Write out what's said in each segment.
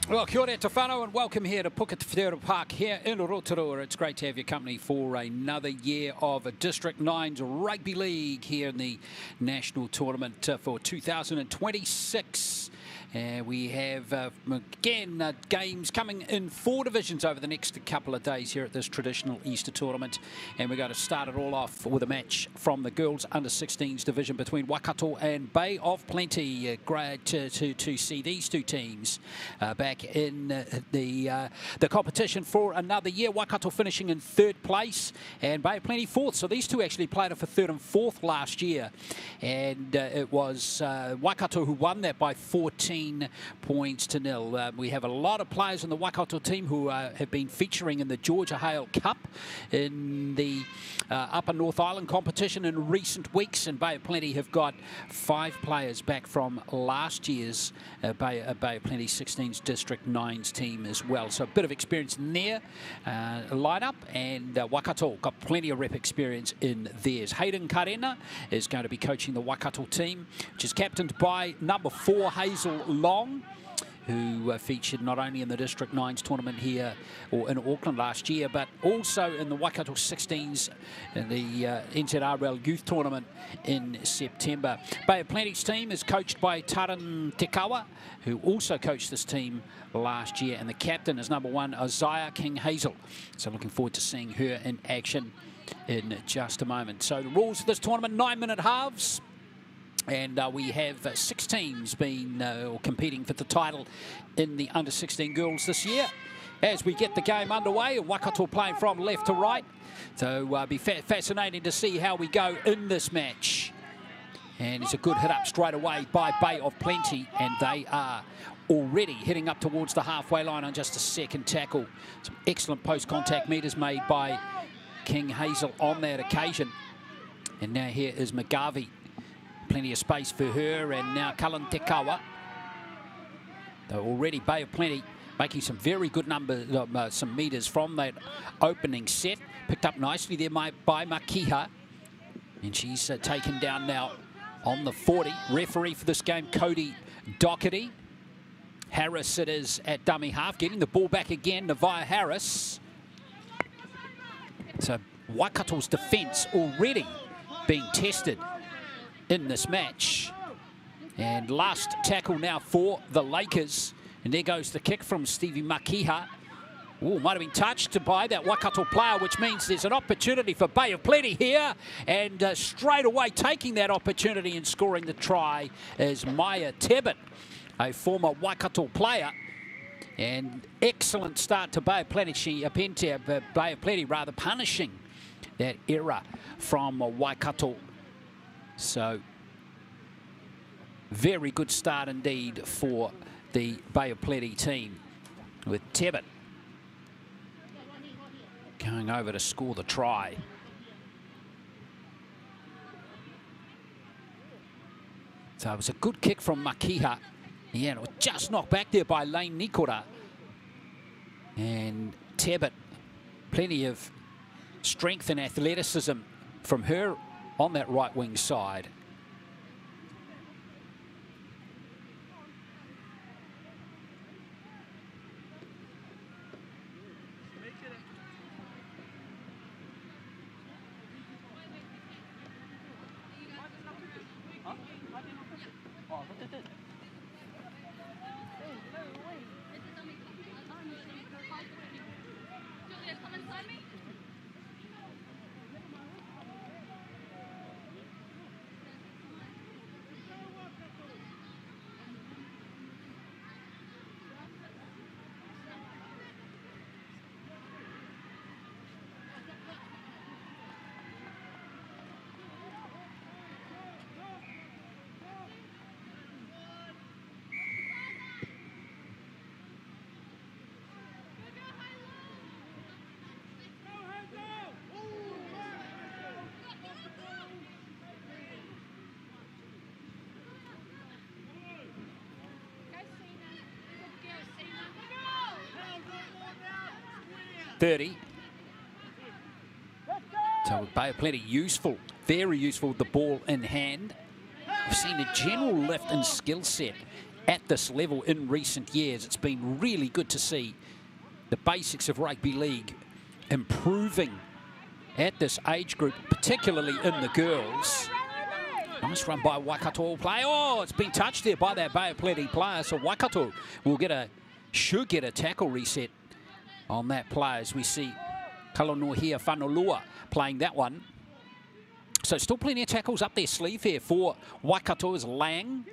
Well, kia ora te whanau and welcome here to Puketewhero Park here in Aotearoa. It's great to have your company for another year of District 9's Rugby League here in the national tournament for 2026. We have, again, games coming in 4 divisions over the next couple of days here at this traditional Easter tournament. And we're going to start it all off with a match from the girls under-16s division between Wakato and Bay of Plenty. Great to see these two teams back in the competition for another year. Wakato finishing in 3rd place and Bay of Plenty 4th. So these two actually played it for 3rd and 4th last year. And it was Wakato who won that by 14 points to nil. We have a lot of players in the Wakato team who have been featuring in the Georgia Hale Cup in the Upper North Island competition in recent weeks, and Bay of Plenty have got 5 players back from last year's Bay of Plenty 16's District 9's team as well. So a bit of experience in their lineup, and Wakato got plenty of rep experience in theirs. Hayden Karena is going to be coaching the Wakato team, which is captained by number 4 Hazel Long, who featured not only in the District 9's tournament here or in Auckland last year, but also in the Wakato 16s in the NZRL youth tournament in September. Bay of Plenty's team is coached by Taranaki, who also coached this team last year, and the captain is number 1 Isaiah King Hazel. So looking forward to seeing her in action in just a moment. So the rules of this tournament: 9-minute halves. And we have 6 teams competing for the title in the under-16 girls this year. As we get the game underway, Wakato playing from left to right. So it'll be fascinating to see how we go in this match. And it's a good hit up straight away by Bay of Plenty, and they are already heading up towards the halfway line on just a second tackle. Some excellent post-contact meters made by King Hazel on that occasion. And now here is McGarvey. Plenty of space for her, and now Cullen Tekawa. Though already Bay of Plenty making some very good numbers, some meters from that opening set. Picked up nicely there by Makiha. And she's taken down now on the 40. Referee for this game, Cody Doherty. Harris it is at dummy half, getting the ball back again, Navia Harris. So Waikato's defence already being tested in this match. And last tackle now for the Lakers, and there goes the kick from Stevie Makiha. Oh, might have been touched by that Wakato player, which means there's an opportunity for Bay of Plenty here, and straight away taking that opportunity and scoring the try is Maya Tebbit, a former Wakato player. And excellent start to Bay of Plenty. Bay of Plenty rather punishing that error from Wakato. So, very good start indeed for the Bay of Plenty team, with Tebbit going over to score the try. So it was a good kick from Makiha. Yeah, it was just knocked back there by Lane Nikora. And Tebbit, plenty of strength and athleticism from her on that right wing side. So Bay of Plenty useful, very useful with the ball in hand. We've seen a general lift in skill set at this level in recent years. It's been really good to see the basics of rugby league improving at this age group, particularly in the girls. Nice run by Wakato play. Oh, it's been touched there by that Bay of Plenty player. So Wakato will should get a tackle reset on that play as we see Kalonohia Whanolua playing that one. So still plenty of tackles up their sleeve here for Waikato's Lang.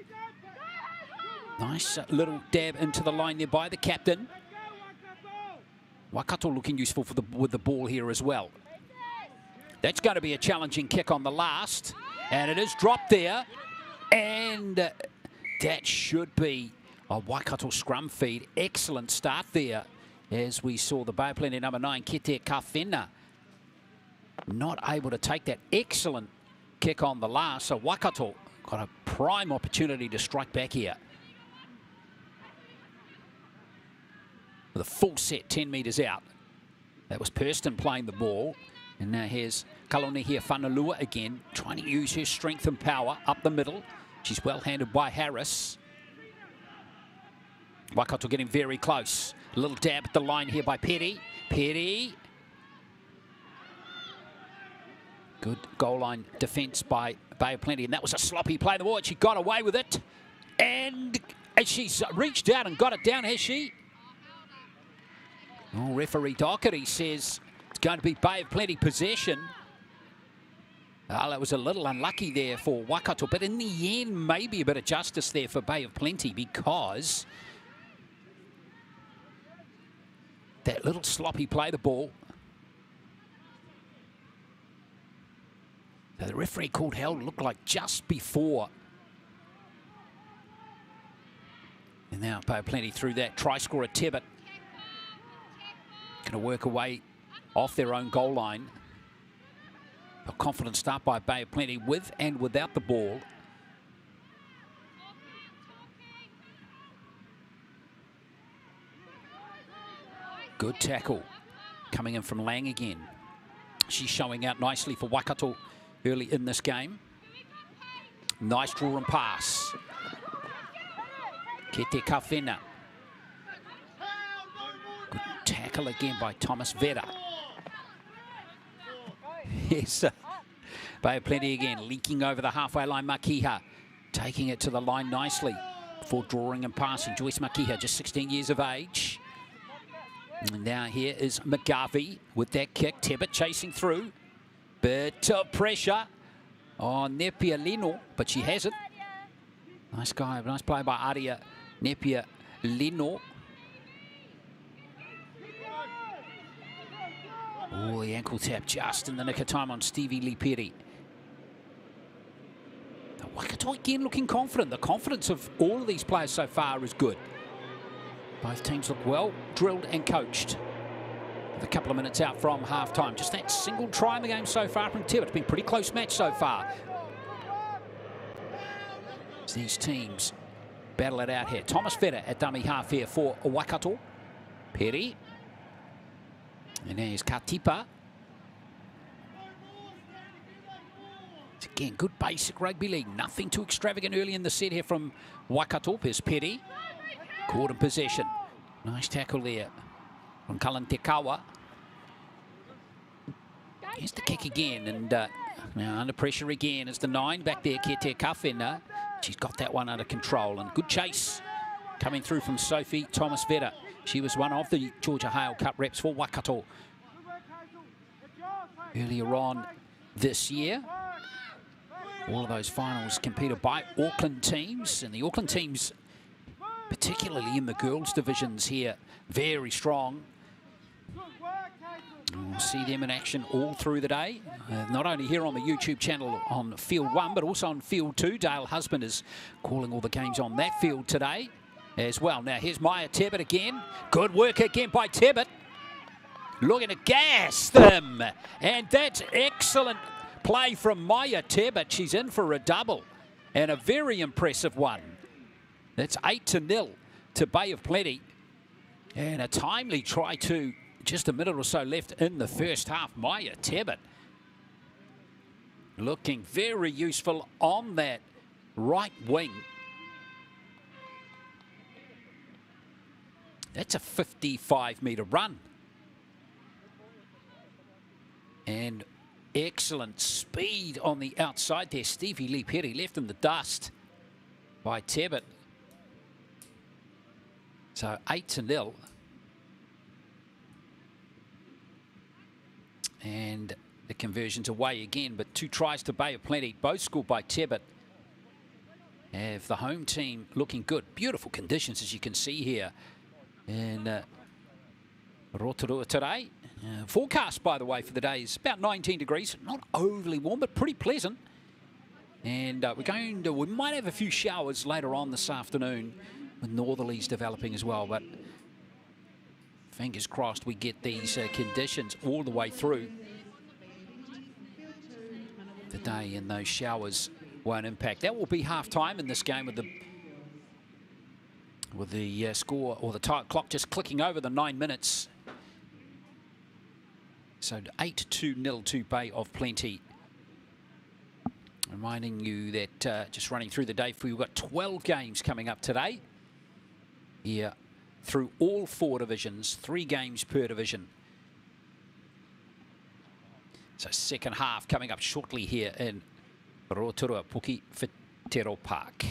Nice little dab into the line there by the captain. Waikato looking useful with the ball here as well. That's going to be a challenging kick on the last. And it is dropped there. And that should be a Waikato scrum feed. Excellent start there as we saw the Bay of Plenty number 9, Kete Kawhena, not able to take that excellent kick on the last. So Waikato got a prime opportunity to strike back here. With a full set, 10 metres out. That was Purston playing the ball. And now here's Kalonehia Whanolua again, trying to use her strength and power up the middle. She's well handled by Harris. Waikato getting very close. A little dab at the line here by Petty. Petty. Good goal line defence by Bay of Plenty. And that was a sloppy play. The ball, she got away with it. And she's reached out and got it down, has she? Oh, referee Doherty says it's going to be Bay of Plenty possession. Well, that was a little unlucky there for Waikato, but in the end, maybe a bit of justice there for Bay of Plenty because that little sloppy play the ball. So the referee called held, looked like just before. And now Bay of Plenty through that try scorer Tibbet. Going to work away off their own goal line. A confident start by Bay of Plenty with and without the ball. Good tackle coming in from Lang again. She's showing out nicely for Waikato early in this game. Nice draw and pass. Kete Kawhena. Good tackle again by Thomas Vera. Yes, Bay of Plenty again, leaking over the halfway line. Makiha taking it to the line nicely for drawing and passing. Joyce Makiha, just 16 years of age. And now here is McGarvey with that kick. Tibbet chasing through. Bit of pressure on Nepia Leno, but she has it. Nice guy, nice play by Aria Nepia Leno. Oh, the ankle tap just in the nick of time on Stevie Liperi. Waikato again looking confident. The confidence of all of these players so far is good. Both teams look well drilled and coached. With a couple of minutes out from half-time. Just that single try in the game so far from Tibbet. It's been a pretty close match so far. As these teams battle it out here. Thomas Feder at dummy half here for Waikato. Perry. And there's Katipa. It's again, good basic rugby league. Nothing too extravagant early in the set here from Waikato. Here's Perry. Caught in possession. Nice tackle there from Cullen Tekawa. Here's the kick again. And now under pressure again is the 9 back there, Kete Kawhena. She's got that one under control. And good chase coming through from Sophie Thomas Vedder. She was one of the Georgia Hale Cup reps for Waikato earlier on this year. All of those finals competed by Auckland teams, and the Auckland teams, particularly in the girls divisions here, very strong. We'll see them in action all through the day, not only here on the YouTube channel on Field 1, but also on Field 2. Dale Husband is calling all the games on that field today as well. Now here's Maya Tibbet again. Good work again by Tibbet. Looking to gas them. And that's excellent play from Maya Tibbet. She's in for a double. And a very impressive one. That's 8-0 to Bay of Plenty. And a timely try too. Just a minute or so left in the first half. Maya Tibbet looking very useful on that right wing. That's a 55-metre run. And excellent speed on the outside there. Stevie Lee Perry left in the dust by Tebbit. So 8-0. And the conversion's away again, but 2 tries to Bay of Plenty, both scored by Tebbit. Have the home team looking good. Beautiful conditions, as you can see here in Rotorua today. Forecast, by the way, for the day is about 19 degrees. Not overly warm, but pretty pleasant. And we might have a few showers later on this afternoon, with northerlies developing as well. But fingers crossed we get these conditions all the way through the day, and those showers won't impact. That will be half-time in this game with the score or the clock just clicking over the 9 minutes. So 8-0 to Bay of Plenty. Reminding you that just running through the day for you, we've got 12 games coming up today. Here through all 4 divisions, 3 games per division. So second half coming up shortly here in Rotorua Puki Whetero Park.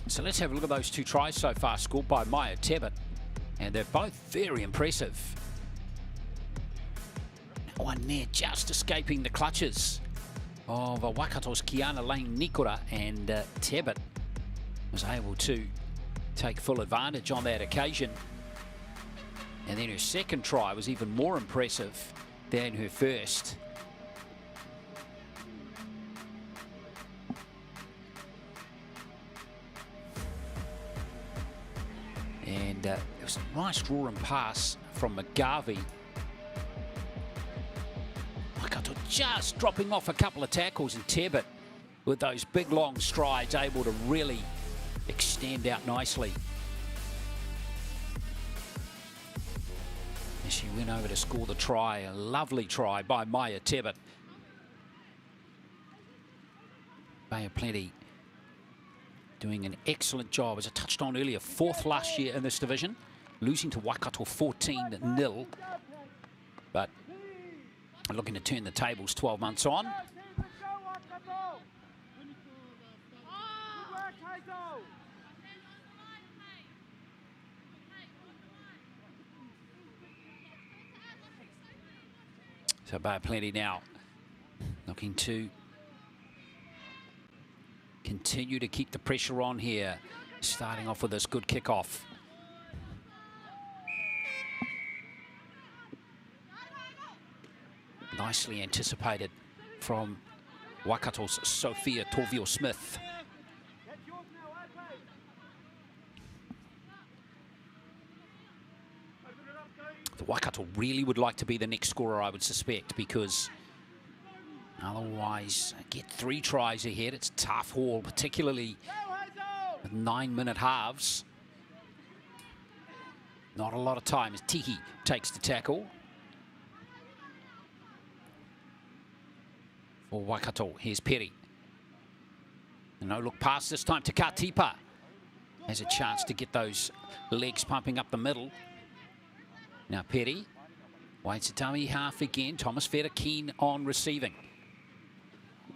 So let's have a look at those 2 tries so far scored by Maya Tebbit. And they're both very impressive. One there just escaping the clutches of Wakato's Kiana Lane Nikora, and Tebbit was able to take full advantage on that occasion. And then her second try was even more impressive than her first. And it was a nice draw and pass from McGarvey. Wakato just dropping off a couple of tackles, and Tebbit with those big long strides able to really extend out nicely. And she went over to score the try, a lovely try by Maya Tebbit. Bay of Plenty doing an excellent job, as I touched on earlier, 4th last year in this division, losing to Wakato 14-0, but looking to turn the tables 12 months on. So Bay of Plenty now looking to continue to keep the pressure on here, starting off with this good kickoff. Nicely anticipated from Wakato's Sophia Torvio-Smith. The Wakato really would like to be the next scorer, I would suspect, because otherwise, get 3 tries ahead. It's a tough haul, particularly with 9-minute halves. Not a lot of time as Tiki takes the tackle. For Wakato, here's Perry. No look pass this time to Katipa. Has a chance to get those legs pumping up the middle. Now Perry waits a dummy half again. Thomas Feder keen on receiving.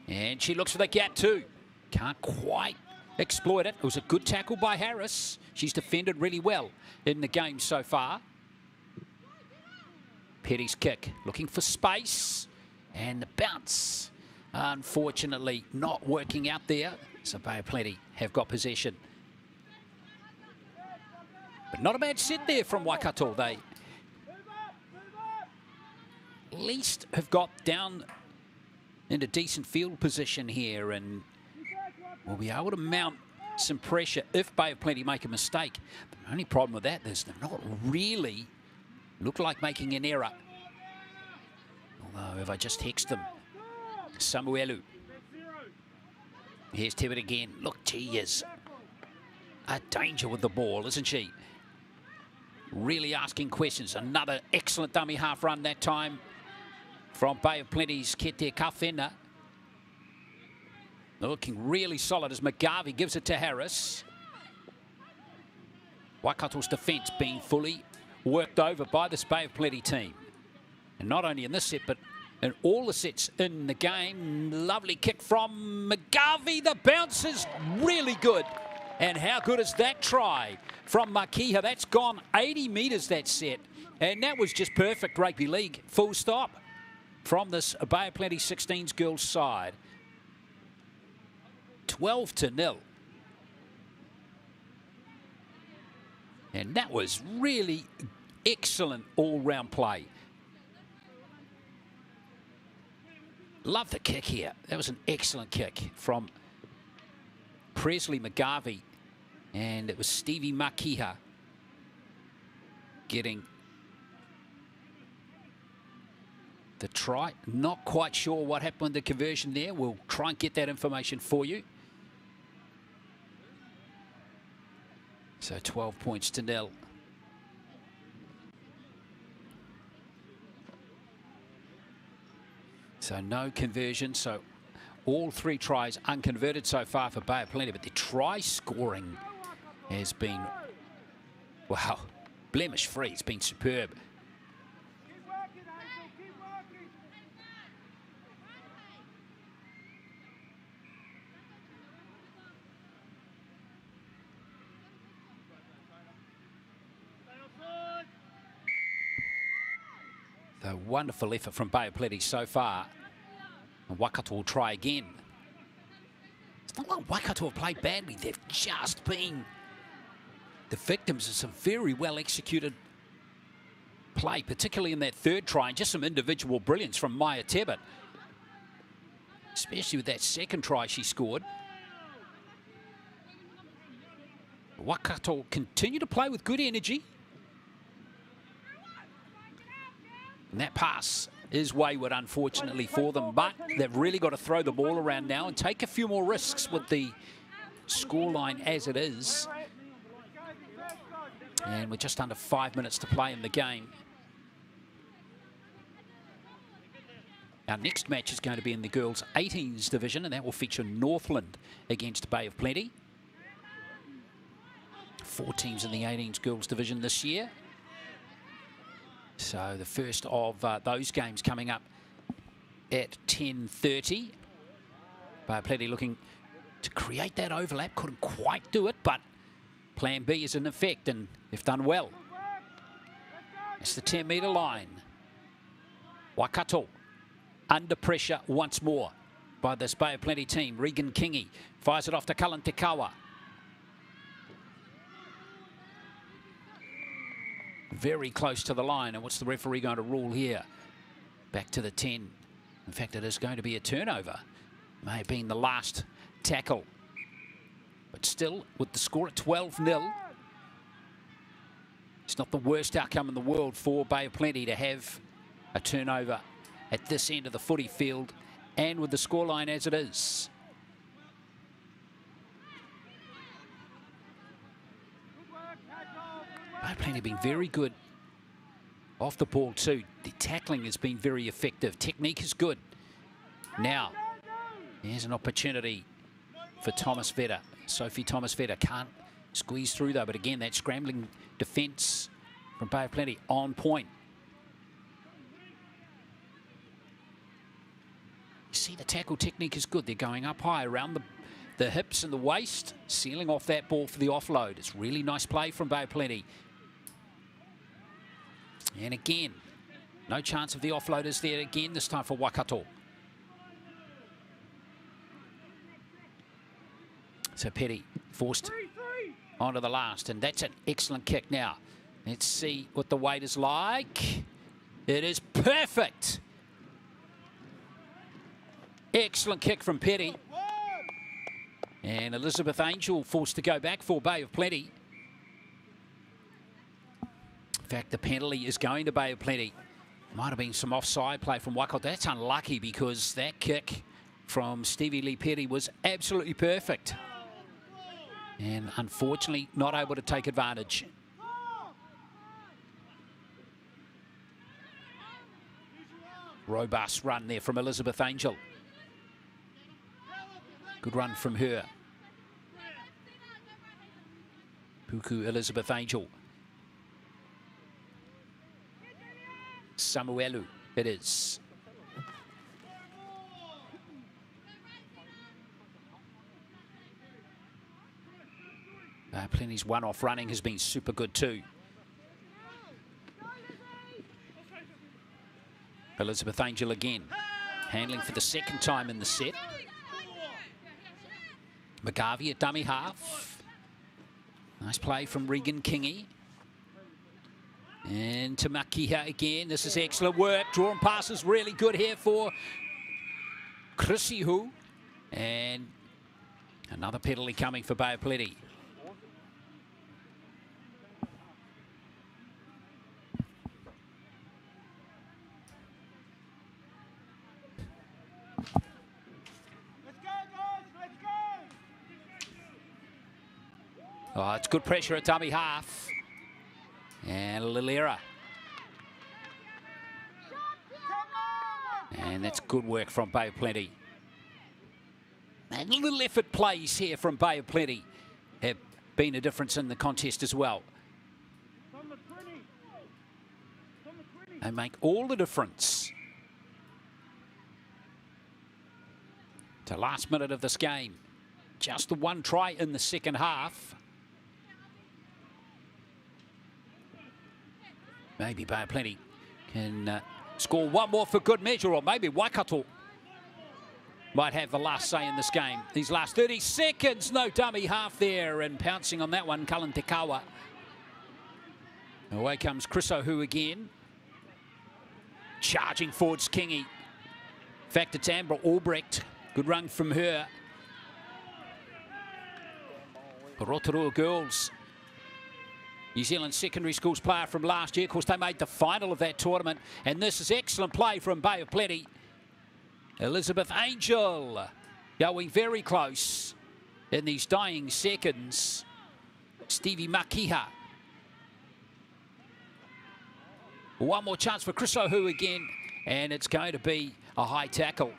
And she looks for the gap too. Can't quite exploit it. It was a good tackle by Harris. She's defended really well in the game so far. Petty's kick, looking for space, and the bounce, unfortunately not working out there. So Bay of Plenty have got possession. But not a bad set there from Wakato. They at least have got down into decent field position here and will be able to mount some pressure if Bay of Plenty make a mistake. The only problem with that is they've not really looked like making an error. Although if I just hex them, Samuelu. Here's Tibbet again. Look, she is a danger with the ball, isn't she? Really asking questions. Another excellent dummy half run that time from Bay of Plenty's Kete Kawhena. Looking really solid as McGarvey gives it to Harris. Waikato's defence being fully worked over by this Bay of Plenty team. And not only in this set, but in all the sets in the game. Lovely kick from McGarvey. The bounce is really good. And how good is that try from Makiha? That's gone 80 metres, that set. And that was just perfect rugby league. Full stop from this Bay of Plenty 16s girls side. 12-0. And that was really excellent all-round play. Love the kick here. That was an excellent kick from Presley McGarvey. And it was Stevie Makiha getting the try. Not quite sure what happened with the conversion there. We'll try and get that information for you. So 12 points to 0. So no conversion. So all 3 tries unconverted so far for Bay of Plenty. But the try scoring has been, wow, blemish free. It's been superb. The wonderful effort from Bay of Plenty so far. And Wakato will try again. It's not like Wakato have played badly. They've just been the victims of some very well executed play, particularly in that third try, and just some individual brilliance from Maya Tibbet. Especially with that second try she scored. Wakato continue to play with good energy. And that pass is wayward, unfortunately, for them. But they've really got to throw the ball around now and take a few more risks with the scoreline as it is. And we're just under 5 minutes to play in the game. Our next match is going to be in the girls' 18s division, and that will feature Northland against Bay of Plenty. 4 teams in the 18s girls division this year. So the first of those games coming up at 10:30. Bay of Plenty looking to create that overlap. Couldn't quite do it, but plan B is in effect, and they've done well. It's the 10-metre line. Wakato under pressure once more by this Bay of Plenty team. Regan Kingi fires it off to Cullen Te Kawa. Very close to the line, and what's the referee going to rule here? Back to the 10. In fact, it is going to be a turnover. May have been the last tackle. But still, with the score at 12-0, it's not the worst outcome in the world for Bay of Plenty to have a turnover at this end of the footy field, and with the scoreline as it is. Bay of Plenty have been very good off the ball too. The tackling has been very effective. Technique is good. Now, here's an opportunity for Thomas Vetter. Sophie Thomas Vetter can't squeeze through though, but again, that scrambling defence from Bay of Plenty on point. You see the tackle technique is good. They're going up high around the hips and the waist, sealing off that ball for the offload. It's really nice play from Bay of Plenty. And again, No chance of the offloaders there again, this time for Wakato. So Petty forced onto the last, and that's an excellent kick now. Let's see what the weight is like. It is perfect. Excellent kick from Petty. And Elizabeth Angel forced to go back for Bay of Plenty. In fact, the penalty is going to Bay of Plenty. Might have been some offside play from Wakato. That's unlucky because that kick from Stevie Lee Petty was absolutely perfect. And unfortunately, not able to take advantage. Robust run there from Elizabeth Angel. Good run from her. Puku Elizabeth Angel. Samuelu, it is. Plenty's one-off running has been super good too. Elizabeth Angel again, handling for the second time in the set. McGarvey at dummy half. Nice play from Regan Kingy. And to Makiha again. This is excellent work. Drawn passes really good here for Krisihu. And another penalty coming for Bay of Plenty. Oh, it's good pressure at dummy half. And Lilera. And that's good work from Bay of Plenty. And little effort plays here from Bay of Plenty have been a difference in the contest as well. They make all the difference. To last minute of this game. Just the one try in the second half. Maybe Bay of Plenty can score one more for good measure, or maybe Waikato might have the last say in this game. These last 30 seconds, no dummy half there, and pouncing on that one, Cullen Tekawa. Away comes Chris O'Hu again. Charging forwards Kingy. In fact, it's Amber Albrecht. Good run from her. Aotearoa girls. New Zealand Secondary Schools player from last year. Of course, they made the final of that tournament. And this is excellent play from Bay of Plenty. Elizabeth Angel going very close in these dying seconds. Stevie Makiha. One more chance for Chris O'Hu again. And it's going to be a high tackle.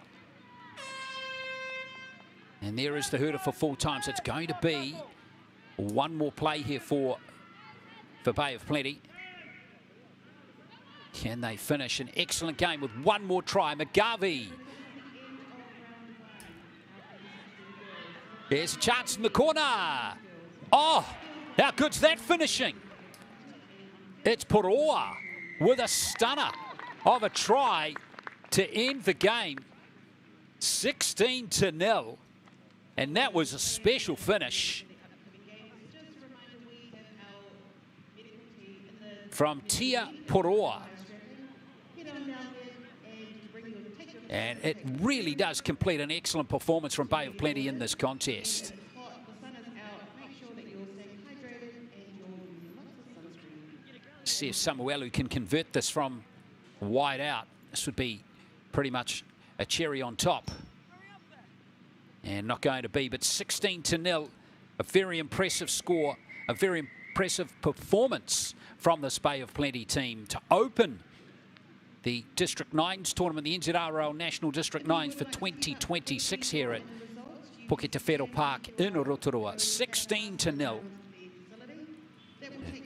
And there is the hurdle for full time. So it's going to be one more play here for Bay of Plenty. Can they finish an excellent game with one more try? McGarvey. There's a chance in the corner. Oh, how good's that finishing? It's Puroa with a stunner of a try to end the game. 16-0. And that was a special finish from Tia Puroa. And it really does complete an excellent performance from Bay of Plenty in this contest. See if Samuelu can convert this from wide out. This would be pretty much a cherry on top. And not going to be, but 16-0. A very impressive score, a very impressive performance from this Bay of Plenty team to open the District 9s tournament, the NZRL National District 9s for 2026 here at Puketa Federal Park in Aotearoa. 16-0.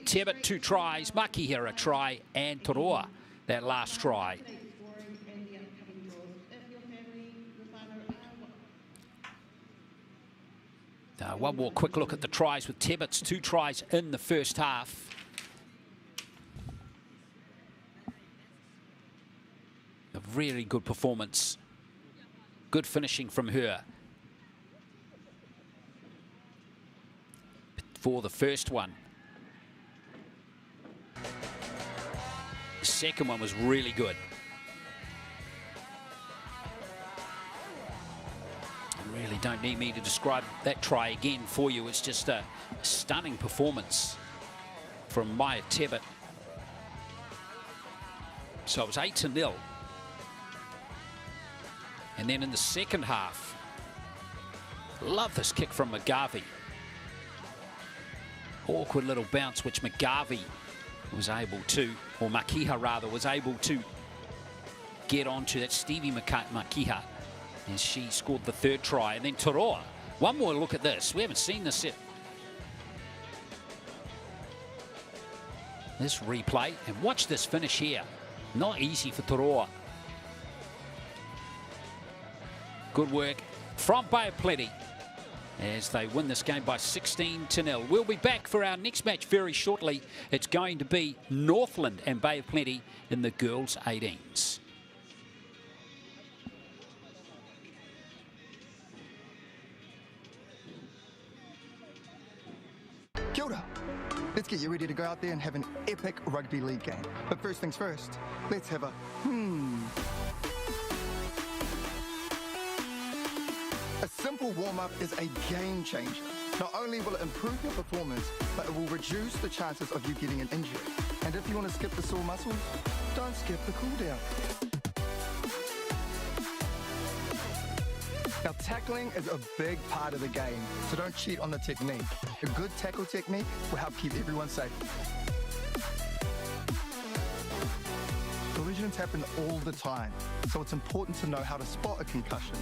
Tebet 2 tries, Makihira try, and Toroa that last try. One more quick look at the tries with Tebet's 2 tries in the first half. really good performance. Good finishing from her. For the first one. The second one was really good. You really don't need me to describe that try again for you. It's just a stunning performance from Maya Tebbit. So it was 8-0. And then in the second half, love this kick from McGarvey. Awkward little bounce which McGarvey was able to, or Makiha rather, was able to get onto. That Stevie Makiha, as she scored the third try. And then Taranaki. One more look at this. We haven't seen this yet. This replay, and watch this finish here. Not easy for Taranaki. Good work from Bay of Plenty as they win this game by 16-0. We'll be back for our next match very shortly. It's going to be Northland and Bay of Plenty in the girls' 18s. Kia ora. Let's get you ready to go out there and have an epic rugby league game. But first things first, let's have a A simple warm-up is a game changer. Not only will it improve your performance, but it will reduce the chances of you getting an injury. And if you want to skip the sore muscles, don't skip the cool down. Now, tackling is a big part of the game, so don't cheat on the technique. A good tackle technique will help keep everyone safe. Collisions happen all the time, so it's important to know how to spot a concussion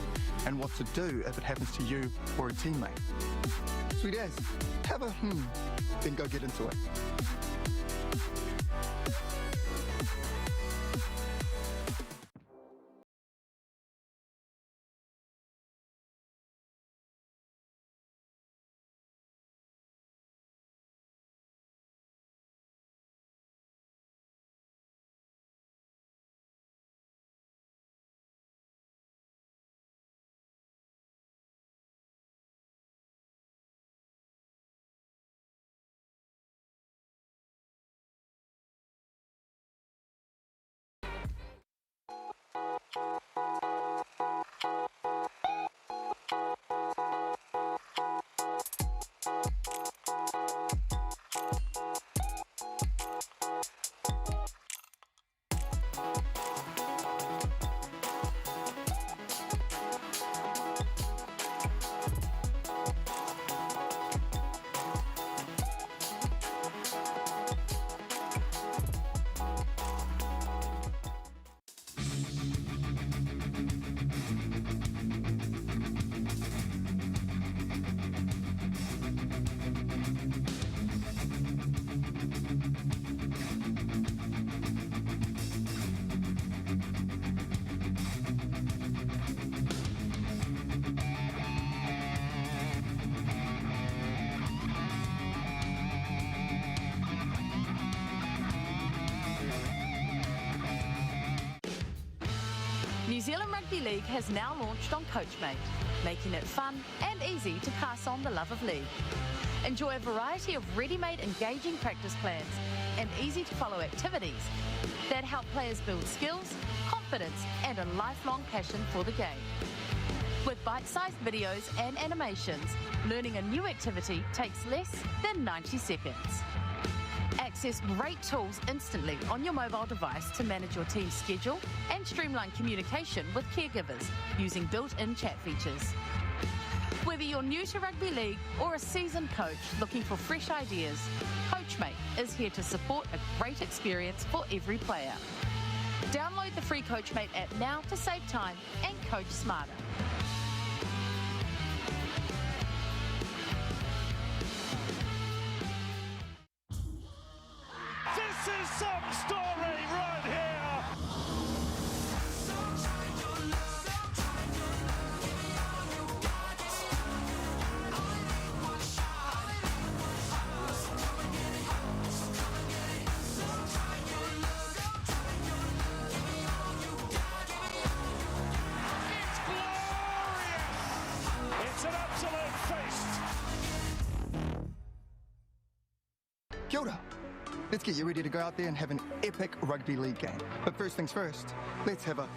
and what to do if it happens to you or a teammate. Sweet as, have a then go get into it. New Zealand Rugby League has now launched on CoachMate, making it fun and easy to pass on the love of league. Enjoy a variety of ready-made engaging practice plans and easy-to-follow activities that help players build skills, confidence and a lifelong passion for the game. With bite-sized videos and animations, learning a new activity takes less than 90 seconds. Access great tools instantly on your mobile device to manage your team's schedule and streamline communication with caregivers using built-in chat features. Whether you're new to rugby league or a seasoned coach looking for fresh ideas, CoachMate is here to support a great experience for every player. Download the free CoachMate app now to save time and coach smarter. This is some story right here. Let's get you ready to go out there and have an epic rugby league game. But first things first, let's have a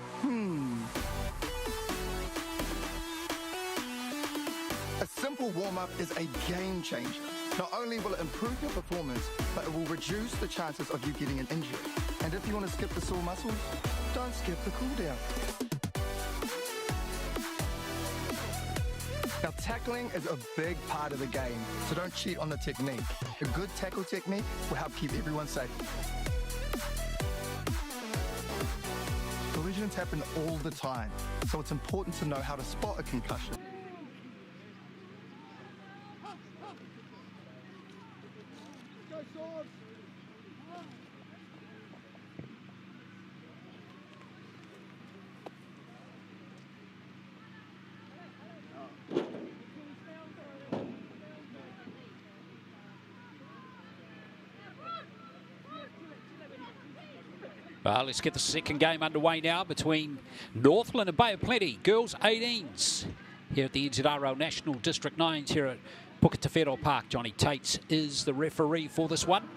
A simple warm-up is a game changer. Not only will it improve your performance, but it will reduce the chances of you getting an injury. And if you want to skip the sore muscles, don't skip the cool down. Now, tackling is a big part of the game, so don't cheat on the technique. A good tackle technique will help keep everyone safe. Collisions happen all the time, so it's important to know how to spot a concussion. Let's get the second game underway now between Northland and Bay of Plenty. Girls 18s here at the NZRL National District 9s here at Puketewhero Park. Johnny Tates is the referee for this one.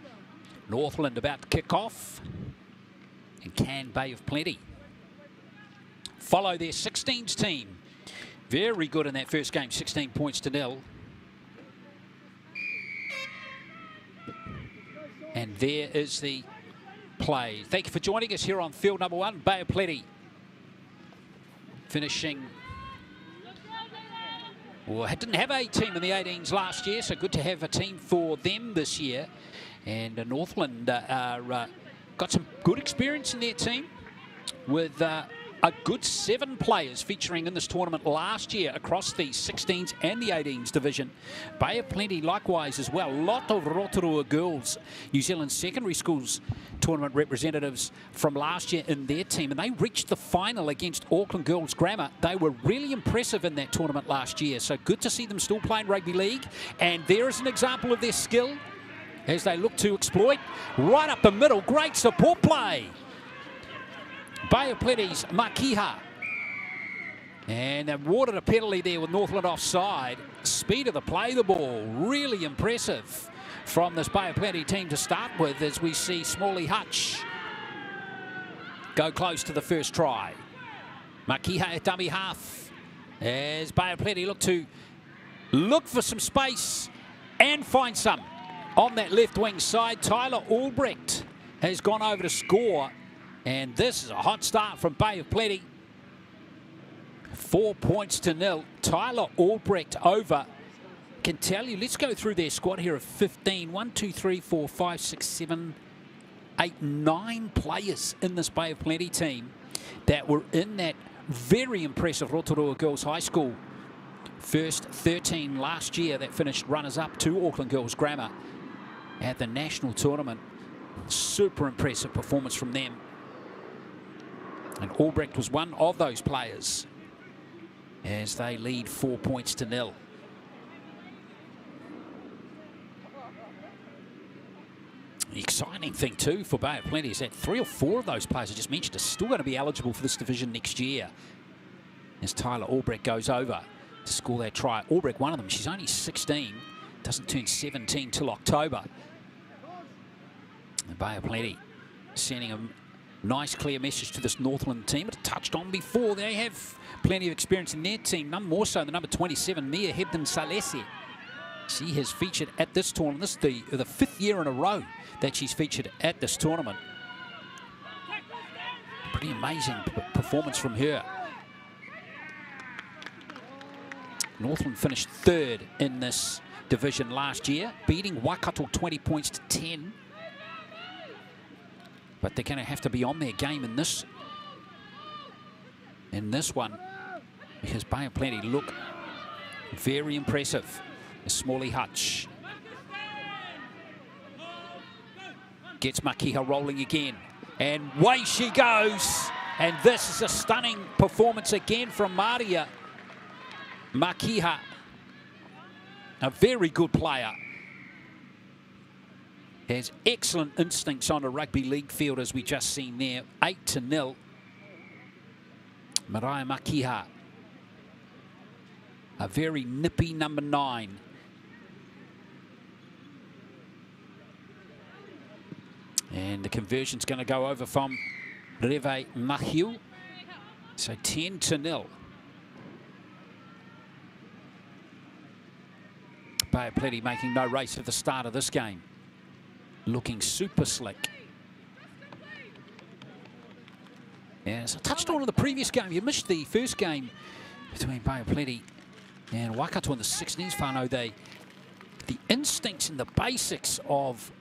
Northland about to kick off. And can Bay of Plenty follow their 16s team? Very good in that first game, 16 points to 0. And there is the play. Thank you for joining us here on field number 1. Bay of Plenty finishing. Well, didn't have a team in the 18s last year, so good to have a team for them this year. And Northland got some good experience in their team with a good 7 players featuring in this tournament last year across the 16s and the 18s division. Bay of Plenty likewise as well. A lot of Rotorua girls, New Zealand secondary schools tournament representatives from last year in their team, and they reached the final against Auckland Girls Grammar. They were really impressive in that tournament last year, so good to see them still playing rugby league. And there is an example of their skill as they look to exploit right up the middle. Great support play. Bay of Plenty's Makiha. And awarded a penalty there with Northland offside. Speed of the play, the ball, really impressive from this Bay of Plenty team to start with, as we see Smalley Hutch go close to the first try. Makiha at dummy half as Bay of Plenty look for some space and find some on that left wing side. Tyler Albrecht has gone over to score. And this is a hot start from Bay of Plenty. 4 points to 0. Tyler Albrecht over. Can tell you, let's go through their squad here of 15. 1, 2, 3, 4, 5, 6, 7, 8, 9 players in this Bay of Plenty team that were in that very impressive Rotorua Girls High School first 13 last year that finished runners-up to Auckland Girls Grammar at the national tournament. Super impressive performance from them. And Albrecht was one of those players as they lead 4 points to 0. The exciting thing too for Bay of Plenty is that 3 or 4 of those players I just mentioned are still going to be eligible for this division next year. As Tyler Albrecht goes over to score that try. Albrecht, one of them, she's only 16, doesn't turn 17 till October. The Bay of Plenty sending a nice clear message to this Northland team. It's touched on before. They have plenty of experience in their team, none more so than number 27, Mia Hebden Salesi. She has featured at this tournament. This is the 5th year in a row that she's featured at this tournament. Pretty amazing performance from her. Northland finished 3rd in this division last year, beating Wakato 20 points to 10. But they're going to have to be on their game in this one, because Bay of Plenty look very impressive. Smalley Hutch gets Makiha rolling again, and away she goes. And this is a stunning performance again from Maria Makiha, a very good player. Has excellent instincts on a rugby league field, as we just seen there. 8-0. Mariah Makiha, a very nippy number 9. And the conversion's going to go over from Reve Mahiu. So 10-0. Bay of Plenty making no race at the start of this game. Looking super slick. Yeah, as I touched on in the previous game, you missed the first game between Bay of Plenty and Wakato in the 16s whānau. The instincts and the basics of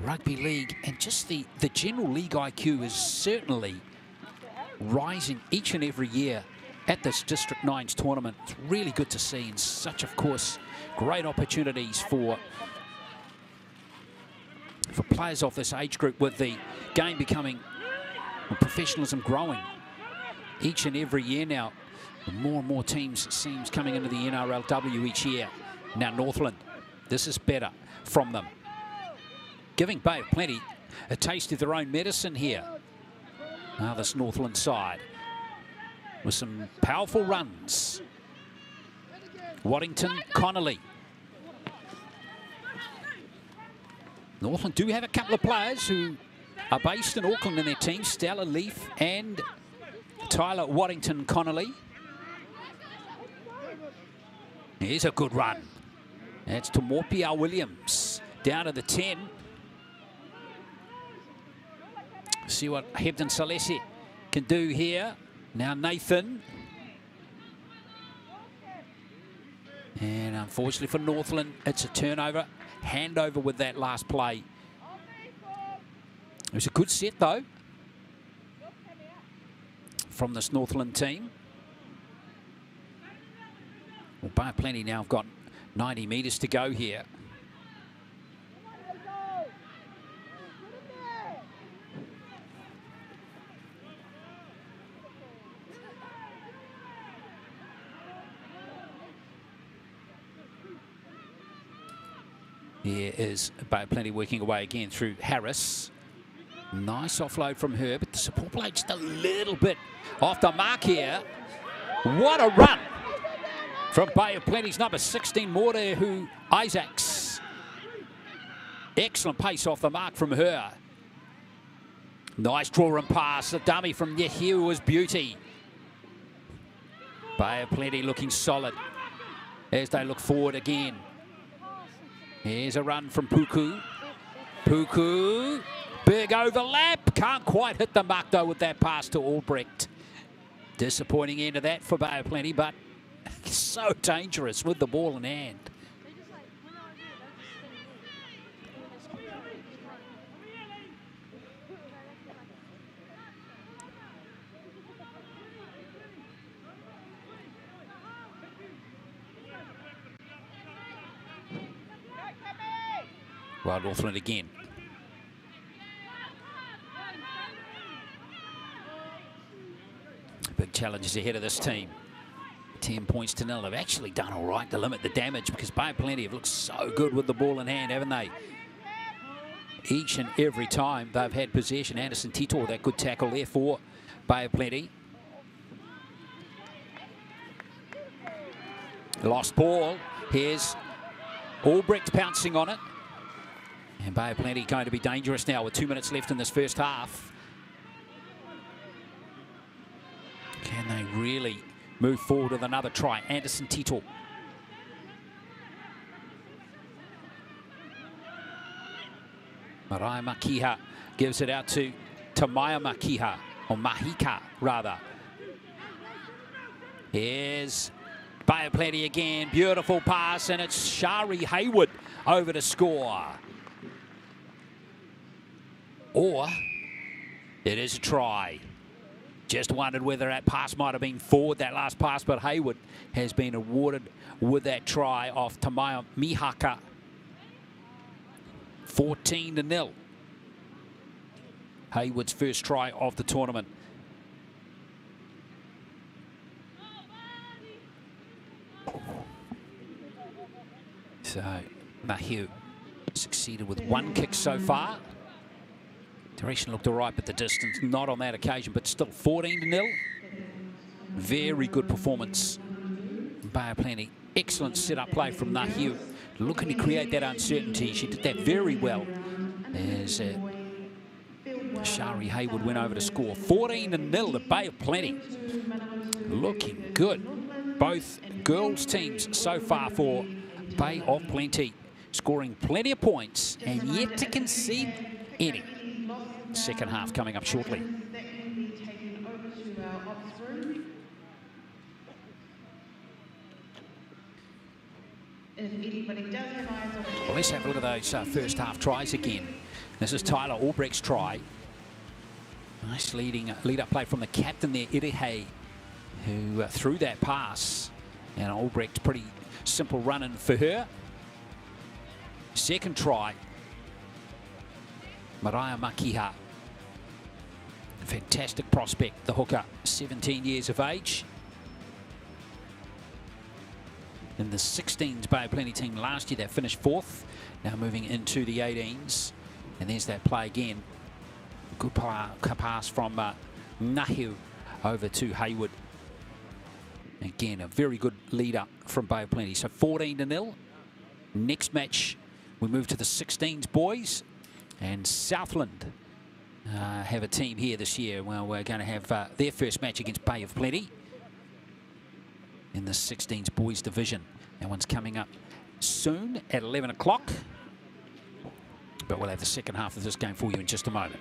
rugby league and just the general league IQ is certainly rising each and every year at this District 9s tournament. It's really good to see, and such, of course, great opportunities for players of this age group, with the game becoming, professionalism growing each and every year now. More and more teams, it seems, coming into the NRLW each year. Now Northland, this is better from them, giving Bay of Plenty a taste of their own medicine here. Now this Northland side with some powerful runs. Waddington, Connolly. Northland do have a couple of players who are based in Auckland in their team, Stella Leaf and Tyler Waddington Connolly. Here's a good run. That's to Morpia Williams, down to the 10. See what Hebden Salesi can do here. Now Nathan. And unfortunately for Northland, it's a turnover. Handover with that last play. It was a good set though from this Northland team. Well, Bay of Plenty now have got 90 metres to go here. Here is Bay of Plenty working away again through Harris. Nice offload from her, but the support play just a little bit off the mark here. What a run from Bay of Plenty's number 16, Morehu Isaacs. Excellent pace off the mark from her. Nice draw and pass. The dummy from Yehiu was beauty. Bay of Plenty looking solid as they look forward again. Here's a run from Puku. Puku, big overlap. Can't quite hit the mark though with that pass to Albrecht. Disappointing end of that for Bay of Plenty, but so dangerous with the ball in hand. Well, Northland again. Big challenges ahead of this team. 10 points to 0. They've actually done all right to limit the damage, because Bay of Plenty have looked so good with the ball in hand, haven't they? Each and every time they've had possession. Anderson Tito, that good tackle there for Bay of Plenty. Lost ball. Here's Albrecht pouncing on it. And Bay of Plenty going to be dangerous now with 2 minutes left in this first half. Can they really move forward with another try? Anderson Tito. Maraia Makiha gives it out to Tamaya Makiha, or Mahika rather. Here's Bay of Plenty again. Beautiful pass, and it's Shari Hayward over to score. Or it is a try. Just wondered whether that pass might have been forward, that last pass, but Hayward has been awarded with that try off Tamaya Mihaka. 14-0. Hayward's first try of the tournament. So Mahiu succeeded with one kick so far. Direction looked all right, but the distance not on that occasion, but still 14-0. Very good performance. Bay of Plenty. Excellent set-up play from Nahiu. looking to create that uncertainty. She did that very well as Shari Hayward went over to score. 14-0 to Bay of Plenty. Looking good. Both girls teams so far for Bay of Plenty, scoring plenty of points and yet to concede any. Second half coming up shortly. Well, let's have a look at those first half tries again. This is Tyler Albrecht's try. Nice lead-up play from the captain there, Irihe, who threw that pass. And Albrecht, pretty simple run-in for her. Second try, Mariah Makiha. Fantastic prospect, the hooker, 17 years of age. In the 16s Bay of Plenty team last year, they finished 4th. Now moving into the 18s. And there's that play again. Good pass from Nahu over to Hayward. Again, a very good lead-up from Bay of Plenty. So 14-0. Next match, we move to the 16s boys. And Southland have a team here this year. Well, we're going to have their first match against Bay of Plenty in the 16s boys division. That one's coming up soon at 11 o'clock. But we'll have the second half of this game for you in just a moment.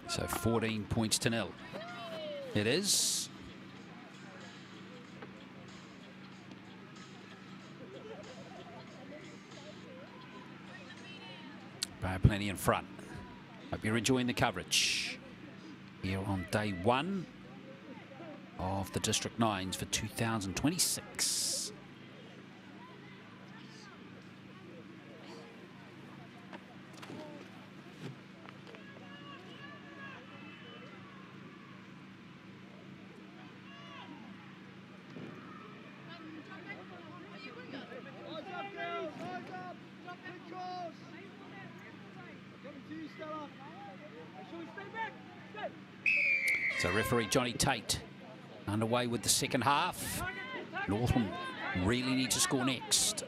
So 14 points to 0. It is. Bay of Plenty in front. Hope you're enjoying the coverage here on day 1 of the District 9s for 2026. So referee Johnny Tate underway with the second half. Northland really need to score next to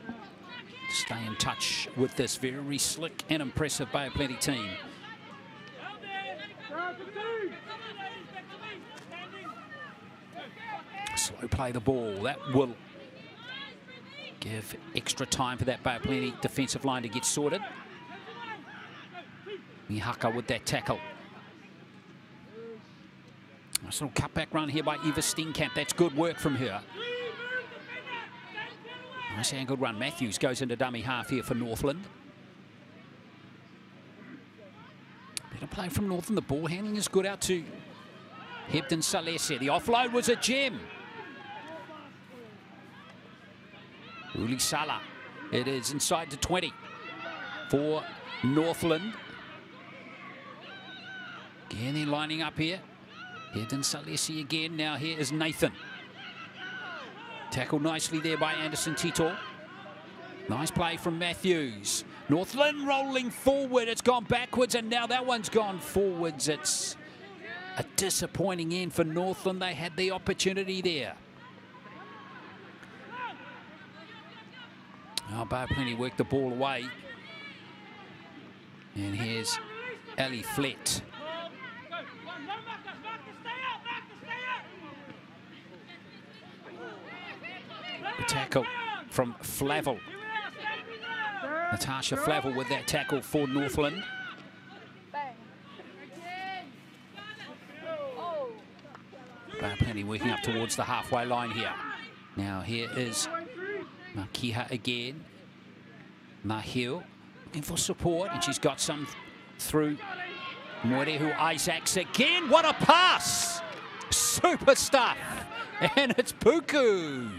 stay in touch with this very slick and impressive Bay of Plenty team. Slow play the ball. That will give extra time for that Bay of Plenty defensive line to get sorted. Mihaka with that tackle. Nice little cutback run here by Eva Steenkamp. That's good work from her. Nice angled run. Matthews goes into dummy half here for Northland. Better play from Northland. The ball handling is good out to Hebden Salese. The offload was a gem. Uli Sala. It is inside to 20 for Northland. Again, they're lining up here. Hebden Salesi again. Now here is Nathan. Tackled nicely there by Anderson Tito. Nice play from Matthews. Northland rolling forward. It's gone backwards and now that one's gone forwards. It's a disappointing end for Northland. They had the opportunity there. Oh, Bay of Plenty worked the ball away. And here's Ali Flett. The tackle from Flavel. Natasha Flavel with that tackle for Northland. Plenty working up towards the halfway line here. Now here is Makiha again. Mahil looking for support, and she's got some through Moerehu Isaacs again. What a pass! Super stuff. And it's Puku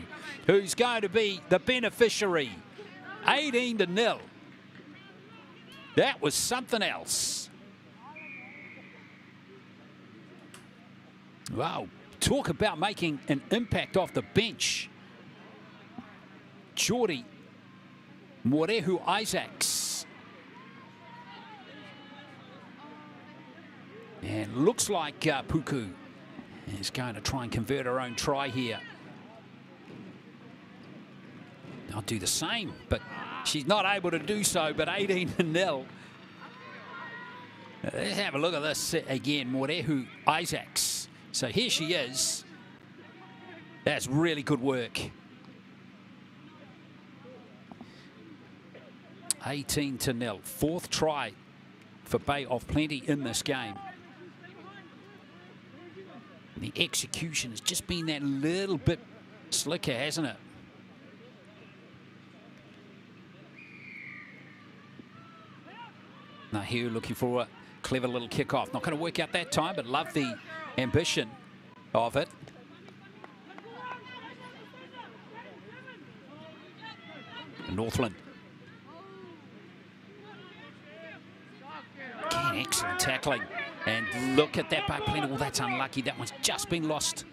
who's going to be the beneficiary. 18-0. That was something else. Wow, talk about making an impact off the bench. Geordie Moerehu Isaacs. And looks like Puku is going to try and convert her own try here. I'll do the same, but she's not able to do so, but 18-0. Let's have a look at this again, Moerehu Isaacs. So here she is. That's really good work. 18-0. Fourth try for Bay of Plenty in this game. The execution has just been that little bit slicker, hasn't it? Now here looking for a clever little kick-off. Not going to work out that time, but love the ambition of it. Northland. Again, excellent tackling. And look at that by Plenty. Well, that's unlucky. That one's just been lost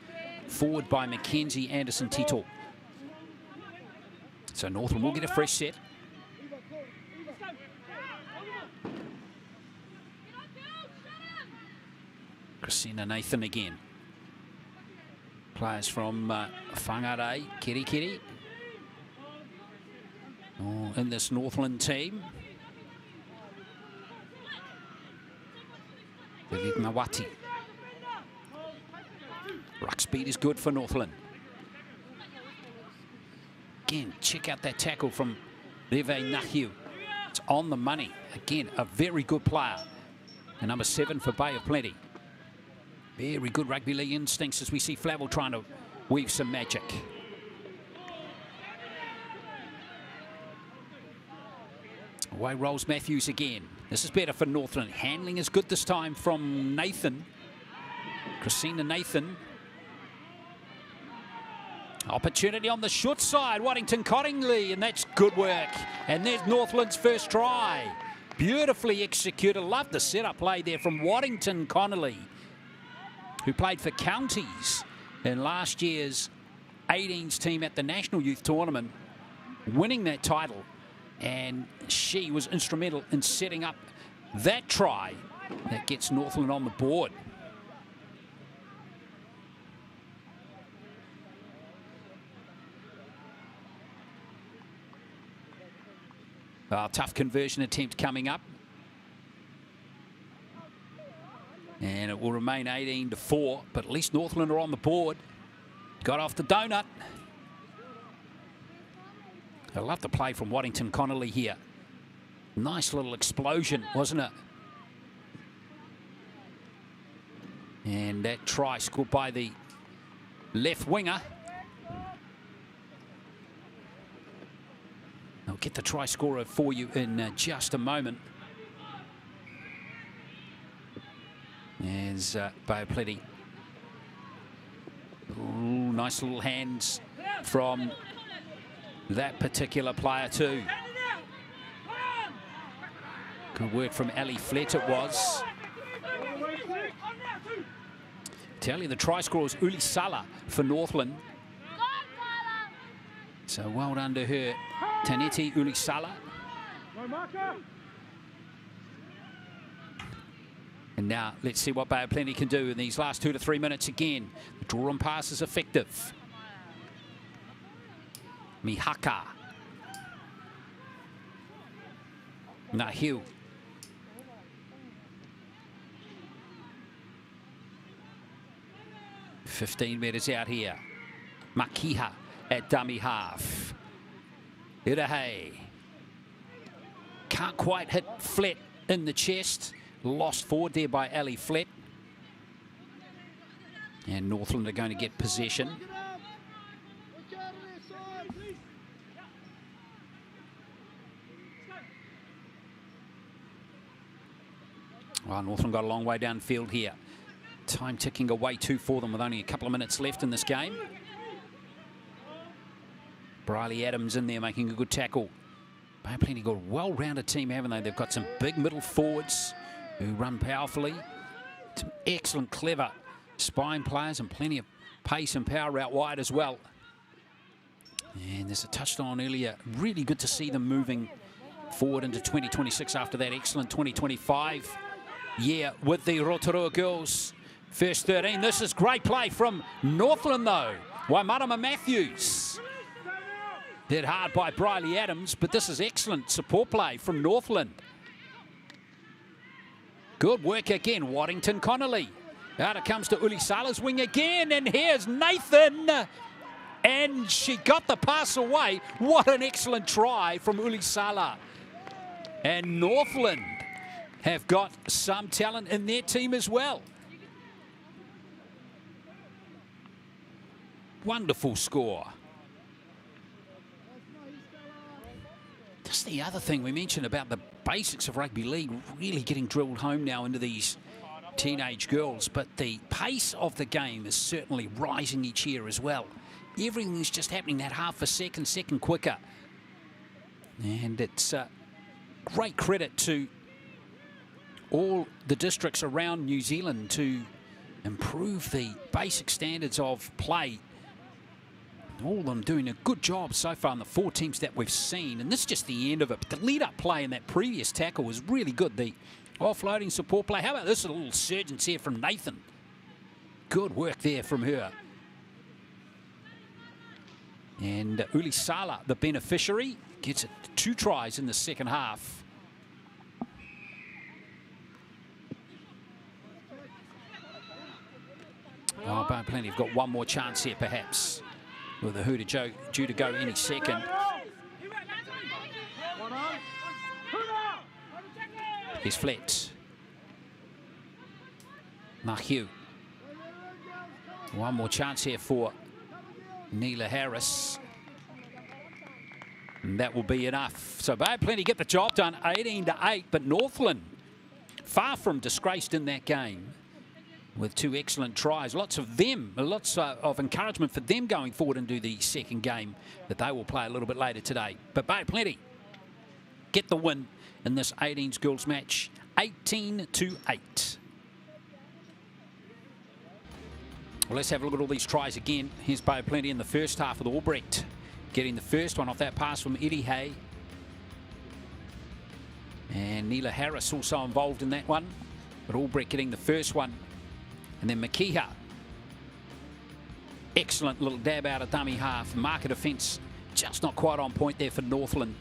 forward by Mackenzie Anderson Tito. So Northland will get a fresh set. Christina Nathan again. Players from Whangarei, Kiri. Oh, in this Northland team. Manawatu. Ruck speed is good for Northland. Again, check out that tackle from Leve Nahiu. It's on the money. Again, a very good player. And number 7 for Bay of Plenty. Very good rugby league instincts as we see Flavel trying to weave some magic. Away rolls Matthews again. This is better for Northland. Handling is good this time from Nathan. Christina Nathan. Opportunity on the short side. Waddington Cottingley, and that's good work. And there's Northland's first try. Beautifully executed. Love the setup play there from Waddington Connolly, who played for Counties in last year's 18s team at the National Youth Tournament, winning that title. And she was instrumental in setting up that try that gets Northland on the board. Tough conversion attempt coming up. And it will remain 18-4, but at least Northland are on the board. Got off the donut. I love the play from Waddington Connolly here. Nice little explosion, wasn't it? And that try scored by the left winger. I'll get the try scorer for you in just a moment. There's Bay of Plenty. Ooh, nice little hands from that particular player too. Good work from Ali Flett it was. Tell you the try scorer was Uli Sala for Northland. So well done to her, Taneti Uli Sala. And now let's see what Bay of Plenty can do in these last 2 to 3 minutes again. The draw and pass is effective. Mihaka. Nahiu. $15 metres out here. Makiha at dummy half. Irahe. Can't quite hit Flett in the chest. Lost forward there by Ali Flett. And Northland are going to get possession. Well, Northland got a long way downfield here. Time ticking away too for them with only a couple of minutes left in this game. Briley Adams in there making a good tackle. Bay Plenty got a well-rounded team, haven't they? They've got some big middle forwards who run powerfully. Some excellent, clever spine players and plenty of pace and power out wide as well. And as I touched on earlier, really good to see them moving forward into 2026 after that excellent 2025 year with the Rotorua girls. First 13. This is great play from Northland though. Waimarama Matthews. Hit hard by Briley Adams, but this is excellent support play from Northland. Good work again, Waddington Connolly. Out it comes to Ulisala's wing again, and here's Nathan. And she got the pass away. What an excellent try from Ulisala. And Northland have got some talent in their team as well. Wonderful score. Just the other thing we mentioned about the basics of rugby league really getting drilled home now into these teenage girls, but the pace of the game is certainly rising each year as well. Everything is just happening that half a second quicker. And it's great credit to all the districts around New Zealand to improve the basic standards of play. All of them doing a good job so far in the 4 teams that we've seen. And this is just the end of it. But the lead-up play in that previous tackle was really good. The offloading support play. How about this little surgence here from Nathan? Good work there from her. And Ulisala, the beneficiary, gets it 2 tries in the second half. Oh, Bay Plenty have got one more chance here, perhaps, with the hooter due to go any second. Here's Fletch. Mahiu. One more chance here for Neela Harris. And that will be enough. So Bay Plenty get the job done, 18-8, but Northland far from disgraced in that game with 2 excellent tries. Lots of encouragement for them going forward into the second game that they will play a little bit later today. But Bay Plenty get the win in this 18s girls match, 18-8. Well, let's have a look at all these tries again. Here's Bay Plenty in the first half with Albrecht getting the first one off that pass from Eddie Hay. And Neela Harris also involved in that one. But Albrecht getting the first one. And then Makiha. Excellent little dab out of dummy half. Marker defence just not quite on point there for Northland.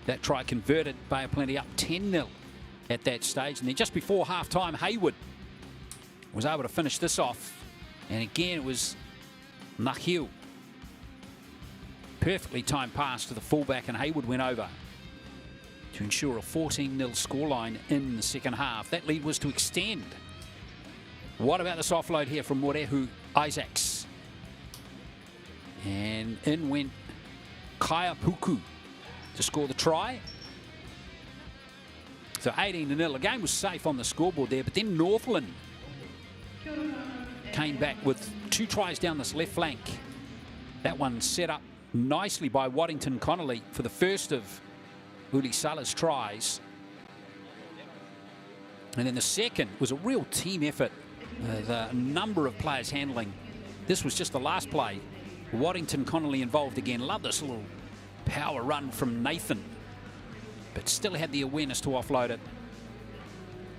That try converted. Bay Plenty up 10-0 at that stage. And then just before half-time, Hayward was able to finish this off. And again, it was Nahiu. Perfectly timed pass to the fullback, and Hayward went over to ensure a 14-0 scoreline in the second half. That lead was to extend. What about this offload here from Morehu Isaacs? And in went Kaya Puku to score the try. So 18-0. The game was safe on the scoreboard there, but then Northland came back with 2 tries down this left flank. That one set up nicely by Waddington Connolly for the first of Ulisala's tries. And then the second was a real team effort. The number of players handling. This was just the last play. Waddington Connolly involved again. Love this little power run from Nathan. But still had the awareness to offload it.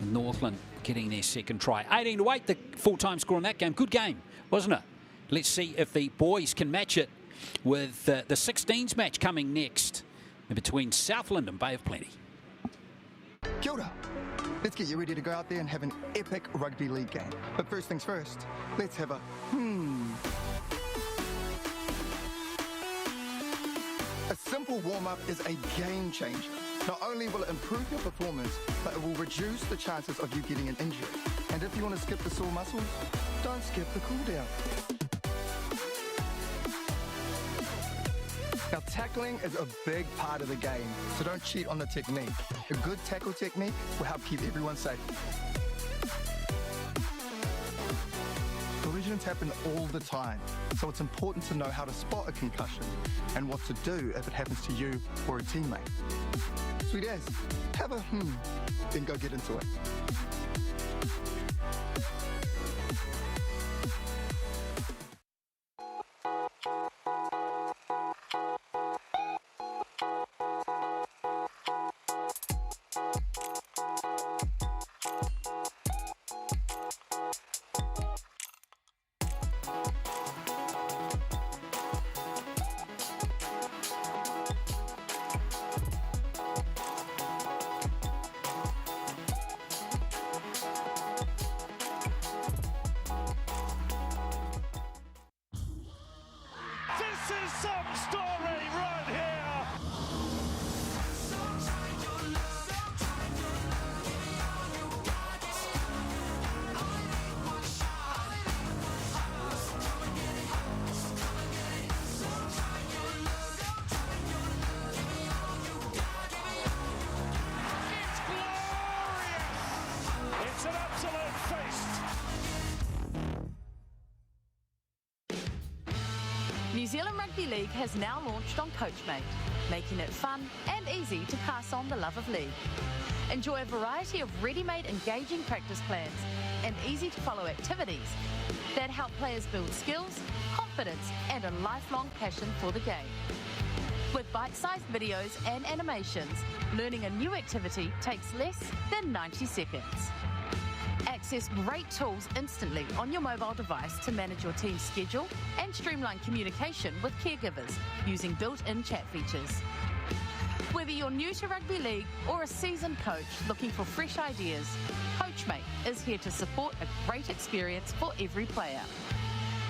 Northland getting their second try. 18-8, the full-time score in that game. Good game, wasn't it? Let's see if the boys can match it with the 16s match coming next between Southland and Bay of Plenty. Kia ora. Let's get you ready to go out there and have an epic rugby league game. But first things first, let's have a A simple warm-up is a game changer. Not only will it improve your performance, but it will reduce the chances of you getting an injury. And if you want to skip the sore muscles, don't skip the cool down. Now, tackling is a big part of the game, so don't cheat on the technique. A good tackle technique will help keep everyone safe. Collisions happen all the time, so it's important to know how to spot a concussion and what to do if it happens to you or a teammate. Sweet as, have a then go get into it. This is some story right here. It's glorious. It's an absolute feast. New Zealand Rugby League has now launched on CoachMate, making it fun and easy to pass on the love of league. Enjoy a variety of ready-made engaging practice plans and easy-to-follow activities that help players build skills, confidence and a lifelong passion for the game. With bite-sized videos and animations, learning a new activity takes less than 90 seconds. Access great tools instantly on your mobile device to manage your team's schedule and streamline communication with caregivers using built-in chat features. Whether you're new to rugby league or a seasoned coach looking for fresh ideas, CoachMate is here to support a great experience for every player.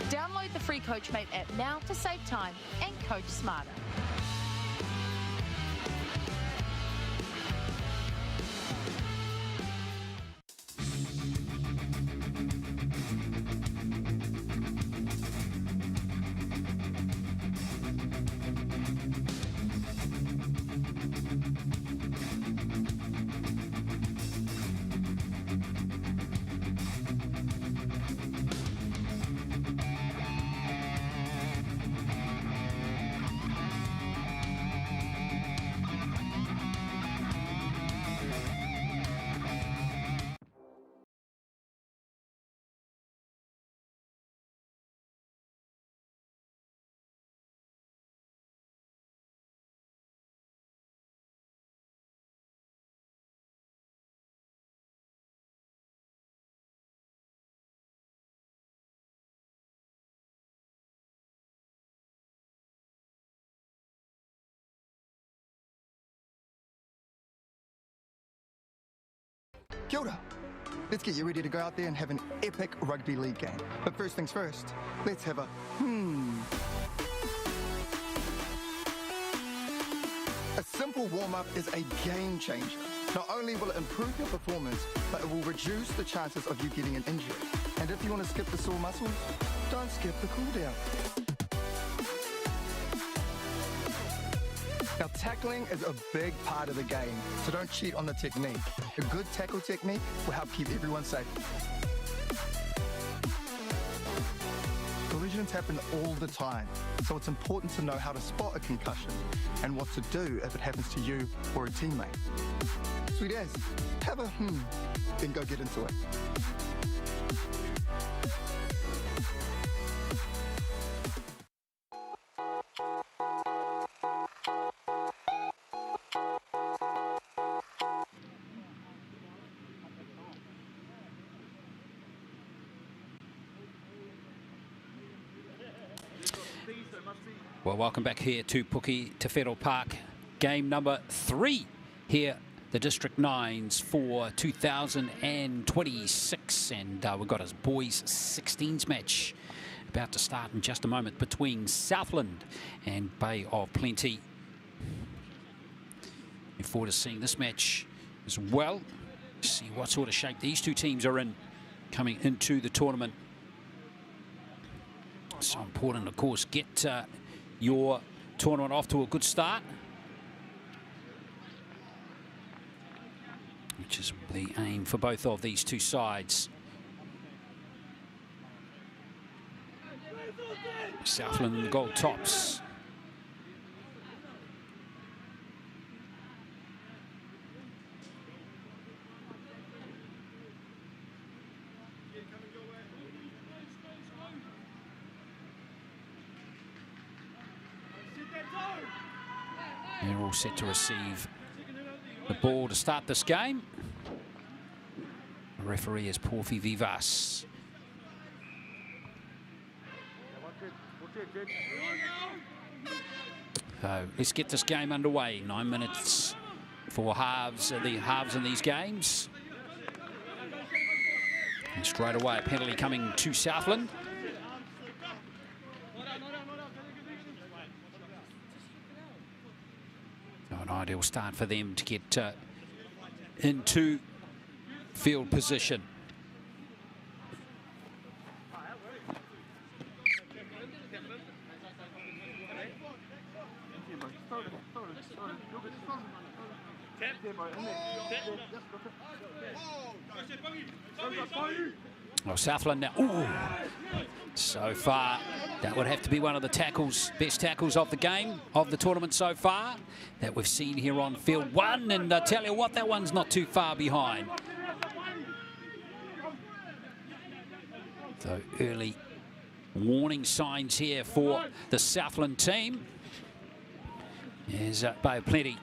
Download the free CoachMate app now to save time and coach smarter. Kia ora. Let's get you ready to go out there and have an epic rugby league game. But first things first, let's have a A simple warm-up is a game changer. Not only will it improve your performance, but it will reduce the chances of you getting an injury. And if you want to skip the sore muscles, don't skip the cool down. Now, tackling is a big part of the game, so don't cheat on the technique. A good tackle technique will help keep everyone safe. Collisions happen all the time, so it's important to know how to spot a concussion and what to do if it happens to you or a teammate. Sweet as, have a then go get into it. Well, welcome back here to Puki Te Whero Park. Game number 3 here, the District 9s for 2026. And we've got a boys 16s match about to start in just a moment between Southland and Bay of Plenty. Looking forward to seeing this match as well. See what sort of shape these two teams are in coming into the tournament. So important, of course, get your tournament off to a good start, which is the aim for both of these two sides. Southland the gold tops. They're all set to receive the ball to start this game. The referee is Porfi Vivas. So let's get this game underway. 9 minutes for halves, the halves in these games. And straight away, a penalty coming to Southland. So an ideal start for them to get into field position. Well, Southland now. Ooh. So far, that would have to be one of the tackles, best tackles of the game, of the tournament so far, that we've seen here on field one. And I tell you what, that one's not too far behind. So early warning signs here for the Southland team. Here's Bay of Plenty.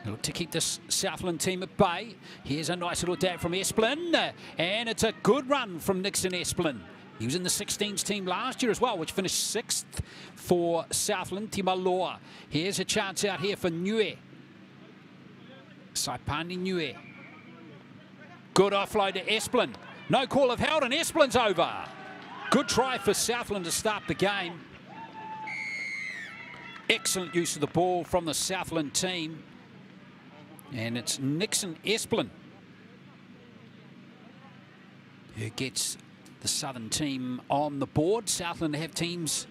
Look to keep this Southland team at bay. Here's a nice little dab from Esplin, and it's a good run from Nixon Esplin. He was in the 16s team last year as well, which finished 6th for Southland. Timaloa. Here's a chance out here for Niue. Saipani Niue. Good offload to Esplin. No call of held, and Esplin's over. Good try for Southland to start the game. Excellent use of the ball from the Southland team. And it's Nixon Esplin who gets the Southern team on the board. Southland have teams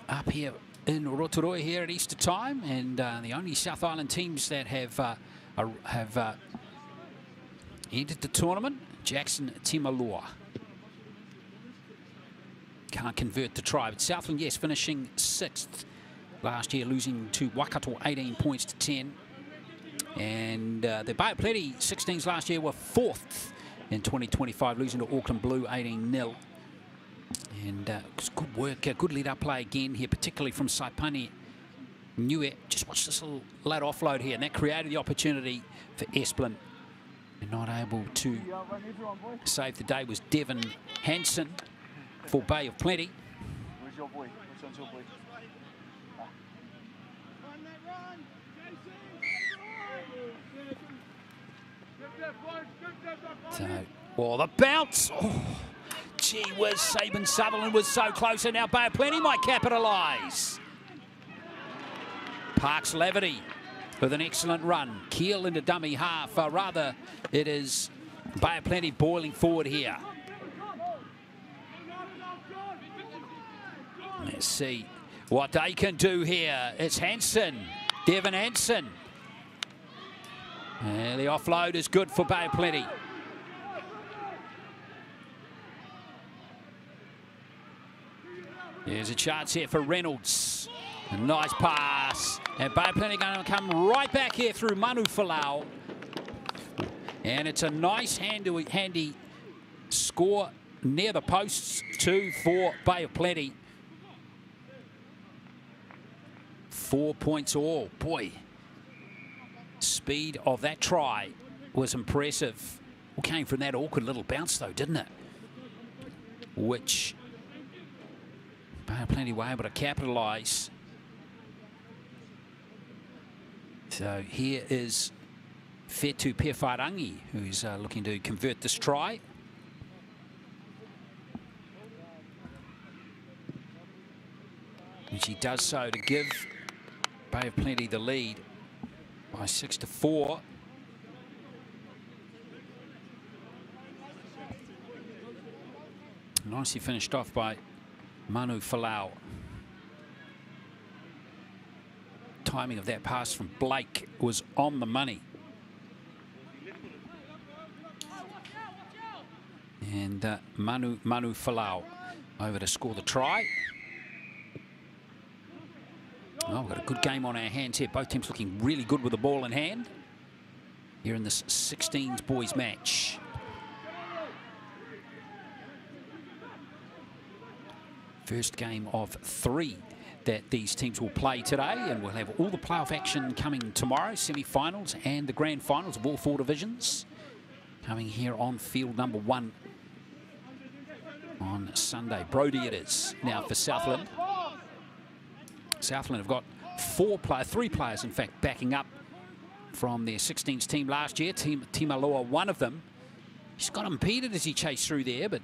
up here in Rotorua here at Easter time, and the only South Island teams that have entered the tournament, Jackson Timaloa. Can't convert the try, but Southland, yes, finishing 6th last year, losing to Wakato 18 points to 10. And the Bay of Plenty 16s last year were 4th in 2025, losing to Auckland Blue 18-0. And it's good work, good lead-up play again here, particularly from Saipani Niue. Just watch this little late offload here, and that created the opportunity for Esplin. And not able to save the day was Devon Hansen for Bay of Plenty. Where's your boy? Which one's your boy? So, well, the bounce. Oh, gee whiz, Saban Sutherland was so close, and now Bay of Plenty might capitalise. Parks Laverty with an excellent run. Keel into dummy half. Rather, it is Bay of Plenty boiling forward here. Let's see what they can do here. It's Hansen, Devon Hansen. And the offload is good for Bay of Plenty. There's a chance here for Reynolds. A nice pass. And Bay of Plenty going to come right back here through Manu Falau. And it's a nice handy score near the posts too for Bay of Plenty. 4 points all. Boy, speed of that try was impressive. Well, came from that awkward little bounce though, didn't it? Which Bay of Plenty were able to capitalise. So here is Fetu Pewharangi, who's looking to convert this try. And she does so to give Bay of Plenty the lead by 6-4. Nicely finished off by Manu Falau. Timing of that pass from Blake was on the money. And Manu Falau over to score the try. Oh, we've got a good game on our hands here. Both teams looking really good with the ball in hand here in this 16s boys match. First game of 3 that these teams will play today, and we'll have all the playoff action coming tomorrow, semi-finals and the grand finals of all 4 divisions coming here on field number 1 on Sunday. Brody it is now for Southland. Southland have got 3 players in fact backing up from their 16s team last year. Timaloa, one of them. He's got impeded as he chased through there, but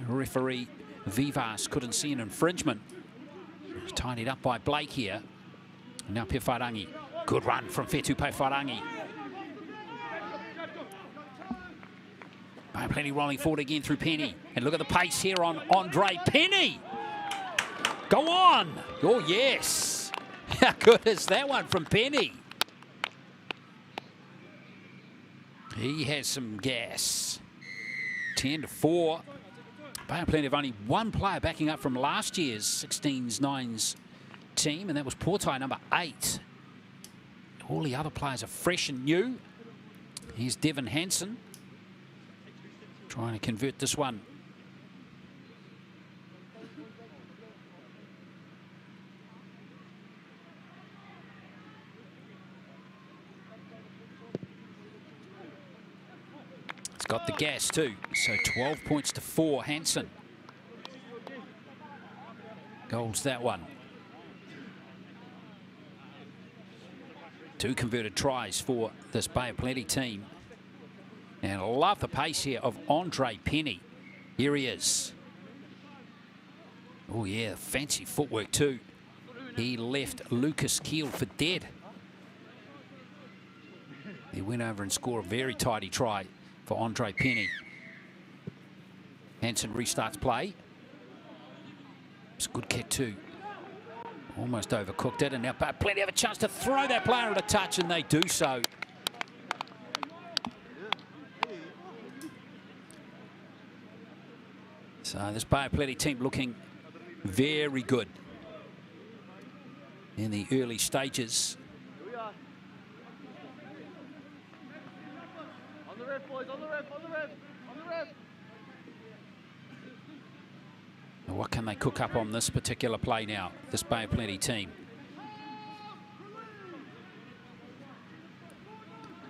referee Vivas couldn't see an infringement. Tidied up by Blake here. And now Pewharangi. Good run from Fetu Pewharangi. Plenty rolling forward again through Penny. And look at the pace here on Andre Penny. Go on. Oh, yes. How good is that one from Penny? He has some gas. 10-4. Plenty have only 1 player backing up from last year's 16s-9s team, and that was Portai, number 8. All the other players are fresh and new. Here's Devin Hansen trying to convert this one. Got the gas too, so 12 points to 4. Hansen goals that one. 2 converted tries for this Bay of Plenty team. And I love the pace here of Andre Penny. Here he is. Oh yeah, fancy footwork too. He left Lucas Keel for dead. He went over and scored a very tidy try for Andre Penny. Hansen restarts play. It's a good kick too. Almost overcooked it, and now Plenty have a chance to throw that player at a touch, and they do so. So this Bay of Plenty team looking very good in the early stages. Now what can they cook up on this particular play now, this Bay of Plenty team?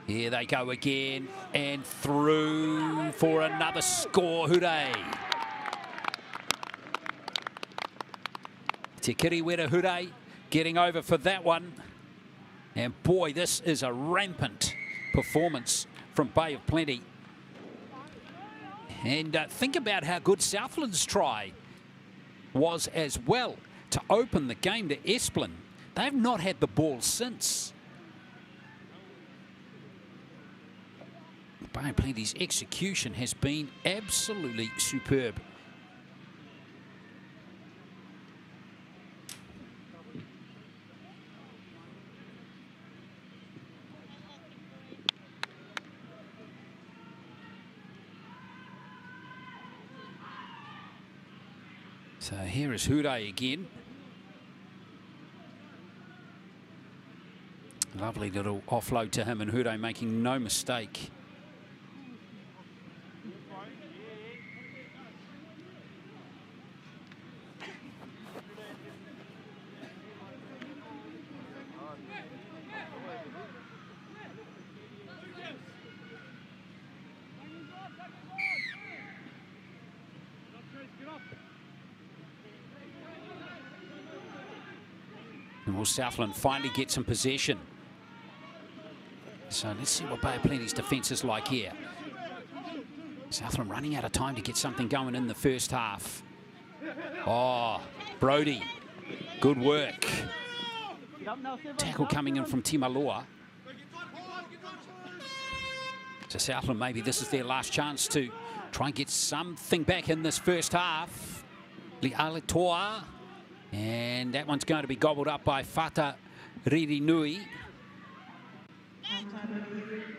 Here they go again, and through for another score. Hooray! Te Kiriwera Hooray getting over for that one. And boy, this is a rampant performance from Bay of Plenty. And think about how good Southland's try was as well to open the game to Esplin. They've not had the ball since. Bay of Plenty's execution has been absolutely superb. So here is Hooray again. Lovely little offload to him, and Hooray making no mistake. And will Southland finally get some possession? So let's see what Bay of Plenty's defence is like here. Southland running out of time to get something going in the first half. Oh, Brody, good work. Tackle coming in from Timaloa. So Southland, maybe this is their last chance to try and get something back in this first half. Aotearoa. And that one's going to be gobbled up by Taranaki.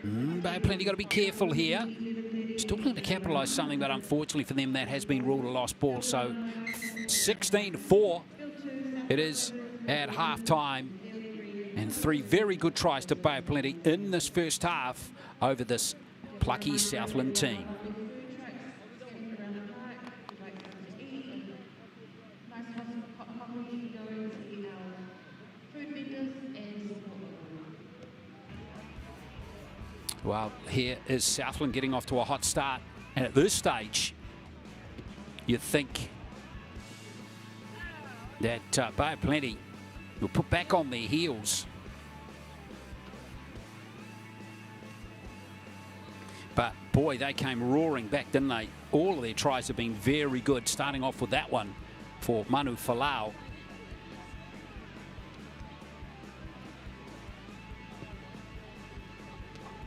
But Plenty got to be careful here. Still trying to capitalise something, but unfortunately for them, that has been ruled a lost ball. So 16-4 it is at half-time. And 3 very good tries to Bay of Plenty in this first half over this plucky Southland team. Well, here is Southland getting off to a hot start. And at this stage, you'd think that Bay of Plenty will put back on their heels. But boy, they came roaring back, didn't they? All of their tries have been very good, starting off with that one for Manu Falau.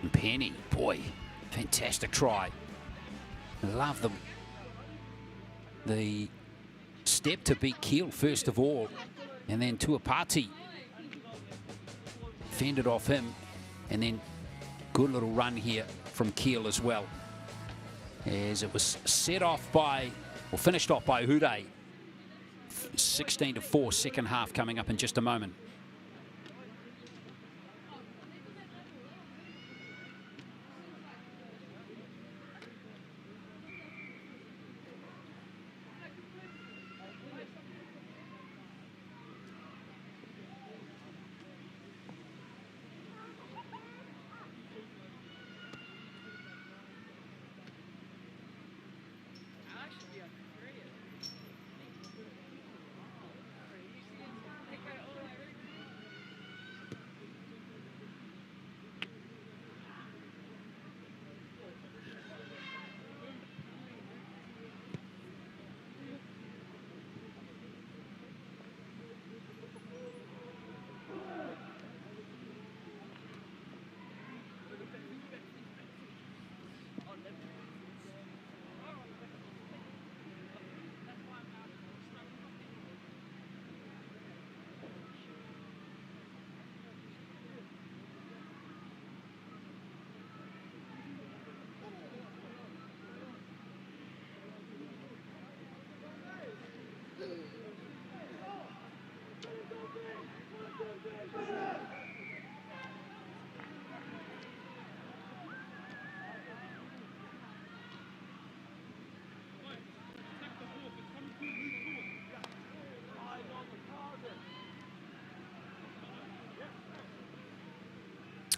And Penny, boy, fantastic try. Love the step to beat Keel first of all, and then Tuapati fended off him, and then good little run here from Keel as well, as it was set off by, or finished off by Hure. 16-4, second half coming up in just a moment.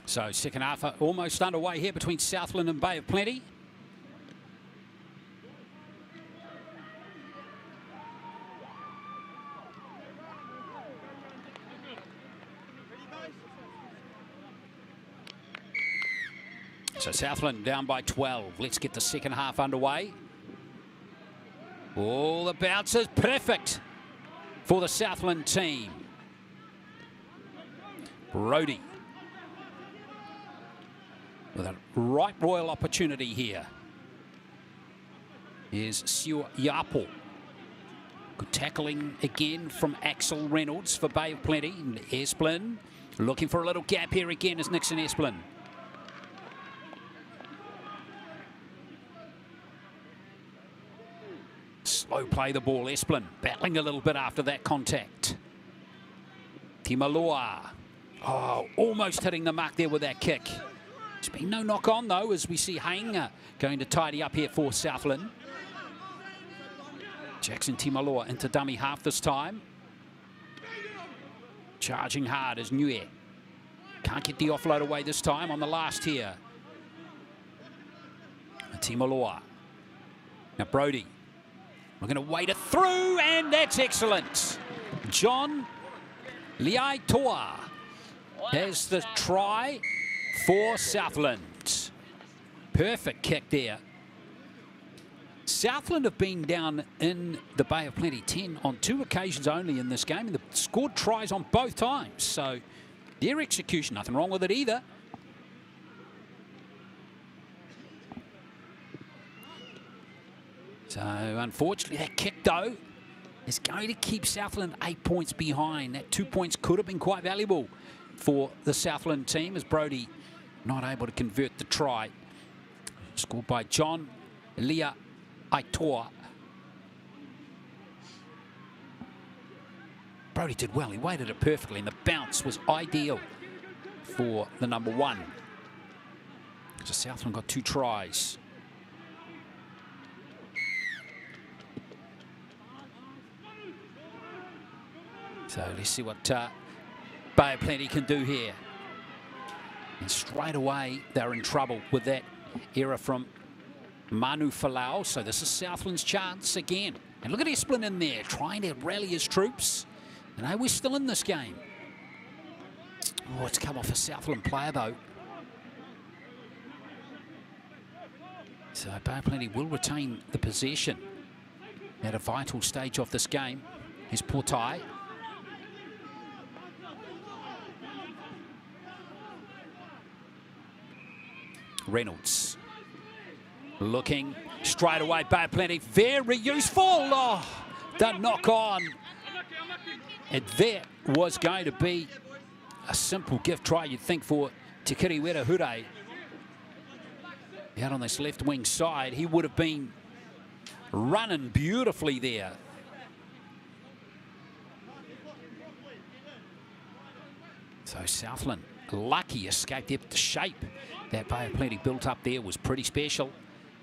So second half almost underway here between Southland and Bay of Plenty. So Southland down by 12. Let's get the second half underway. All the bounces perfect for the Southland team. Brody with a right royal opportunity here. Here's Siua Yapo. Good tackling again from Axel Reynolds for Bay of Plenty. And Esplin looking for a little gap here again is Nixon Esplin. Slow play the ball, Esplin battling a little bit after that contact. Timaloa. Oh, almost hitting the mark there with that kick. There's been no knock on though, as we see Hainga going to tidy up here for Southland. Jackson Timaloa into dummy half this time. Charging hard as Nue. Can't get the offload away this time on the last here. Timaloa. Now Brody. We're going to wait it through, and that's excellent. John Liaitoa has the try for Southland. Perfect kick there. Southland have been down in the Bay of Plenty 10 on 2 occasions only in this game, and they've scored tries on both times. So their execution, nothing wrong with it either. So, unfortunately, that kick, though, is going to keep Southland 8 points behind. That 2 points could have been quite valuable for the Southland team, as Brody not able to convert the try. Scored by John Leah Aitoa. Brody did well. He weighted it perfectly, and the bounce was ideal for the number 1. So Southland got 2 tries. So let's see what Bay of Plenty can do here. And straight away, they're in trouble with that error from Manu Falau. So this is Southland's chance again. And look at Esplin in there, trying to rally his troops. You know, we're still in this game. Oh, it's come off a Southland player, though. So Bay of Plenty will retain the possession at a vital stage of this game. Here's Portai. Reynolds looking straight away. Bay of Plenty, very useful. Oh, the knock on. And that was going to be a simple gift try, you'd think, for Te Kiriwera Hure. Out on this left wing side, he would have been running beautifully there. So Southland, lucky, escaped there. The shape that Bay of Plenty built up there was pretty special.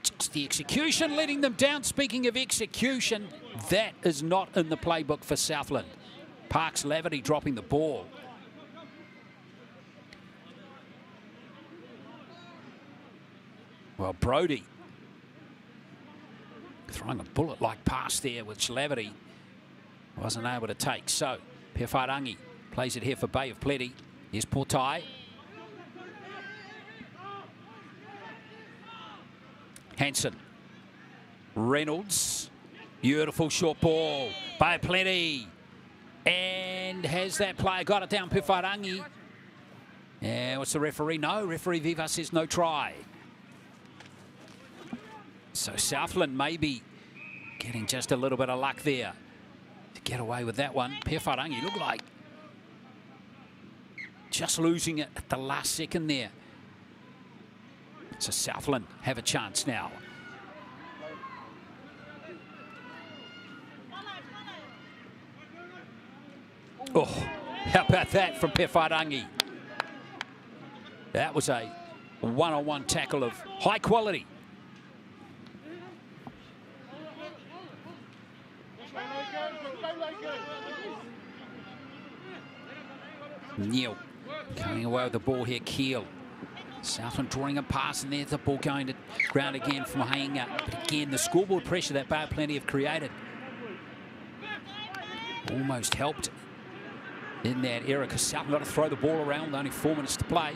Just the execution letting them down. Speaking of execution, that is not in the playbook for Southland. Parks Laverty dropping the ball. Well, Brody throwing a bullet-like pass there, which Laverty wasn't able to take. So, Pewharangi plays it here for Bay of Plenty. Here's Portai. Hansen. Reynolds. Beautiful short ball. Bay of Plenty. And has that player got it down, Pewharangi? Yeah, what's the referee? No, referee Viva says no try. So Southland maybe getting just a little bit of luck there to get away with that one. Pewharangi looked like just losing it at the last second there. So Southland have a chance now. Oh, how about that from Pewharangi? That was a one-on-one tackle of high quality. Neil coming away with the ball here. Keel. Southland drawing a pass, and there's the ball going to ground again from Hainga. But again, the scoreboard pressure that Bay of Plenty have created almost helped in that era, because Southland got to throw the ball around with only 4 minutes to play.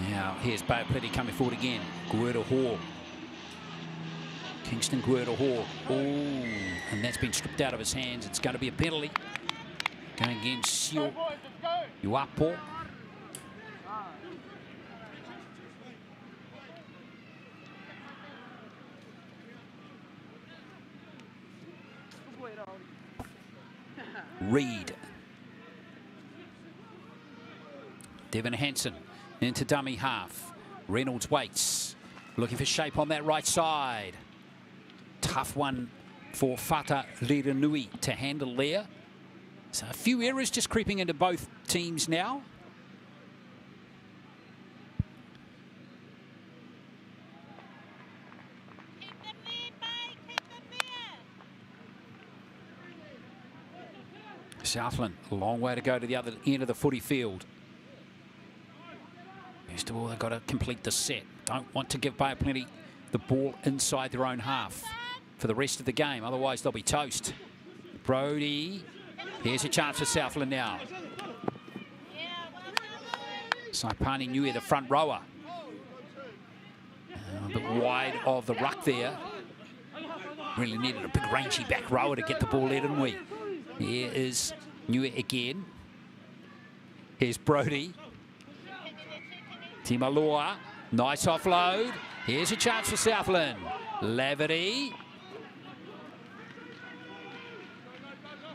Now, here's Bay of Plenty coming forward again. Guerda Hall. Kingston Guerda Hall. Oh, and that's been stripped out of his hands. It's going to be a penalty. Going against Sio Uapo. Reed. Devin Hansen into dummy half. Reynolds waits. Looking for shape on that right side. Tough one for Fata Liranui to handle there. So a few errors just creeping into both teams now. Southland, a long way to go to the other end of the footy field. First of all, they've got to complete the set. Don't want to give Bay of Plenty the ball inside their own half for the rest of the game. Otherwise, they'll be toast. Brody. Here's a chance for Southland now. Saipani Nui, the front rower. A bit wide of the ruck there. Really needed a big rangy back rower to get the ball there, didn't we? Here is Nui again. Here's Brody. Timaloa, nice offload. Here's a chance for Southland. Laverty.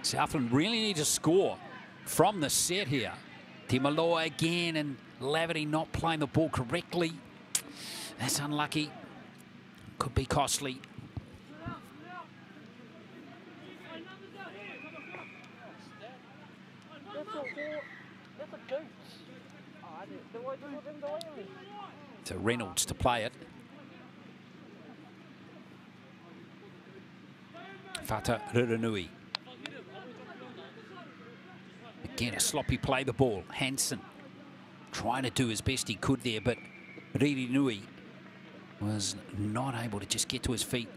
Southland really need to score from the set here. Timaloa again, and Laverty not playing the ball correctly. That's unlucky. Could be costly. So Reynolds to play it. Fata Riranui. Again, a sloppy play the ball. Hansen trying to do his best he could there, but Riranui was not able to just get to his feet.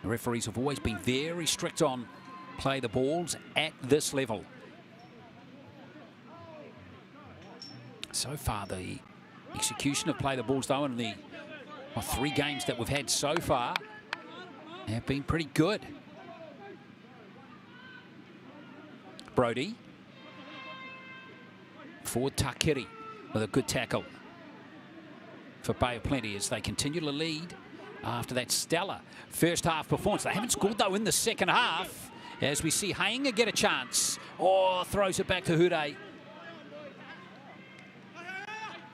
The referees have always been very strict on play the balls at this level. So far, the execution of play the balls, though, in the 3 games that we've had so far have been pretty good. Brody. For Takiri with a good tackle for Bay of Plenty as they continue to lead after that stellar first half performance. They haven't scored, though, in the second half as we see Hainga get a chance. Oh, throws it back to Hure.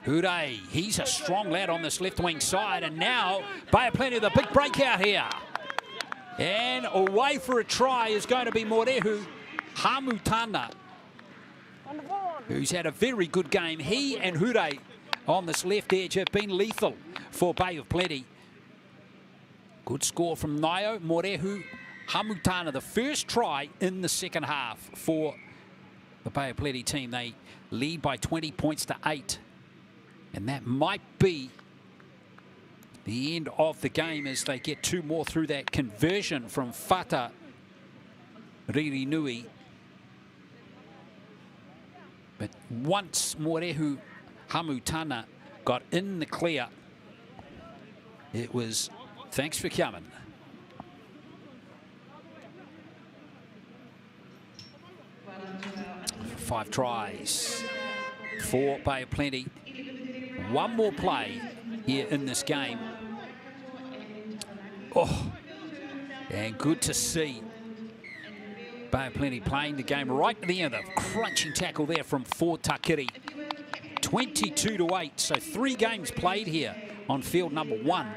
Hure, he's a strong lad on this left wing side, and now Bay of Plenty, the big breakout here. And away for a try is going to be Morehu Hamutana, who's had a very good game. He and Hure on this left edge have been lethal for Bay of Plenty. Good score from Naio Morehu Hamutana, the first try in the second half for the Bay of Plenty team. They lead by 20 points to 8. And that might be the end of the game as they get 2 more through that conversion from Fata Ririnui. But once Morehu Hamutana got in the clear, it was thanks for coming. Five tries for Bay of Plenty. 1 more play here in this game. Oh, and good to see Bay of Plenty playing the game right to the end. A crunching tackle there from Ford Takiri. 22-8, so 3 games played here on field number 1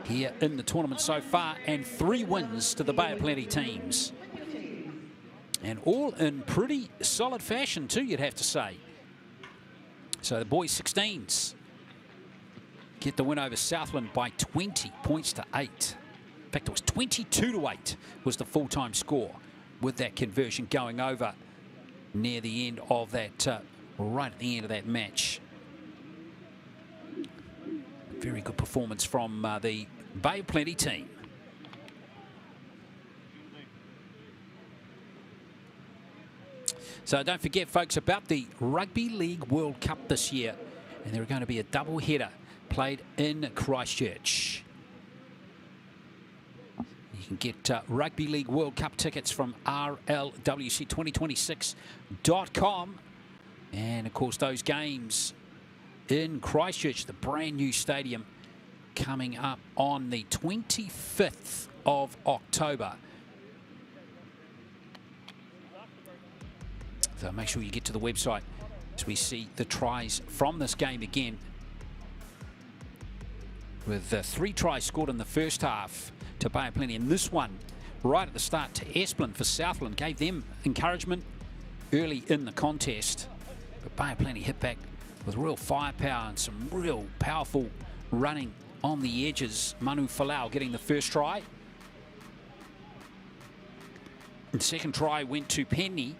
here in the tournament so far, and 3 wins to the Bay of Plenty teams. And all in pretty solid fashion too, you'd have to say. So the boys 16s get the win over Southland by 20 points to 8. In fact, it was 22-8 was the full-time score, with that conversion going over near the end of that, right at the end of that match. Very good performance from the Bay of Plenty team. So don't forget, folks, about the Rugby League World Cup this year. And there are going to be a double header played in Christchurch. You can get Rugby League World Cup tickets from rlwc2026.com. And, of course, those games in Christchurch, the brand new stadium, coming up on the 25th of October. So make sure you get to the website as we see the tries from this game again. With 3 tries scored in the first half to Bay of Plenty, and this one right at the start to Esplin for Southland gave them encouragement early in the contest. But Bay of Plenty hit back with real firepower and some real powerful running on the edges. Manu Falau getting the first try. The second try went to Penny.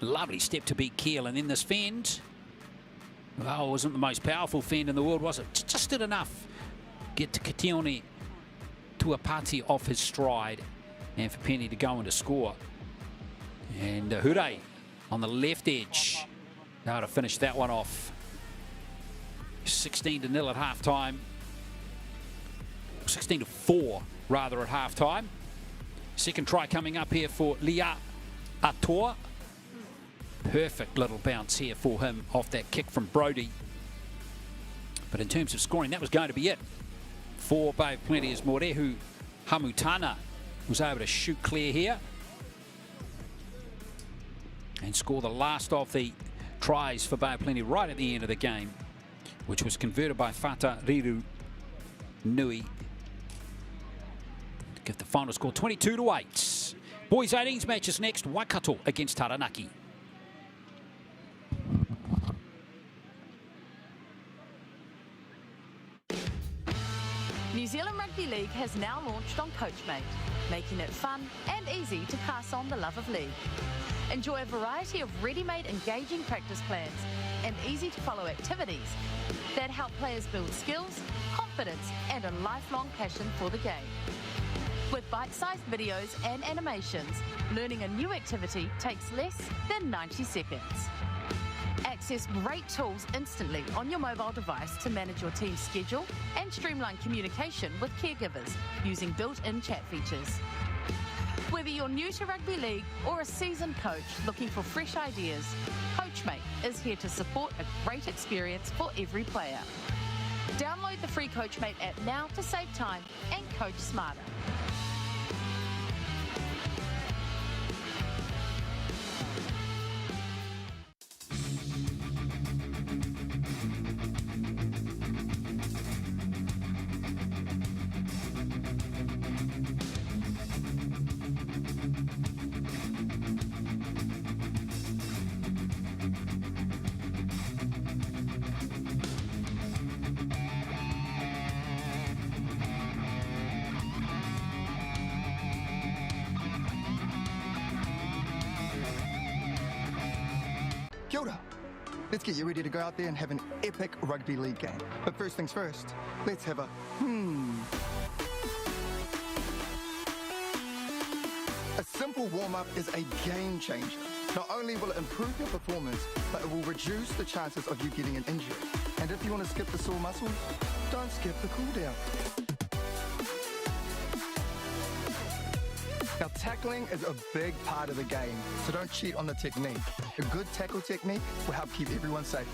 Lovely step to beat Keel, and then this fend. Oh, it wasn't the most powerful fend in the world, was it? Just did enough. Get to Katione Tuapati off his stride, and for Penny to go and to score. And Hure on the left edge. Now to finish that one off. 16-0 at halftime. 16-4 rather at halftime. Second try coming up here for Lia Atoa. Perfect little bounce here for him off that kick from Brody. But in terms of scoring, that was going to be it for Bay of Plenty, as Morehu Hamutana was able to shoot clear here and score the last of the tries for Bay of Plenty right at the end of the game, which was converted by Fata Riru Nui. Give the final score 22-8. Boys 18s matches next. Wakato against Taranaki. New Zealand Rugby League has now launched on CoachMate, making it fun and easy to pass on the love of league. Enjoy a variety of ready-made engaging practice plans and easy-to-follow activities that help players build skills, confidence and a lifelong passion for the game. With bite-sized videos and animations, learning a new activity takes less than 90 seconds. Access great tools instantly on your mobile device to manage your team's schedule and streamline communication with caregivers using built-in chat features. Whether you're new to rugby league or a seasoned coach looking for fresh ideas, CoachMate is here to support a great experience for every player. Download the free CoachMate app now to save time and coach smarter. Kia ora. Let's get you ready to go out there and have an epic rugby league game. But first things first, let's have a A simple warm-up is a game changer. Not only will it improve your performance, but it will reduce the chances of you getting an injury. And if you want to skip the sore muscles, don't skip the cool down. Now, tackling is a big part of the game, so don't cheat on the technique. A good tackle technique will help keep everyone safe.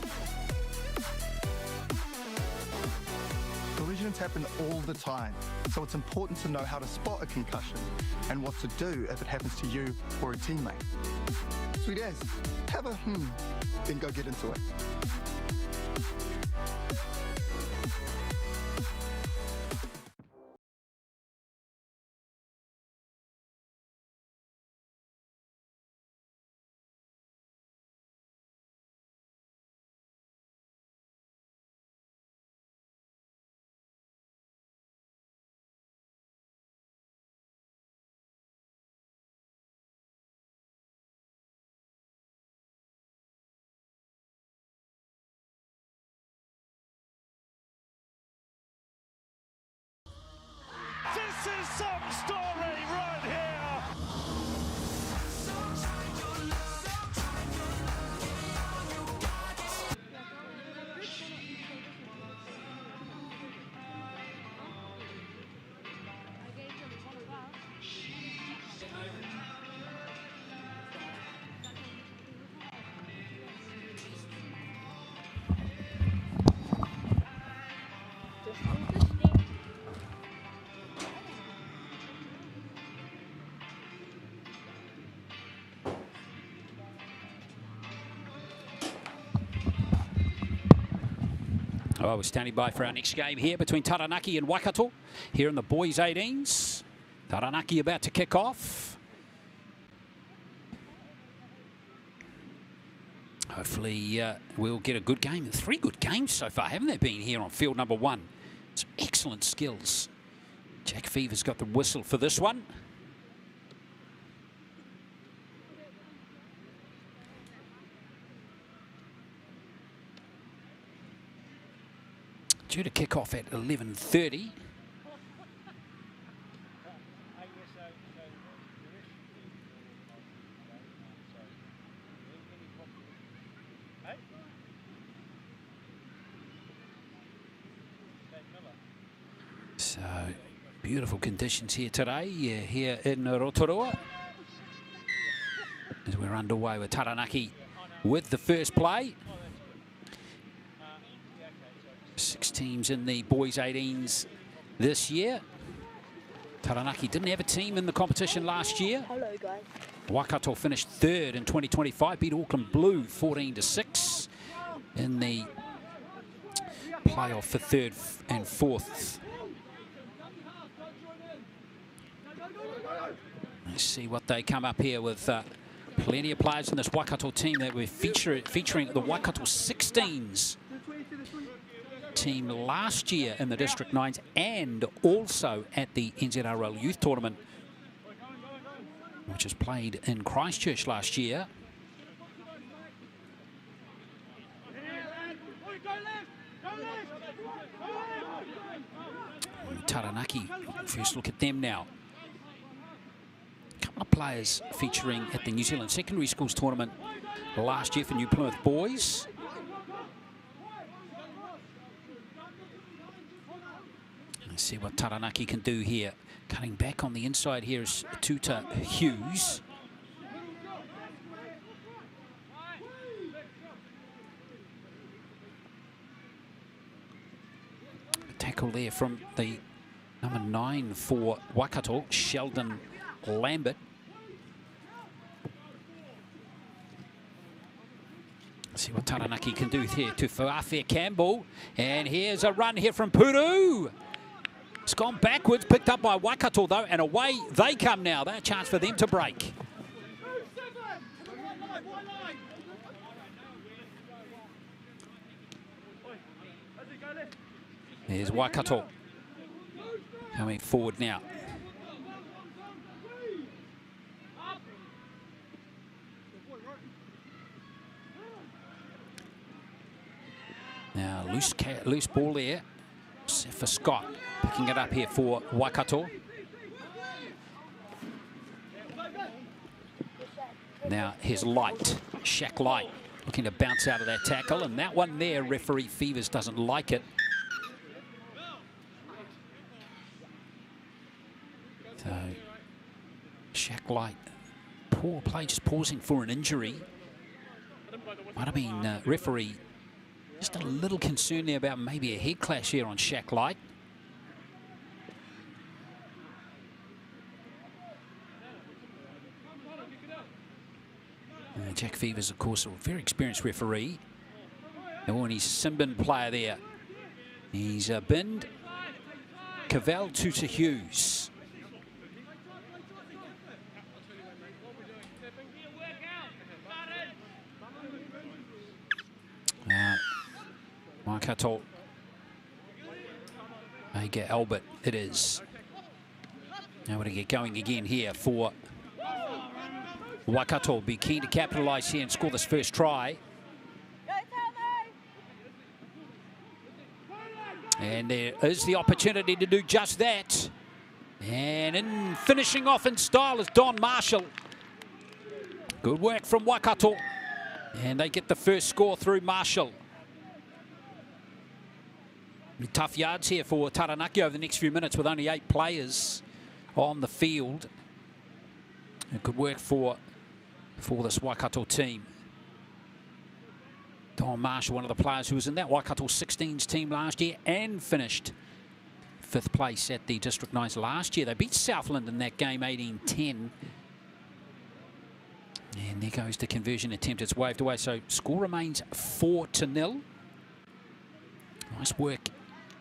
Collisions happen all the time, so it's important to know how to spot a concussion and what to do if it happens to you or a teammate. Sweet as, have a then go get into it. This is some story right here. Oh, we're standing by for our next game here between Taranaki and Wakato here in the boys 18s. Taranaki about to kick off. Hopefully we'll get a good game. 3 good games so far, haven't there been here on field number 1? Some excellent skills. Jack Fever's got the whistle for this one. Due to kick off at 11:30. So beautiful conditions here today, here in Aotearoa, as we're underway with Taranaki with the first play. 6 teams in the boys 18s this year. Taranaki didn't have a team in the competition last year. Hello, guys. Wakato finished 3rd in 2025, beat Auckland Blue 14-6 in the playoff for 3rd and 4th. Let's see what they come up here with. Plenty of players in this Wakato team that we're featuring the Wakato 16s team last year in the District 9s and also at the NZRL Youth Tournament, which was played in Christchurch last year. Taranaki, first look at them now. A couple of players featuring at the New Zealand Secondary Schools Tournament last year for New Plymouth boys. Let's see what Taranaki can do here. Cutting back on the inside here is Tuta Hughes. A tackle there from the number 9 for Wakato, Sheldon Lambert. Let's see what Taranaki can do here to Fuafia Campbell. And here's a run here from Puru. It's gone backwards, picked up by Wakato though, and away they come now. That's a chance for them to break. There's Wakato coming forward now. Now loose ball there for Scott. Picking it up here for Wakato. Now here's Light, Shaq Light, looking to bounce out of that tackle, and that one there, referee Fevers doesn't like it. So Shaq Light, poor play, just pausing for an injury. Might have been referee just a little concerned there about maybe a head clash here on Shaq Light. Jack Fevers, of course, a very experienced referee. And he's a Simbin player there. He's binned Cavell Tuta Hughes. Wakato. Mega Albert, it is. Now we're going to get going again here for Wakato. Be keen to capitalise here and score this first try. And there is the opportunity to do just that. And in finishing off in style is Don Marshall. Good work from Wakato. And they get the first score through Marshall. Tough yards here for Taranaki over the next few minutes with only 8 players on the field. And good work for this Wakato team. Don Marshall, one of the players who was in that Wakato 16s team last year and finished 5th place at the District 9s last year. They beat Southland in that game 18-10. And there goes the conversion attempt. It's waved away. So score remains 4-0. Nice work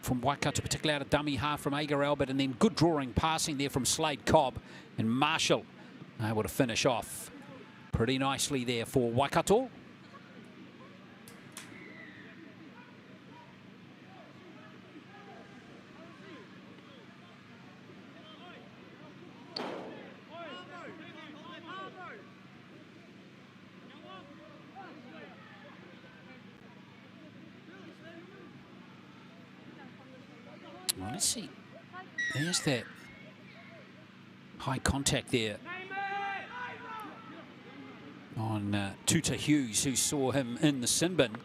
from Wakato, particularly out of dummy half from Agar Albert, and then good drawing passing there from Slade Cobb, and Marshall able to finish off pretty nicely there for Wakato. Well, let's see. There's that high contact there on Tuta Hughes, who saw him in the sin bin.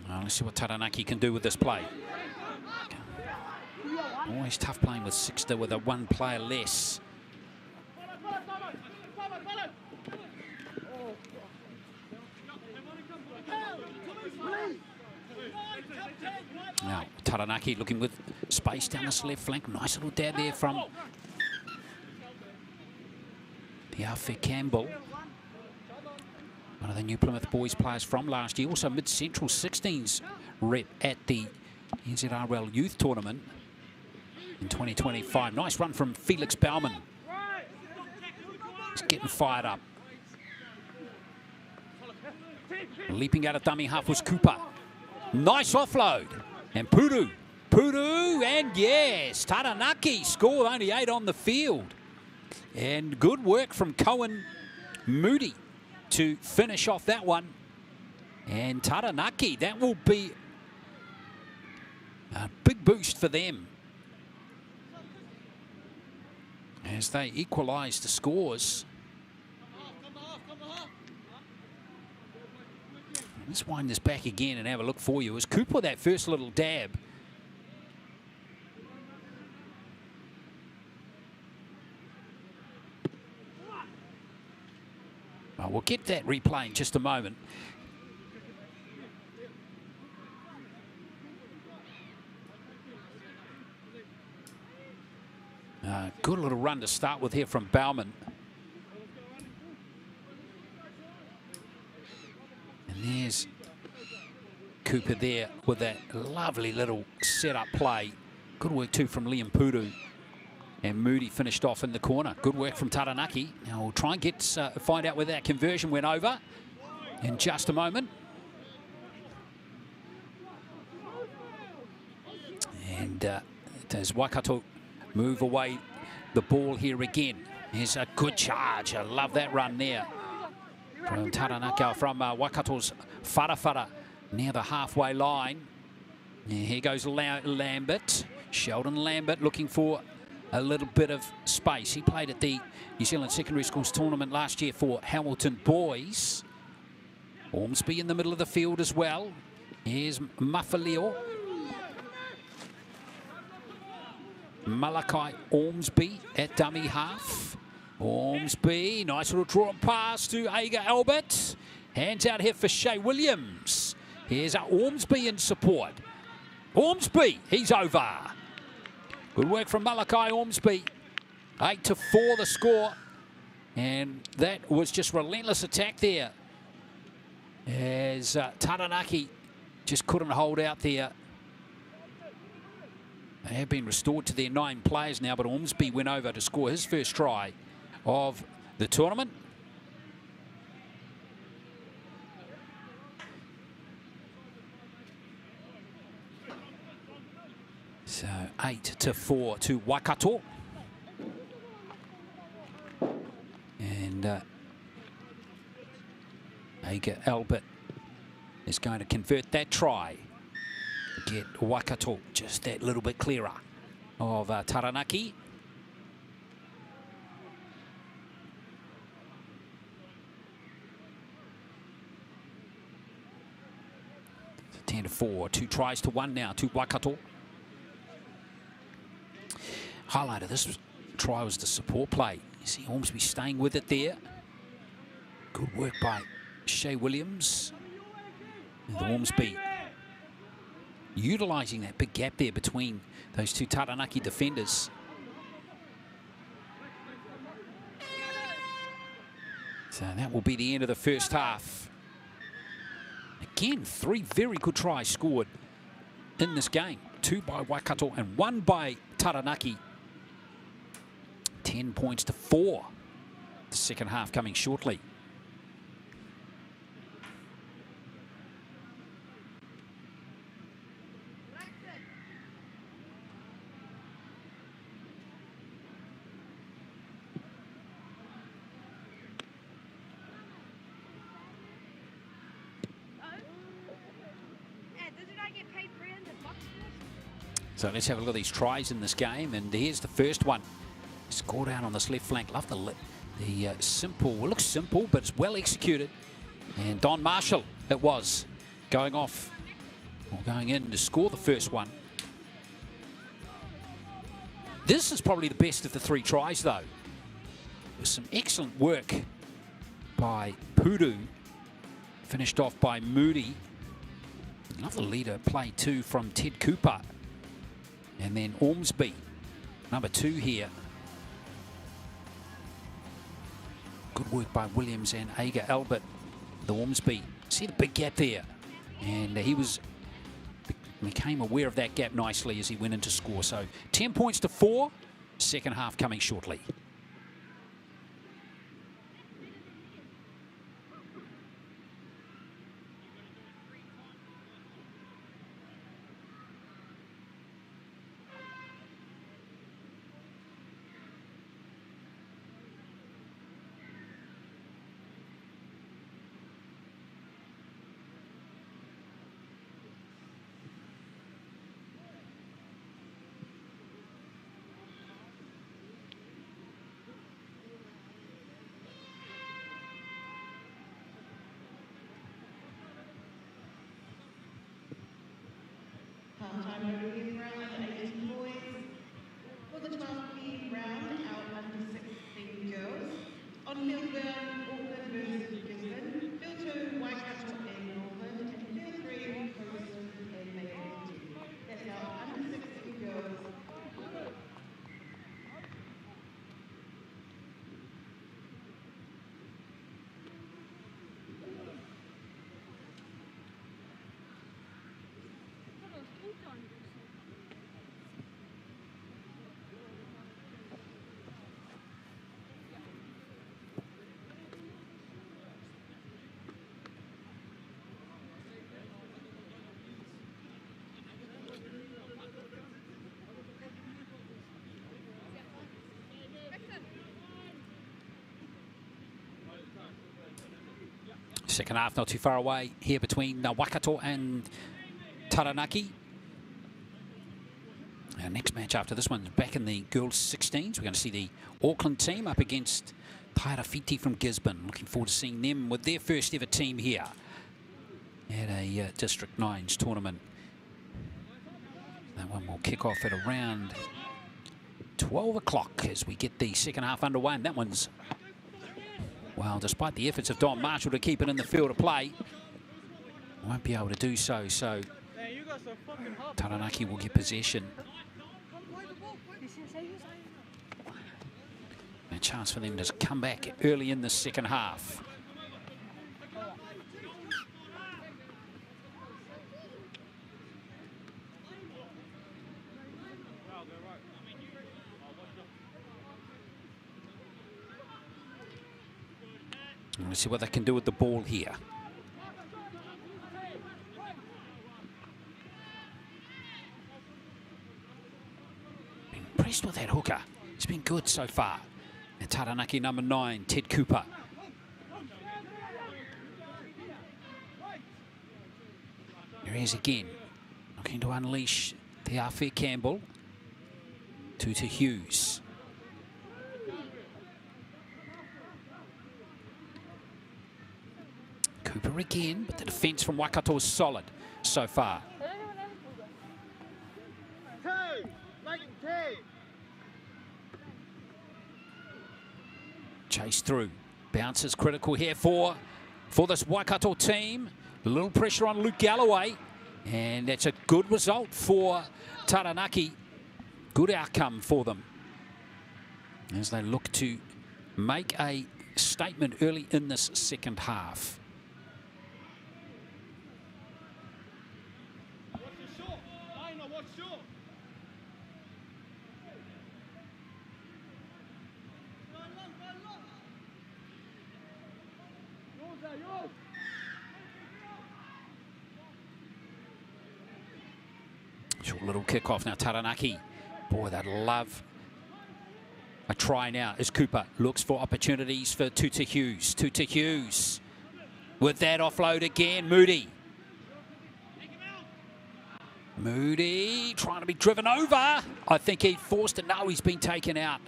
Well, let's see what Taranaki can do with this play. Always tough playing with Sixter with a one player less. Now, Taranaki looking with space down this left flank. Nice little dab there from the Alfie Campbell. One of the New Plymouth Boys players from last year. Also Mid-Central 16s rep at the NZRL Youth Tournament in 2025. Nice run from Felix Baumann. He's getting fired up. Leaping out of dummy half was Cooper. Nice offload. And Pudu, and yes, Taranaki scored only 8 on the field. And good work from Cohen Moody to finish off that one. And Taranaki, that will be a big boost for them as they equalise the scores. Let's wind this back again and have a look for you. As Cooper, that first little dab. Well, we'll get that replay in just a moment. Good little run to start with here from Baumann. And there's Cooper there with that lovely little set-up play. Good work too from Liam Pudu. And Moody finished off in the corner. Good work from Taranaki. Now we'll try and find out where that conversion went over in just a moment. And does Wakato move away the ball here again? Here's a good charge. I love that run there from Taranaki, from Wakato's Farafara near the halfway line. And here goes Lambert. Sheldon Lambert looking for a little bit of space. He played at the New Zealand Secondary Schools Tournament last year for Hamilton Boys. Ormsby in the middle of the field as well. Here's Mafaleo. Malachi Ormsby at dummy half. Ormsby, nice little draw and pass to Aga Albert. Hands out here for Shea Williams. Here's Ormsby in support. Ormsby, he's over. Good work from Malachi Ormsby. 8-4 the score. And that was just relentless attack there, as Taranaki just couldn't hold out there. They have been restored to their 9 players now, but Ormsby went over to score his first try of the tournament. So 8-4 to Wakato. And Aga Albert is going to convert that try. Get Wakato just that little bit clearer of Taranaki. So 10-4, 2 tries to 1 now to Wakato. Highlight of this try was the support play. You see Ormsby staying with it there. Good work by Shea Williams. And Ormsby utilising that big gap there between those 2 Taranaki defenders. So that will be the end of the first half. Again, 3 very good tries scored in this game. 2 by Wakato and 1 by Taranaki. 10 points to 4. The second half coming shortly. So let's have a look at these tries in this game, and here's the first one. Scored out on this left flank. Love the simple, well, looks simple, but it's well executed. And Don Marshall, it was, going off, or going in to score the first one. This is probably the best of the 3 tries, though. With some excellent work by Puru, finished off by Moody. Another leader play too from Ted Cooper. And then Ormsby, number 2 here. Good work by Williams and Aga Albert, the Ormsby. See the big gap there. And he became aware of that gap nicely as he went into score. So 10 points to 4. Second half coming shortly. Half-time overview round, 18 boys. For the 12P round, out under 16 girls. On field 1, Oakland versus Brisbane. Field 2, Wakato and Northland. And field 3, Coast and Manawatu. That's out under 16 girls. Second half not too far away here between Wakato and Taranaki. Our next match after this one is back in the girls 16s. We're going to see the Auckland team up against Tyraiti from Gisborne. Looking forward to seeing them with their first ever team here at a District 9s tournament. That one will kick off at around 12 o'clock as we get the second half underway, and that one's, well, despite the efforts of Don Marshall to keep it in the field of play, won't be able to do so. So Taranaki will get possession. A chance for them to come back early in the second half. Let's see what they can do with the ball here. Impressed with that hooker. He's been good so far. And Taranaki number 9, Ted Cooper. Here he is again, looking to unleash the Awhi Campbell. To Hughes. Cooper again, but the defence from Wakato is solid so far. Chase through. Bounces critical here for this Wakato team. A little pressure on Luke Galloway. And that's a good result for Taranaki. Good outcome for them as they look to make a statement early in this second half. Short little kick-off now, Taranaki. Boy, they'd love a try now as Cooper looks for opportunities for Tuta Hughes. Tuta Hughes with that offload again. Moody. Moody trying to be driven over. I think he forced it. No, he's been taken out.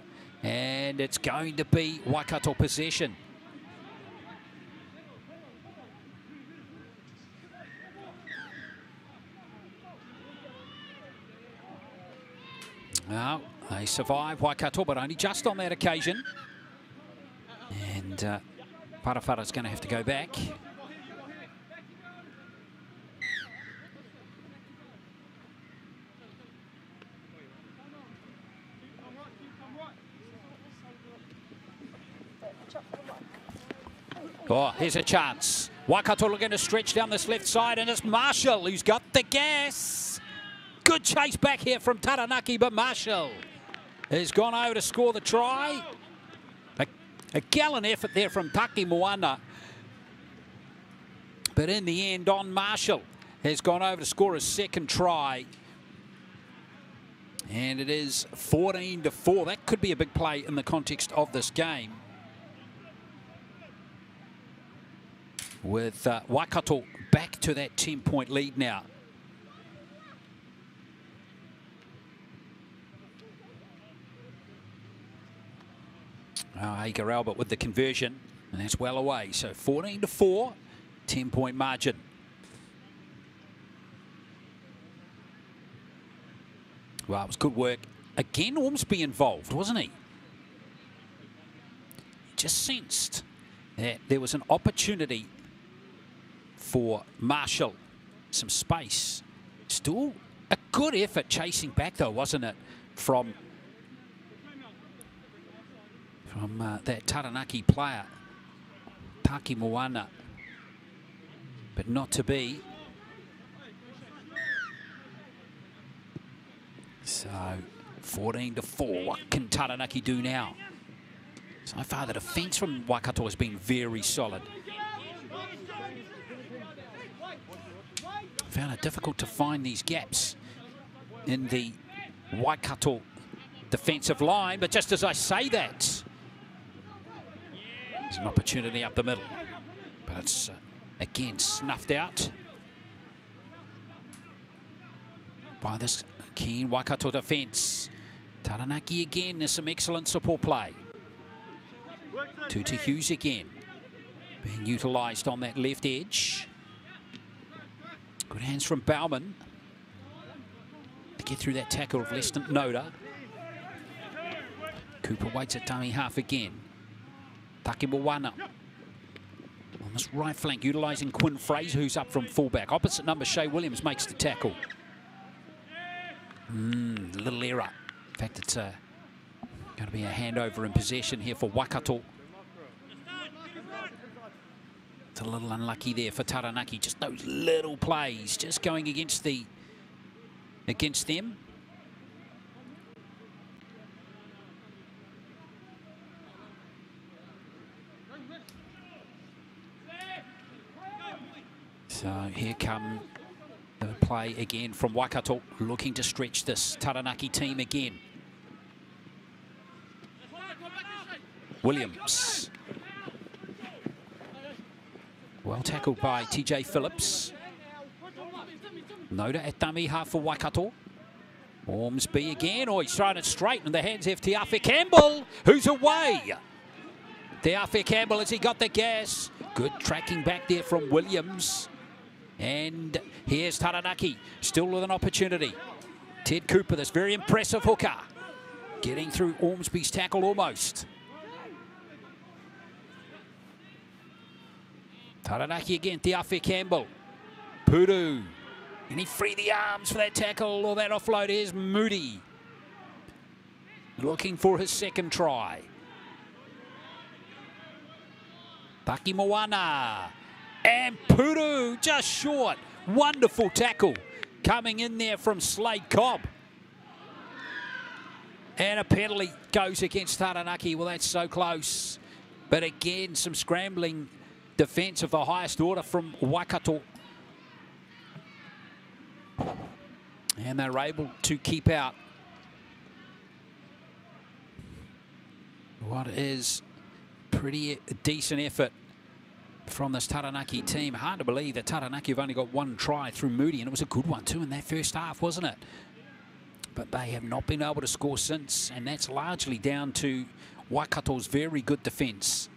And it's going to be Waikato possession. Now, They survive Wakato, but only just on that occasion. And Parawhara's going to have to go back. Oh, here's a chance. Wakato looking to stretch down this left side, and it's Marshall who's got the gas. Good chase back here from Taranaki, but Marshall has gone over to score the try. A gallant effort there from Taki Moana. But in the end, Don Marshall has gone over to score his second try. And it is 14-4. That could be a big play in the context of this game. With Wakato back to that 10-point lead now. Aotearoa, but with the conversion, and that's well away. So 14-4, 10-point margin. Well, it was good work. Again, Ormsby involved, wasn't he? Just sensed that there was an opportunity for Marshall. Some space. Still a good effort chasing back, though, wasn't it? From that Taranaki player, Taki Moana. But not to be. So 14-4. What can Taranaki do now? So far, the defence from Wakato has been very solid. Found it difficult to find these gaps in the Wakato defensive line, but just as I say that, there's an opportunity up the middle, but it's again snuffed out by this keen Wakato defence. Taranaki again, there's some excellent support play. Tutu Hughes again being utilised on that left edge. Good hands from Bauman to get through that tackle of Leston Noda. Cooper waits at dummy half again. Taki Moana on this right flank, utilising Quinn Fraser, who's up from fullback. Opposite number, Shea Williams makes the tackle. Little error. In fact, it's going to be a handover in possession here for Wakato. It's a little unlucky there for Taranaki. Just those little plays, just going against them. So here come the play again from Wakato, looking to stretch this Taranaki team again. Williams. Well tackled by TJ Phillips. Noda at dummy half for Wakato. Ormsby again. Oh, he's thrown it straight in the hands of Te Awhi Campbell, who's away. Te Awhi Campbell, has he got the gas? Good tracking back there from Williams. And here's Taranaki, still with an opportunity. Ted Cooper, this very impressive hooker, getting through Ormsby's tackle almost. Taranaki again, Te Awhi Campbell. Puru. Can he free the arms for that tackle or that offload? Here's Moody, looking for his second try. Taki Moana. And Puru just short. Wonderful tackle coming in there from Slade Cobb. And a penalty goes against Taranaki. Well, that's so close. But again, some scrambling defence of the highest order from Wakato. And they're able to keep out what is pretty decent effort from this Taranaki team. Hard to believe that Taranaki have only got one try through Moody, and it was a good one too in that first half, wasn't it? But they have not been able to score since, and that's largely down to Wakato's very good defence.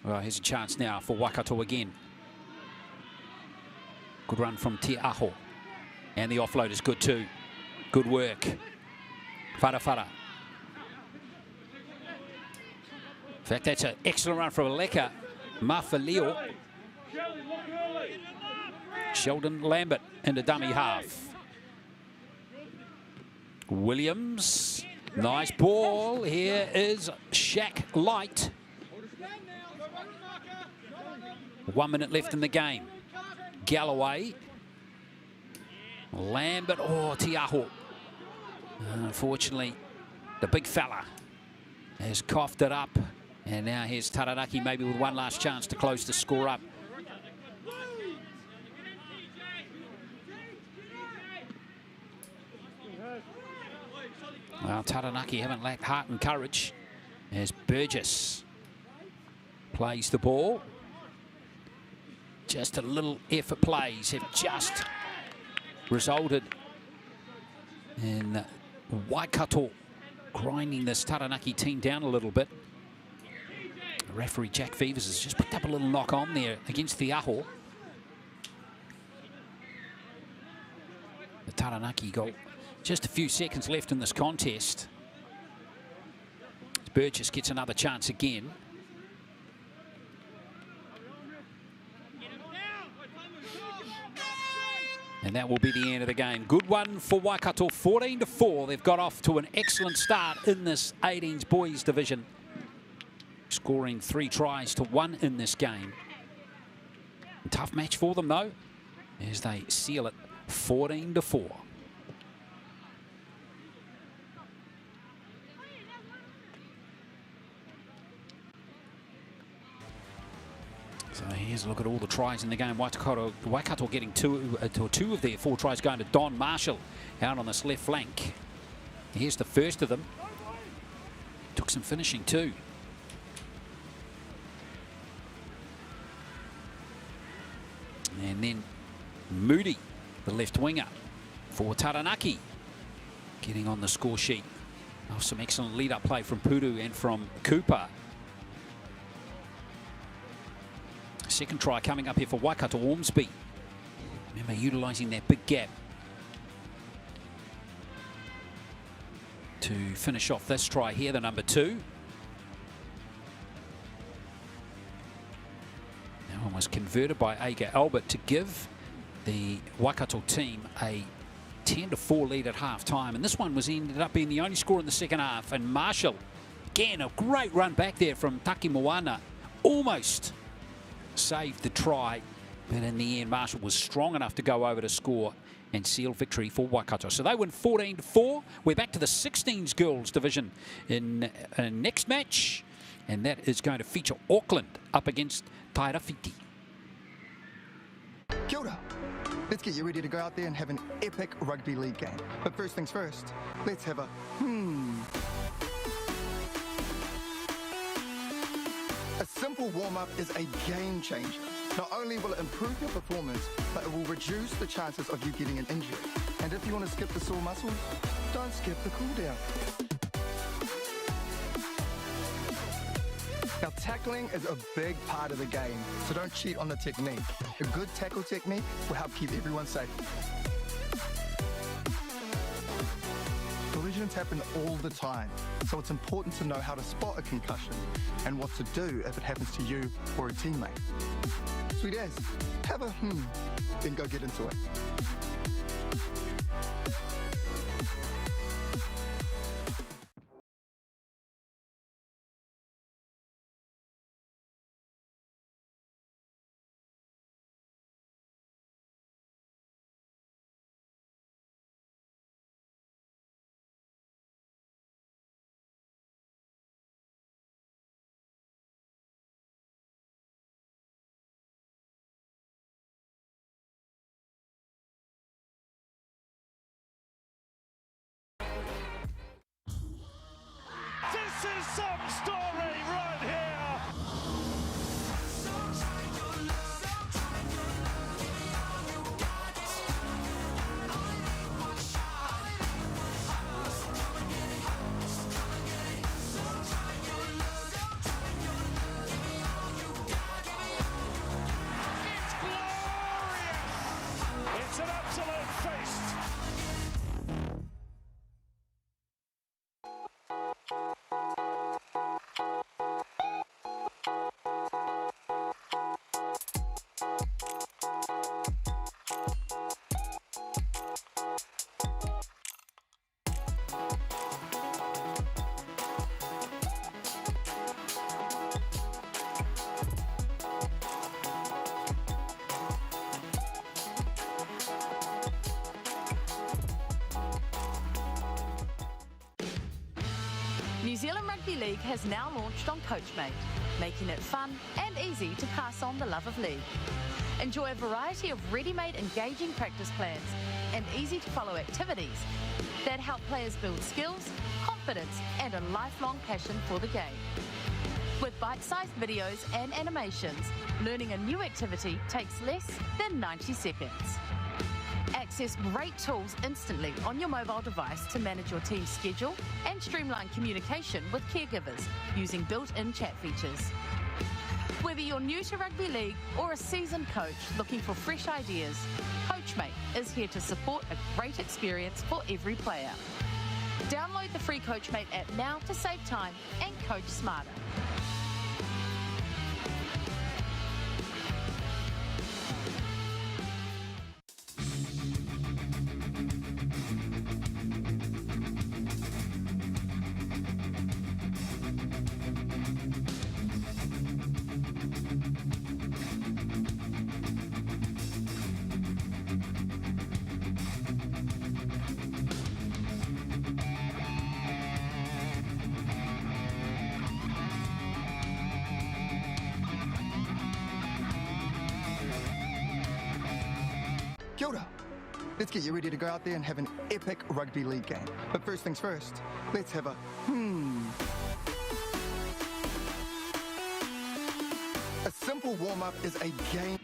Well, here's a chance now for Wakato again. Good run from Te Aho. And the offload is good too. Good work. Whara. In fact, that's an excellent run from Aleka Mawhaleo. Sheldon Lambert into dummy half. Williams, nice ball. Here is Shaq Light. 1 minute left in the game. Galloway. Lambert, oh, Te Aho. Unfortunately, the big fella has coughed it up. And now here's Taranaki maybe with one last chance to close the score up. Well, Taranaki haven't lacked heart and courage as Burgess plays the ball. Just a little effort plays have just resulted in Waikato grinding this Taranaki team down a little bit. Referee Jack Fevers has just picked up a little knock on there against the Aho. The Taranaki goal. Just a few seconds left in this contest. Burgess gets another chance again. And that will be the end of the game. Good one for Waikato, 14-4. They've got off to an excellent start in this 18s boys division, scoring 3 tries to 1 in this game. A tough match for them though, as they seal it 14-4. So here's a look at all the tries in the game. Waikato getting two of their 4 tries going to Don Marshall out on this left flank. Here's the first of them. Took some finishing too. And then Moody, the left winger for Taranaki, getting on the score sheet. Oh, some excellent lead-up play from Puru and from Cooper. Second try coming up here for Waikato Ormsby. Remember, utilising that big gap to finish off this try here, the number 2. That one was converted by Aga Albert to give the Waikato team a 10-4 lead at half-time. And this one ended up being the only score in the second half. And Marshall, again, a great run back there from Taki Moana. Almost saved the try, but in the end Marshall was strong enough to go over to score and seal victory for Waikato. So they win 14-4. We're back to the 16s girls division in next match, and that is going to feature Auckland up against Tyraiti. Kia ora. Let's get you ready to go out there and have an epic rugby league game. But first things first, let's have a A simple warm-up is a game changer. Not only will it improve your performance, but it will reduce the chances of you getting an injury. And if you want to skip the sore muscles, don't skip the cool down. Now, tackling is a big part of the game, so don't cheat on the technique. A good tackle technique will help keep everyone safe. Collisions happen all the time, so it's important to know how to spot a concussion and what to do if it happens to you or a teammate. Sweet as, have a then go get into it. New Zealand Rugby League has now launched on CoachMate, making it fun and easy to pass on the love of league. Enjoy a variety of ready-made engaging practice plans and easy-to-follow activities that help players build skills, confidence and a lifelong passion for the game. With bite-sized videos and animations, learning a new activity takes less than 90 seconds. Access great tools instantly on your mobile device to manage your team's schedule and streamline communication with caregivers using built-in chat features. Whether you're new to rugby league or a seasoned coach looking for fresh ideas, CoachMate is here to support a great experience for every player. Download the free CoachMate app now to save time and coach smarter. Kia ora. Let's get you ready to go out there and have an epic rugby league game. But first things first, let's have a A simple warm-up is a game.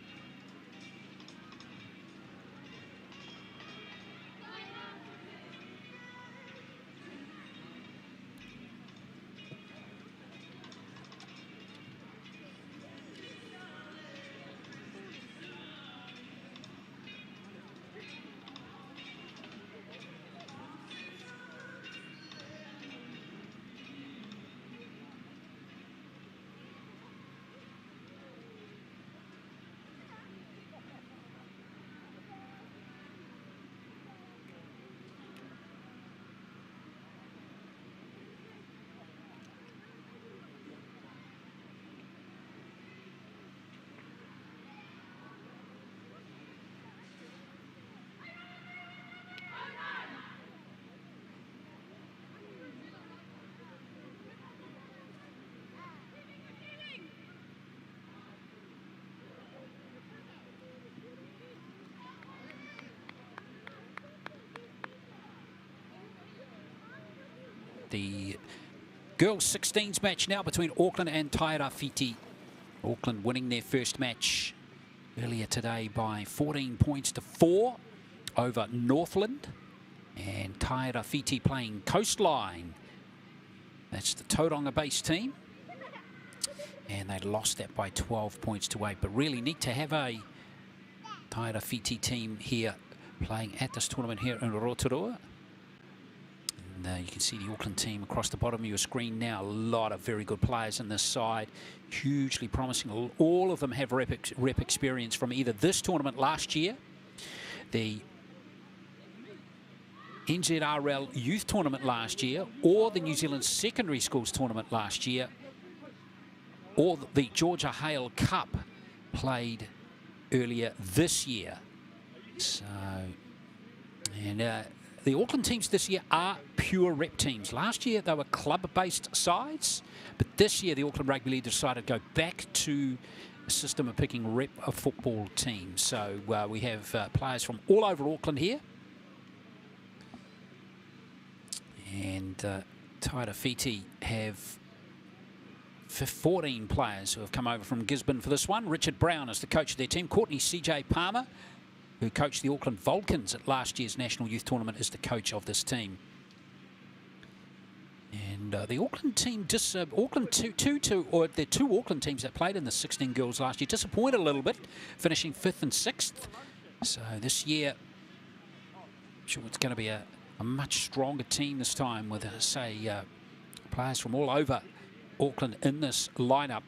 The girls 16s match now between Auckland and Tyraiti. Auckland winning their first match earlier today by 14 points to 4 over Northland. And Tyraiti playing Coastline. That's the Tauranga based team. And they lost that by 12 points to 8. But really neat to have a Tyraiti team here playing at this tournament here in Aotearoa. And you can see the Auckland team across the bottom of your screen now. A lot of very good players in this side. Hugely promising. All of them have rep experience from either this tournament last year, the NZRL Youth Tournament last year, or the New Zealand Secondary Schools Tournament last year, or the Georgia Hale Cup played earlier this year. So, and the Auckland teams this year are pure rep teams. Last year they were club-based sides, but this year the Auckland Rugby League decided to go back to a system of picking rep of football teams. So we have players from all over Auckland here. And Tyraiti have 14 players who have come over from Gisborne for this one. Richard Brown is the coach of their team. Courtney CJ Palmer, who coached the Auckland Vulcans at last year's National Youth Tournament, is the coach of this team. And the Auckland team, the two Auckland teams that played in the 16 girls last year disappointed a little bit, finishing 5th and 6th. So this year, I'm sure it's going to be a much stronger team this time with, say, players from all over Auckland in this lineup.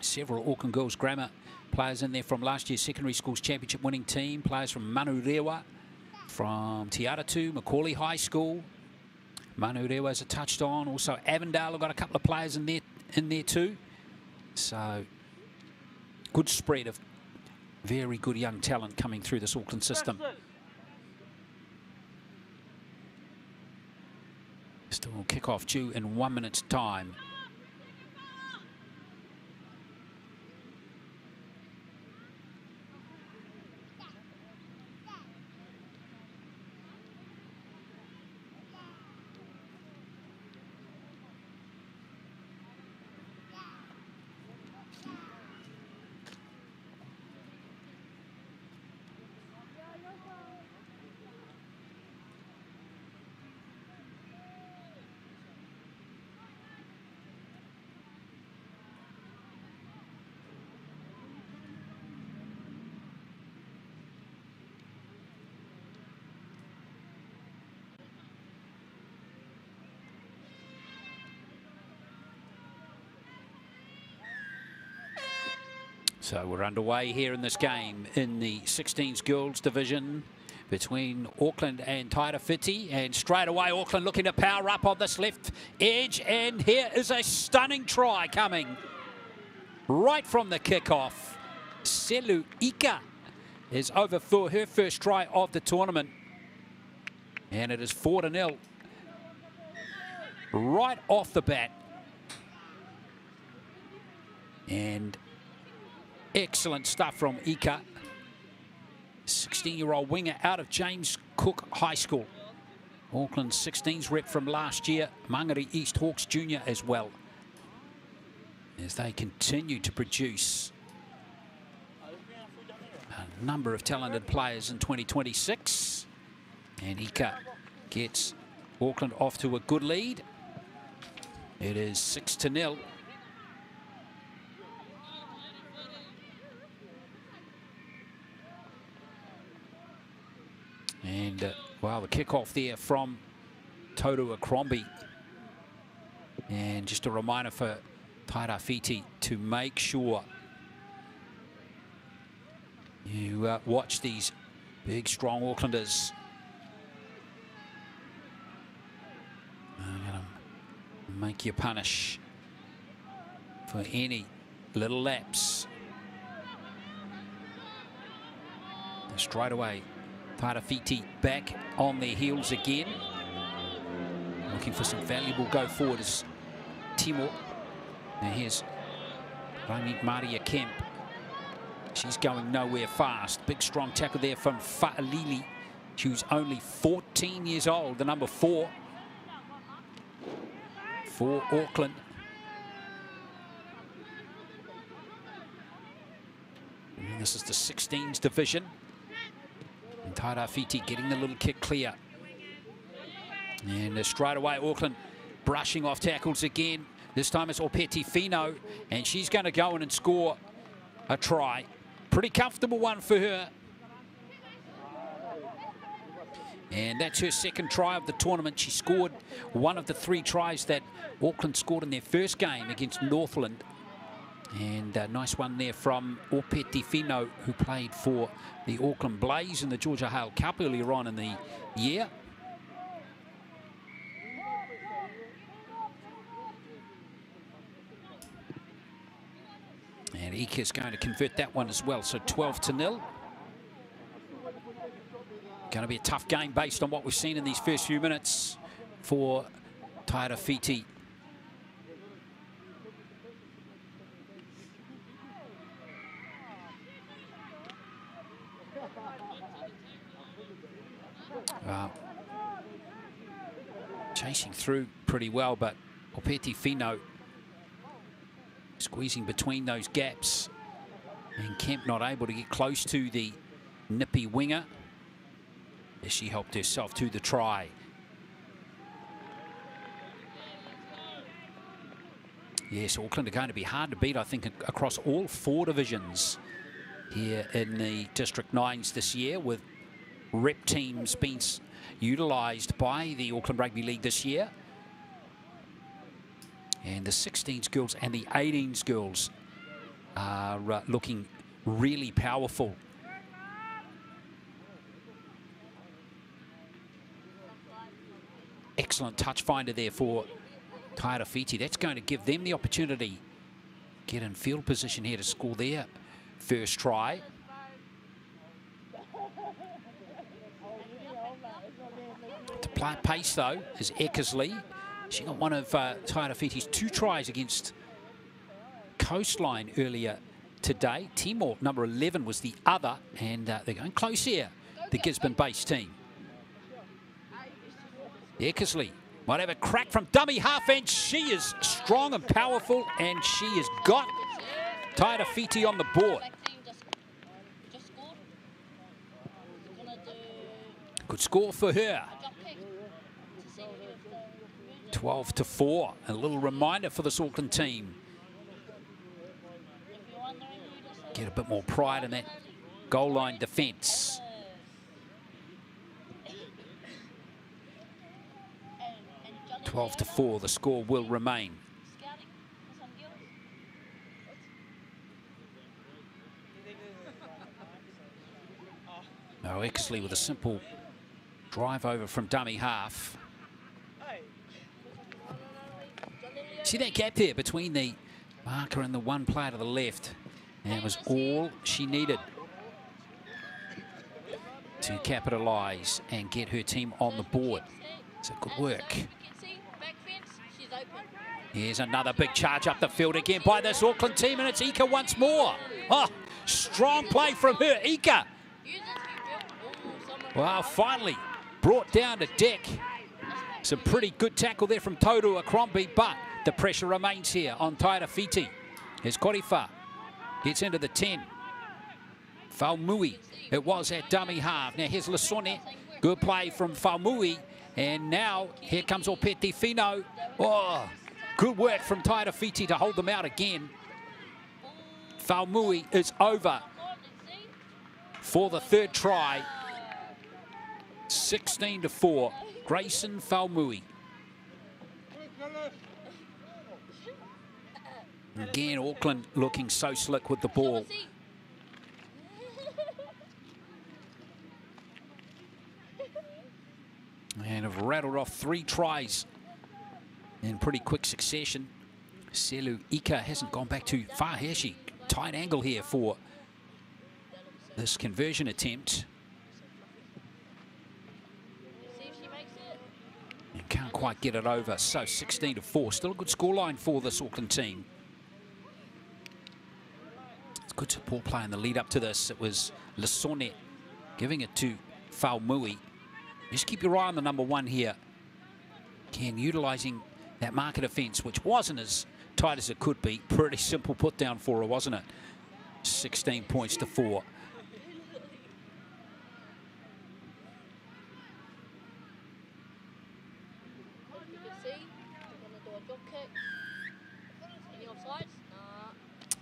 Several Auckland Girls Grammar players in there from last year's Secondary Schools Championship winning team. Players from Manawatu, from Taranaki, Macaulay High School. Manawatu, as I touched on. Also Avondale have got a couple of players in there too. So good spread of very good young talent coming through this Auckland system. Still kick-off due in 1 minute's time. So we're underway here in this game in the 16s girls division between Auckland and Tyraiti. And straight away, Auckland looking to power up on this left edge. And here is a stunning try coming right from the kickoff. Selu Ika is over for her first try of the tournament. And it is 4-0 right off the bat. And excellent stuff from Ika, 16-year-old winger out of James Cook High School. Auckland's 16s rep from last year, Mangere East Hawks Junior as well. As they continue to produce a number of talented players in 2026. And Ika gets Auckland off to a good lead. It is 6-0. And, well, the kickoff there from Toru Akrombi. And just a reminder for Tyraiti to make sure you watch these big, strong Aucklanders. I'm going to make you punish for any little lapse. And straight away, Tyraiti back on their heels again. Looking for some valuable go forward is Timor. Now here's Rangit Maria Kemp. She's going nowhere fast. Big strong tackle there from Fa'alili. She was only 14 years old, the number 4 for Auckland. And this is the 16s division. And Tyraiti getting the little kick clear. And straight away, Auckland brushing off tackles again. This time it's Opeti Fino, and she's going to go in and score a try. Pretty comfortable one for her. And that's her second try of the tournament. She scored one of the 3 tries that Auckland scored in their first game against Northland. And a nice one there from Opeti Fino, who played for the Auckland Blaze in the Georgia Hale Cup earlier on in the year. And Ika's going to convert that one as well, so 12-0. Going to be a tough game based on what we've seen in these first few minutes for Tyraiti. Chasing through pretty well, but Opeti Fino squeezing between those gaps, and Kemp not able to get close to the nippy winger as she helped herself to the try. Yes, Auckland are going to be hard to beat, I think, across all 4 divisions here in the District 9s this year, with rep teams being utilised by the Auckland Rugby League this year. And the 16s girls and the 18s girls are looking really powerful. Excellent touch finder there for Tyraiti. That's going to give them the opportunity to get in field position here to score their first try. To play pace, though, is Eckersley. She got one of Tyraiti's 2 tries against Coastline earlier today. Timor, number 11, was the other, and they're going close here, the Gisborne-based team. Eckersley might have a crack from dummy half, and she is strong and powerful, and she has got Tyraiti on the board. Good score for her. 12-4. A little reminder for this Auckland team. Get a bit more pride in that goal line defence. – 12-4, the score will remain. Now Eckersley with a simple drive over from dummy half. See that gap there between the marker and the one player to the left? And it was all she needed to capitalise and get her team on the board. So good work. Here's another big charge up the field again by this Auckland team, and it's Ika once more. Oh, strong play from her, Ika. Well, finally brought down to deck. Some pretty good tackle there from Taurua Crombie, but the pressure remains here on Tyraiti. Here's Korifa. Gets into the 10. Faumui, it was at dummy half. Now here's Lasone. Good play from Faumui. And now here comes Opeti Fino. Oh, good work from Tyraiti to hold them out again. Faumui is over for the 3rd try. 16-4. Grayson Faumui. Again, Auckland looking so slick with the ball. And have rattled off 3 tries in pretty quick succession. Selu Ika hasn't gone back too far, has she? Tight angle here for this conversion attempt. And can't quite get it over. So 16-4. Still a good scoreline for this Auckland team. Good support play in the lead up to this. It was Lasone giving it to Faumui. Just keep your eye on the number 1 here. Again, utilising that marker defence, which wasn't as tight as it could be. Pretty simple put down for her, wasn't it? 16 points to 4.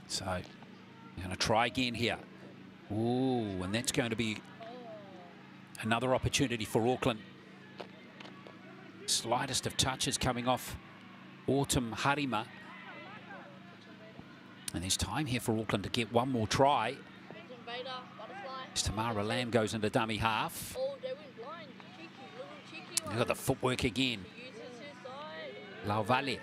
So, going to try again here. Ooh, and that's going to be another opportunity for Auckland. Slightest of touches coming off Autumn Harima. And there's time here for Auckland to get one more try. As Tamara Lamb goes into dummy half. They've got the footwork again. Lauvalle.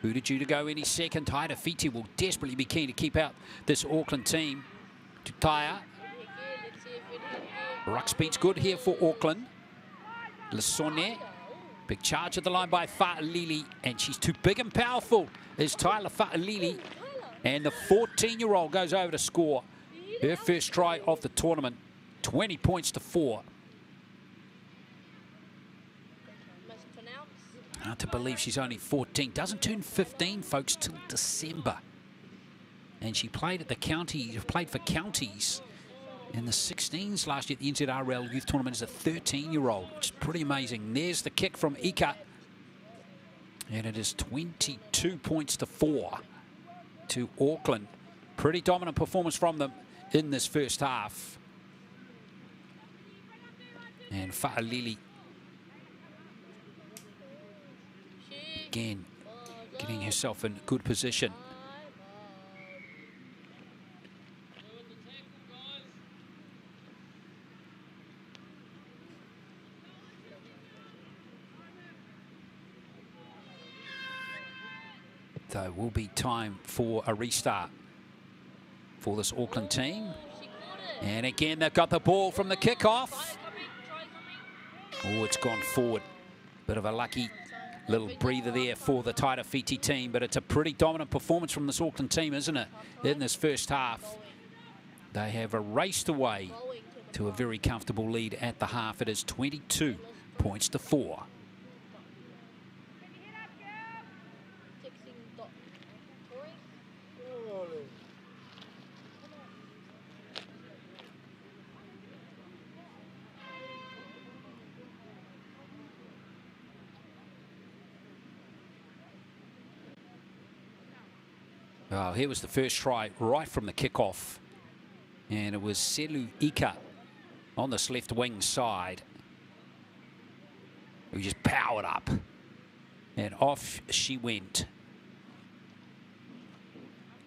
Who did you to go any second? Tyraiti will desperately be keen to keep out this Auckland team. Tutaya. Ruck speed's good here for Auckland. Lasone. Big charge at the line by Fa'alili, and she's too big and powerful is Tyler Fa'alili. And the 14-year-old goes over to score her first try of the tournament. 20 points to 4. Hard to believe she's only 14. Doesn't turn 15, folks, till December. And she played at the county, played for counties in the 16s last year at the NZRL Youth Tournament as a 13-year-old, which is pretty amazing. There's the kick from Ika. And it is 22 points to 4 to Auckland. Pretty dominant performance from them in this first half. And Fa'alili again getting herself in good position. There will be time for a restart for this Auckland team. And again, they've got the ball from the kickoff. Oh, it's gone forward. Bit of a lucky little breather there for the Tyraiti team, but it's a pretty dominant performance from this Auckland team, isn't it? In this first half, they have raced away to a very comfortable lead at the half. It is 22 points to 4. Well, here was the first try right from the kickoff. And it was Selu Ika on this left wing side who just powered up. And off she went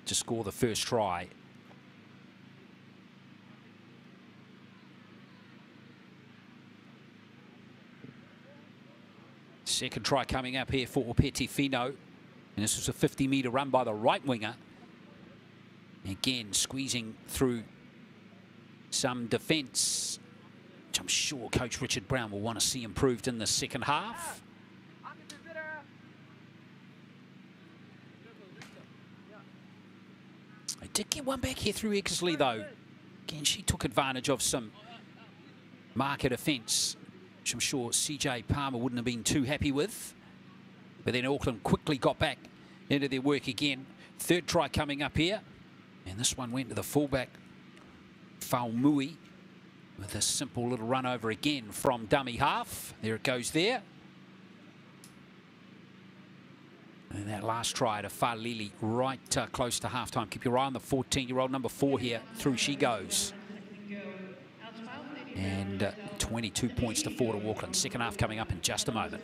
to score the first try. Second try coming up here for Opeti Fino. And this was a 50-metre run by the right winger. Again, squeezing through some defence, which I'm sure Coach Richard Brown will want to see improved in the second half. I did get one back here through Eckersley, though. Again, she took advantage of some marker defence, which I'm sure CJ Palmer wouldn't have been too happy with. But then Auckland quickly got back into their work again. Third try coming up here. And this one went to the fullback, Faumui, with a simple little run over again from dummy half. There it goes there. And that last try to Falili right close to halftime. Keep your eye on the 14-year-old number 4 here. Through she goes. And 22 points to 4 to Auckland. Second half coming up in just a moment.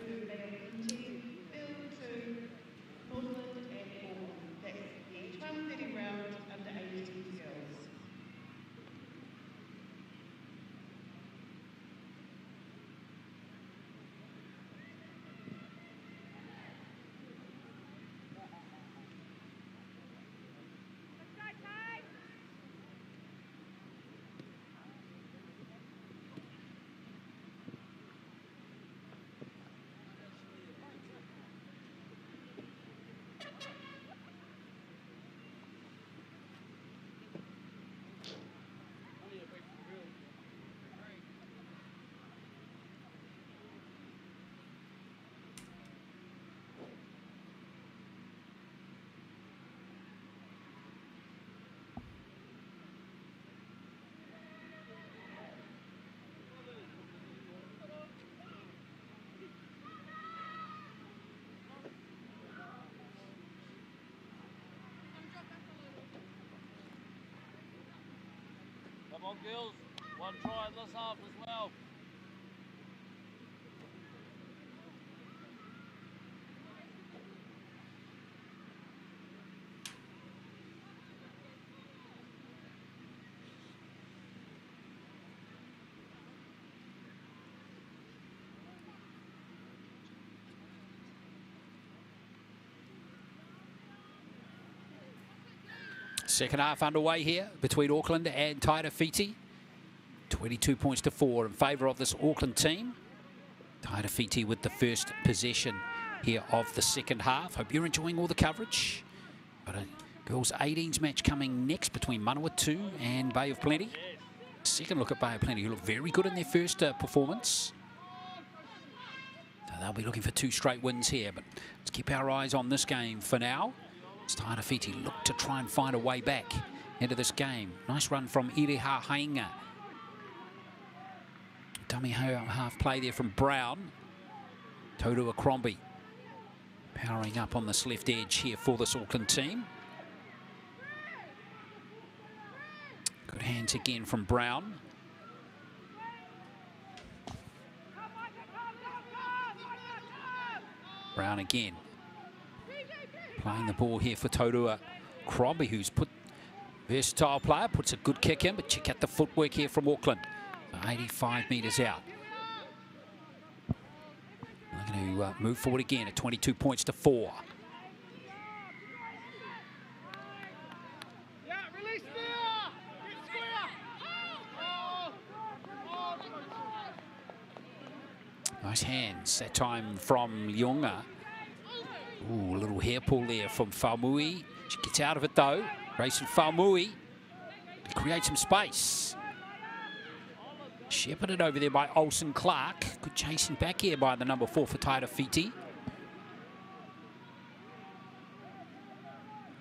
Come on, girls. One try in this half as well. Second half underway here between Auckland and Tyraiti. 22 points to 4 in favour of this Auckland team. Tyraiti with the first possession here of the second half. Hope you're enjoying all the coverage. Got a girls 18s match coming next between Manawatu and Bay of Plenty. Second look at Bay of Plenty, who look very good in their first performance. So they'll be looking for 2 straight wins here, but let's keep our eyes on this game for now. Tyraiti look to try and find a way back into this game. Nice run from Iriha Hainga. Dummy half play there from Brown. Todua Crombie powering up on this left edge here for this Auckland team. Good hands again from Brown. Brown again. Playing the ball here for Todua Crombie, who's put versatile player, puts a good kick in, but check out the footwork here from Auckland. 85 metres out. They're going to move forward again at 22 points to 4. Nice hands that time from Leonga. Ooh, a little hair pull there from Faumui. She gets out of it though. Racing Faumui to create some space. Shepherded over there by Olsen Clark. Good chasing back here by the number 4 for Tyraiti.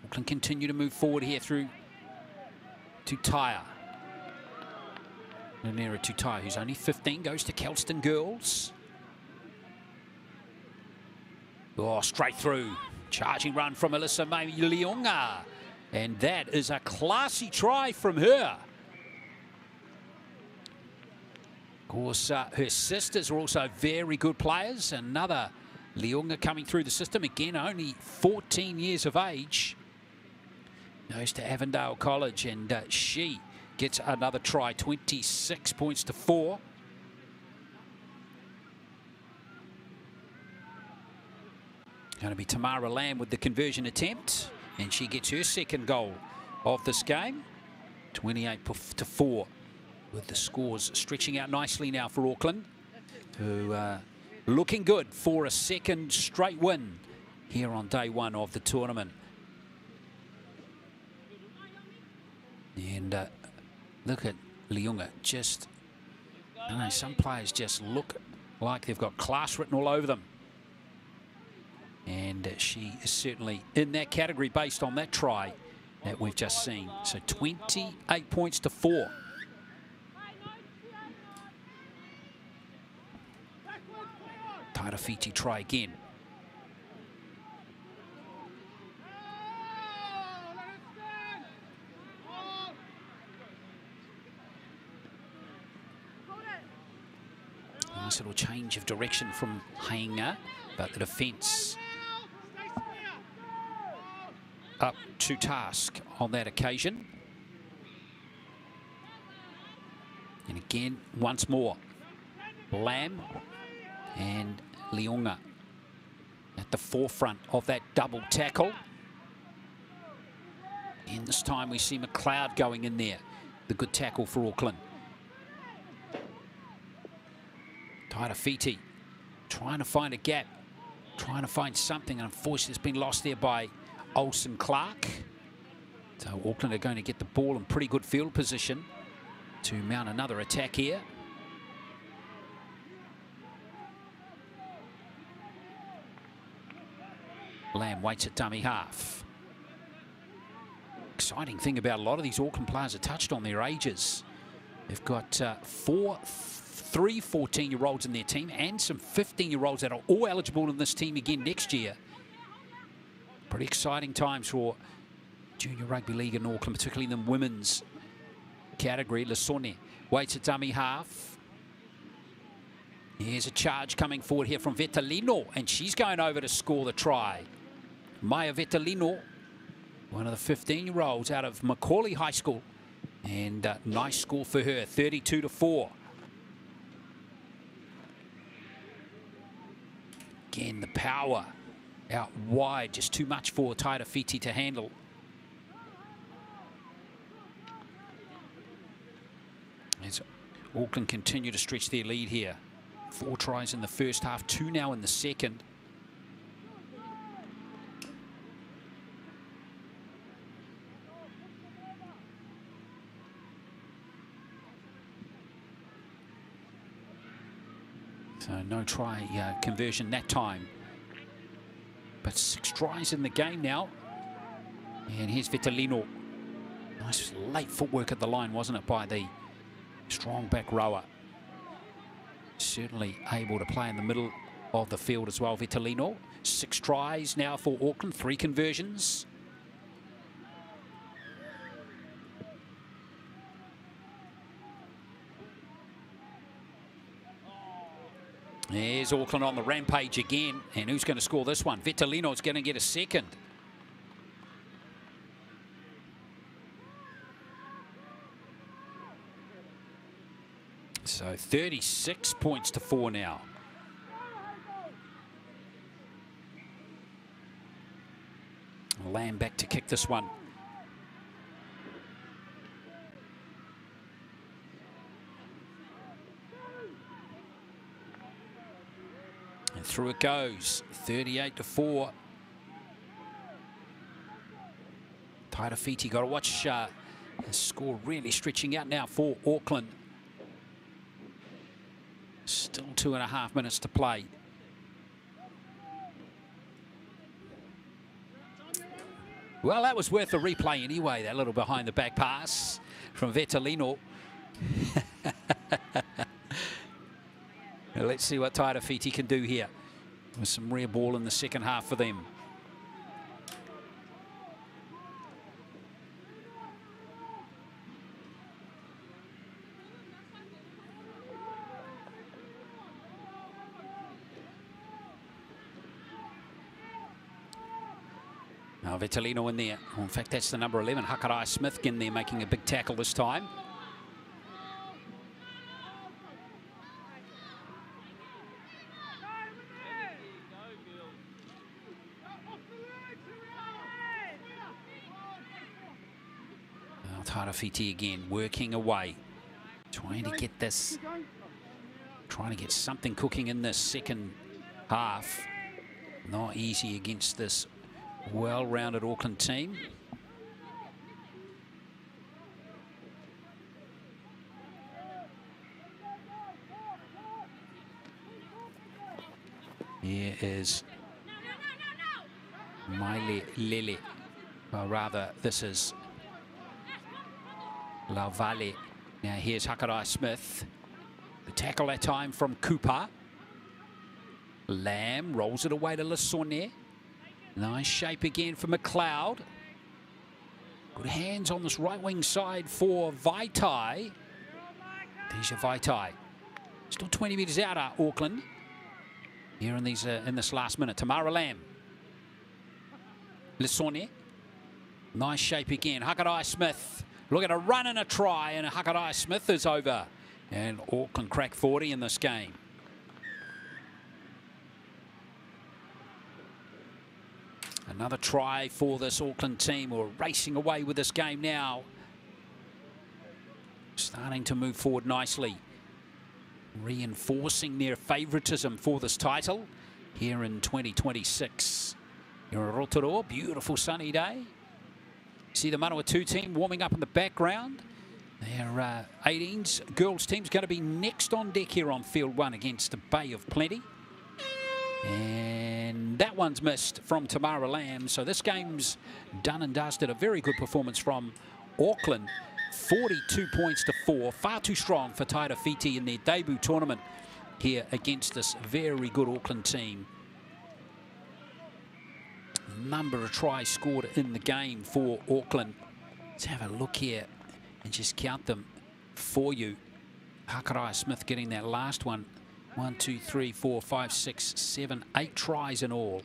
Auckland continue to move forward here through to Tyre. Nanera to Tyre, who's only 15, goes to Kelston Girls. Oh, straight through. Charging run from Alyssa May Leonga. And that is a classy try from her. Of course, her sisters are also very good players. Another Leonga coming through the system. Again, only 14 years of age. Goes to Avondale College, and she gets another try. 26 points to 4. Going to be Tamara Lamb with the conversion attempt, and she gets her second goal of this game. 28 to 4, with the scores stretching out nicely now for Auckland, who are looking good for a second straight win here on day 1 of the tournament. And look at Leonga. Just, I don't know, some players just look like they've got class written all over them. And she is certainly in that category based on that try that we've just seen. So 28 points to 4. Tyraiti try again. Nice little change of direction from Hainga, but the defence up to task on that occasion. And again, once more, Lamb and Leonga at the forefront of that double tackle. And this time we see McLeod going in there. The good tackle for Auckland. Tyraiti trying to find a gap, trying to find something. Unfortunately, it's been lost there by Olsen Clark. So Auckland are going to get the ball in pretty good field position to mount another attack here. Lamb waits at dummy half. Exciting thing about a lot of these Auckland players are touched on their ages. They've got three 14-year-olds in their team and some 15-year-olds that are all eligible in this team again next year. Pretty exciting times for junior rugby league in Auckland, particularly in the women's category. Lasone waits at dummy half. Here's a charge coming forward here from Vetalino, and she's going over to score the try. Maya Vetalino, one of the 15-year-olds out of Macaulay High School, and nice score for her, 32 to 4. Again, the power out wide, just too much for Tyraiti to handle. As Auckland continue to stretch their lead here. 4 tries in the first half, 2 now in the second. So no try conversion that time. But 6 tries in the game now. And here's Vetalino. Nice late footwork at the line, wasn't it, by the strong back rower. Certainly able to play in the middle of the field as well, Vetalino. 6 tries now for Auckland, 3 conversions. There's Auckland on the rampage again. And who's going to score this one? Vetalino's going to get a second. So 36 points to 4 now. Lamb back to kick this one. through it goes, 38-4. Tyraiti, got to watch the score really stretching out now for Auckland. Still 2.5 minutes to play. Well, that was worth a replay anyway, that little behind the back pass from Vitalino. Let's see what Tyraiti can do here with some rare ball in the second half for them. Now Vitalino in there. Oh, in fact, that's the number 11, Hakarai Smith, in there making a big tackle this time. Now Tyraiti again, working away, trying to get this, trying to get something cooking in this second half. Not easy against this well-rounded Auckland team. Here is Maile Lele, or rather this is La Valle. Now here's Hakarai Smith. The tackle that time from Cooper. Lamb rolls it away to Lissone. Nice shape again for McLeod. Good hands on this right wing side for Vaitai. There's your Vaitai. Still 20 metres out, Auckland. Here in these in this last minute. Tamara Lamb. Lissone. Nice shape again. Hakarai Smith. Look at a run and a try, and Hakarai Smith is over. And Auckland crack 40 in this game. Another try for this Auckland team, who are racing away with this game now. Starting to move forward nicely. Reinforcing their favouritism for this title here in 2026. Here in Aotearoa, beautiful sunny day. See the Manawatu team warming up in the background. Their 18s girls team's going to be next on deck here on field 1 against the Bay of Plenty. And that one's missed from Tamara Lamb. So this game's done and dusted. A very good performance from Auckland. 42 points to 4. Far too strong for Tyraiti in their debut tournament here against this very good Auckland team. Number of tries scored in the game for Auckland. Let's have a look here and just count them for you. Hakarai Smith getting that last one. 1, 2, 3, 4, 5, 6, 7, 8 tries in all.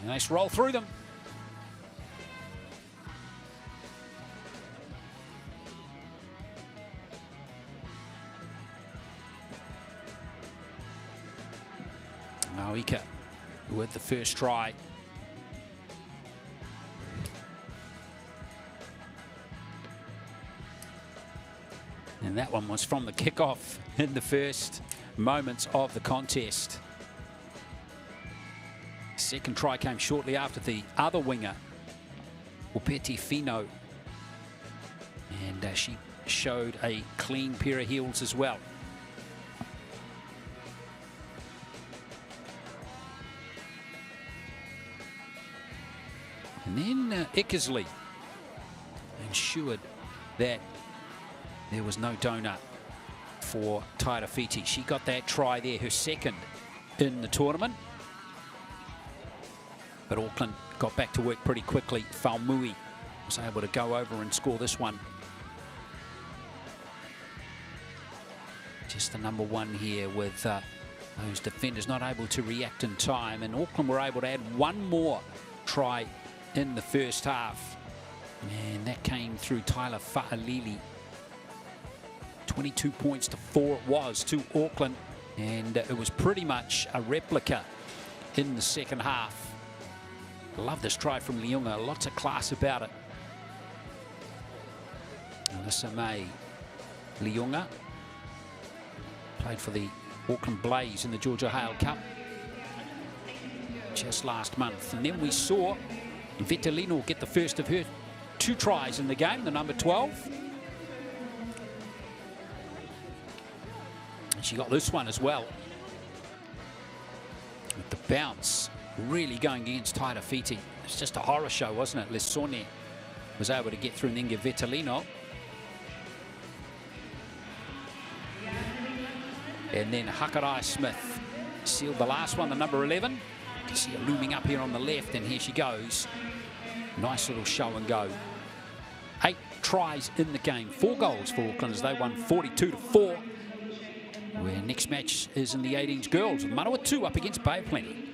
Nice roll through them. Maoika with the first try. And that one was from the kickoff in the first moments of the contest. Second try came shortly after the other winger, Upeti Fino. And she showed a clean pair of heels as well. And then Ickersley ensured that there was no donut for Tyraiti. She got that try there, her second in the tournament. But Auckland got back to work pretty quickly. Faumui was able to go over and score this one. Just the number 1 here with those defenders not able to react in time. And Auckland were able to add one more try in the first half. And that came through Tyler Fa'alili. 22 points to 4 it was to Auckland, and it was pretty much a replica in the second half. Love this try from Liunga, lots of class about it. Alyssa May Liunga played for the Auckland Blaze in the Georgia Hale Cup just last month. And then we saw Vetelino get the first of her 2 tries in the game, the number 12. And she got this one as well. With the bounce really going against Tyraiti. It's just a horror show, wasn't it? Lesone was able to get through and then give Vetelino. And then Hakarai Smith sealed the last one, the number 11. You can see her looming up here on the left, and here she goes. Nice little show and go. 8 tries in the game, 4 goals for Auckland as they won 42-4. Where next match is in the 18s girls, with Manawatu up against Bay of Plenty.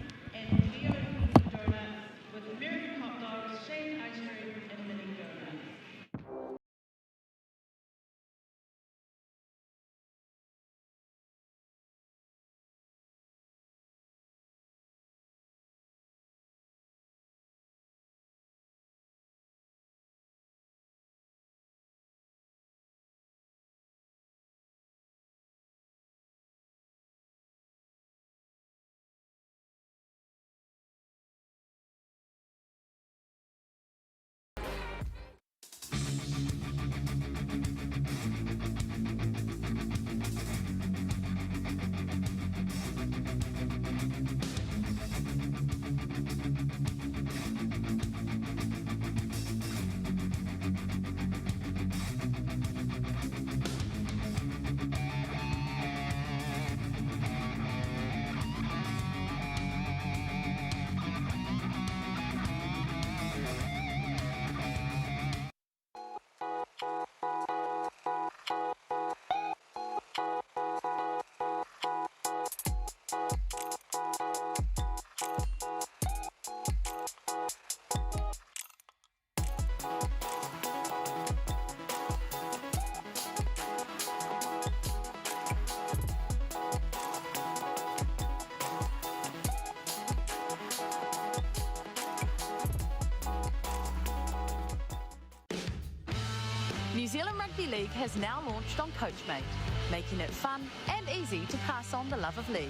New Zealand Rugby League has now launched on CoachMate, making it fun and easy to pass on the love of league.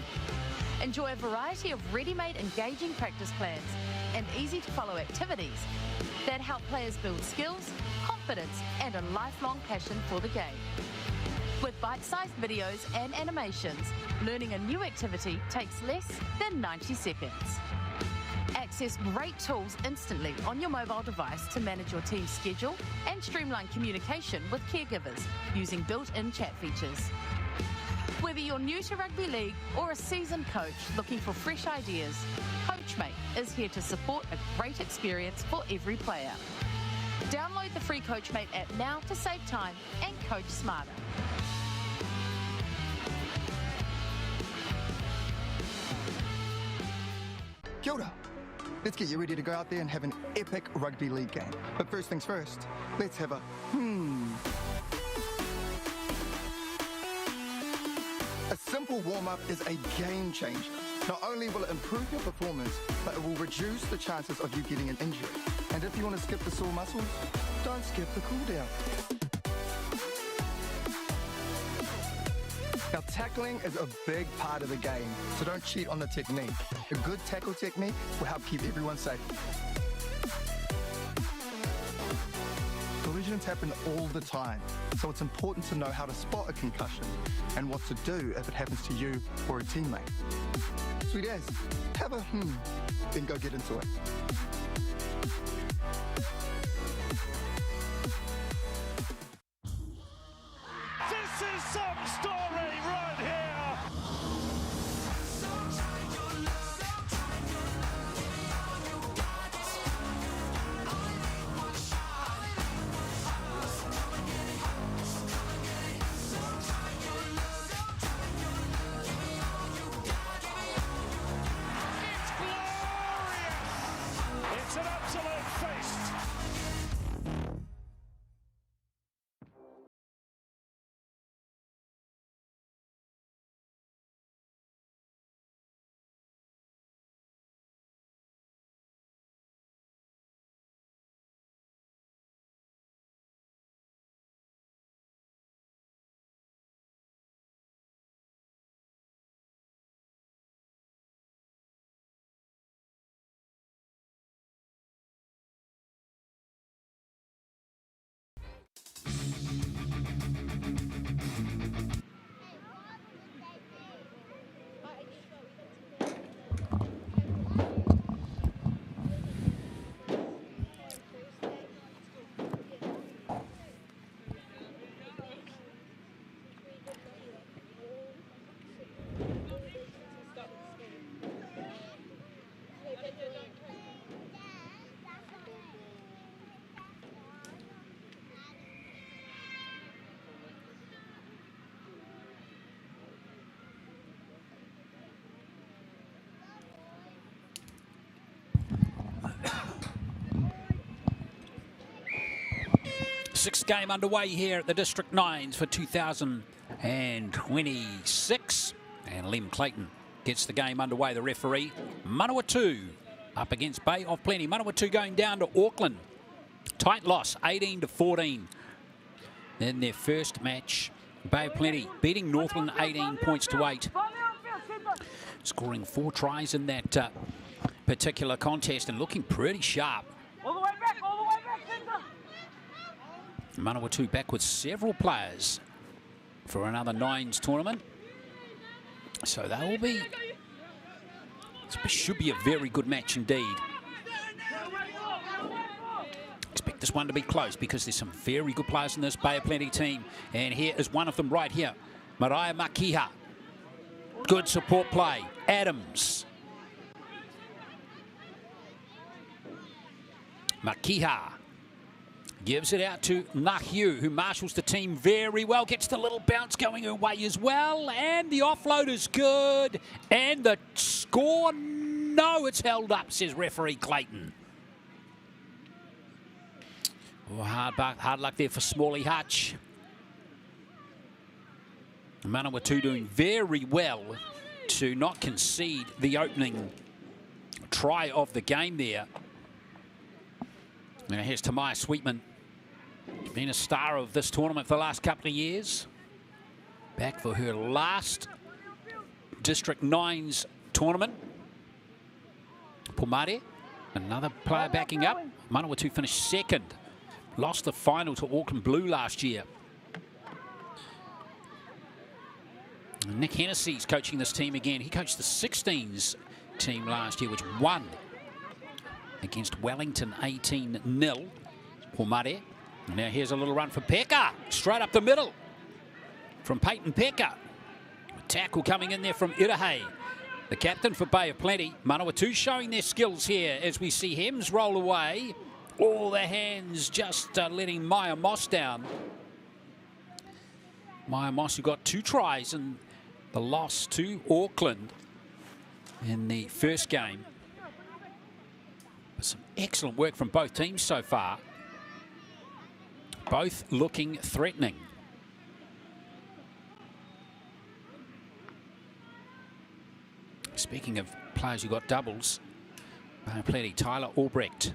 Enjoy a variety of ready-made engaging practice plans and easy-to-follow activities that help players build skills, confidence and a lifelong passion for the game. With bite-sized videos and animations, learning a new activity takes less than 90 seconds. Access great tools instantly on your mobile device to manage your team's schedule and streamline communication with caregivers using built-in chat features. Whether you're new to rugby league or a seasoned coach looking for fresh ideas, CoachMate is here to support a great experience for every player. Download the free CoachMate app now to save time and coach smarter. Kia ora. Let's get you ready to go out there and have an epic rugby league game. But first things first, let's have a A simple warm-up is a game changer. Not only will it improve your performance, but it will reduce the chances of you getting an injury. And if you want to skip the sore muscles, don't skip the cool down. Now, tackling is a big part of the game, so don't cheat on the technique. A good tackle technique will help keep everyone safe. Collisions happen all the time, so it's important to know how to spot a concussion and what to do if it happens to you or a teammate. Sweet as, have a then go get into it. Sixth game underway here at the District 9s for 2026. And Liam Clayton gets the game underway. The referee, Manawatu, up against Bay of Plenty. Manawatu going down to Auckland. Tight loss, 18-14. In their first match, Bay of Plenty beating Northland 18 points to 8. Scoring 4 tries in that particular contest and looking pretty sharp. All the way back, centre. Manawatu back with several players for another 9s tournament. So they will be, this should be a very good match indeed. Expect this one to be close because there's some very good players in this Bay of Plenty team. And here is one of them right here, Mariah Makiha. Good support play, Adams. Makiha gives it out to Nahiu, who marshals the team very well. Gets the little bounce going her way as well. And the offload is good. And the score, no, it's held up, says referee Clayton. Oh, hard luck there for Smalley Hutch. Manawatu doing very well to not concede the opening try of the game there. Now here's Tamaya Sweetman. She's been a star of this tournament for the last couple of years. Back for her last District 9s tournament. Pomare, another player backing up. Manawatu finished second. Lost the final to Auckland Blue last year. Nick Hennessy's coaching this team again. He coached the 16s team last year, which won against Wellington 18-0. Pomare. Now here's a little run for Pekka. Straight up the middle from Peyton Pekka. A tackle coming in there from Irahe. The captain for Bay of Plenty. Manawatu showing their skills here as we see Hems roll away. All the hands just letting Maya Moss down. Maya Moss, who got 2 tries in the loss to Auckland in the first game. But some excellent work from both teams so far. Both looking threatening. Speaking of players who got doubles, Bay of Plenty, Tyler Albrecht.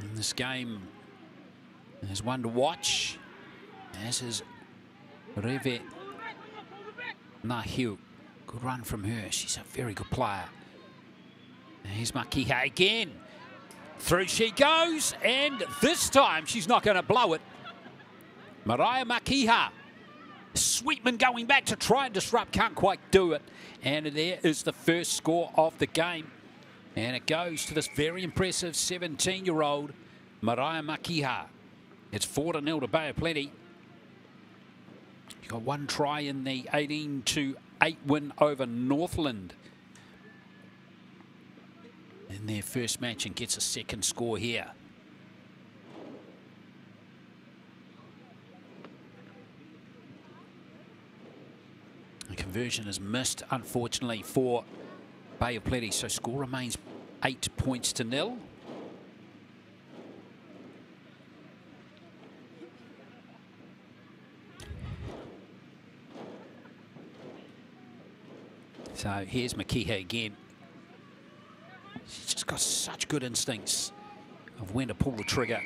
In this game, there's one to watch, as is Reve Nahiu. Good run from her. She's a very good player. And here's Makiha again. Through she goes, and this time she's not going to blow it. Mariah Makiha. Sweetman going back to try and disrupt, can't quite do it. And there is the first score of the game. And it goes to this very impressive 17-year-old Mariah Makiha. It's 4-0 to Bay of Plenty. She got 1 try in the 18-8 win over Northland in their first match and gets a second score here. The conversion is missed, unfortunately, for Bay of Plenty, so score remains 8-0. So here's Makiha again. She's just got such good instincts of when to pull the trigger,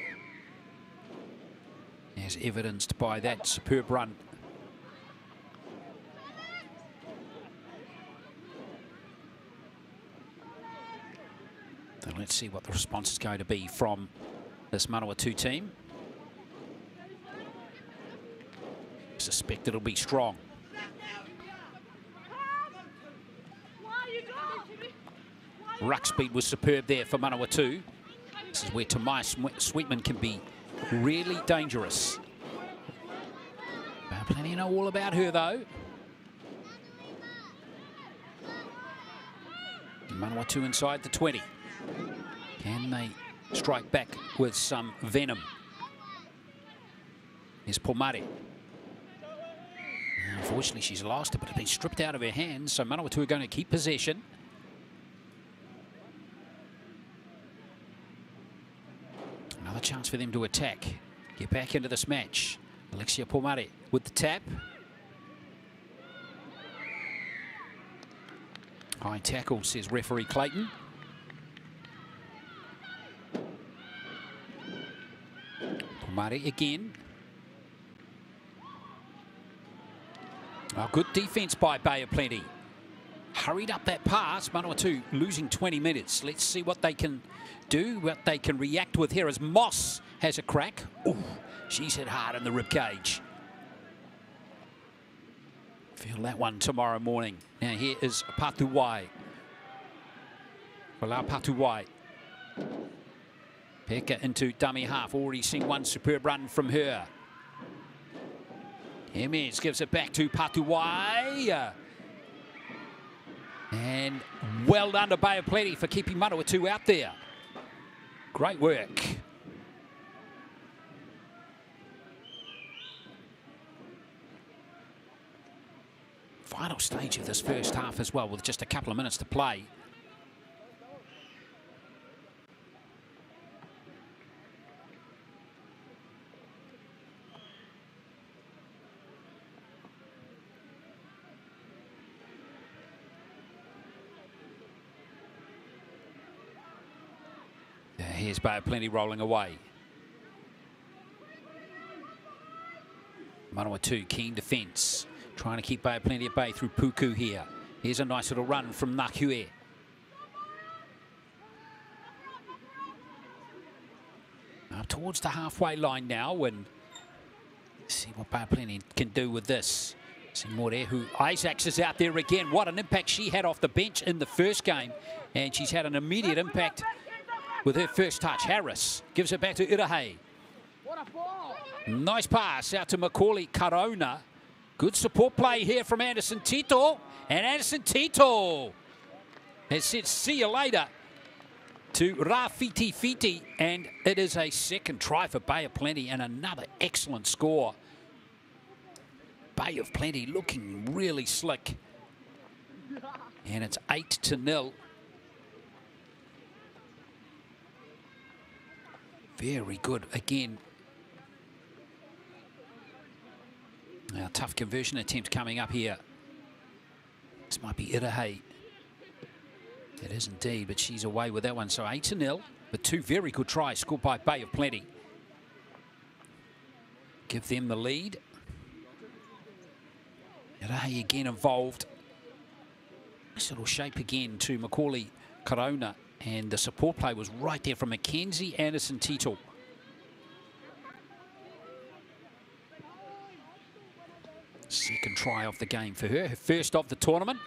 as evidenced by that superb run. So let's see what the response is going to be from this Manawatu team. Suspect it'll be strong. Ruck speed was superb there for Manawatu. This is where Tamai Sweetman can be really dangerous. Plenty know all about her though. Manawatu inside the 20. Can they strike back with some venom? Here's Pomare. Unfortunately, she's lost it, but it's been stripped out of her hands, so Manawatu are going to keep possession. Another chance for them to attack. Get back into this match. Alexia Pomare with the tap. High tackle, says referee Clayton. Pomare again. Oh, good defence by Bay of Plenty. Hurried up that pass. Manawatu losing 20 minutes. Let's see what they can do, what they can react with here as Moss has a crack. Ooh, she's hit hard in the ribcage. Feel that one tomorrow morning. Now here is Patuwai. Well, Patuwai. Pekka into dummy half. Already seen one superb run from her. Emes gives it back to Patuwai. And well done to Bay of Plenty for keeping Manawatu out there. Great work. Final stage of this first half as well, with just a couple of minutes to play. Here's Bay of Plenty rolling away. Manawatu, keen defence. Trying to keep Bay of Plenty at bay through Puku here. Here's a nice little run from Nakue. Up towards the halfway line now, and see what Bay of Plenty can do with this. See more there, who Isaacs is out there again. What an impact she had off the bench in the first game, and she's had an immediate impact with her first touch. Harris gives it back to Irahei. Nice pass out to Macaulay Karona. Good support play here from Anderson Tito. And Anderson Tito has said see you later to Rafiti Fiti. And it is a second try for Bay of Plenty and another excellent score. Bay of Plenty looking really slick. And it's 8-0. Very good again. Now, tough conversion attempt coming up here. This might be Irahei. It is indeed, but she's away with that one. So 8-0, but two very good tries scored by Bay of Plenty. Give them the lead. Irahei again involved. Nice little shape again to Macaulay Karona. And the support play was right there from Mackenzie Anderson Tito. Second try of the game for her. Her first of the tournament.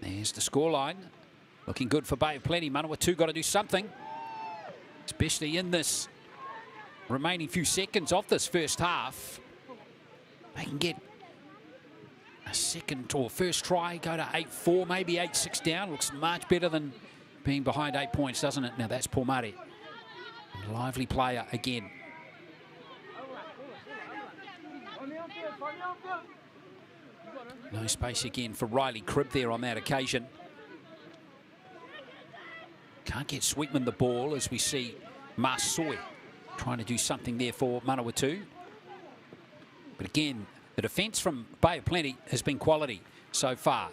There's the scoreline. Looking good for Bay of Plenty. Manawatu got to do something, especially in this remaining few seconds of this first half. They can get a second or first try, go to 8-4, maybe 8-6 down. Looks much better than being behind 8 points, doesn't it? Now that's Pomare. Lively player again. No space again for Riley Cribb there on that occasion. Can't get Sweetman the ball as we see Masoy trying to do something there for Manawatu. But again, the defence from Bay of Plenty has been quality so far.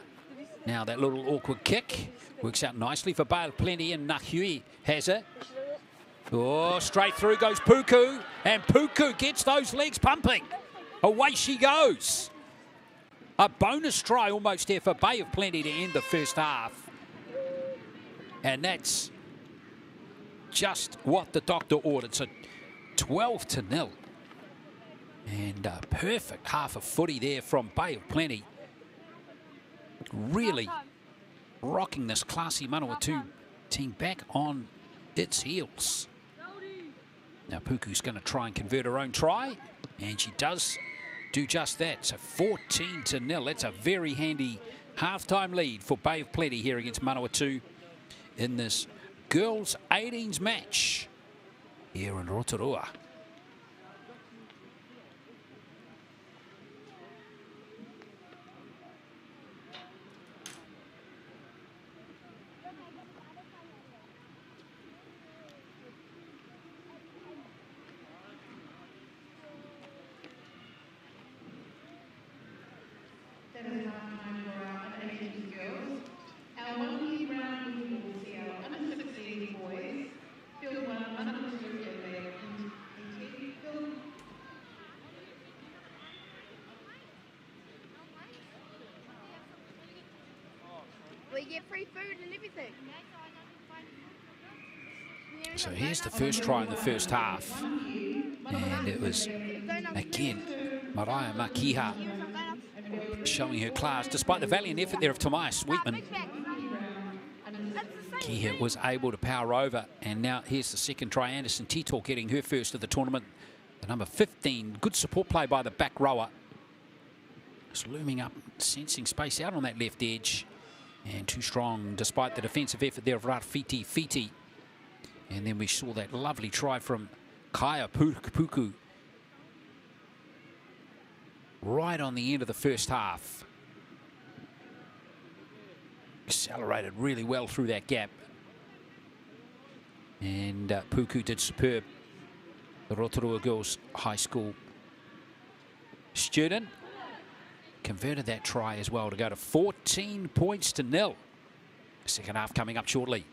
Now that little awkward kick works out nicely for Bay of Plenty, and Nahui has it. Oh, straight through goes Puku, and Puku gets those legs pumping. Away she goes. A bonus try almost here for Bay of Plenty to end the first half. And that's just what the doctor ordered. So 12-0. And a perfect half of footy there from Bay of Plenty. Really rocking this classy Manawatu team back on its heels. Now Puku's going to try and convert her own try, and she does do just that. So 14-0. That's a very handy halftime lead for Bay of Plenty here against Manawatu in this girls 18s match here in Rotorua. That is half-time for our under-18 girls. Our 1 year round, we will see our under-16 boys. Field 1, Manawatu and their 18 field. We get free food and everything. So here's the first try in the first half. And it was, again, Mariah Makiha showing her class. Despite the valiant effort there of Tamaya Sweetman, Kiha was able to power over. And now here's the second try. Anderson Tito getting her first of the tournament. The number 15, good support play by the back rower. Just looming up, sensing space out on that left edge. And too strong, despite the defensive effort there of Rafiti Fiti. And then we saw that lovely try from Kaya Puku right on the end of the first half. Accelerated really well through that gap. And Puku did superb. The Rotorua Girls High School student converted that try as well to go to 14 points to 0. Second half coming up shortly.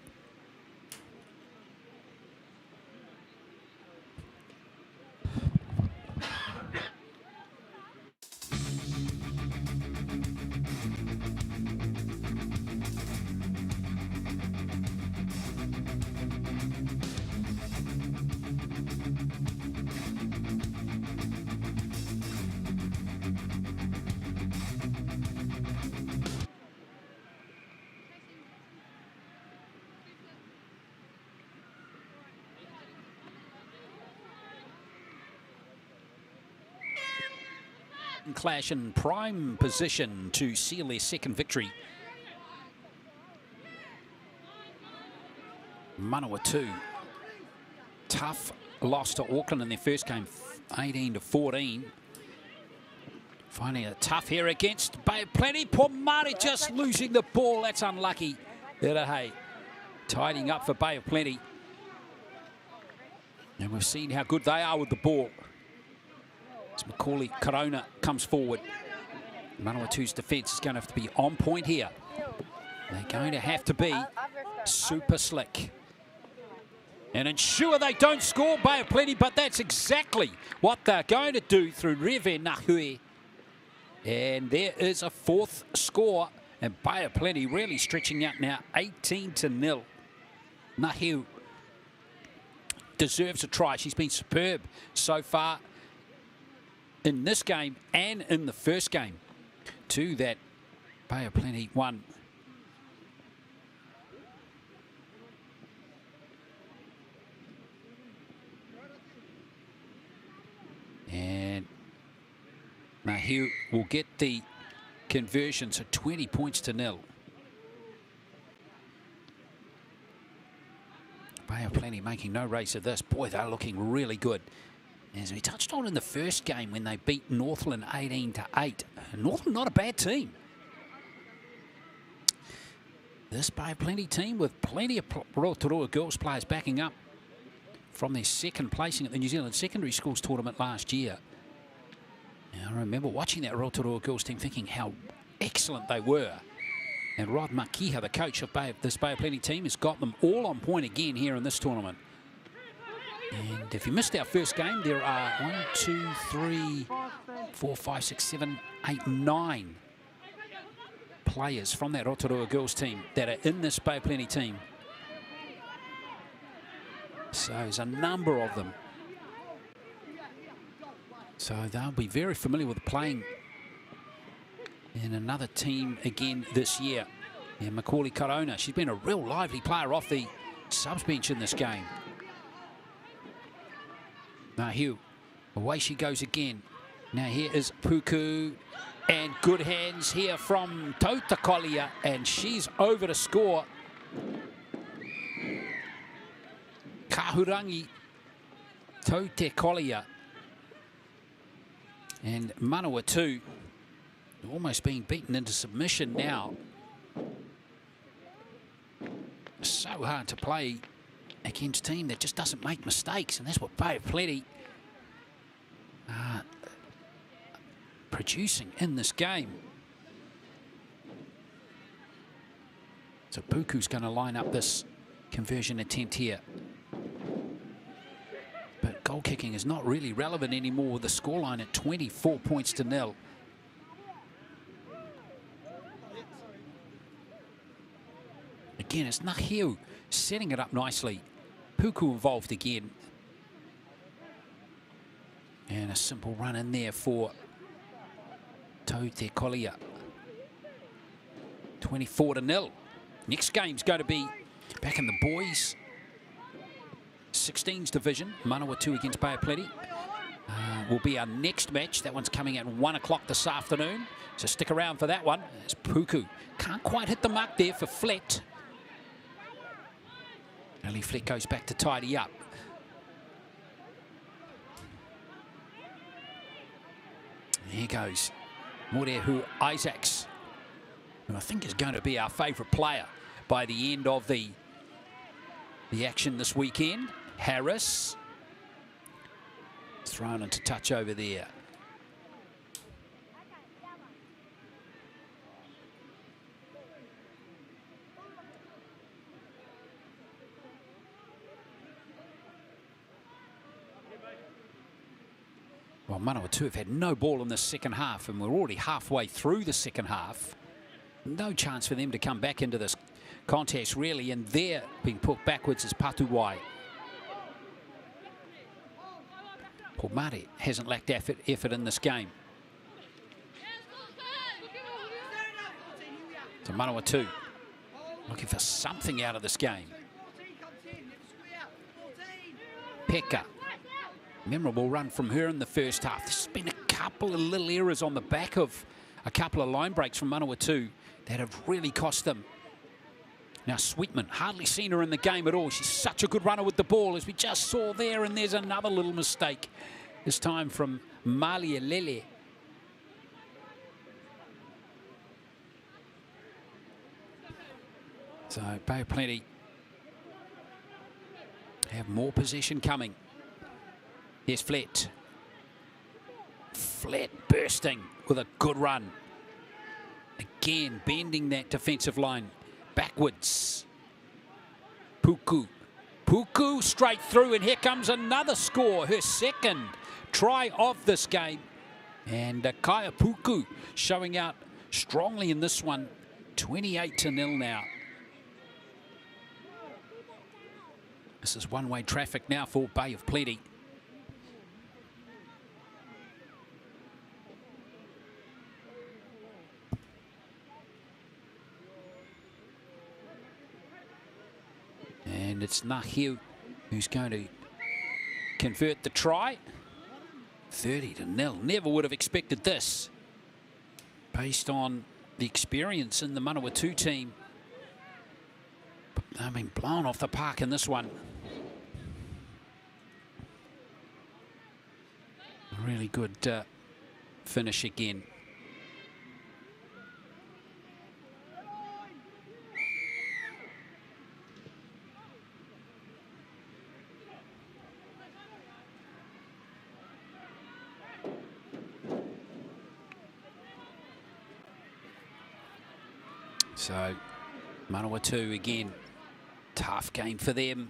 Clash in prime position to seal their second victory. Manawatu, tough loss to Auckland in their first game, 18-14. Finding it tough here against Bay of Plenty. Poor Mari just losing the ball. That's unlucky. Hey, tidying up for Bay of Plenty. And we've seen how good they are with the ball. As Macaulay Corona comes forward. Manawatu's defence is going to have to be on point here. They're going to have to be super slick and ensure they don't score Bay of Plenty, but that's exactly what they're going to do through Reve Nahui. And there is a fourth score, and Bay of Plenty really stretching out now, 18-0. Nahui deserves a try. She's been superb so far in this game and in the first game. To that Bay of Plenty one. And Nahiu will get the conversion, so 20 points to 0. Bay of Plenty making no race of this. Boy, they're looking really good. As we touched on in the first game when they beat Northland 18-8. Northland not a bad team. This Bay of Plenty team with plenty of Rotorua girls players backing up from their second placing at the New Zealand Secondary Schools Tournament last year. Now, I remember watching that Rotorua girls team thinking how excellent they were. And Rod Makiha, the coach of this Bay of Plenty team, has got them all on point again here in this tournament. And if you missed our first game, there are 1, 2, 3, 4, 5, 6, 7, 8, 9 players from that Rotorua girls team that are in this Bay of Plenty team. So there's a number of them. So they'll be very familiar with playing in another team again this year. And Macaulay Corona, she's been a real lively player off the subs bench in this game. Now Hugh, away she goes again. Now here is Puku, and good hands here from Tautakolia, and she's over to score. Kahurangi Tautakolia. And Manawatu almost being beaten into submission now. So hard to play against a team that just doesn't make mistakes, and that's what Bay of Plenty are producing in this game. So Puku's going to line up this conversion attempt here. But goal kicking is not really relevant anymore with the scoreline at 24 points to nil. Again, it's Nahiu setting it up nicely. Puku involved again. And a simple run in there for Aotearoa. 24 to nil. Next game's going to be back in the boys' 16s division. Manawatu against Bay of Plenty. Will be our next match. That one's coming at 1 o'clock this afternoon. So stick around for that one. As Puku can't quite hit the mark there for Flett. Only Flett goes back to tidy up. Here goes Morehu Isaacs, who I think is going to be our favourite player by the end of the action this weekend. Harris thrown into touch over there. Well, Manawatu have had no ball in the second half, and we're already halfway through the second half. No chance for them to come back into this contest, really, and they're being put backwards as Patuwai. Pomare hasn't lacked effort in this game. So Manawatu looking for something out of this game. Pekka. Memorable run from her in the first half. There's been a couple of little errors on the back of a couple of line breaks from Manawatu that have really cost them. Now Sweetman, hardly seen her in the game at all. She's such a good runner with the ball, as we just saw there, and there's another little mistake. This time from Malia Lele. So Bay of Plenty have more possession coming. Here's Flett. Flett bursting with a good run. Again, bending that defensive line backwards. Puku. Puku straight through, and here comes another score. Her second try of this game. And Kaya Puku showing out strongly in this one. 28 to nil now. This is one-way traffic now for Bay of Plenty. And it's Nahiu who's going to convert the try. 30 to nil. Never would have expected this, based on the experience in the Manawatu team. But they've been blown off the park in this one. Really good finish again. So Manawatu again, tough game for them.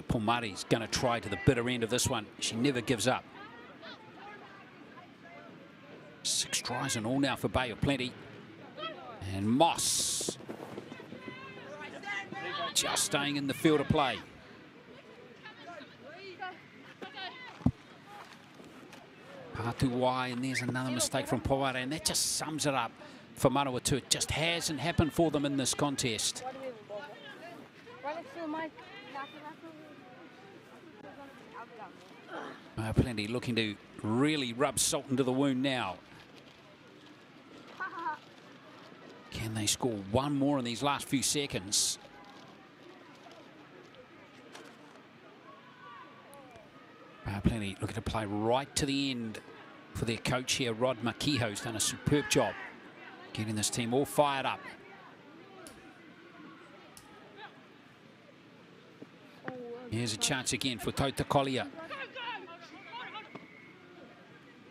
Pomari's going to try to the bitter end of this one. She never gives up. 6 tries and all now for Bay of Plenty. And Moss just staying in the field of play. Patuwai, and there's another mistake from Pomare, and that just sums it up for Manawatu. It just hasn't happened for them in this contest. Plenty looking to really rub salt into the wound now. Can they score one more in these last few seconds? Plenty looking to play right to the end for their coach here, Rod Makiho's done a superb job getting this team all fired up. Here's a chance again for Aotearoa.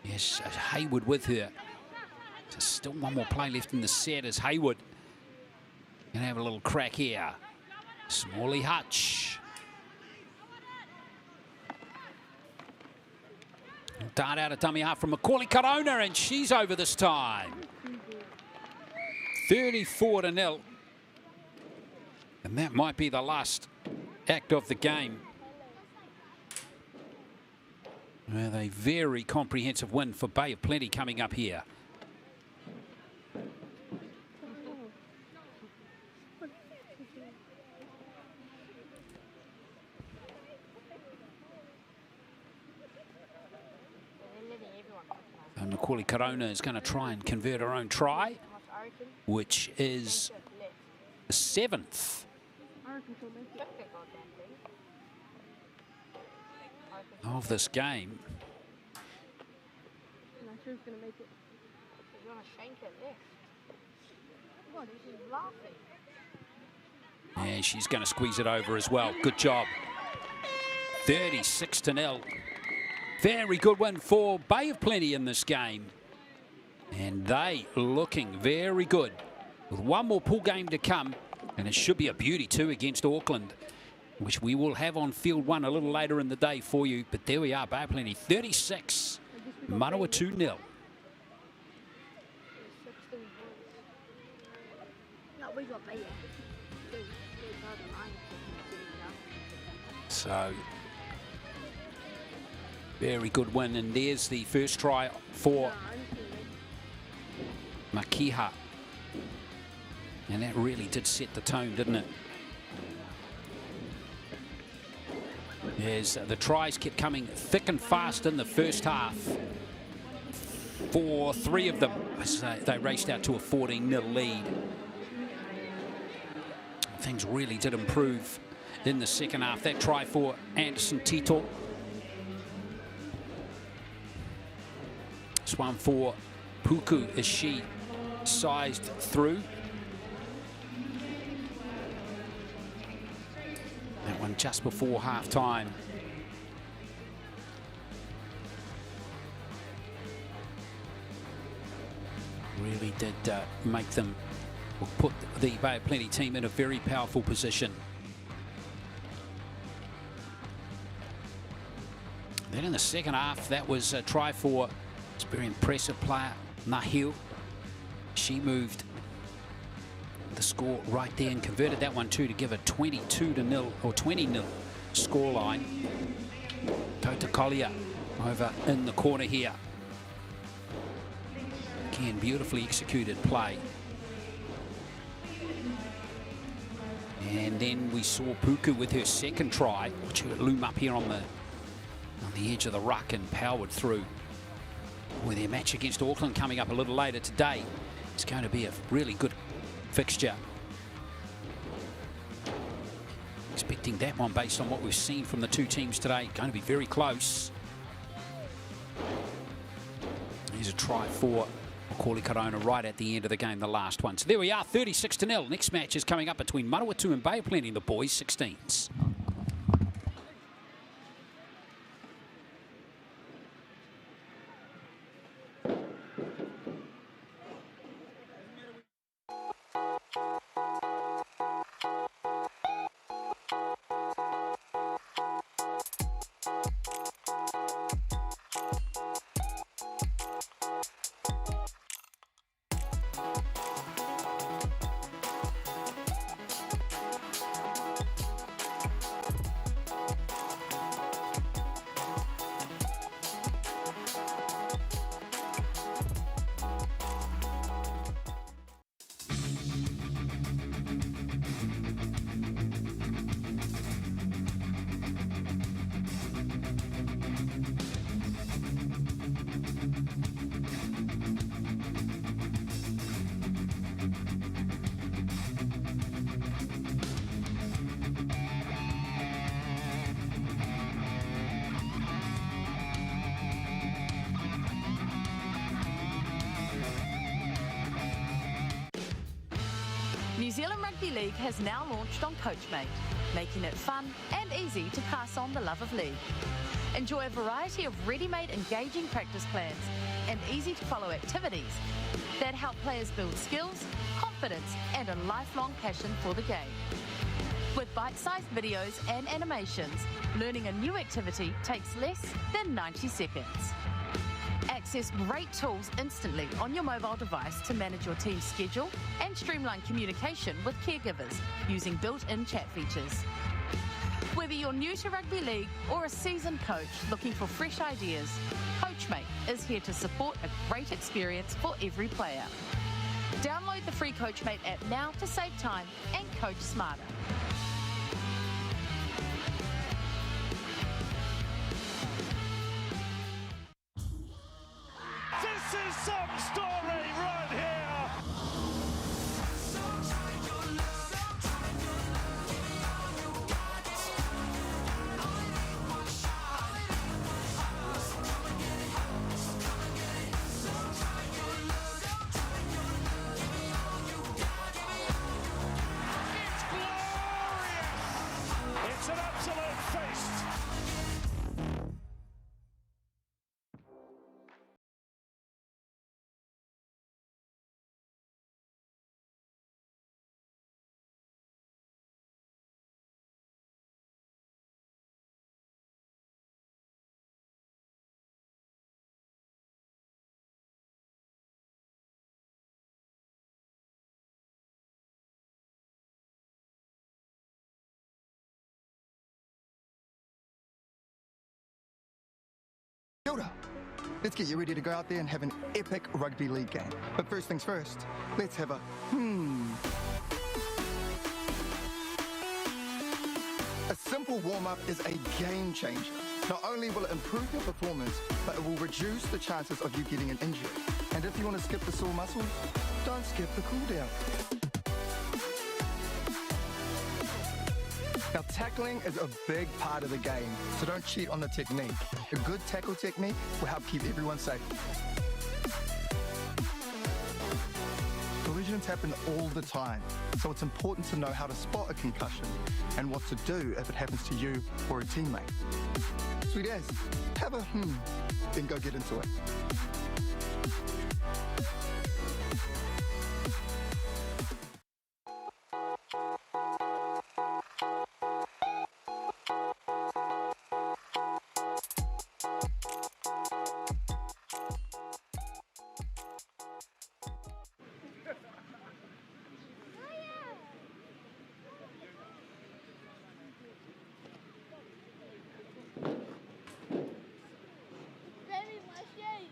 Yes, Hayward with her. There's still one more play left in the set as Hayward Gonna have a little crack here. Smalley Hutch. Dart out a dummy half from Macaulay Corona, and she's over this time. 34-0. And that might be the last act of the game. With a very comprehensive win for Bay of Plenty coming up here. And Macaulay Corona is going to try and convert her own try, which is the 7th. Of this game. Yeah, she's going to squeeze it over as well. Good job. 36-0. Very good win for Bay of Plenty in this game. And they looking very good. With one more pool game to come. And it should be a beauty too against Auckland, which we will have on field 1 a little later in the day for you. But there we are, Bay of Plenty 36, Manawatu 0. So, very good win, and there's the first try for Makiha. And that really did set the tone, didn't it? As the tries kept coming thick and fast in the first half for 3 of them as they raced out to a 14-0 lead. Things really did improve in the second half. That try for Anderson Tito. This one for Puku as she sized through. That one just before half-time. Really did make them, or put the Bay of Plenty team in a very powerful position. Then in the second half, that was a try for this very impressive player, Nahil. She moved the score right there and converted that one too to give a 22-0 or 20-0 scoreline. Tota Collier over in the corner here. Again, beautifully executed play. And then we saw Puku with her second try, which would loom up here on the edge of the ruck and powered through. With their match against Auckland coming up a little later today, it's going to be a really good fixture. Expecting that one based on what we've seen from the two teams today. Going to be very close. Here's a try for Macaulay Corona right at the end of the game, the last one. So there we are, 36-0. Next match is coming up between Manawatu and Bay of Plenty in the boys' 16s. New Zealand Rugby League has now launched on CoachMate, making it fun and easy to pass on the love of league. Enjoy a variety of ready-made engaging practice plans and easy to follow activities that help players build skills, confidence, and a lifelong passion for the game. With bite-sized videos and animations, learning a new activity takes less than 90 seconds. Access great tools instantly on your mobile device to manage your team's schedule and streamline communication with caregivers using built-in chat features. Whether you're new to rugby league or a seasoned coach looking for fresh ideas, CoachMate is here to support a great experience for every player. Download the free CoachMate app now to save time and coach smarter. This is some story right here. It's glorious. It's an absolute feast. Kia ora. Let's get you ready to go out there and have an epic rugby league game. But first things first, let's have a A simple warm-up is a game changer. Not only will it improve your performance, but it will reduce the chances of you getting an injury. And if you want to skip the sore muscles, don't skip the cool down. Now, tackling is a big part of the game, so don't cheat on the technique. A good tackle technique will help keep everyone safe. Collisions happen all the time, so it's important to know how to spot a concussion and what to do if it happens to you or a teammate. Sweet as, have a then go get into it. Very much, yay.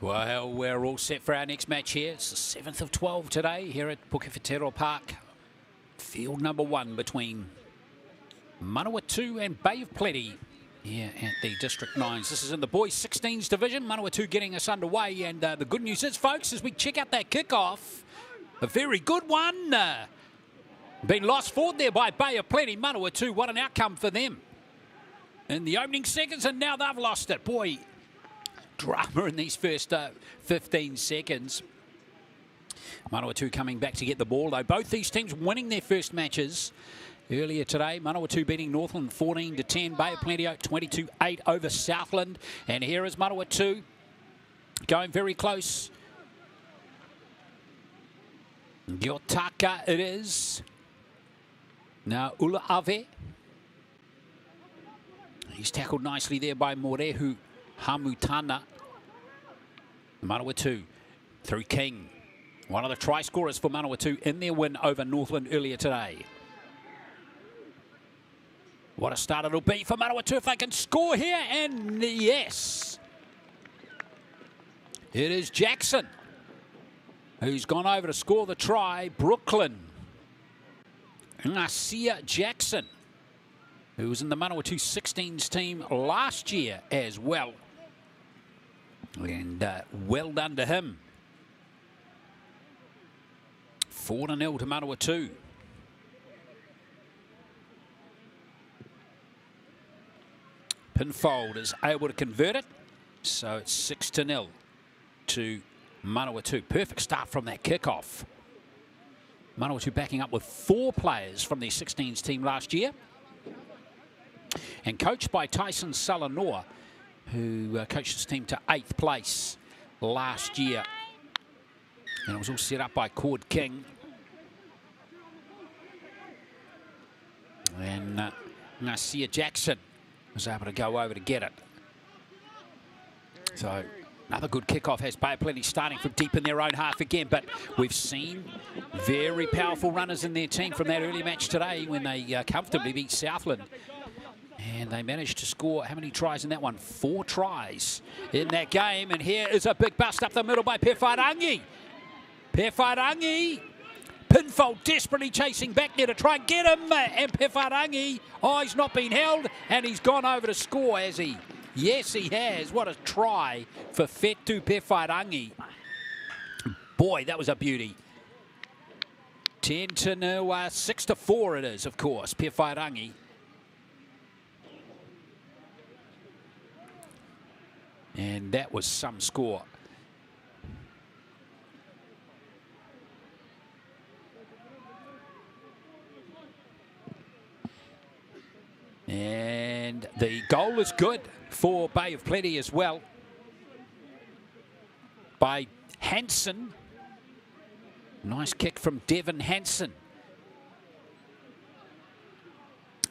Well, we're all set for our next match here. It's the 7th of 12 today here at Aotearoa Park. Field number 1 between Manawatu and Bay of Plenty here at the District 9s. This is in the boys 16s division. Manawatu getting us underway, and the good news is, folks, as we check out that kickoff, a very good one. Been lost forward there by Bay of Plenty. Manawatu, what an outcome for them in the opening seconds, and now they've lost it. Boy, drama in these first 15 seconds. Manawatu coming back to get the ball, though. Both these teams winning their first matches earlier today. Manawatu beating Northland 14-10. Bay of Plenty 22-8 over Southland. And here is Manawatu going very close. Giotaka it is. Now Ulaave. He's tackled nicely there by Morehu Hamutana. Manawatu through King. One of the try scorers for Manawatu in their win over Northland earlier today. What a start it'll be for Manawatu if they can score here, and yes. It is Jackson who's gone over to score the try. Brooklyn. Ngasia Jackson, who was in the Manawatu 16s team last year as well. And well done to him. 4-0 to Manawatu. Pinfold is able to convert it, so it's 6-0 to Manawatu. Perfect start from that kickoff. Manawatu backing up with 4 players from their 16s team last year, and coached by Tyson Salanoa, who coached his team to 8th place last year. And it was all set up by Cord King. And Ngasia Jackson was able to go over to get it. So another good kickoff has Bay of Plenty starting from deep in their own half again. But we've seen very powerful runners in their team from that early match today when they comfortably beat Southland. And they managed to score how many tries in that one? 4 tries in that game. And here is a big bust up the middle by Pewhairangi. Pewhairangi. Pinfold desperately chasing back there to try and get him. And Pewhairangi, oh, he's not been held. And he's gone over to score, has he? Yes, he has. What a try for Fetu Pewhairangi. Boy, that was a beauty. 10-0, 6-4 it is, of course, Pewhairangi. And that was some score. And the goal is good for Bay of Plenty as well. By Hansen. Nice kick from Devon Hansen.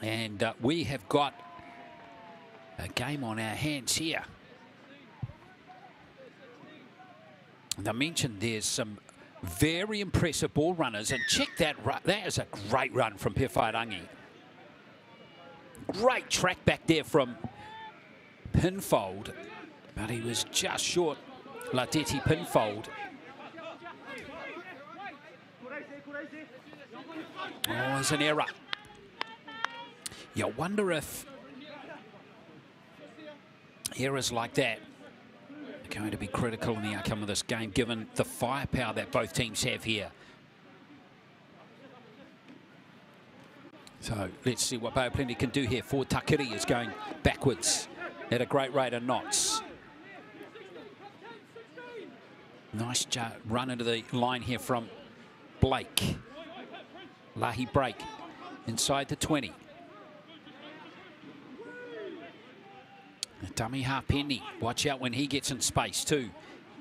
And we have got a game on our hands here. And I mentioned there's some very impressive ball runners. And check that run. That is a great run from Pewhairangi. Great track back there from Pinfold. But he was just short. Ladeti Pinfold. Oh, there's an error. You wonder if errors like that are going to be critical in the outcome of this game, given the firepower that both teams have here. So let's see what Bay of Plenty can do here. Forward Takiri is going backwards at a great rate of knots. Nice run into the line here from Blake. Lahi break inside the 20. Dummy Harpenny. Watch out when he gets in space too.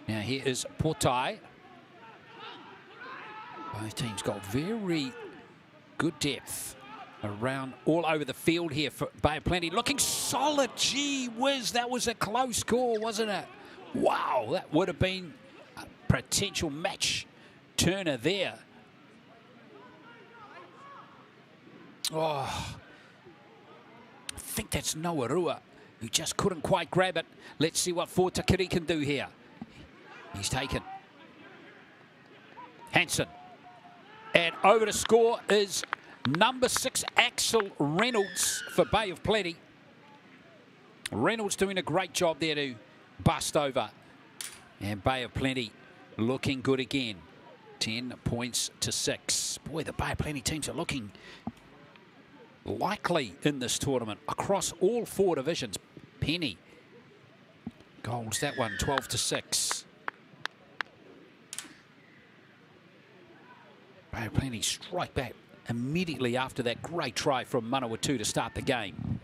Now here is Portai. Both teams got very good depth around all over the field here for Bay of Plenty. Looking solid. Gee whiz, that was a close call, wasn't it? Wow, that would have been a potential match turner there. Oh, I think that's Noarua, who just couldn't quite grab it. Let's see what Fortakiri can do here. He's taken. Hansen. And over to score is number 6, Axel Reynolds for Bay of Plenty. Reynolds doing a great job there to bust over. And Bay of Plenty looking good again. 10 points to 6. Boy, the Bay of Plenty teams are looking likely in this tournament across all 4 divisions. Penny goals that one, 12 to 6. Bay of Plenty strike back immediately after that great try from Manawatu to start the game.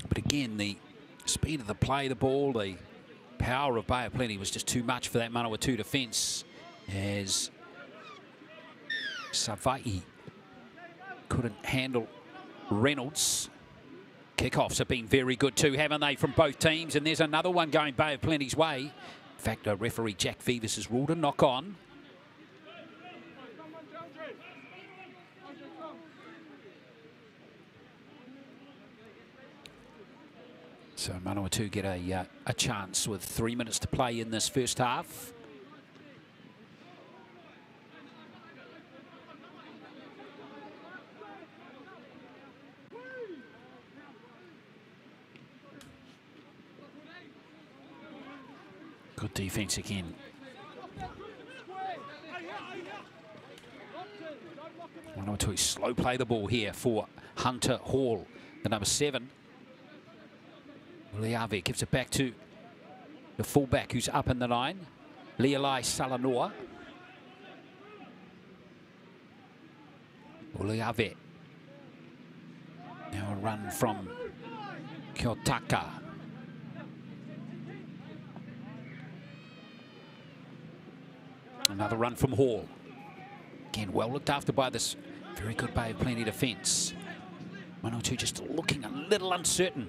But again, the speed of the play, the ball, the power of Bay of Plenty was just too much for that Manawatu defence, as Savai couldn't handle Reynolds. Kickoffs have been very good too, haven't they, from both teams? And there's another one going Bay of Plenty's way. In fact, referee Jack Vivas has ruled a knock on. So Manawatu get a chance with 3 minutes to play in this first half. Good defence again. Manawatu slow play the ball here for Hunter Hall, the number 7. Leave gives it back to the fullback who's up in the line, Lealai Salanoa. Leave. Now a run from Kiotaka. Another run from Hall. Again, well looked after by this very good Bay of Plenty defence. Manawatu just looking a little uncertain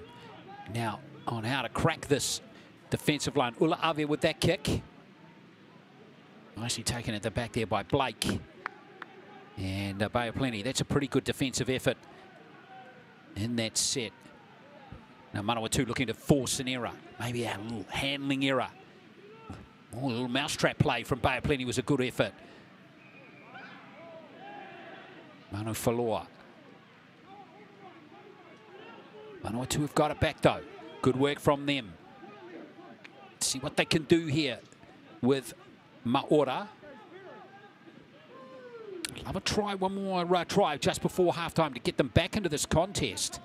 now on how to crack this defensive line. Ula Ave with that kick. Nicely taken at the back there by Blake. And Bay of Plenty, that's a pretty good defensive effort in that set. Now Manawatu looking to force an error. Maybe a little handling error. Oh, a little mousetrap play from Bay of Plenty was a good effort. Manu Faloa. Manawatu have got it back though. Good work from them. Let's see what they can do here with Maora. Love a try, one more try just before halftime to get them back into this contest.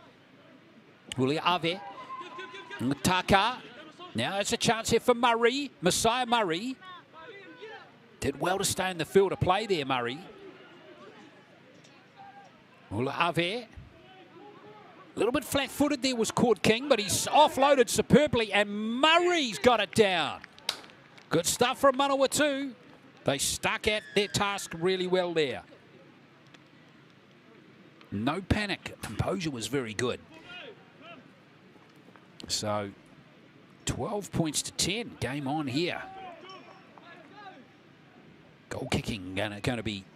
Uli Ave. Ngutaka. Now it's a chance here for Murray. Messiah Murray. Did well to stay in the field to play there, Murray. Uli Ave. A little bit flat-footed there was Cord King, but he's offloaded superbly, and Murray's got it down. Good stuff from Manawatu. They stuck at their task really well there. No panic. Composure was very good. So, 12 points to 10. Game on here. Goal kicking going to be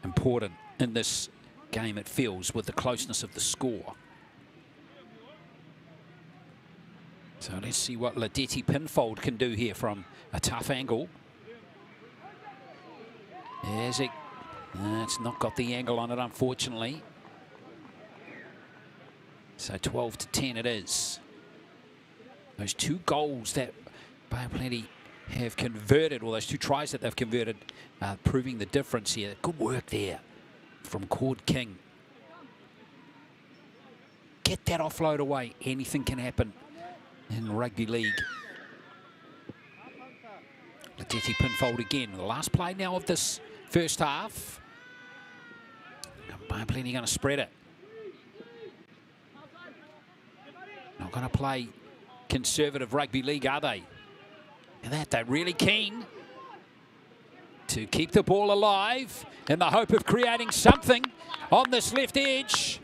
important in this game, it feels, with the closeness of the score. So let's see what Ladetti Pinfold can do here from a tough angle. There's it. It's not got the angle on it, unfortunately. So 12 to 10 it is. Those 2 goals that Bay of Plenty have converted, or those 2 tries that they've converted, proving the difference here. Good work there from Cord King. Get that offload away. Anything can happen in rugby league. Ladetti Pinfold again. The last play now of this first half. Bay of Plenty going to spread it. Not going to play conservative rugby league, are they? Look at that, they're really keen to keep the ball alive in the hope of creating something on this left edge.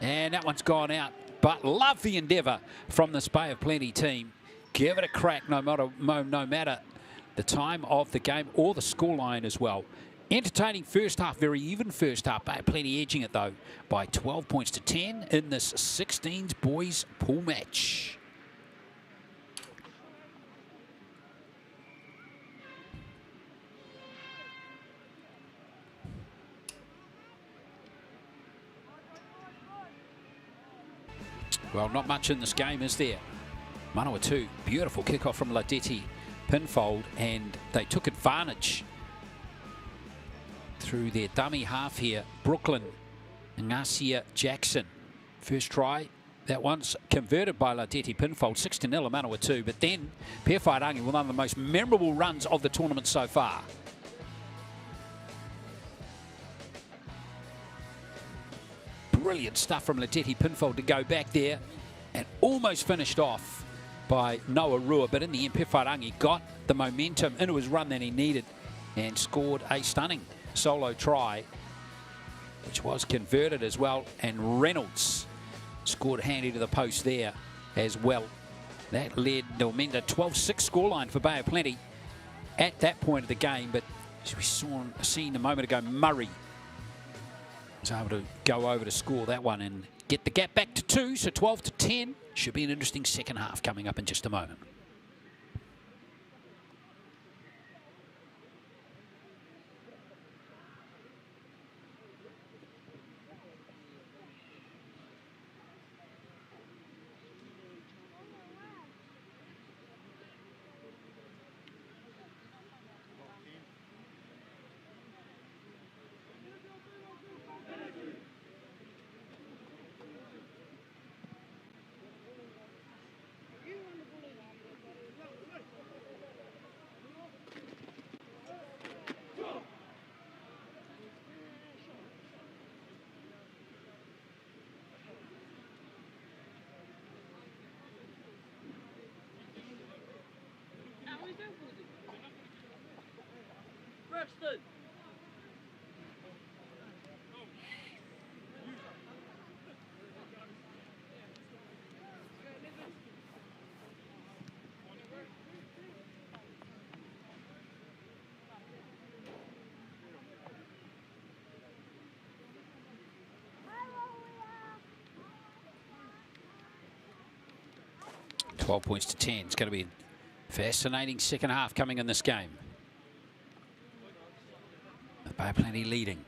And that one's gone out. But love the endeavour from this Bay of Plenty team. Give it a crack no matter the time of the game or the scoreline as well. Entertaining first half, very even first half. Bay of Plenty edging it though by 12 points to 10 in this 16s boys pool match. Well, not much in this game, is there? Manawatu, beautiful kickoff from Ladetti Pinfold, and they took advantage through their dummy half here. Brooklyn Ngasia Jackson. First try, that one's converted by Ladetti Pinfold, 6-0 Manawatu, but then Pewhairangi with one of the most memorable runs of the tournament so far. Brilliant stuff from Ladetti Pinfold to go back there and almost finished off by Noah Rua, but in the end Pewhairangi got the momentum into his run that he needed and scored a stunning solo try, which was converted as well, and Reynolds scored handy to the post there as well. That led to a 12-6 scoreline for Bay of Plenty at that point of the game, but as we seen a moment ago, Murray was able to go over to score that one and get the gap back to 2, so 12 to 10. Should be an interesting second half coming up in just a moment. Preston! $12 points to 10. It's going to be a fascinating second half coming in this game. Bay of Plenty leading.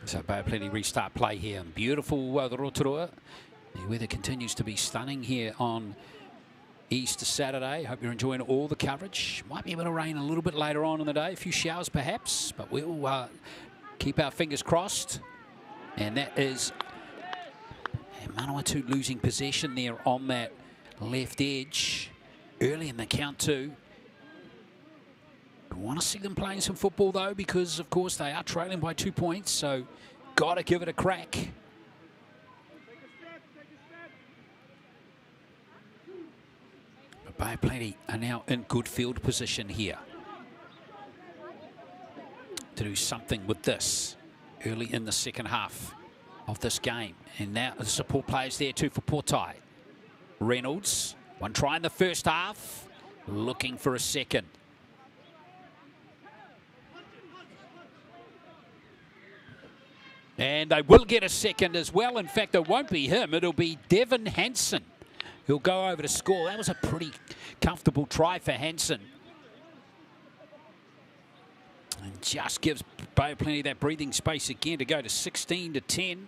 So Bay of Plenty restart play here. Beautiful the Rotorua. The weather continues to be stunning here on Easter Saturday. Hope you're enjoying all the coverage. Might be a bit of rain a little bit later on in the day. A few showers perhaps, but we'll keep our fingers crossed. And that is Manawatu losing possession there on that left edge early in the count too. We want to see them playing some football though, because of course they are trailing by 2 points, so got to give it a crack. But Bay of Plenty are now in good field position here to do something with this early in the second half of this game. And now the support players there too for Portai. Reynolds, one try in the first half, looking for a second. And they will get a second as well. In fact, it won't be him. It'll be Devin Hansen who'll go over to score. That was a pretty comfortable try for Hansen. And just gives Bay of Plenty that breathing space again to go to 16 to 10.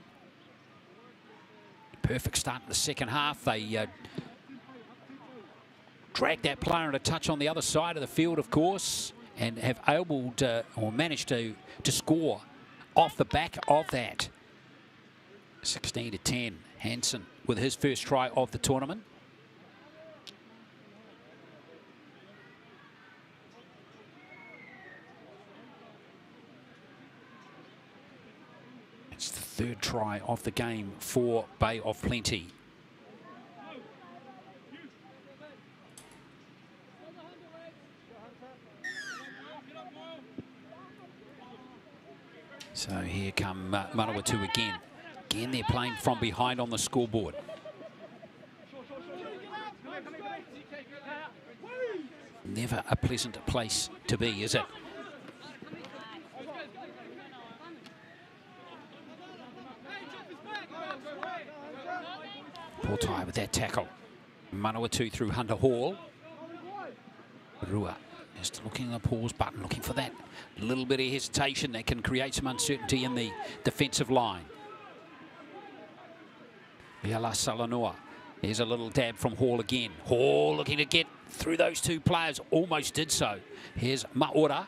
Perfect start in the second half. They dragged that player in a touch on the other side of the field, of course, and have able to, or managed to score off the back of that. 16 to 10. Hansen with his first try of the tournament. It's the third try of the game for Bay of Plenty. So here come Manawatu again. Again, they're playing from behind on the scoreboard. Never a pleasant place to be, is it? Portai with that tackle. Manawatu through Hunter Hall. Rua just looking at the pause button, looking for that little bit of hesitation that can create some uncertainty in the defensive line. Yala Salanoa. Here's a little dab from Hall again. Hall looking to get through those two players. Almost did so. Here's Maora.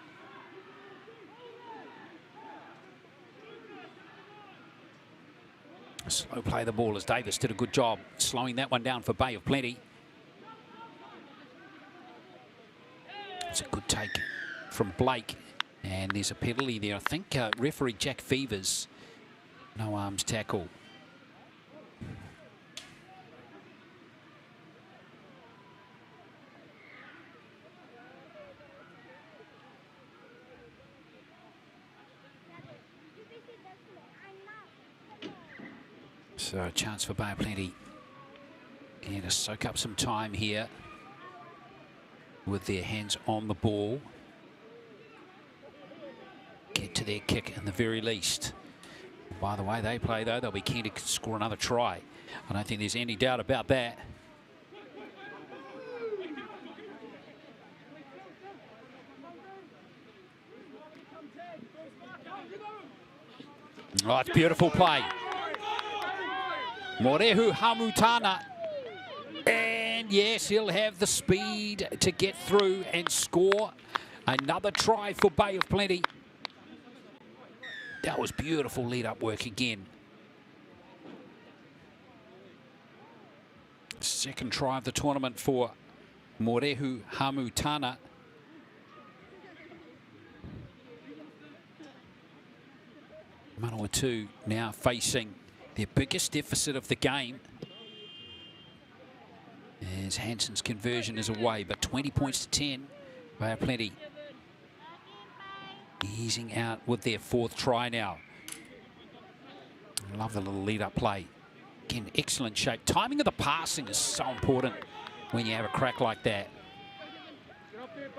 Slow play the ball as Davis did a good job slowing that one down for Bay of Plenty. It's a good take from Blake. And there's a penalty there. I think referee Jack Fevers. No arms tackle. So a chance for Bay of Plenty. And to soak up some time here with their hands on the ball. Get to their kick in the very least. By the way they play, though, they'll be keen to score another try. I don't think there's any doubt about that. Oh, it's beautiful play. Morehu Hamutana. And yes, he'll have the speed to get through and score another try for Bay of Plenty. That was beautiful lead-up work again. Second try of the tournament for Morehu Hamutana. Manawatu now facing their biggest deficit of the game. As Hansen's conversion is away, but 20 points to 10. Bay of Plenty easing out with their fourth try now. I love the little lead-up play. Again, excellent shape. Timing of the passing is so important when you have a crack like that.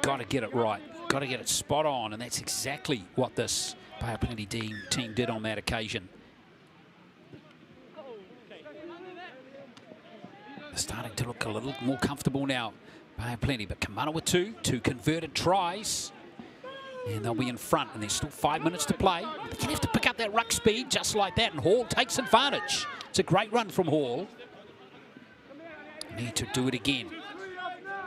Got to get it right. Got to get it spot on, and that's exactly what this Bay of Plenty team did on that occasion. They're starting to look a little more comfortable now, Bay of Plenty, but Manawatu, 2 converted tries. And they'll be in front, and there's still 5 minutes to play. They have to pick up that ruck speed just like that, and Hall takes advantage. It's a great run from Hall. Need to do it again.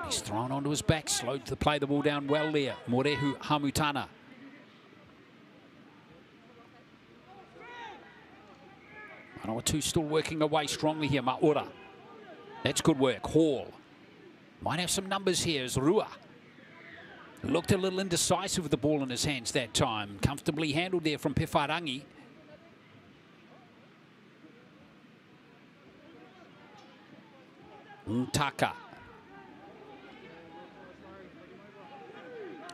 He's thrown onto his back, slowed to play the ball down well there. Morehu Hamutana. Manawatu still working away strongly here, Maura. That's good work, Hall. Might have some numbers here as Rua. Looked a little indecisive with the ball in his hands that time. Comfortably handled there from Pewharangi. Ntaka.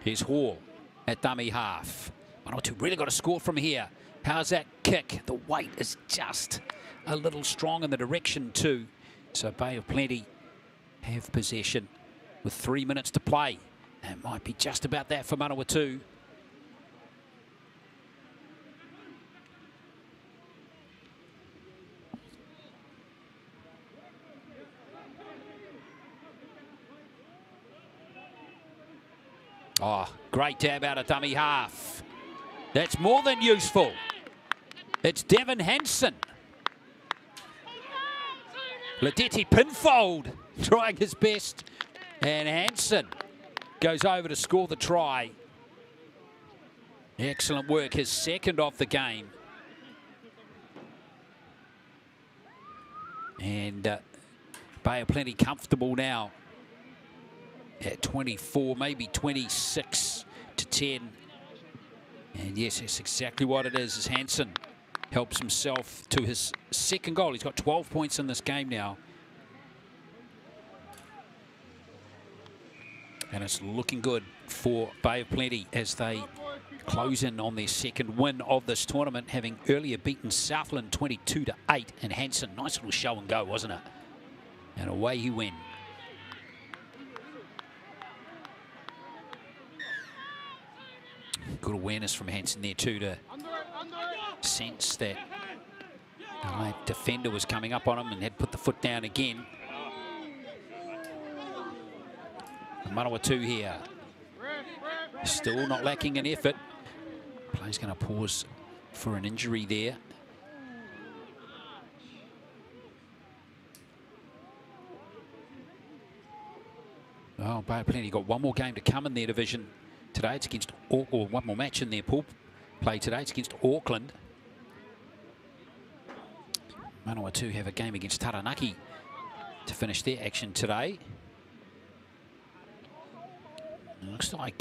Here's Hall at dummy half. Manawatu really got to score from here. How's that kick? The weight is just a little strong in the direction too. So Bay of Plenty have possession with 3 minutes to play. That might be just about that for Manawatu. Oh, great dab out of dummy half. That's more than useful. It's Devin Hansen. Ledeti Pinfold trying his best. And Hansen goes over to score the try. Excellent work, his second off the game. And Bay of Plenty comfortable now at 24, maybe 26 to 10. And yes, that's exactly what it is, as Hansen helps himself to his second goal. He's got 12 points in this game now. And it's looking good for Bay of Plenty as they close in on their second win of this tournament, having earlier beaten Southland 22-8. And Hansen, nice little show and go, wasn't it? And away he went. Good awareness from Hansen there too, to sense that that defender was coming up on him and had put the foot down again. Manawatu here, still not lacking in effort. Play's going to pause for an injury there. Oh, Bay of Plenty got one more game to come in their division today. It's against, or one more match in their pool play today. It's against Oakland. Manawatu have a game against Taranaki to finish their action today. Looks like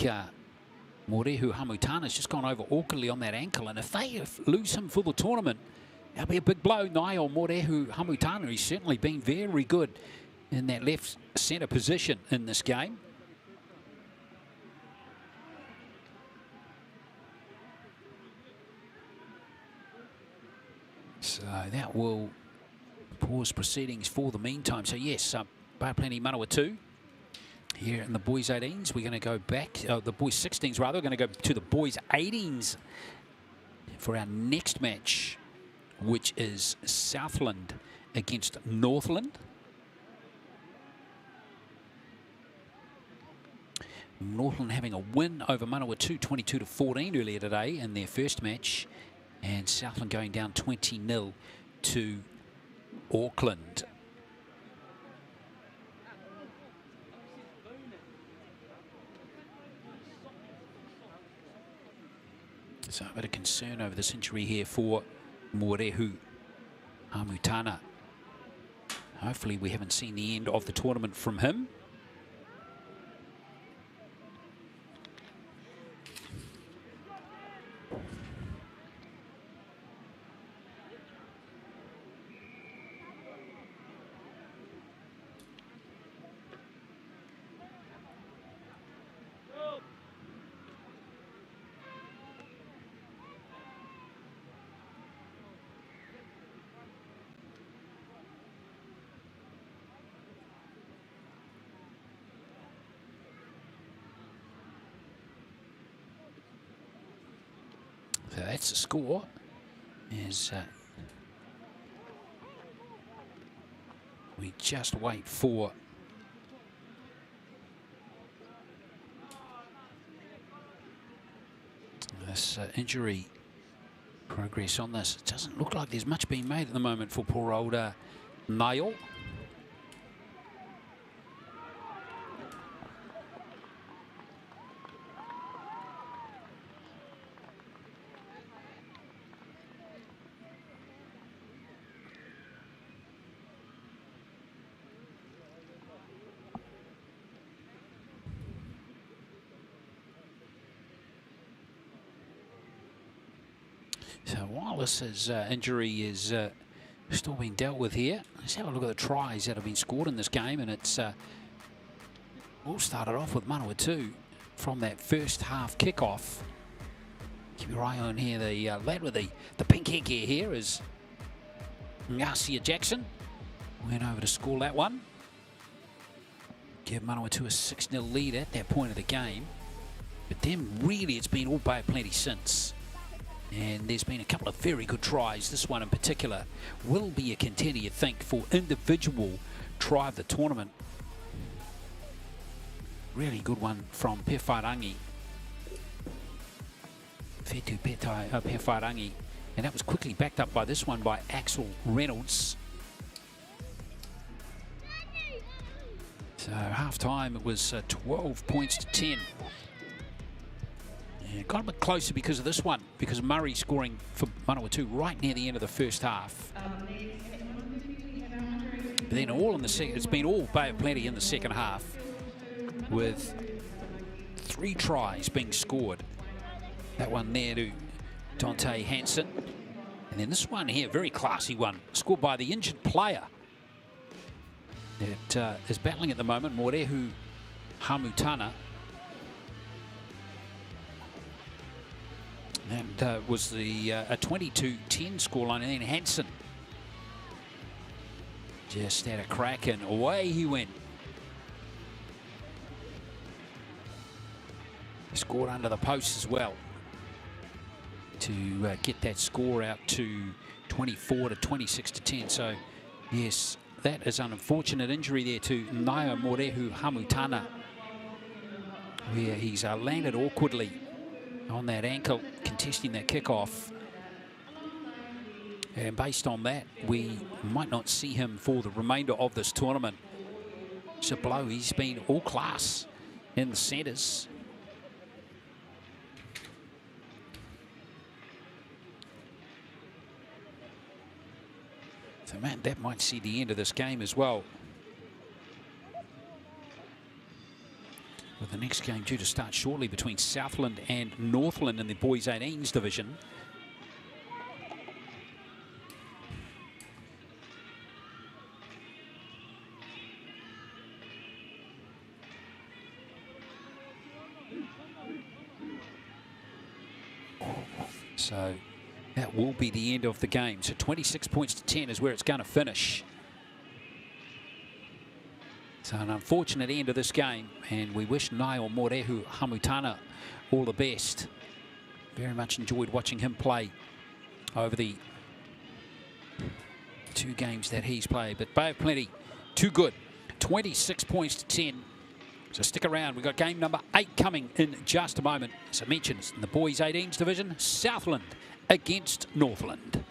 Morehu Hamutana's just gone over awkwardly on that ankle, and if they lose him for the tournament, that'll be a big blow. Niall Morehu Hamutana, he's certainly been very good in that left centre position in this game. So that will pause proceedings for the meantime. So yes, Plenty Manawatu here in the boys 18s. We're going to go back, the boys 16s rather. We're going to go to the boys 18s for our next match, which is Southland against Northland. Northland having a win over Manawatu 22-14 earlier today in their first match, and Southland going down 20-0 to Auckland. So a bit of concern over this injury here for Morehu Hamutana. Hopefully we haven't seen the end of the tournament from him. So that's the score. Is we just wait for this injury progress on this. It doesn't look like there's much being made at the moment for poor old Niall. So while this injury is still being dealt with here, let's have a look at the tries that have been scored in this game. And it's all started off with Manawatu from that first half kickoff. Keep your eye on here. The lad with the pink hairgear here is Garcia Jackson. Went over to score that one. Give Manawatu a 6-0 lead at that point of the game. But then really it's been all Bay of Plenty since. And there's been a couple of very good tries. This one in particular will be a contender, you think, for individual try of the tournament. Really good one from Pewhairangi. Fetu Pewhairangi. And that was quickly backed up by this one by Axel Reynolds. So half-time it was 12 points to 10. Yeah, got a bit closer because of this one, because Murray scoring for Manawatu right near the end of the first half. But then all in the second, it's been all Bay of Plenty in the second half, with 3 tries being scored. That one there to Dante Hansen. And then this one here, very classy one, scored by the injured player that is battling at the moment, Morehu Hamutana. And was the a 22-10 scoreline, and then Hansen just had a crack and away he went. He scored under the post as well to get that score out to 24 to 26 to 10. So yes, that is an unfortunate injury there to Naya Morehu Hamutana, where he's landed awkwardly on that ankle, contesting that kickoff. And based on that, we might not see him for the remainder of this tournament. It's a blow. He's been all class in the centres. So, man, that might see the end of this game as well. With the next game due to start shortly between Southland and Northland in the boys 18s division. So that will be the end of the game. So 26 points to 10 is where it's going to finish. So an unfortunate end of this game, and we wish Ngaio Morehu Hamutana all the best. Very much enjoyed watching him play over the 2 games that he's played. But Bay of Plenty, too good. 26 points to 10. So stick around. We've got game number 8 coming in just a moment. As I mentioned, in the boys 18s division, Southland against Northland.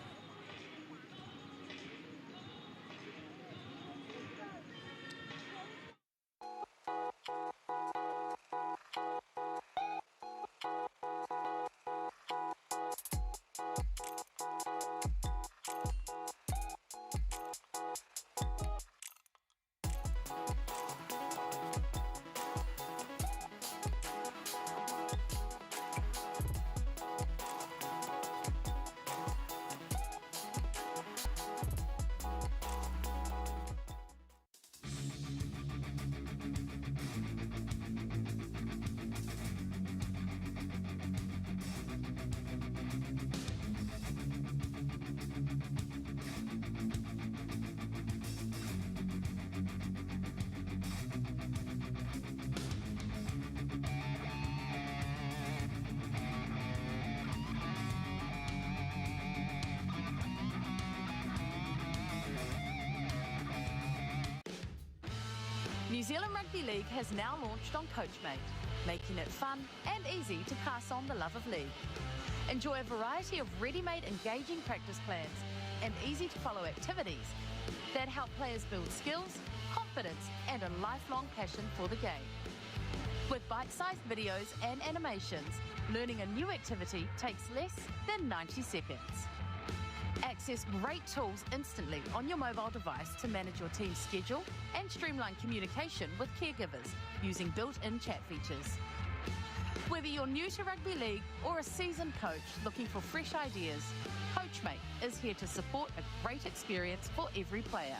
New Zealand Rugby League has now launched on CoachMate, making it fun and easy to pass on the love of league. Enjoy a variety of ready-made engaging practice plans and easy-to-follow activities that help players build skills, confidence and a lifelong passion for the game. With bite-sized videos and animations, learning a new activity takes less than 90 seconds. Access great tools instantly on your mobile device to manage your team's schedule and streamline communication with caregivers using built-in chat features. Whether you're new to rugby league or a seasoned coach looking for fresh ideas, CoachMate is here to support a great experience for every player.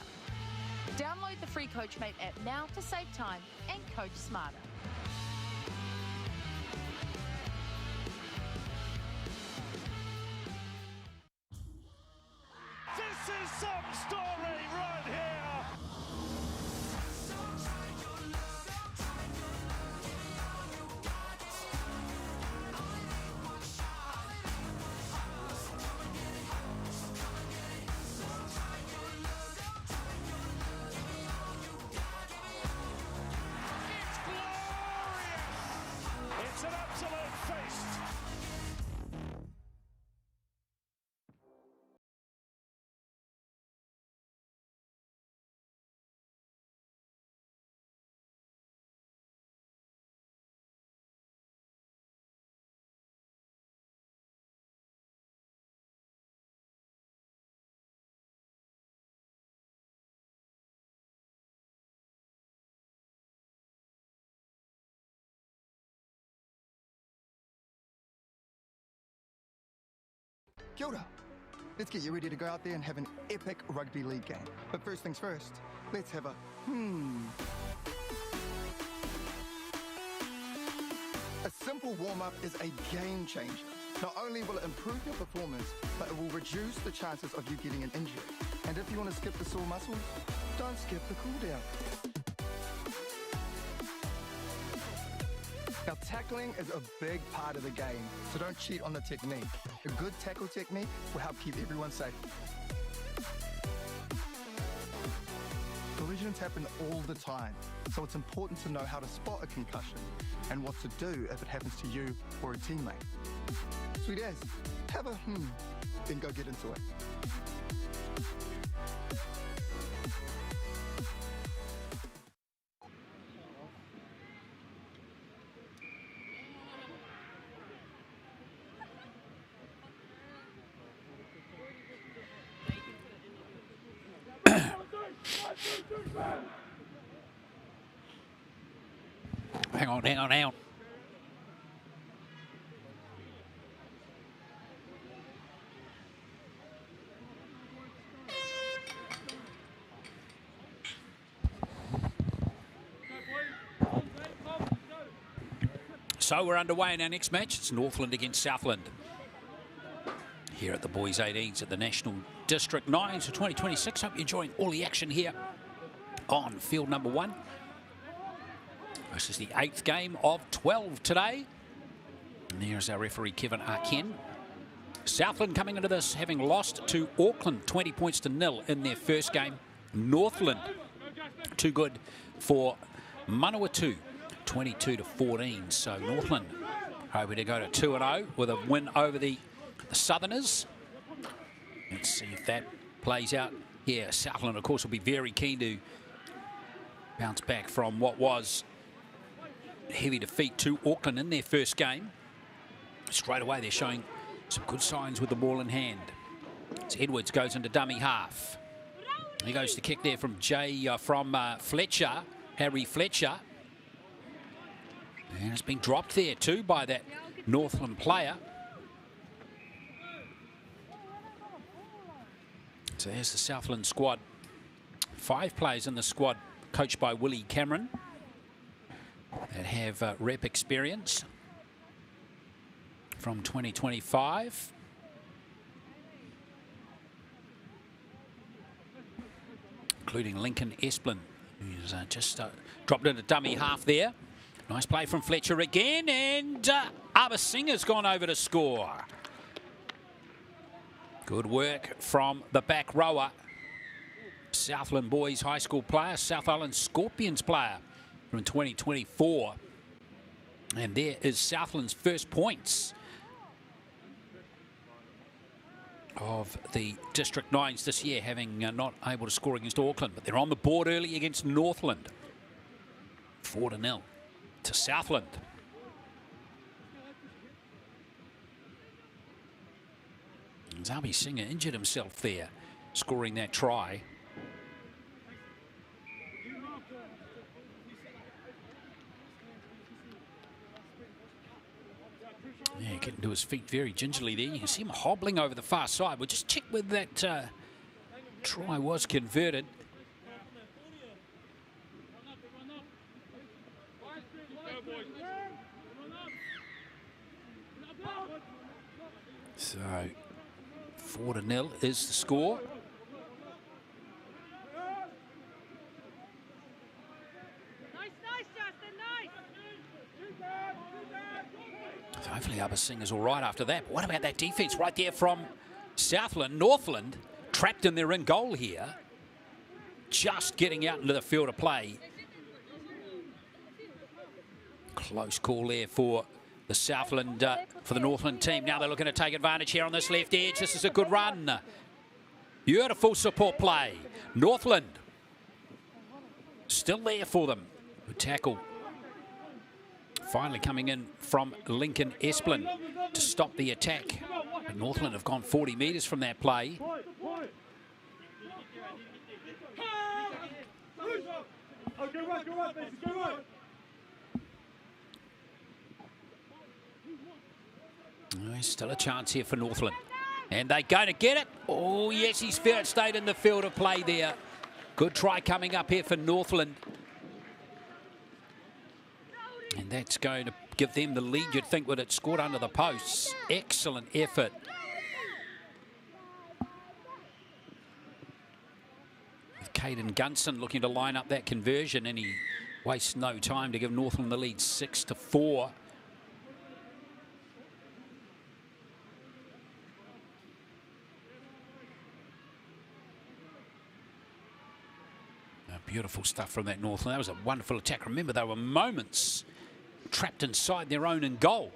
Download the free CoachMate app now to save time and coach smarter. This is some story right here. It's glorious. It's an absolute feast. Kia ora. Let's get you ready to go out there and have an epic rugby league game. But first things first, let's have a A simple warm-up is a game changer. Not only will it improve your performance, but it will reduce the chances of you getting an injury. And if you want to skip the sore muscles, don't skip the cool down. Now, tackling is a big part of the game, so don't cheat on the technique. A good tackle technique will help keep everyone safe. Collisions happen all the time, so it's important to know how to spot a concussion and what to do if it happens to you or a teammate. Sweet as, have a then go get into it. Hang on, hang on, hang on. So we're underway in our next match. It's Northland against Southland. Here at the boys 18s at the National District 9s for 2026. Hope you're enjoying all the action here on field number 1. This is the 8th game of 12 today. And there's our referee, Kevin Arken. Southland coming into this having lost to Auckland 20 points to 0 in their first game. Northland too good for Manawatu 22 to 14. So Northland hoping to go to 2-0 with a win over the Southerners. Let's see if that plays out here. Southland, of course, will be very keen to bounce back from what was a heavy defeat to Auckland in their first game. Straight away, they're showing some good signs with the ball in hand. As Edwards goes into dummy half. He goes to kick there from Fletcher, Harry Fletcher. And it's been dropped there too by that Northland player. So there's the Southland squad. 5 players in the squad, coached by Willie Cameron, that have rep experience from 2025. Including Lincoln Esplin, who's just dropped into dummy half there. Nice play from Fletcher again, and Abasinga's gone over to score. Good work from the back rower. Southland Boys High School player, South Island Scorpions player from 2024. And there is Southland's first points of the District 9s this year, having not able to score against Auckland. But they're on the board early against Northland. 4-0 to Southland. Abasinga injured himself there, scoring that try. Yeah, getting to his feet very gingerly there. You can see him hobbling over the far side. We'll just check whether that try was converted. So 4-0 is the score. So hopefully Abasinga's all right after that. But what about that defence right there from Southland? Northland trapped in their own goal here. Just getting out into the field of play. Close call there for the Southland, for the Northland team. Now they're looking to take advantage here on this left edge. This is a good run. Beautiful support play. Northland still there for them. Good tackle. Finally coming in from Lincoln Esplin to stop the attack. But Northland have gone 40 metres from that play. There's still a chance here for Northland. And they're going to get it. Oh, yes, he's stayed in the field of play there. Good try coming up here for Northland. And that's going to give them the lead, you'd think, would it scored under the posts. Excellent effort. With Caden Gunson looking to line up that conversion, and he wastes no time to give Northland the lead 6-4. Beautiful stuff from that Northland. That was a wonderful attack. Remember, they were moments trapped inside their own in goal,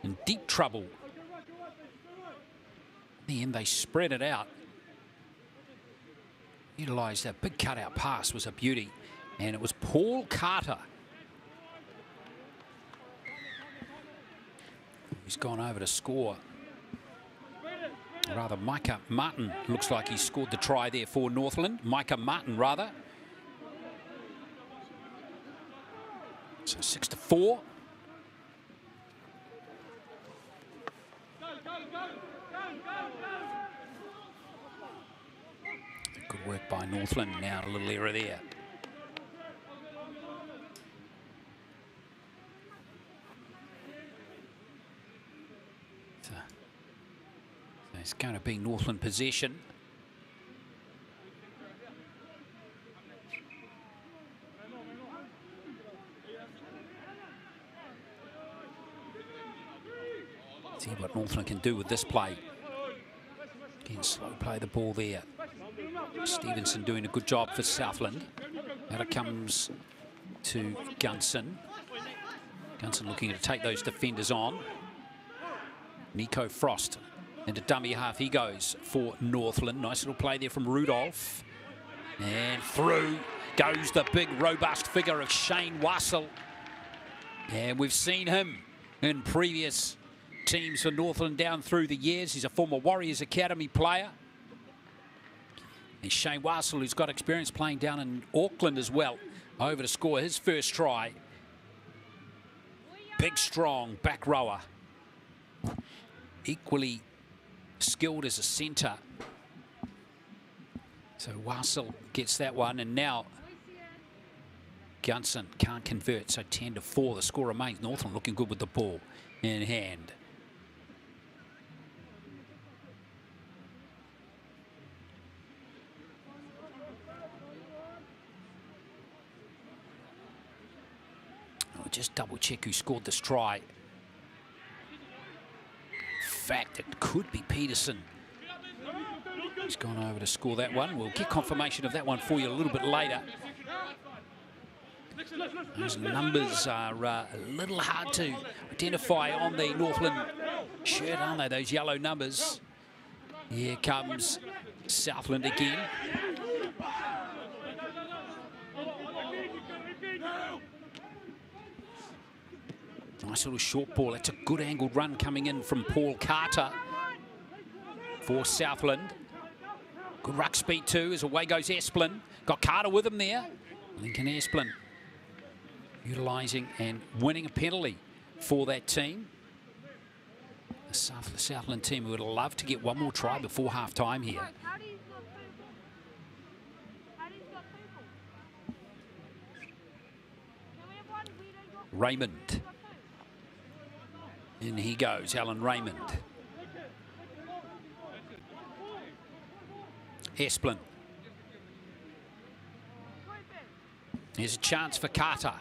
in deep trouble. In the end, they spread it out. Utilised that big cutout pass, was a beauty. And it was Paul Carter. He's gone over to score. Rather, Micah Martin looks like he scored the try there for Northland. Micah Martin, rather. So 6-4. Good work by Northland. Now a little error there. So it's going to be Northland possession. what Northland can do with this play. Again, slow play the ball there. Stevenson doing a good job for Southland. Now it comes to Gunson. Gunson looking to take those defenders on. Nico Frost into dummy half he goes for Northland. Nice little play there from Rudolph. And through goes the big robust figure of Shane Wassell. And we've seen him in previous teams for Northland down through the years. He's a former Warriors Academy player. And Shane Wassell, who's got experience playing down in Auckland as well, over to score his first try. Big, strong back rower. Equally skilled as a centre. So Wassell gets that one, and now Gunson can't convert, so 10-4. The score remains. Northland looking good with the ball in hand. I'll just double check who scored this try. In fact, it could be Peterson. He's gone over to score that one. We'll get confirmation of that one for you a little bit later. Those numbers are a little hard to identify on the Northland shirt, aren't they? Those yellow numbers. Here comes Southland again. Nice little short ball. That's a good angled run coming in from Paul Carter for Southland. Good ruck speed too, as away goes Esplin. Got Carter with him there. Lincoln Esplin utilising and winning a penalty for that team. The Southland team would love to get one more try before half-time here. Raymond. In he goes, Alan Raymond. Esplin. Here's a chance for Carter.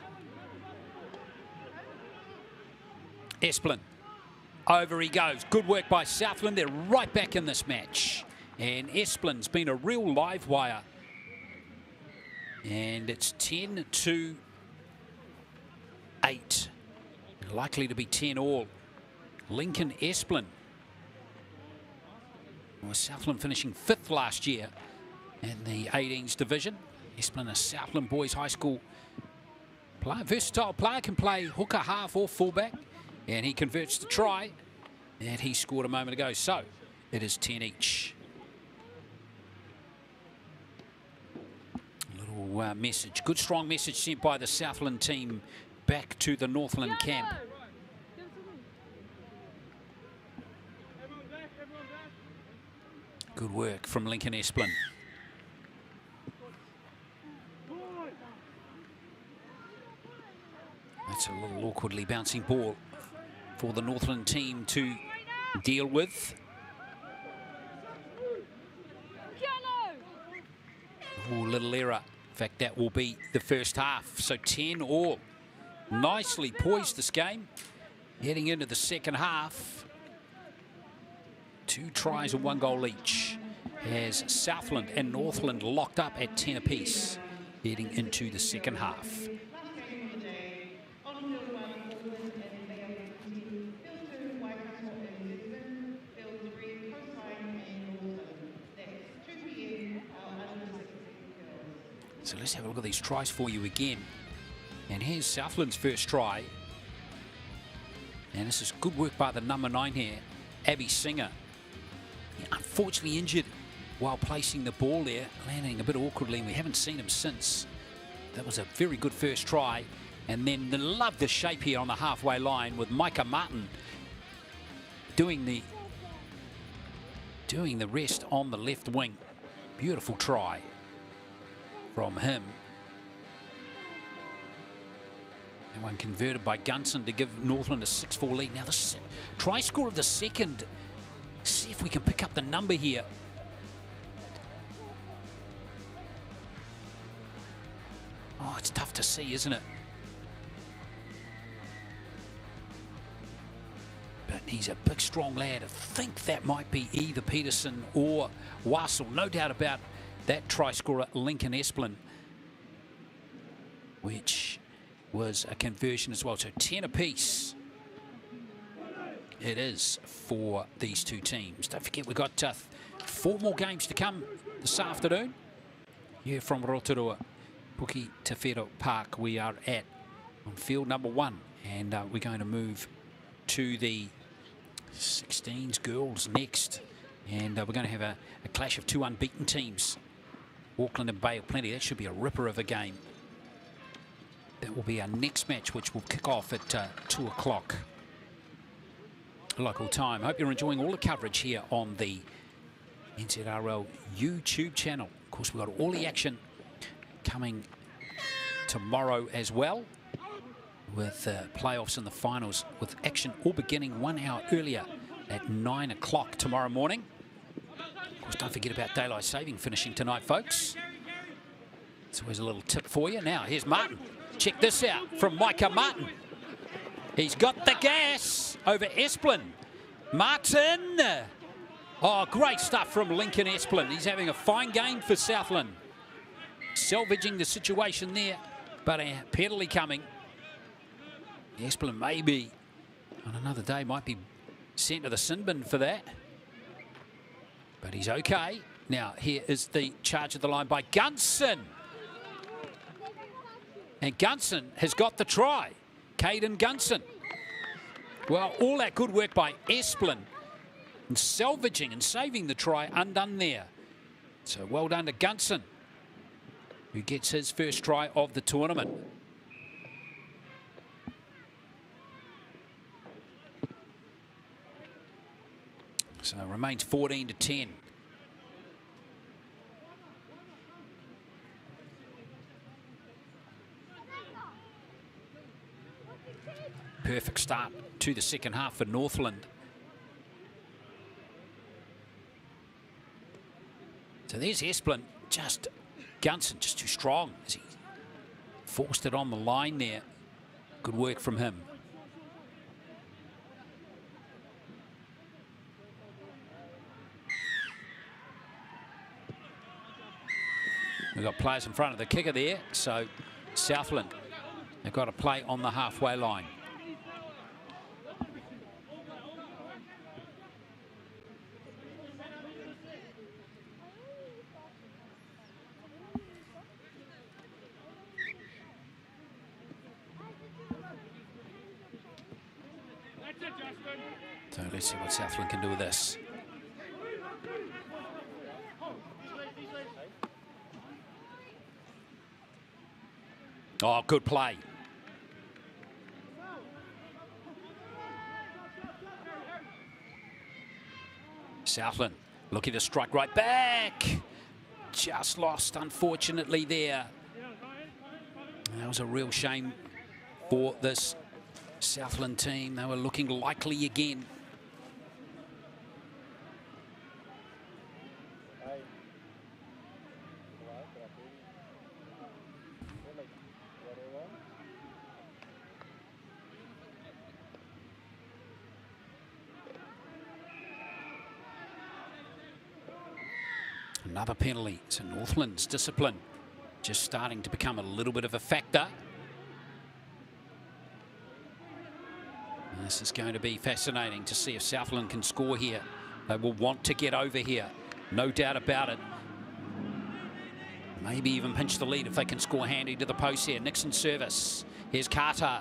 Esplin. Over he goes. Good work by Southland. They're right back in this match. And Esplin's been a real live wire. And it's 10-8. Likely to be 10 all. Lincoln Esplin. Well, Southland finishing 5th last year in the 18s division. Esplin, a Southland Boys High School player. Versatile player, can play hooker, half or fullback. And he converts the try that he scored a moment ago. So it is 10 each. A little message. Good strong message sent by the Southland team back to the Northland camp. Good work from Lincoln Esplin. That's a little awkwardly bouncing ball for the Northland team to deal with. Oh, little error. In fact, that will be the first half. So 10 all. Nicely poised this game. Heading into the second half. 2 tries and 1 goal each, as Southland and Northland locked up at 10 apiece, heading into the second half. So let's have a look at these tries for you again. And here's Southland's first try. And this is good work by the number 9 here, Abby Singer. Unfortunately injured while placing the ball there, landing a bit awkwardly, and we haven't seen him since. That was a very good first try. And then love the shape here on the halfway line with Micah Martin doing the rest on the left wing. Beautiful try from him. And one converted by Gunson to give Northland a 6-4 lead. Now the try score of the second. See if we can pick up the number here. Oh, it's tough to see, isn't it? But he's a big, strong lad. I think that might be either Peterson or Wassel. No doubt about that try scorer, Lincoln Esplin, which was a conversion as well. So 10 apiece it is for these two teams. Don't forget, we've got 4 more games to come this afternoon. Here from Rotorua, Puki Te Whero Park, we are at on field number 1. And we're going to move to the 16s girls next. And we're going to have a clash of 2 unbeaten teams, Auckland and Bay of Plenty. That should be a ripper of a game. That will be our next match, which will kick off at 2 o'clock local time. Hope you're enjoying all the coverage here on the NZRL YouTube channel. Of course, we've got all the action coming tomorrow as well, with playoffs and the finals, with action all beginning 1 hour earlier at 9 o'clock tomorrow morning. Of course, don't forget about daylight saving finishing tonight, folks. It's always a little tip for you. Now, here's Martin. Check this out from Micah Martin. He's got the gas over Esplin. Martin. Oh, great stuff from Lincoln Esplin. He's having a fine game for Southland. Salvaging the situation there, but a penalty coming. Esplin maybe on another day might be sent to the sin bin for that. But he's okay. Now, here is the charge of the line by Gunson. And Gunson has got the try. Caden Gunson. Well, all that good work by Esplin and salvaging and saving the try undone there. So well done to Gunson, who gets his first try of the tournament. So it remains 14-10. Perfect start to the second half for Northland. So there's Esplin, just Gunson just too strong as he forced it on the line there. Good work from him. We've got players in front of the kicker there, so Southland, they've got to play on the halfway line. So let's see what Southland can do with this. Oh, good play. Southland looking to strike right back. Just lost, unfortunately, there. That was a real shame for this Southland team. They were looking likely again. Another penalty. So Northland's discipline just starting to become a little bit of a factor. And this is going to be fascinating to see if Southland can score here. They will want to get over here, no doubt about it. Maybe even pinch the lead if they can score handy to the post here. Nixon service. Here's Carter.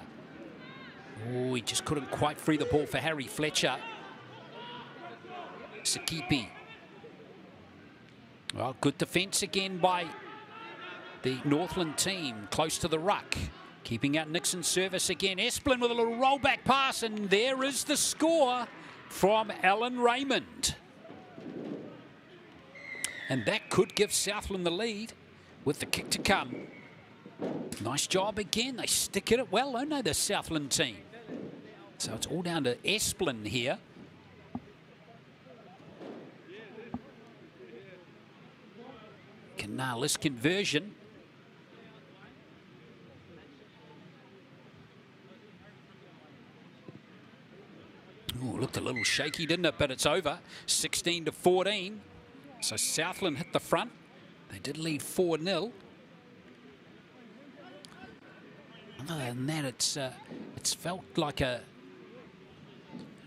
Oh, he just couldn't quite free the ball for Harry Fletcher. Sakipi. Well, good defence again by the Northland team, close to the ruck. Keeping out Nixon's service again. Esplin with a little rollback pass, and there is the score from Alan Raymond. And that could give Southland the lead with the kick to come. Nice job again. They stick at it well, don't they, the Southland team? So it's all down to Esplin here. Canales conversion. Oh, look little shaky, didn't it? But it's over. 16-14. So Southland hit the front. They did lead 4-0. Other than that, it's felt like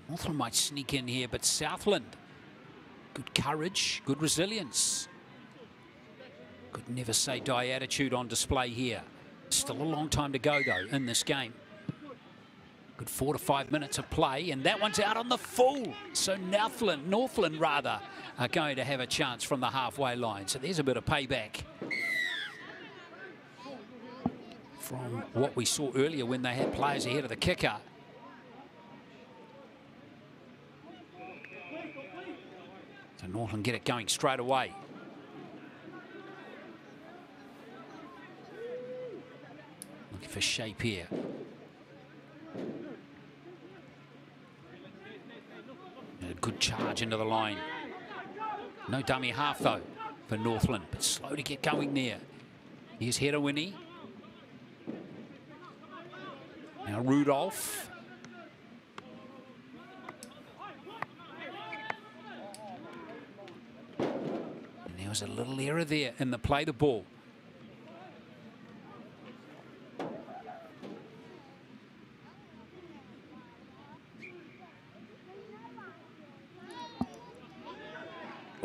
Northland might sneak in here, but Southland, good courage, good resilience. Could never say die attitude on display here. Still a long time to go, though, in this game. Good 4 to 5 minutes of play, and that one's out on the full. So Northland rather, are going to have a chance from the halfway line. So there's a bit of payback from what we saw earlier when they had players ahead of the kicker. So Northland get it going straight away. Looking for shape here. And a good charge into the line. No dummy half though for Northland, but slow to get going there. Here's Herawini. Now Rudolph. And there was a little error there in the play the ball.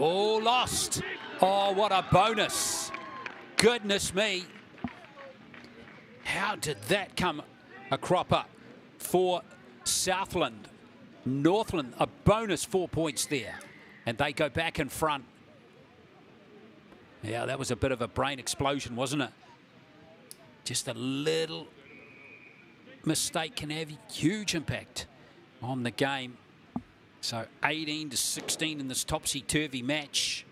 Oh, lost. Oh, what a bonus. Goodness me. How did that come a crop up for Southland? Northland, a bonus 4 points there. And they go back in front. Yeah, that was a bit of a brain explosion, wasn't it? Just a little mistake can have huge impact on the game. So 18-16 in this topsy-turvy match.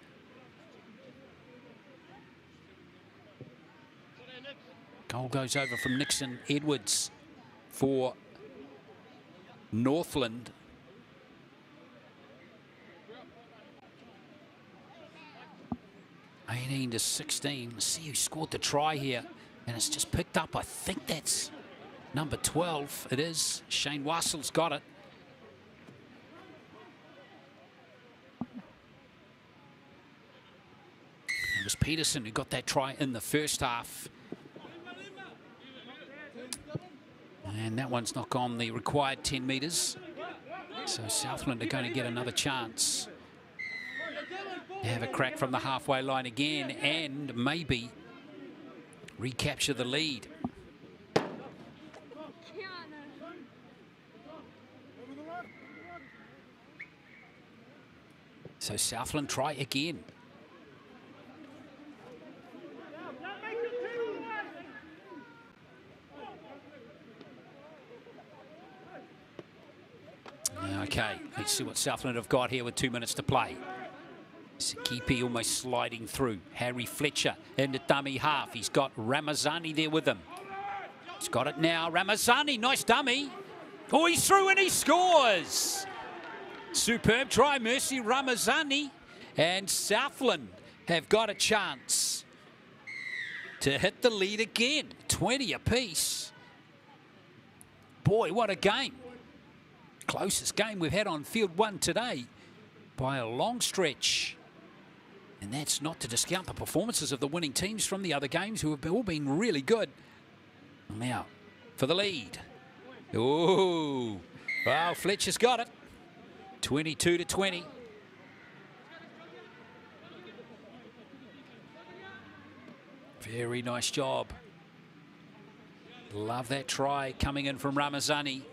Goal goes over from Nixon Edwards for Northland. (18-16). Let's see who scored the try here. And it's just picked up. I think that's number 12. It is. Shane Wassell's got it. It was Peterson who got that try in the first half. And that one's not gone the required 10 metres. So Southland are going to get another chance. They have a crack from the halfway line again and maybe recapture the lead. So Southland try again. Okay, let's see what Southland have got here with 2 minutes to play. Sikipi almost sliding through. Harry Fletcher into dummy half. He's got Ramazani there with him. He's got it now. Ramazani, nice dummy. Oh, he's through and he scores. Superb try, Mercy Ramazani. And Southland have got a chance to hit the lead again. 20 apiece. Boy, what a game. Closest game we've had on field one today by a long stretch. And that's not to discount the performances of the winning teams from the other games who have all been really good. Now, for the lead. Oh, well, Fletcher's got it. 22-20. Very nice job. Love that try coming in from Ramazani.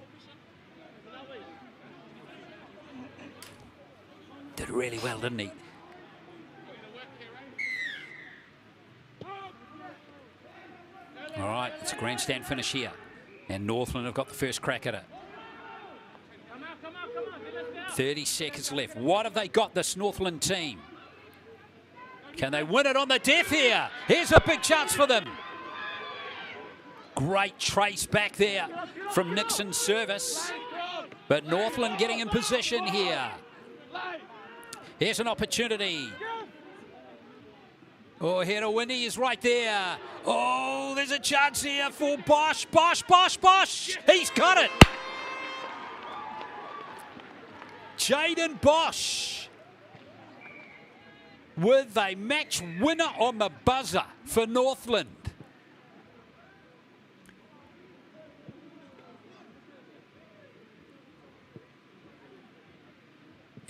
Did really well, didn't he? All right, it's a grandstand finish here. And Northland have got the first crack at it. 30 seconds left. What have they got, this Northland team? Can they win it on the death here? Here's a big chance for them. Great trace back there from Nixon's service. But Northland getting in position here. Here's an opportunity. Oh, Herawini is right there. Oh, there's a chance here for Bosch. Bosch. He's got it. Jaden Bosch with a match winner on the buzzer for Northland.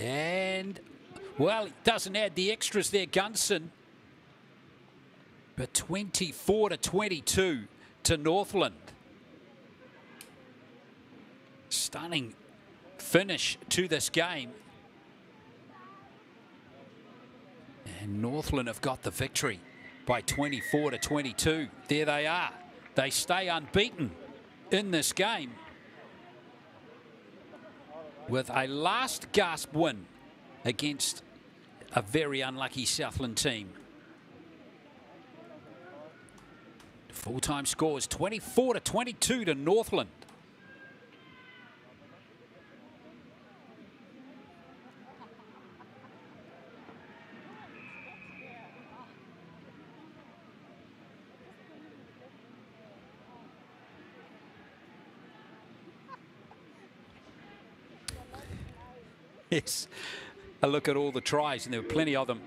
And, well, he doesn't add the extras there, Gunson. But 24-22 to Northland. Stunning finish to this game. And Northland have got the victory by 24-22. There they are. They stay unbeaten in this game with a last gasp win against a very unlucky Southland team. Full-time score is 24-22 to Northland. Yes, a look at all the tries, and there were plenty of them.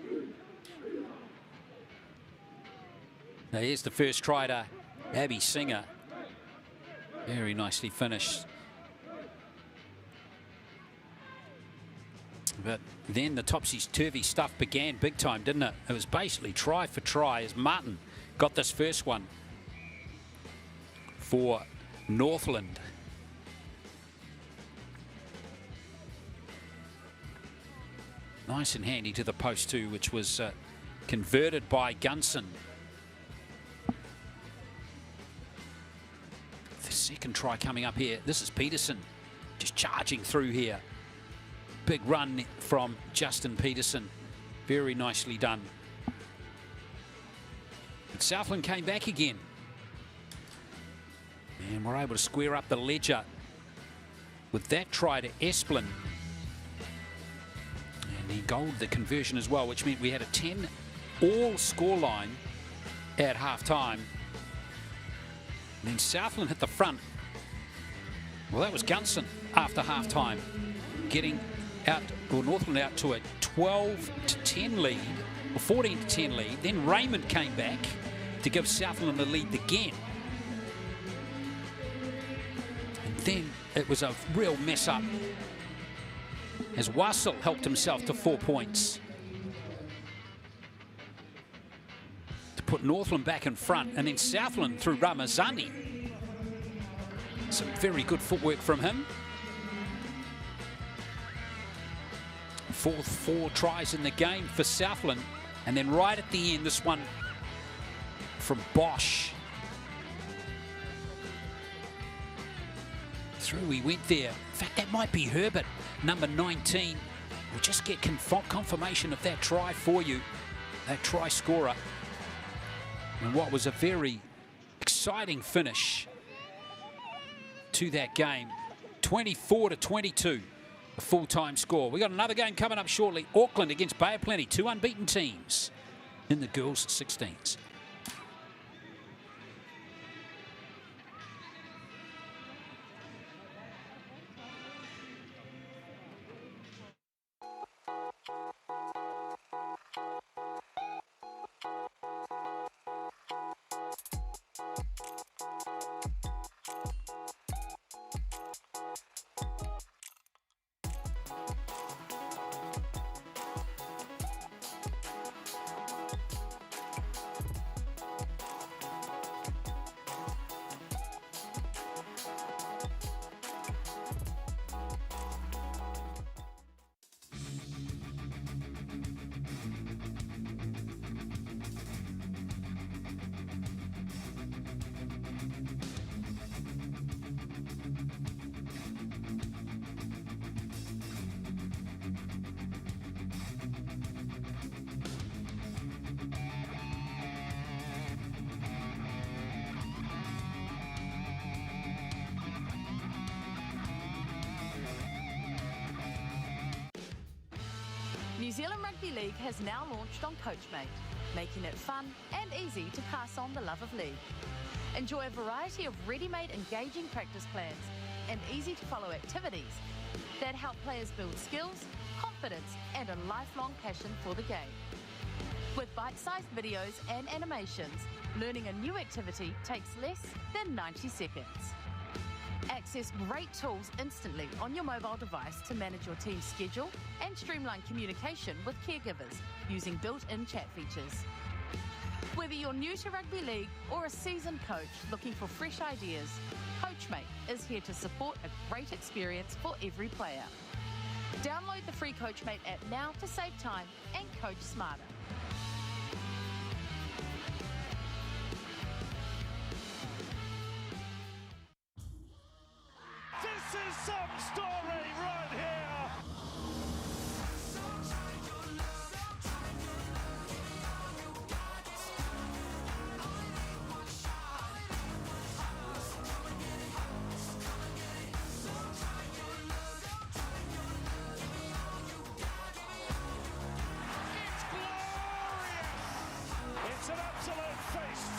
Now here's the first try to Abby Singer. Very nicely finished. But then the topsy-turvy stuff began big time, didn't it? It was basically try for try as Martin got this first one for Northland. Nice and handy to the post too, which was converted by Gunson. The second try coming up here. This is Peterson just charging through here. Big run from Justin Peterson. Very nicely done. And Southland came back again. And we're able to square up the ledger with that try to Esplin. And he goaled the conversion as well, which meant we had a 10-all scoreline at half-time. And then Southland hit the front. Well, that was Gunson after half-time, getting out, or Northland out to a 12-10 lead, or 14-10 lead. Then Raymond came back to give Southland the lead again. And then it was a real mess-up as Wassel helped himself to 4 points to put Northland back in front, and then Southland through Ramazani. Some very good footwork from him. Fourth 4 tries in the game for Southland, and then right at the end, this one from Bosch. Through he went there. In fact, that might be Herbert, number 19. We'll just get confirmation of that try for you, that try scorer. And what was a very exciting finish to that game. 24-22, a full-time score. We got another game coming up shortly. Auckland against Bay of Plenty, 2 unbeaten teams in the girls' 16s. New Zealand Rugby League has now launched on CoachMate, making it fun and easy to pass on the love of league. Enjoy a variety of ready-made engaging practice plans and easy-to-follow activities. that help players build skills, confidence, and a lifelong passion for the game. With bite-sized videos and animations, learning a new activity takes less than 90 seconds. Access great tools instantly on your mobile device to manage your team's schedule and streamline communication with caregivers using built-in chat features. Whether you're new to rugby league or a seasoned coach looking for fresh ideas, CoachMate is here to support a great experience for every player. Download the free CoachMate app now to save time and coach smarter. This is some story right here. It's glorious. It's an absolute feast.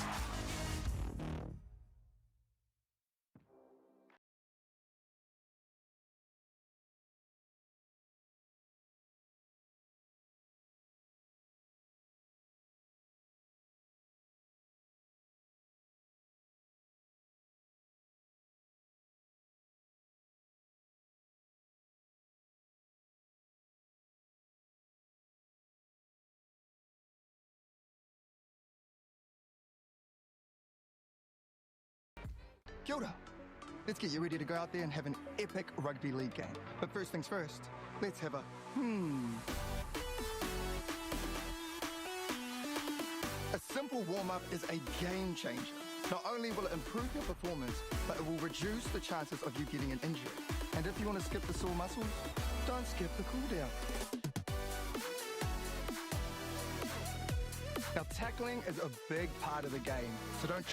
Kia ora. Let's get you ready to go out there and have an epic rugby league game. But first things first, let's have a A simple warm-up is a game changer. Not only will it improve your performance, but it will reduce the chances of you getting an injury. And if you want to skip the sore muscles, don't skip the cool down. Now, tackling is a big part of the game, so don't...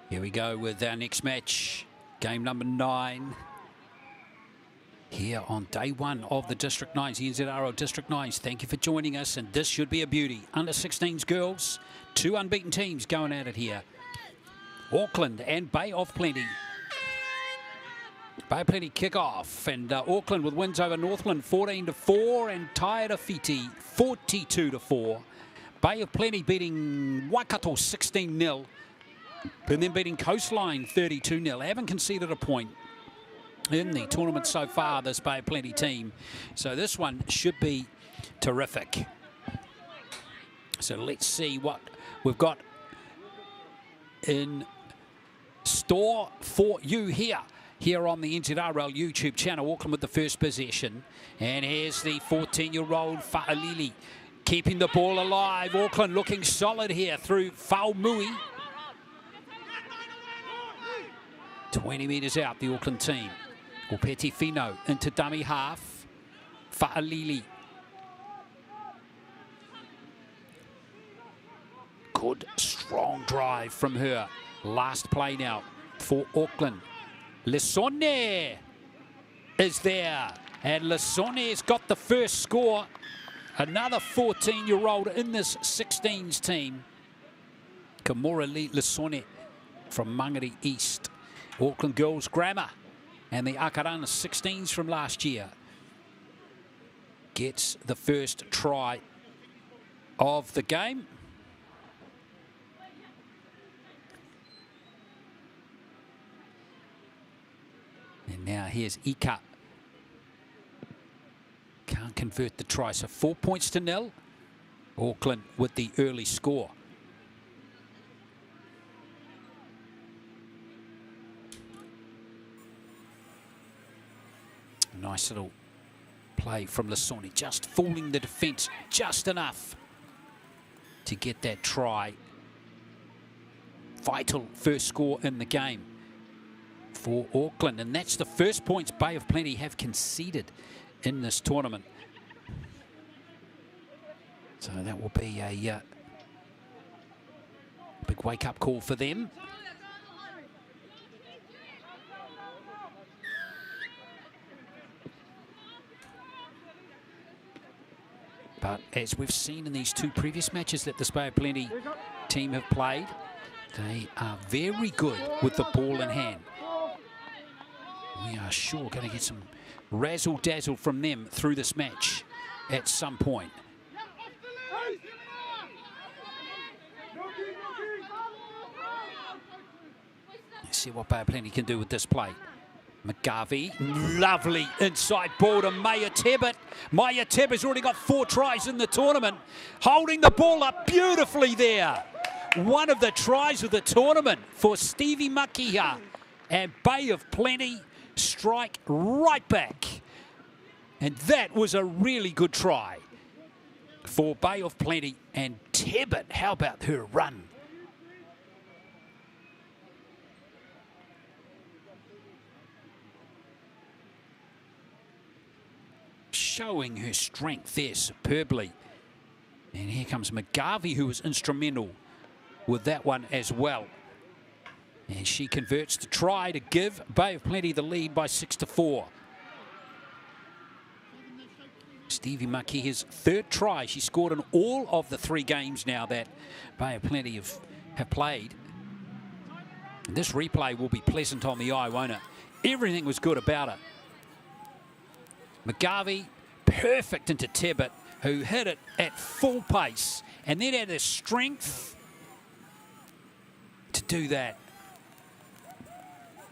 Here we go with our next match, game number 9. Here on day 1 of the District 9s, the NZRL District 9s. Thank you for joining us, and this should be a beauty. Under 16s girls, 2 unbeaten teams going at it here. Auckland and Bay of Plenty. Bay of Plenty kick off, and Auckland with wins over Northland 14-4 and Tyraiti 42-4. Bay of Plenty beating Wakato 16-0. And then beating Coastline 32-0. Haven't conceded a point in the tournament so far, this Bay of Plenty team. So this one should be terrific. So let's see what we've got in store for you here on the NZRL YouTube channel. Auckland with the first possession. And here's the 14-year-old Fa'alili keeping the ball alive. Auckland looking solid here through Faumui. 20 metres out, the Auckland team. Upeti Fino into dummy half. Fa'alili. Good, strong drive from her. Last play now for Auckland. Lesone is there. And Lesone's got the first score. Another 14-year-old in this 16s team. Kamora Lesone from Mangere East. Auckland Girls Grammar and the Akarana 16s from last year gets the first try of the game. And now here's Ika. Can't convert the try, so 4 points to 0. Auckland with the early score. Nice little play from Lesone, just fooling the defence just enough to get that try. Vital first score in the game for Auckland, and that's the first points Bay of Plenty have conceded in this tournament. So that will be a big wake-up call for them. But as we've seen in these two previous matches that this Bay of Plenty team have played, they are very good with the ball in hand. We are sure going to get some razzle-dazzle from them through this match at some point. Let's see what Bay of Plenty can do with this play. McGarvey, lovely inside ball to Maya Tebbit. Maya Tebbit's already got 4 tries in the tournament, holding the ball up beautifully there. One of the tries of the tournament for Stevie Makiha, and Bay of Plenty strike right back. And that was a really good try for Bay of Plenty. And Tebbit, how about her run? Showing her strength there superbly. And here comes McGarvey, who was instrumental with that one as well. And she converts the try to give Bay of Plenty the lead by 6-4. Stevie Makiha's 3rd try. She scored in all of the 3 games now that Bay of Plenty have played. And this replay will be pleasant on the eye, won't it? Everything was good about it. McGarvey, perfect into Tebbit, who hit it at full pace and then had the strength to do that.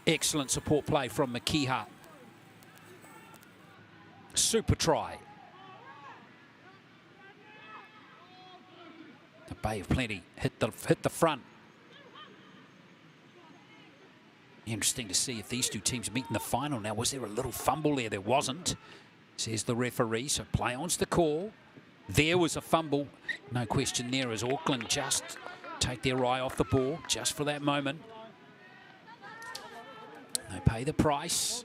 Excellent support play from Makiha. Super try. The Bay of Plenty hit the front. Interesting to see if these two teams meet in the final now. Was there a little fumble there? There wasn't, says the referee. So play on's the call. There was a fumble. No question there as Auckland just take their eye off the ball just for that moment. They pay the price.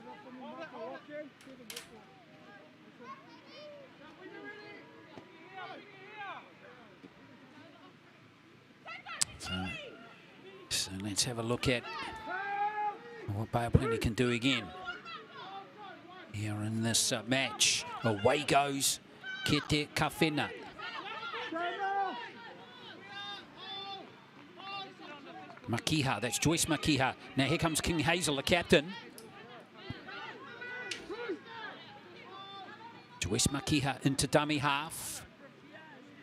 So let's have a look at what Bay of Plenty can do again here in this match. Away goes Kete Kawhena. Makiha, that's Joyce Makiha. Now here comes King Hazel, the captain. Joyce Makiha into dummy half.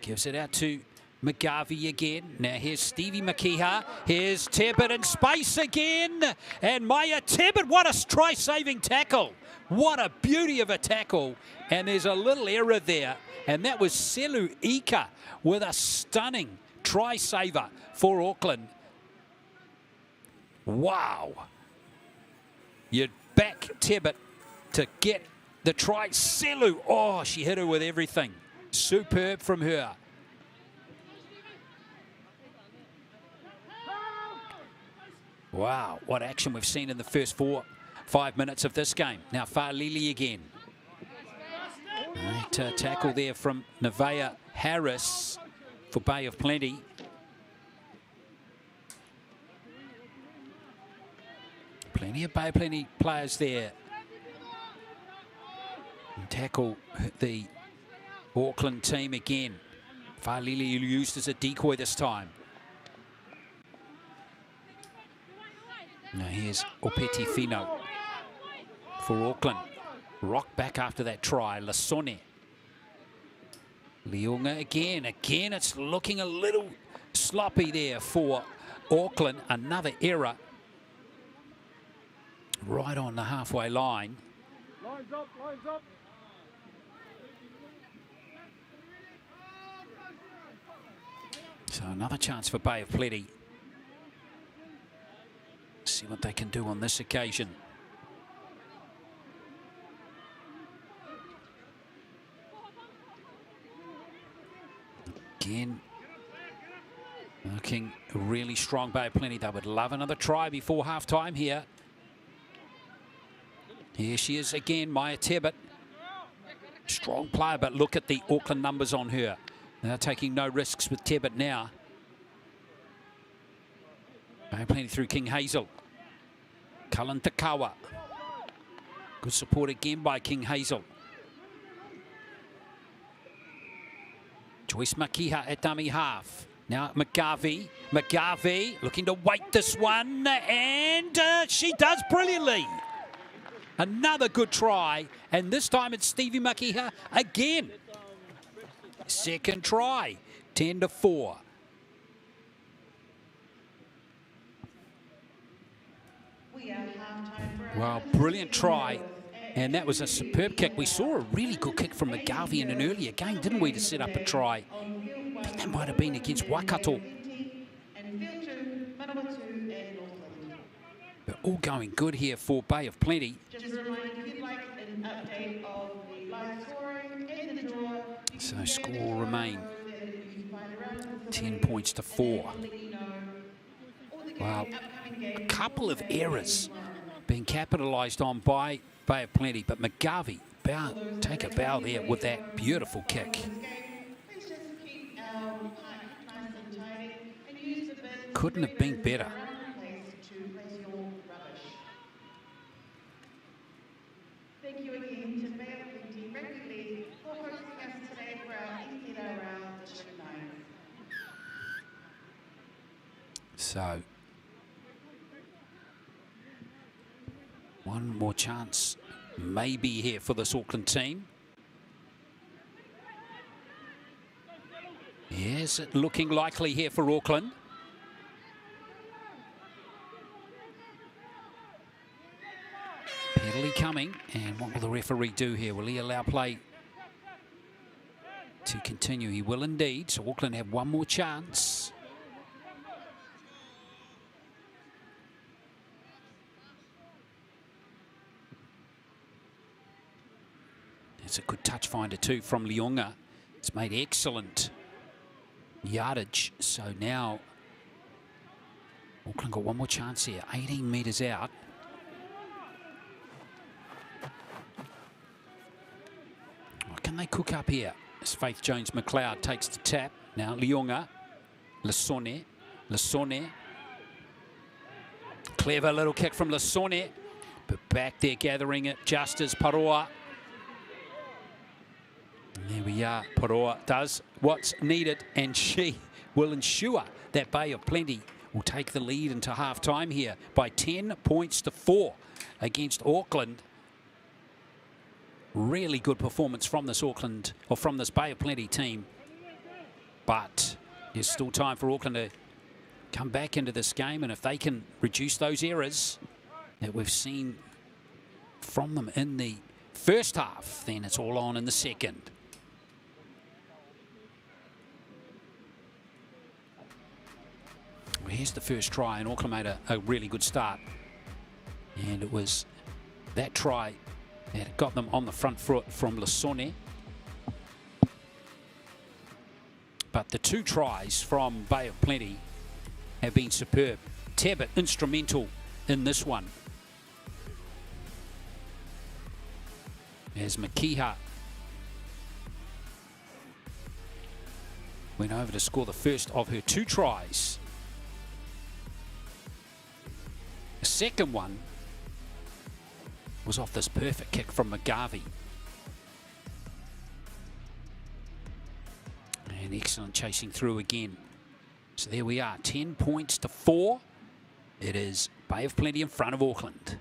Gives it out to McGarvey again. Now here's Stevie Makiha. Here's Tibbet in space again. And Maya Tibbet, what a try-saving tackle. What a beauty of a tackle. And there's a little error there. And that was Selu Ika with a stunning try-saver for Auckland. Wow. You'd back Tibbet to get the try. Selu, oh, she hit her with everything. Superb from her. Wow, what action we've seen in the first 5 minutes of this game. Now Fa'alili again. Right, tackle there from Nevaeh Harris for Bay of Plenty. Plenty of Bay of Plenty players there. And tackle the Auckland team again. Fa'alili used as a decoy this time. Now here's Opeti Fino for Auckland. Rock back after that try. Lasone. Leonga again. Again, it's looking a little sloppy there for Auckland. Another error. Right on the halfway line. Lines up, lines up. So another chance for Bay of Plenty. See what they can do on this occasion. Again, looking really strong. Bay of Plenty. They would love another try before half-time here. Here she is again, Maya Tibbet. Strong player, but look at the Auckland numbers on her. They're taking no risks with Tibbet now. Bay of Plenty through King Hazel. Cullen Takawa. Good support again by King Hazel. Joyce Makiha at dummy half. Now McGarvey. McGarvey looking to weight this one. And she does brilliantly. Another good try. And this time it's Stevie Makiha again. Second try. 10-4. Well, brilliant try. And that was a superb kick. We saw a really good kick from McGarvey in an earlier game, didn't we, to set up a try? I think that might have been against Wakato. But all going good here for Bay of Plenty. So score will remain 10 points to 4. Wow, a couple of errors being capitalised on by Bay of Plenty, but McGarvey take a bow there with that beautiful kick. Couldn't have been better. Thank you again to Bay of Plenty Rugby League for hosting us today for our NZRL District 9. So, one more chance maybe here for this Auckland team. Yes, it looking likely here for Auckland. Penalty coming, and what will the referee do here? Will he allow play to continue? He will indeed, so Auckland have one more chance. It's a good touch finder too from Leonga. It's made excellent yardage. So now Auckland got one more chance here. 18 metres out. What can they cook up here? As Faith Jones-McLeod takes the tap. Now Leonga. Lasone. Lasone. Clever little kick from Lasone. But back there gathering it just as Paroa. There we are. Paroa does what's needed, and she will ensure that Bay of Plenty will take the lead into half-time here by 10 points to 4 against Auckland. Really good performance from this Auckland, or from this Bay of Plenty team. But There's still time for Auckland to come back into this game, and if they can reduce those errors that we've seen from them in the first half, then it's all on in the second. Well, here's the first try, and Auckland made a really good start. And it was that try that got them on the front foot from Lasone. But the 2 tries from Bay of Plenty have been superb. Tebbit instrumental in this one. As Makiha went over to score the first of her 2 tries. The second one was off this perfect kick from McGarvey. And excellent chasing through again. So there we are, 10 points to 4. It is Bay of Plenty in front of Auckland.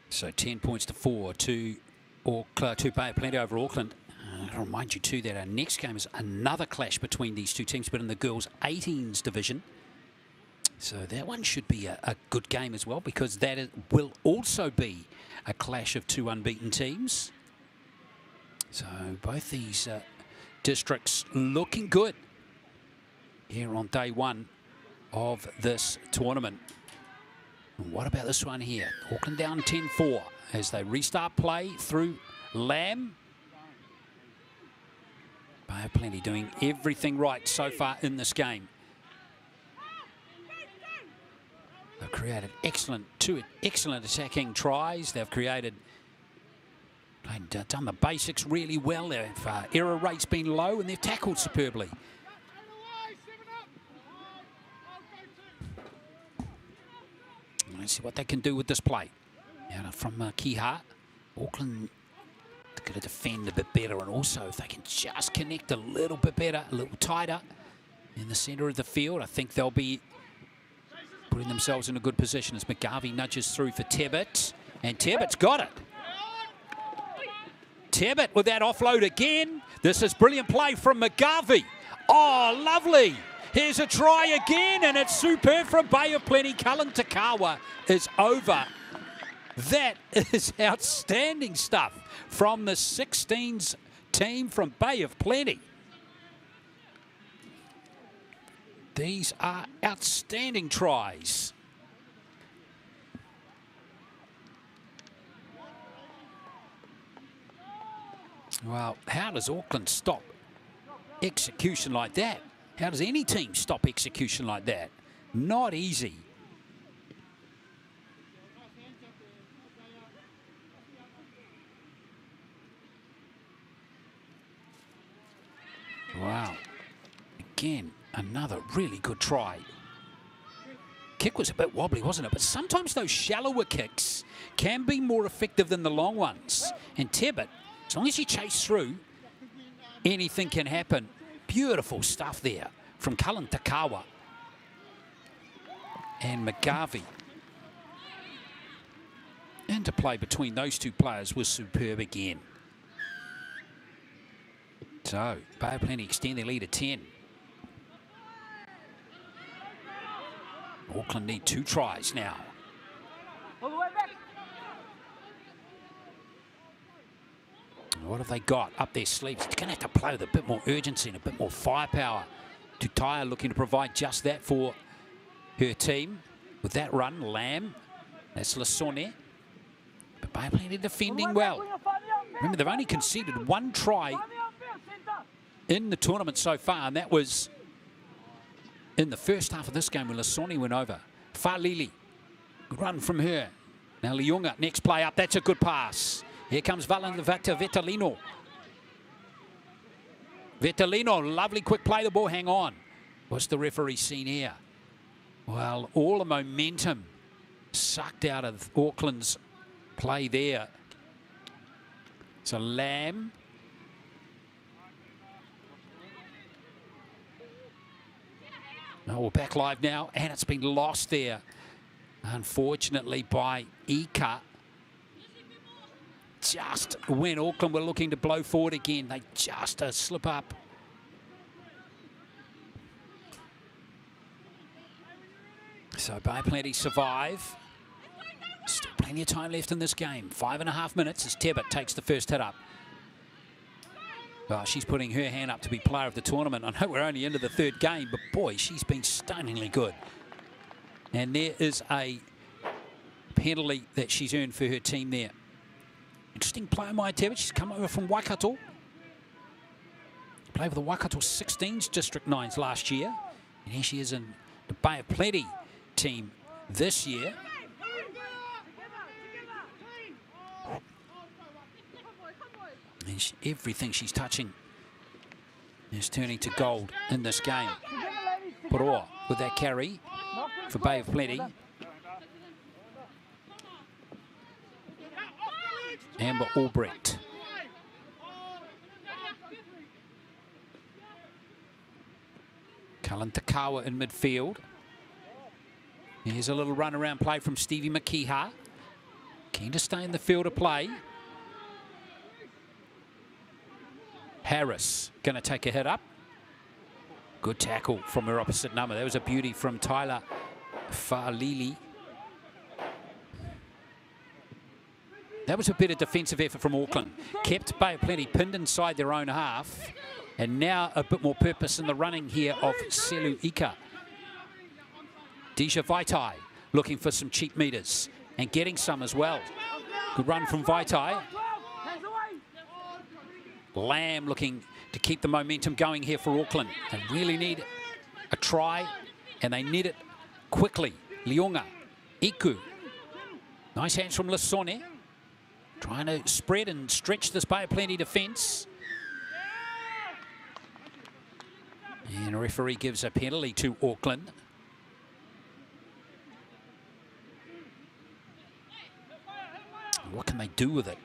So 10 points to 4 to Bay of Plenty over Auckland. I'll remind you too that our next game is another clash between these 2 teams, but in the girls 18s division. So that one should be a good game as well, because that will also be a clash of 2 unbeaten teams. So both these districts looking good here on day 1 of this tournament. And what about this one here? Auckland down 10-4 as they restart play through Lamb. Bay of Plenty doing everything right so far in this game. They've created 2 excellent attacking tries. They've done the basics really well. Their error rate's been low, and they've tackled superbly. Let's see what they can do with this play. Now from Kiha, Auckland going to defend a bit better, and also if they can just connect a little bit better, a little tighter in the centre of the field, I think they'll be putting themselves in a good position as McGarvey nudges through for Tebbit, and Tebbit's got it. Tebbit with that offload again. This is brilliant play from McGarvey. Oh, lovely. Here's a try again, and it's superb from Bay of Plenty. Cullen Takawa is over. That is outstanding stuff from the 16s team from Bay of Plenty. These are outstanding tries. Well, how does Auckland stop execution like that? How does any team stop execution like that? Not easy. Wow. Again, another really good try. Kick was a bit wobbly, wasn't it? But sometimes those shallower kicks can be more effective than the long ones. And Tebbit, as long as you chase through, anything can happen. Beautiful stuff there from Cullen Takawa and McGarvey. Interplay between those two players was superb again. So, Bay of Plenty extend their lead to 10. Auckland need 2 tries now. What have they got up their sleeves? It's going to have to play with a bit more urgency and a bit more firepower. Tutaya looking to provide just that for her team. With that run, Lamb, that's Lasone. But Bay of Plenty defending well. Remember, they've only conceded 1 try in the tournament so far, and that was in the first half of this game when Lasone went over. Fa'alili, good run from her. Now Liunga, next play up, that's a good pass. Here comes Vetalino. Vetalino, lovely quick play the ball, hang on. What's the referee seen here? Well, all the momentum sucked out of Auckland's play there. So Lamb. Oh, we're back live now, and it's been lost there, unfortunately, by Ika. Just when Auckland were looking to blow forward again, they just slip up. So Bay of Plenty survive. Still plenty of time left in this game. 5.5 minutes as Tebbit takes the first hit up. Well, she's putting her hand up to be player of the tournament. I know we're only into the 3rd game, but boy, she's been stunningly good. And there is a penalty that she's earned for her team there. Interesting player, Maya Tebbit. She's come over from Wakato. Played with the Wakato 16s District 9s last year. And here she is in the Bay of Plenty team this year. And everything she's touching is turning to gold in this game. Poroa with that carry for Bay of Plenty. Amber Albrecht. Cullen Takawa in midfield. Here's a little run around play from Stevie Makiha. Keen to stay in the field of play. Harris going to take a hit up. Good tackle from her opposite number. That was a beauty from Tyler Fa'alili. That was a bit of defensive effort from Auckland. Kept Bay of Plenty pinned inside their own half. And now a bit more purpose in the running here of Selu Ika. Deja Vaitai looking for some cheap meters and getting some as well. Good run from Vaitai. Lamb looking to keep the momentum going here for Auckland. They really need a try, and they need it quickly. Liunga, Iku. Nice hands from Lasone. Trying to spread and stretch this Bay of Plenty defence. And a referee gives a penalty to Auckland. What can they do with it,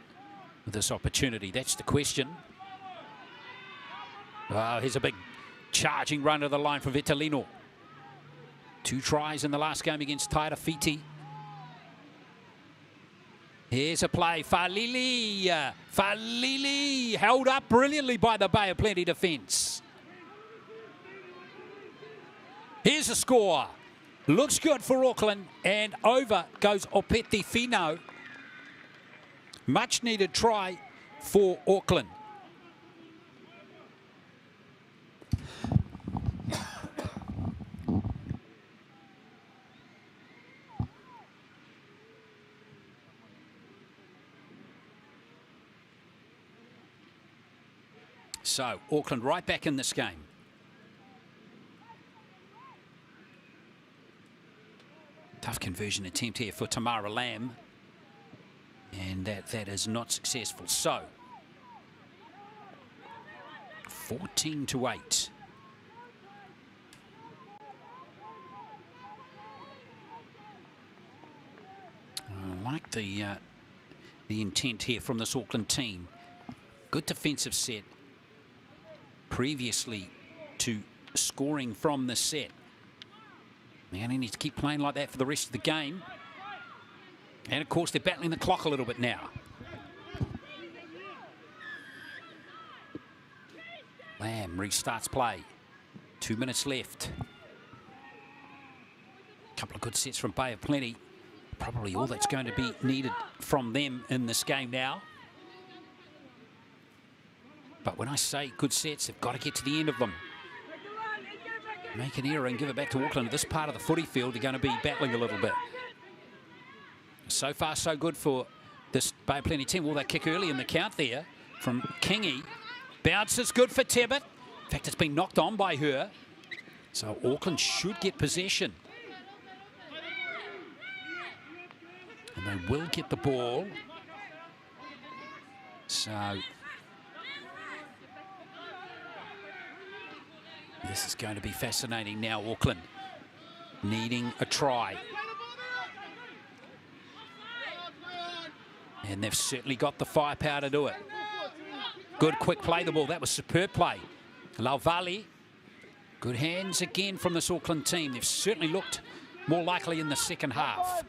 with this opportunity? That's the question. Oh, here's a big charging run to the line from Vitalino. 2 tries in the last game against Tyraiti. Here's a play. Fa'alili. Fa'alili held up brilliantly by the Bay of Plenty defence. Here's a score. Looks good for Auckland, and over goes Opeti Fino. Much needed try for Auckland. So, Auckland right back in this game. Tough conversion attempt here for Tamara Lamb. And that is not successful. So, 14-8. I like the intent here from this Auckland team. Good defensive set previously to scoring from the set. Now they need to keep playing like that for the rest of the game. And of course they're battling the clock a little bit now. Lamb restarts play. 2 minutes left. Couple of good sets from Bay of Plenty. Probably all that's going to be needed from them in this game now. But when I say good sets, they've got to get to the end of them. Make an error and give it back to Auckland. This part of the footy field, they're going to be battling a little bit. So far, so good for this Bay of Plenty team. Well, they kick early in the count there from Kingy. Bounces good for Tebbit. In fact, it's been knocked on by her. So Auckland should get possession. And they will get the ball. So this is going to be fascinating now. Auckland needing a try. And they've certainly got the firepower to do it. Good quick play the ball. That was superb play. Lauvali. Good hands again from this Auckland team. They've certainly looked more likely in the second half.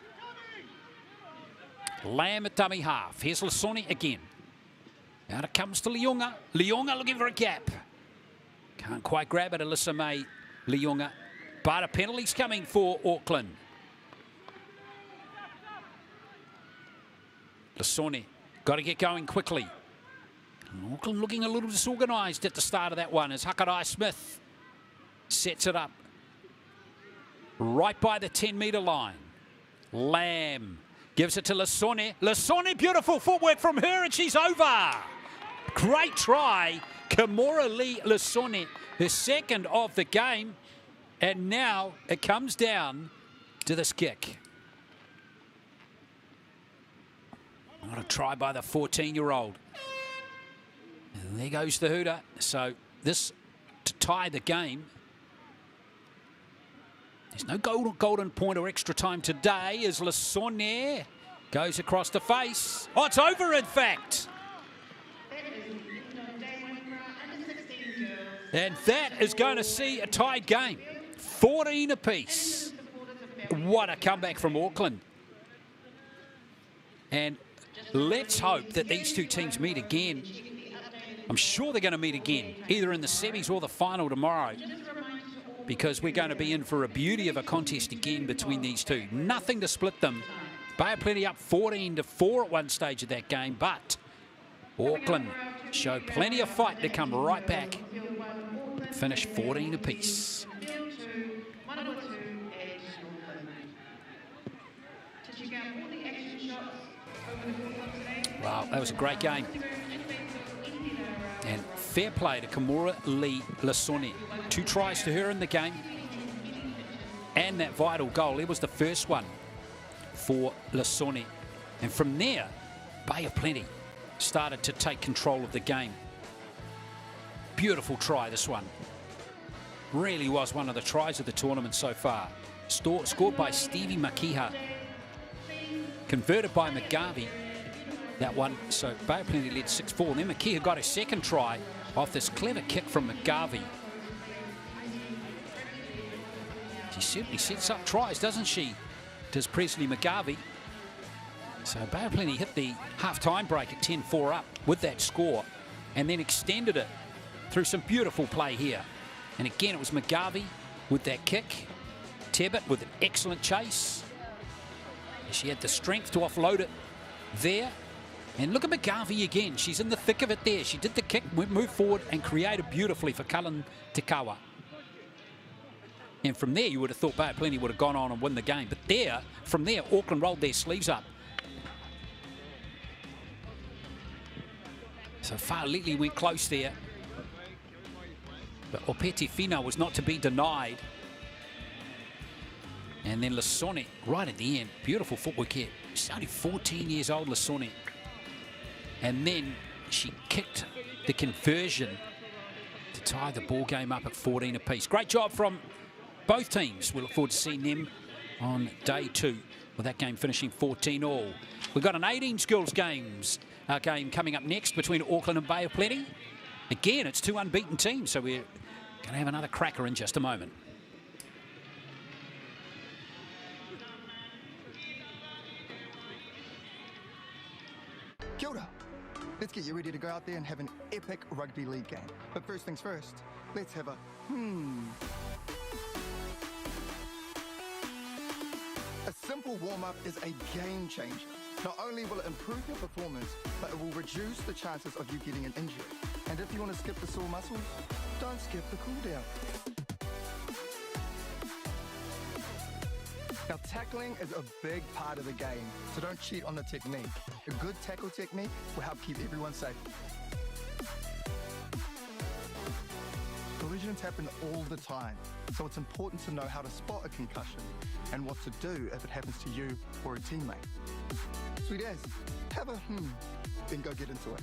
Lamb at dummy half. Here's Lasoni again. Out it comes to Leonga. Leonga looking for a gap. Can't quite grab it, Alyssa May Leonga. But a penalty's coming for Auckland. Lasoni got to get going quickly. Auckland looking a little disorganised at the start of that one as Hakarai Smith sets it up right by the 10-metre line. Lamb gives it to Lasoni. Lasoni, beautiful footwork from her, and she's over. Great try, Kimura Lee Lasoni, her second of the game, and now it comes down to this kick. What a try by the 14-year-old. And there goes the hooter. So this to tie the game. There's no golden point or extra time today as Lasone goes across the face. Oh, it's over in fact. And that is going to see a tied game. 14 apiece. What a comeback from Auckland. And let's hope that these two teams meet again. I'm sure they're going to meet again, either in the semis or the final tomorrow, because we're going to be in for a beauty of a contest again between these two. Nothing to split them. Bay of Plenty up 14-4 at one stage of that game, but Auckland show plenty of fight to come right back. Finish 14 apiece. Wow, that was a great game. And fair play to Kimura Lee Lasoni. 2 tries to her in the game. And that vital goal, it was the first one for Lasoni. And from there, Bay of Plenty started to take control of the game. Beautiful try, this one. Really was one of the tries of the tournament so far. Scored by Stevie Makiha. Converted by McGarvey. That one, so Bay of Plenty led 6-4. Then Makiha got a second try off this clever kick from McGarvey. She certainly sets up tries, doesn't she? Does Presley McGarvey. So Bay of Plenty hit the half-time break at 10-4 up with that score and then extended it through some beautiful play here. And again, it was McGarvey with that kick. Tebbit with an excellent chase. She had the strength to offload it there. And look at McGarvey again. She's in the thick of it there. She did the kick, moved forward and created beautifully for Cullen Tikawa. And from there, you would have thought Bay of Plenty would have gone on and won the game. But from there, Auckland rolled their sleeves up. So Fa'alili went close there. But Opeti Fina was not to be denied. And then Lasoni right at the end. Beautiful footwork here. She's only 14 years old, Lasoni. And then she kicked the conversion to to tie the ball game up at 14 apiece. Great job from both teams. We look forward to seeing them on day 2, with that game finishing 14-all. We've got an 18 skills game coming up next between Auckland and Bay of Plenty. Again, it's 2 unbeaten teams, so we're going to have another cracker in just a moment. Kia ora. Let's get you ready to go out there and have an epic rugby league game. But first things first, let's have a A simple warm-up is a game changer. Not only will it improve your performance, but it will reduce the chances of you getting an injury. And if you want to skip the sore muscles, don't skip the cool down. Now, tackling is a big part of the game, so don't cheat on the technique. A good tackle technique will help keep everyone safe. Collisions happen all the time, so it's important to know how to spot a concussion and what to do if it happens to you or a teammate. Sweet as, have a then go get into it.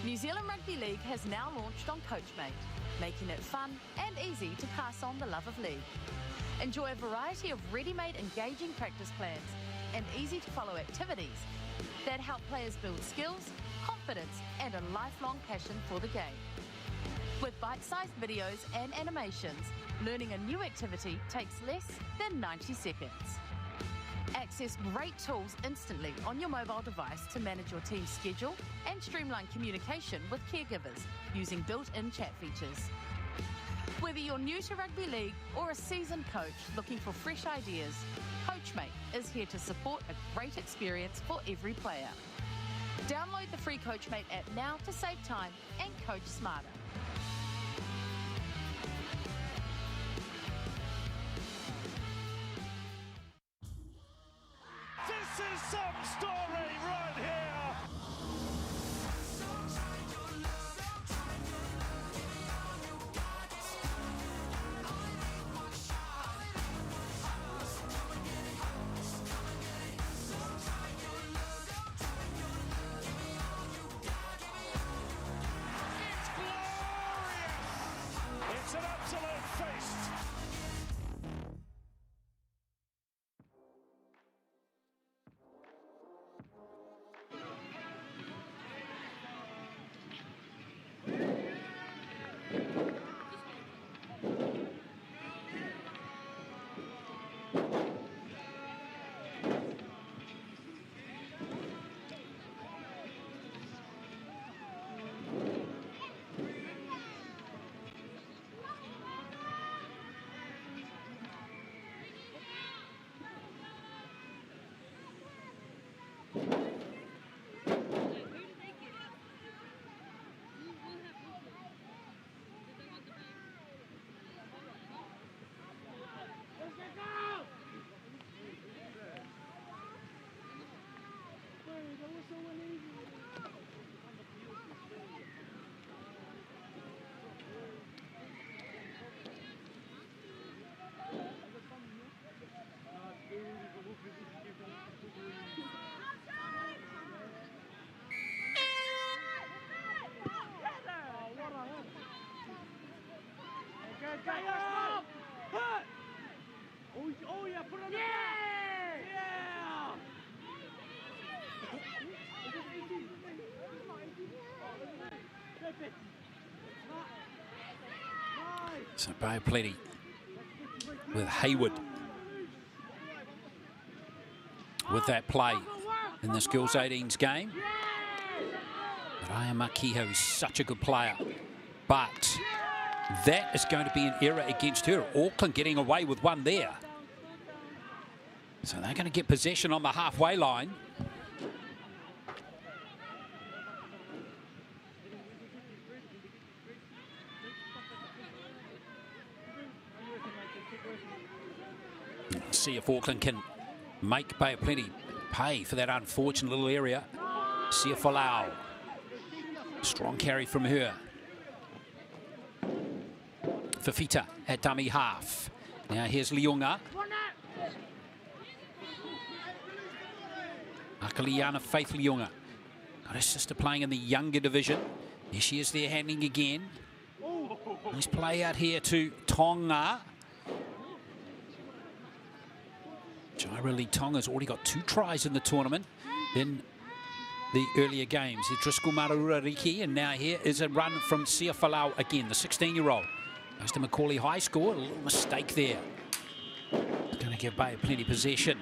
New Zealand Rugby League has now launched on CoachMate, making it fun and easy to pass on the love of league. Enjoy a variety of ready-made engaging practice plans and easy-to-follow activities that help players build skills, confidence and a lifelong passion for the game. With bite-sized videos and animations, learning a new activity takes less than 90 seconds. Access great tools instantly on your mobile device to manage your team's schedule and streamline communication with caregivers using built-in chat features. Whether you're new to rugby league or a seasoned coach looking for fresh ideas, CoachMate is here to support a great experience for every player. Download the free CoachMate app now to save time and coach smarter. This is some story right here. It's glorious. It's an absolute feast. So Bay of Plenty with Hayward with that play in this girls 18s game. But Ayamakiho is such a good player. But that is going to be an error against her. Auckland getting away with one there. So they're going to get possession on the halfway line. See if Auckland can make Bay of Plenty pay for that unfortunate little area. Sia Folau. Strong carry from her. Fafita at dummy half. Now here's Liunga. Akaliana Faith Liunga. Got her sister playing in the younger division. There she is there handling again. Nice play out here to Tonga. Tyraiti Tonga's already got 2 tries in the tournament in the earlier games. Driscoll Marurariki, and now here is a run from Sia Folau again, the 16-year-old. Goes to Macaulay High School, a little mistake there. It's going to give Bay of Plenty possession.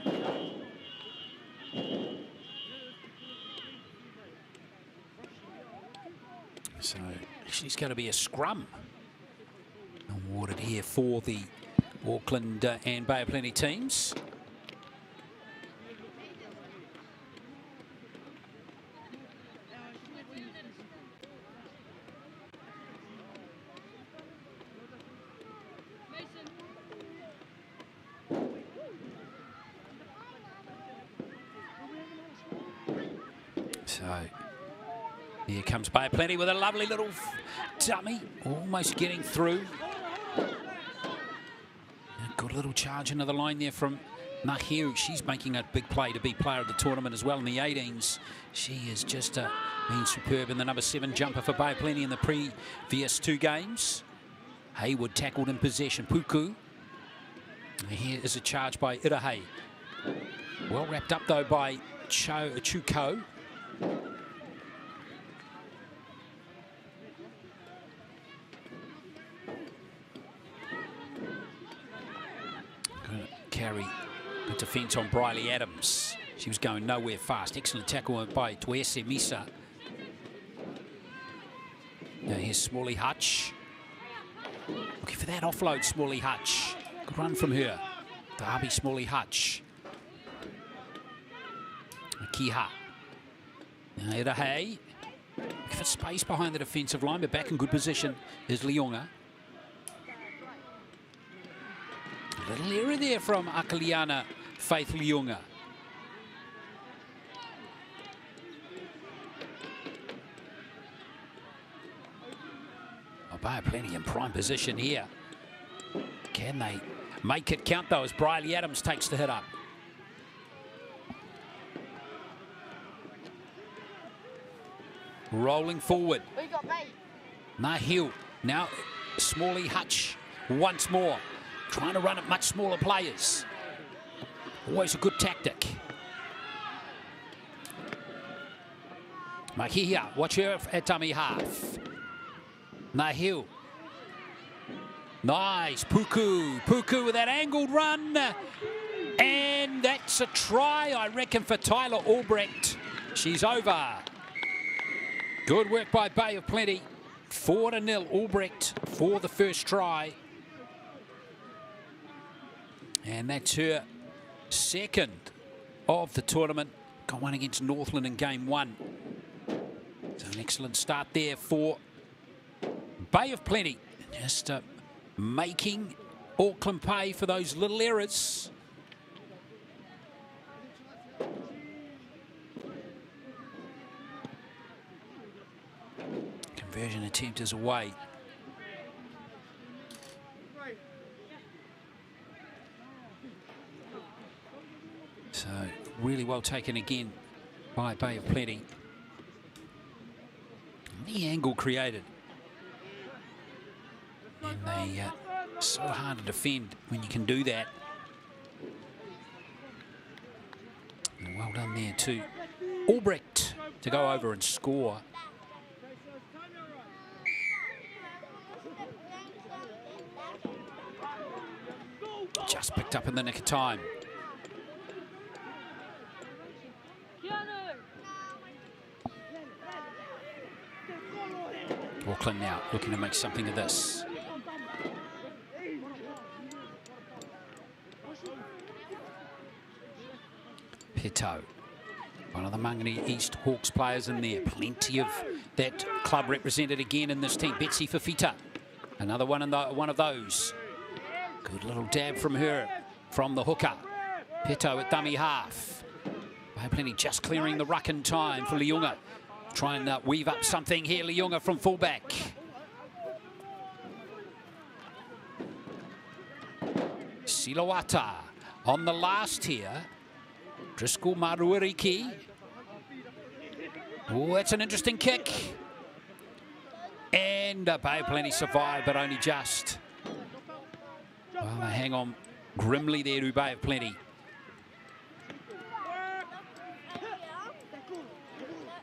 So actually it's going to be a scrum awarded here for the Auckland and Bay of Plenty teams. So here comes Bay of Plenty with a lovely little dummy, almost getting through. A good little charge into the line there from Nahiru. She's making a big play to be player of the tournament as well in the 18s. She has just been superb in the number 7 jumper for Bay of Plenty in the previous 2 games. Hayward tackled in possession. Puku. And here is a charge by Irahe. Well wrapped up though by Chuko. Carry good defence on Briley Adams. She was going nowhere fast. Excellent tackle by Tuese Misa. Now here's Smalley Hutch. Looking for that offload, Smalley Hutch. Good run from her. Darby Smalley Hutch. Kiha. Now Irahe. Looking for space behind the defensive line, but back in good position is Liunga. A little error there from Akaliana Faith Liunga. Bay of Plenty in prime position here. Can they make it count though as Briley Adams takes the hit up? Rolling forward. Nahiu. Now Smalley Hutch once more. Trying to run at much smaller players. Always a good tactic. Mahia, watch her at dummy half. Nahiu. Nice, Puku with that angled run. And that's a try, I reckon, for Tyler Albrecht. She's over. Good work by Bay of Plenty. 4-0 Albrecht for the first try. And that's her second of the tournament. Got one against Northland in game 1. So an excellent start there for Bay of Plenty. Just making Auckland pay for those little errors. Conversion attempt is away. So really well taken again by Bay of Plenty. The angle created. And they so hard to defend when you can do that. And well done there to Albrecht to go over and score. picked up in the nick of time. Auckland now looking to make something of this. Peto, one of the Mangani East Hawks players in there. Plenty of that club represented again in this team. Betsy Fafita, another one of those. Good little dab from her, from the hooker. Peto at dummy half. Plenty just clearing the ruck in time for Liunga. Try and weave up something here. Liunga from fullback. Silawata on the last here. Driscoll Maruariki. Oh, that's an interesting kick. And Plenty survived, but only just. Well, they hang on grimly there to Bay of Plenty.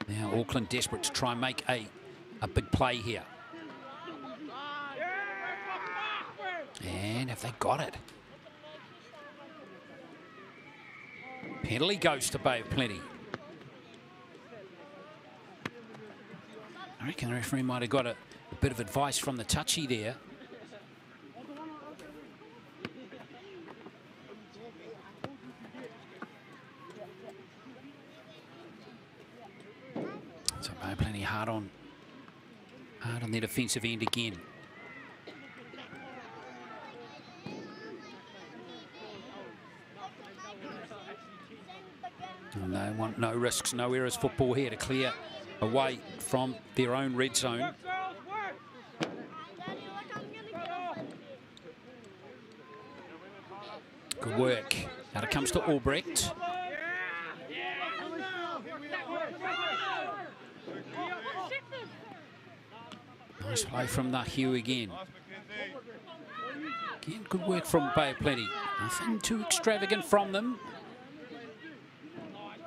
Now Auckland desperate to try and make a big play here. And have they got it? Penalty goes to Bay of Plenty. I reckon the referee might have got a bit of advice from the touchy there. So Bay of Plenty hard on their defensive end again. And they want no risks, no errors football here to clear away from their own red zone. Good work. Now it comes to Albrecht. Nice play from Nahiu again. Again, good work from Bay of Plenty. Nothing too extravagant from them.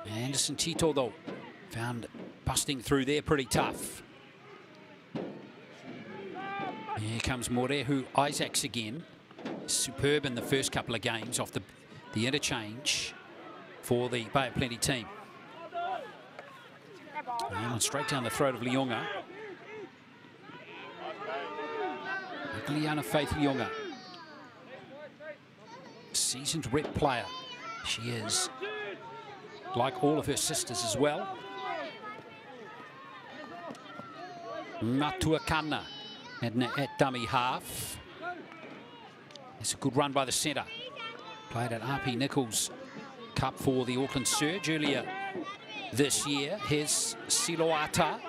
Anderson Tito, though, found busting through there pretty tough. Here comes Morehu Isaacs again. Superb in the first couple of games off the interchange for the Bay of Plenty team. And straight down the throat of Liunga. Liana Faith Liunga. Seasoned rep player. She is, like all of her sisters as well. Matuakana at dummy half. It's a good run by the centre. Played at RP Nichols Cup for the Auckland Surge earlier this year. Here's Siloata.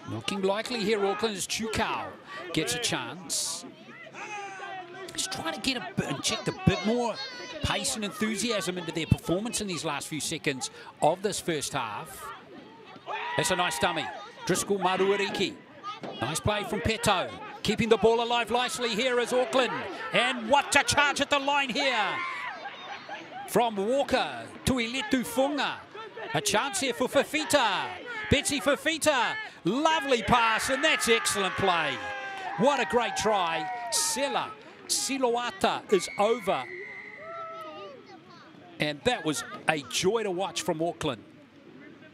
Looking likely here, Auckland, as Chukau gets a chance. He's trying to inject a bit more pace and enthusiasm into their performance in these last few seconds of this first half. That's a nice dummy. Driscoll Maruariki. Nice play from Peto. Keeping the ball alive nicely here is Auckland. And what a charge at the line here from Walker to Iletu Funga. A chance here for Fafita. Betsy Fafita. Lovely pass, and that's excellent play. What a great try. Siloata is over. And that was a joy to watch from Auckland.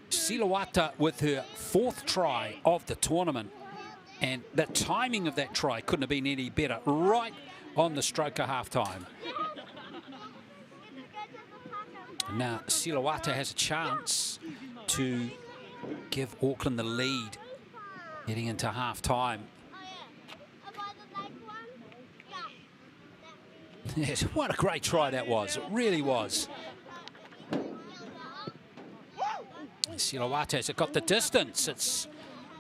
Siloata with her 4th try of the tournament. And the timing of that try couldn't have been any better. Right on the stroke of halftime. Now Siloata has a chance to give Auckland the lead heading into halftime. Yes, what a great try that was. It really was. Siloata, has it got the distance? It's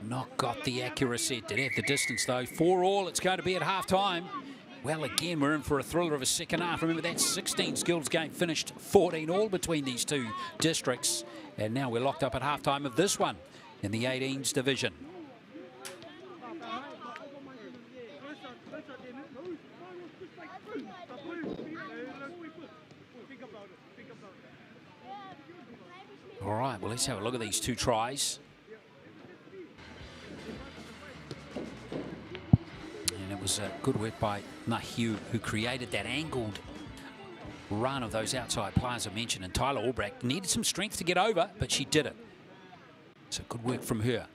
not got the accuracy. It did have the distance, though. 4-all, it's going to be at half-time. Well, again, we're in for a thriller of a second half. Remember, that 16 skills game finished 14-all between these two districts. And now we're locked up at half-time of this one in the 18s division. All right, well, let's have a look at these two tries. And it was good work by Nahiu, who created that angled run of those outside players I mentioned, and Tyler Albrecht needed some strength to get over, but she did it. So good work from her.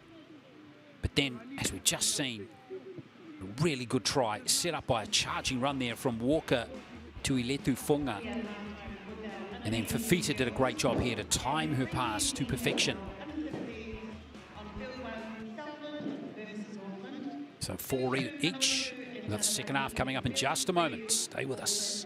But then, as we've just seen, a really good try set up by a charging run there from Walker to Iletu Funga. And then Fafita did a great job here to time her pass to perfection. So 4 each. We've got the second half coming up in just a moment. Stay with us.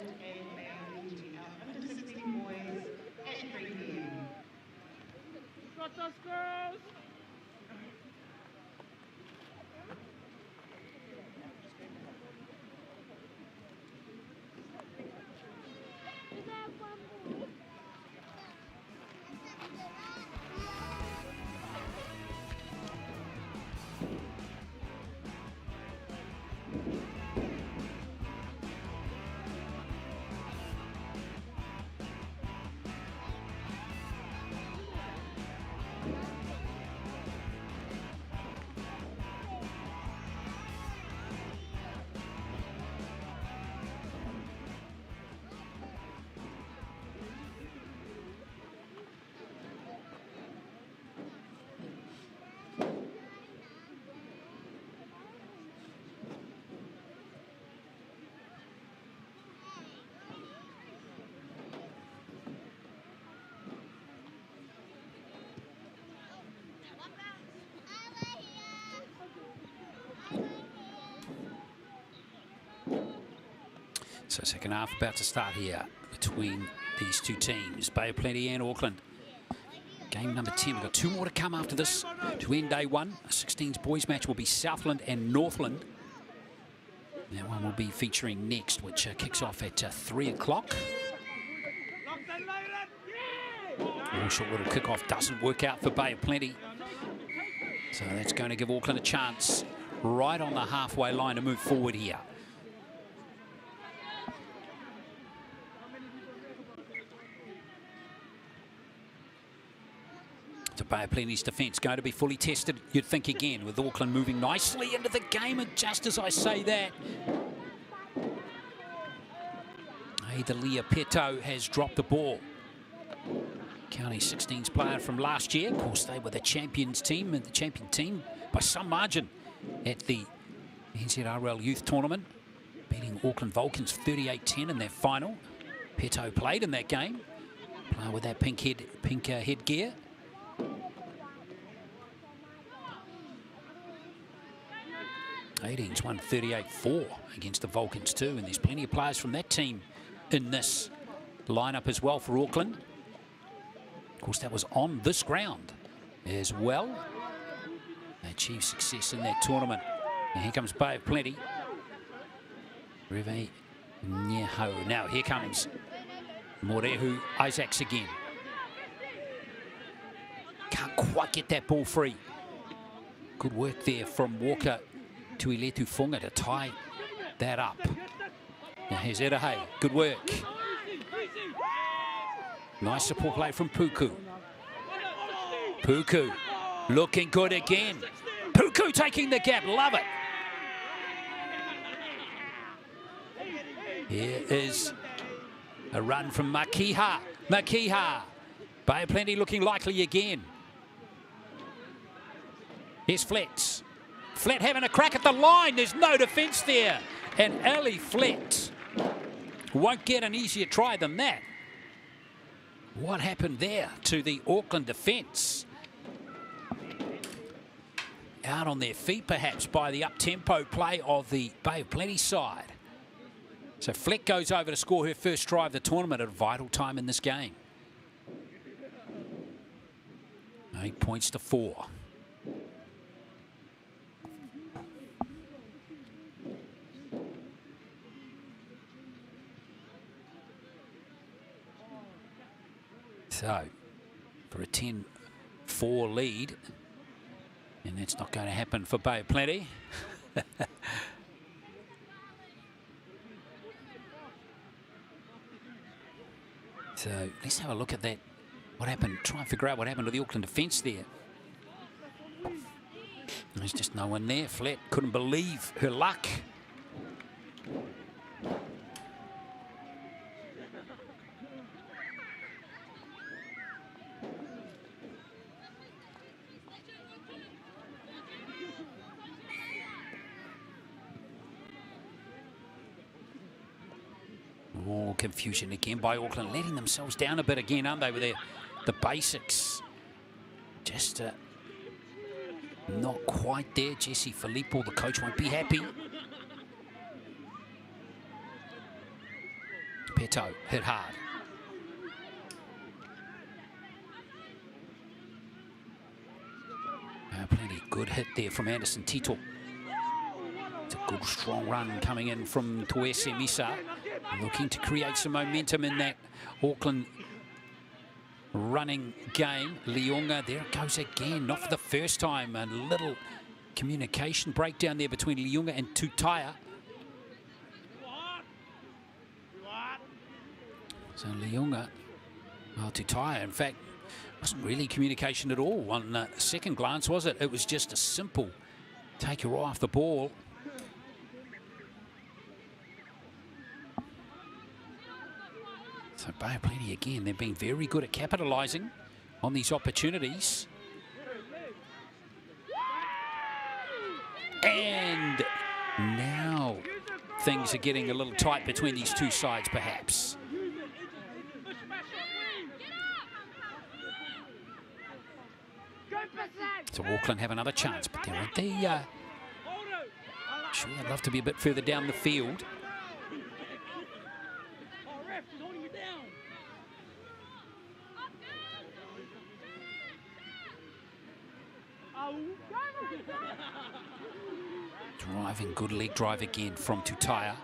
So second half about to start here between these two teams, Bay of Plenty and Auckland. Game number 10. We've got 2 more to come after this to end day 1. A 16s boys match will be Southland and Northland. That one will be featuring next, which kicks off at 3 o'clock. A short little kickoff doesn't work out for Bay of Plenty. So that's going to give Auckland a chance right on the halfway line to move forward here. Bay of Plenty's defence going to be fully tested, you'd think, again, with Auckland moving nicely into the game. And just as I say that, Aotearoa Peto has dropped the ball. County 16s player from last year. Of course, they were the champions team and the champion team by some margin at the NZRL Youth Tournament, beating Auckland Vulcans 38-10 in their final. Peto played in that game. Player with that pink headgear. Eighteen's won 38-4 against the Vulcans too, and there's plenty of players from that team in this lineup as well for Auckland. Of course, that was on this ground as well. They achieved success in that tournament. And here comes Bay of Plenty. Reve Nyeho. Now here comes Morehu Isaacs again. Can't quite get that ball free. Good work there from Walker to Iletu Funga to tie that up. Now here's Erahe. Good work. Nice support play from Puku. Puku looking good again. Puku taking the gap. Love it. Here is a run from Makiha. Makiha. Bay of Plenty looking likely again. Here's Flets. Flett having a crack at the line. There's no defence there. And Ali Flett won't get an easier try than that. What happened there to the Auckland defence? Out on their feet, perhaps, by the up-tempo play of the Bay of Plenty side. So Fleck goes over to score her first try of the tournament at a vital time in this game. 8 points to 4. So, for a 10-4 lead, and that's not going to happen for Bay of Plenty. So, let's have a look at that. What happened? Try and figure out what happened to the Auckland defence there. There's just no one there. Flett couldn't believe her luck. More confusion again by Auckland, letting themselves down a bit again, aren't they, with the basics. Just not quite there. Jesse Filippo, the coach, won't be happy. Peto hit hard. Plenty good hit there from Anderson Tito. It's a good strong run coming in from Tuese Misa, looking to create some momentum in that Auckland running game. Leonga, there it goes again, not for the first time. A little communication breakdown there between Leonga and Tutaya. So Leonga, well, Tutaya, in fact, wasn't really communication at all on second glance, was it? It was just a simple take your eye off the ball. So Bay of Plenty again, they've been very good at capitalising on these opportunities. And now things are getting a little tight between these two sides, perhaps. So Auckland have another chance, but they're at the... sure, they'd love to be a bit further down the field. Driving, good leg drive again from Tutaya.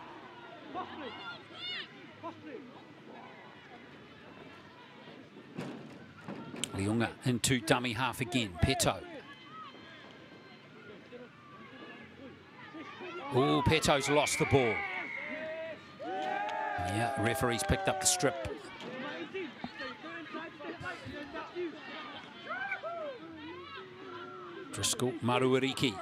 Leonga into dummy half again, Peto. Oh, Peto's lost the ball. Yeah, referee's picked up the strip. Driscoll, Maruariki.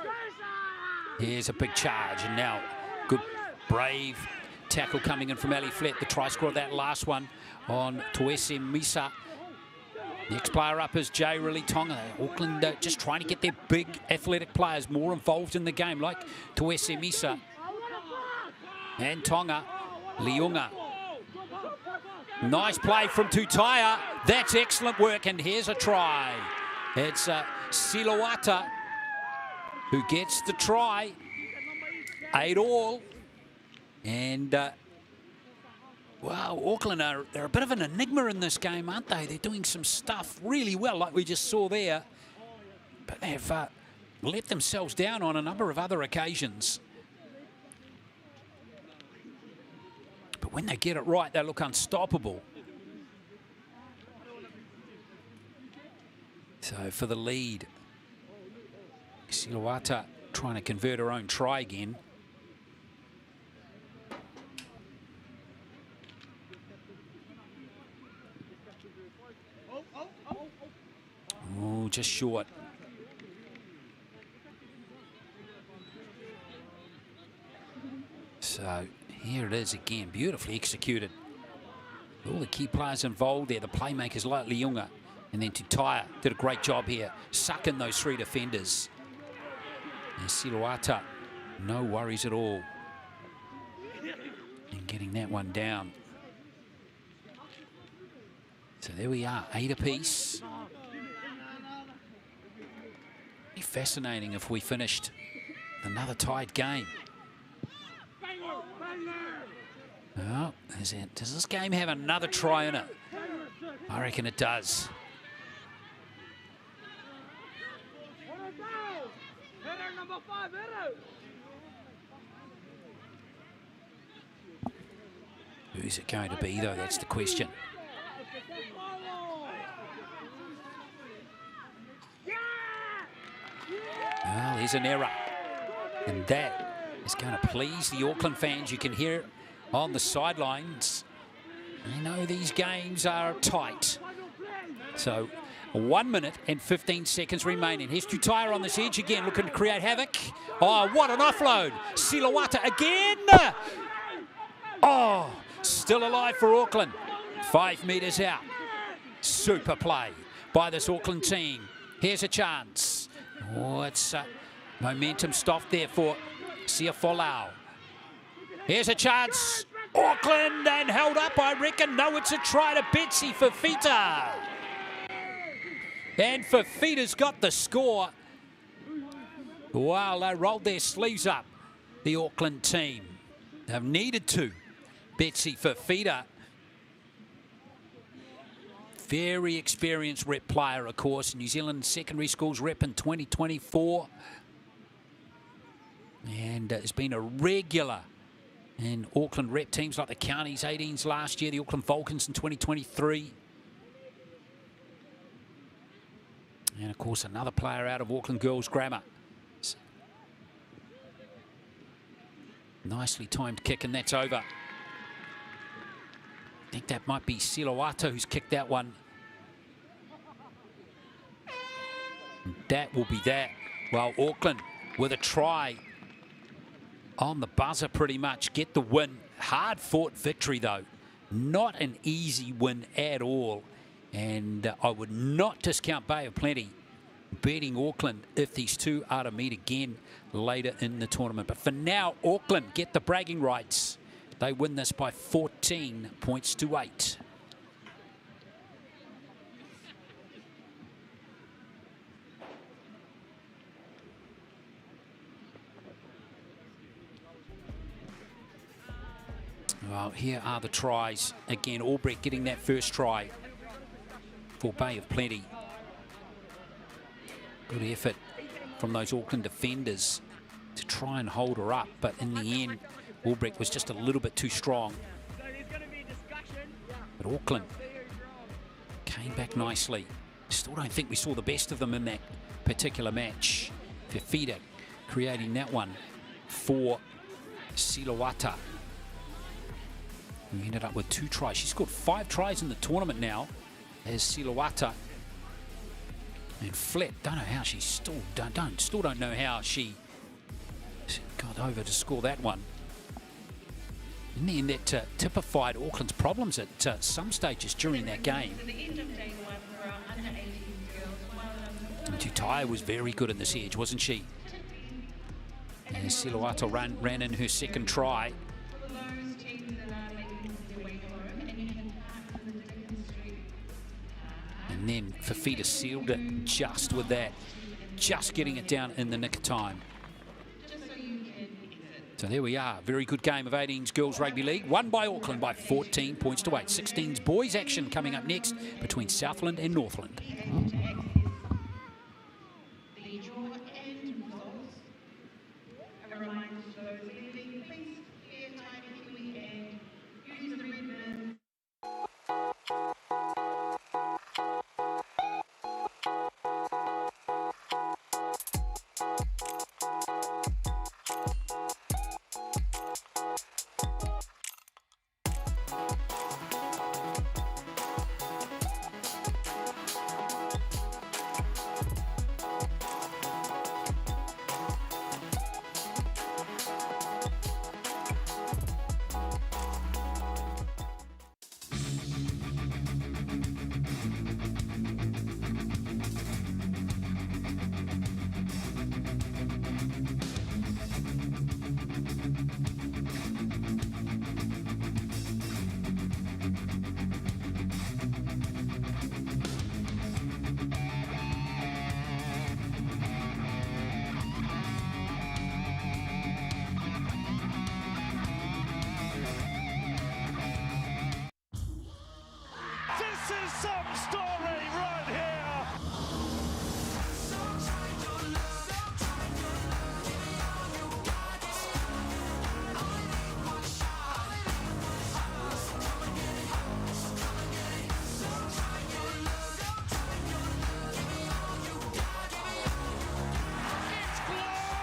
Here's a big charge, and now good, brave tackle coming in from Ali Flett. The try scored that last one on Tuese Misa. Next player up is Jay Riley Tonga. Auckland just trying to get their big athletic players more involved in the game, like Tuese Misa and Tonga. Leonga. Nice play from Tutaya. That's excellent work, and here's a try. It's Silawata who gets the try. 8-all. And, wow, Auckland they're a bit of an enigma in this game, aren't they? They're doing some stuff really well, like we just saw there. But they've let themselves down on a number of other occasions. But when they get it right, they look unstoppable. So for the lead, Silawata trying to convert her own try again. Oh, just short. So here it is again, beautifully executed. All the key players involved there, the playmakers like Leonga. And then Tutaya did a great job here, sucking those three defenders. And Silawata, no worries at all in getting that one down. So there we are, 8 apiece. Be fascinating if we finished with another tied game. Oh, does this game have another try in it? I reckon it does. Who's it going to be, though? That's the question. Well, there's an error. And that is going to please the Auckland fans. You can hear it on the sidelines. They know these games are tight. So 1 minute and 15 seconds remaining. Here's Tutaya on this edge again, looking to create havoc. Oh, what an offload. Silawata again. Oh, still alive for Auckland. 5 metres out. Super play by this Auckland team. Here's a chance. Oh, it's momentum stopped there for Sia Folau. Here's a chance. Auckland and held up, I reckon. No, it's a try to Betsy Fafita. And Fafita's got the score. Wow, they rolled their sleeves up, the Auckland team. They've needed to. Betsy Fafita. Very experienced rep player, of course. New Zealand secondary schools rep in 2024. And has been a regular in Auckland rep teams like the Counties 18s last year, the Auckland Vulcans in 2023. And of course, another player out of Auckland Girls Grammar. Nicely timed kick, and that's over. I think that might be Siloato who's kicked that one. And that will be that. Well, Auckland with a try on the buzzer pretty much, get the win. Hard fought victory though. Not an easy win at all. And I would not discount Bay of Plenty beating Auckland if these two are to meet again later in the tournament. But for now, Auckland get the bragging rights. They win this by 14 points to 8. Well, here are the tries. Again, Albrecht getting that first try for Bay of Plenty. Good effort from those Auckland defenders to try and hold her up, but in the end, Albrecht was just a little bit too strong. But Auckland came back nicely. Still don't think we saw the best of them in that particular match. Fafita creating that one for Siloata. We ended up with 2 tries. She scored 5 tries in the tournament now as Siloata. And Flett, don't know how she still don't know how she got over to score that one. In the end, that typified Auckland's problems at some stages during that game. And Tyraiti was very good in this edge, wasn't she? And Siloata ran in her second try. And then Fafita sealed it just with that, just getting it down in the nick of time. So there we are, very good game of 18s Girls Rugby League, won by Auckland by 14 points to 8. 16s boys action coming up next between Southland and Northland. This is some story right here. It's glorious.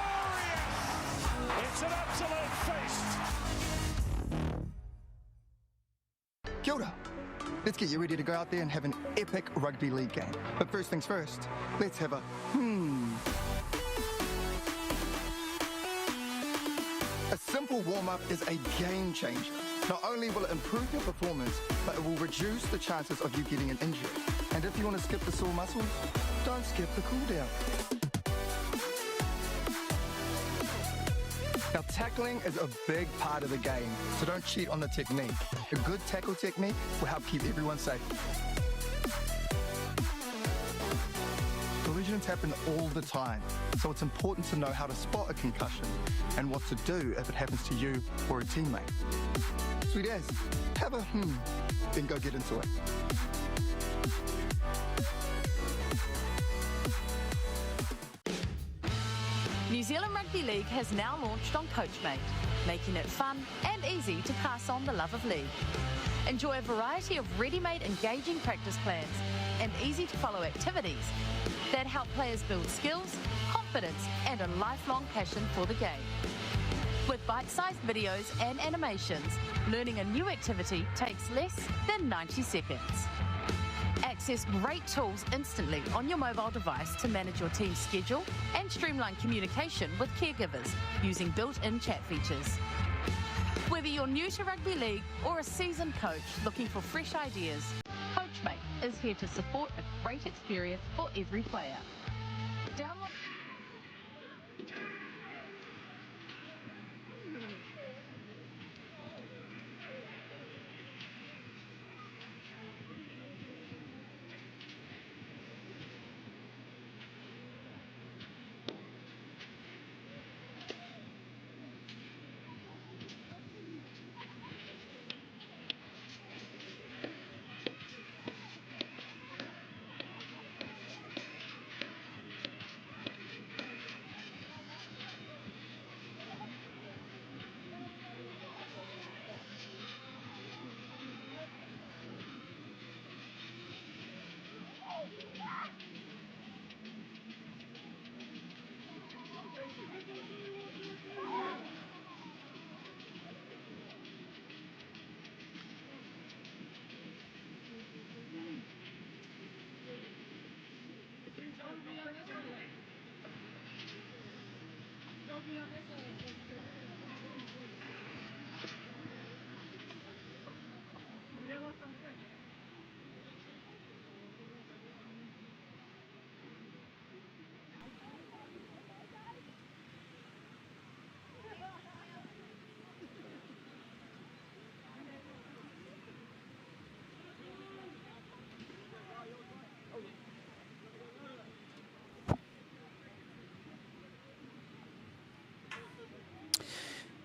It's an absolute feast. Kia ora. Let's get you ready to go out there and have an epic rugby league game. But first things first, let's have a A simple warm-up is a game changer. Not only will it improve your performance, but it will reduce the chances of you getting an injury. And if you want to skip the sore muscles, don't skip the cool down. Now, tackling is a big part of the game, so don't cheat on the technique. A good tackle technique will help keep everyone safe. Collisions happen all the time, so it's important to know how to spot a concussion and what to do if it happens to you or a teammate. Sweet as, have a then go get into it. New Zealand Rugby League has now launched on CoachMate, making it fun and easy to pass on the love of league. Enjoy a variety of ready-made engaging practice plans and easy-to-follow activities that help players build skills, confidence and a lifelong passion for the game. With bite-sized videos and animations, learning a new activity takes less than 90 seconds. Access great tools instantly on your mobile device to manage your team's schedule and streamline communication with caregivers using built-in chat features. Whether you're new to rugby league or a seasoned coach looking for fresh ideas, CoachMate is here to support a great experience for every player. Download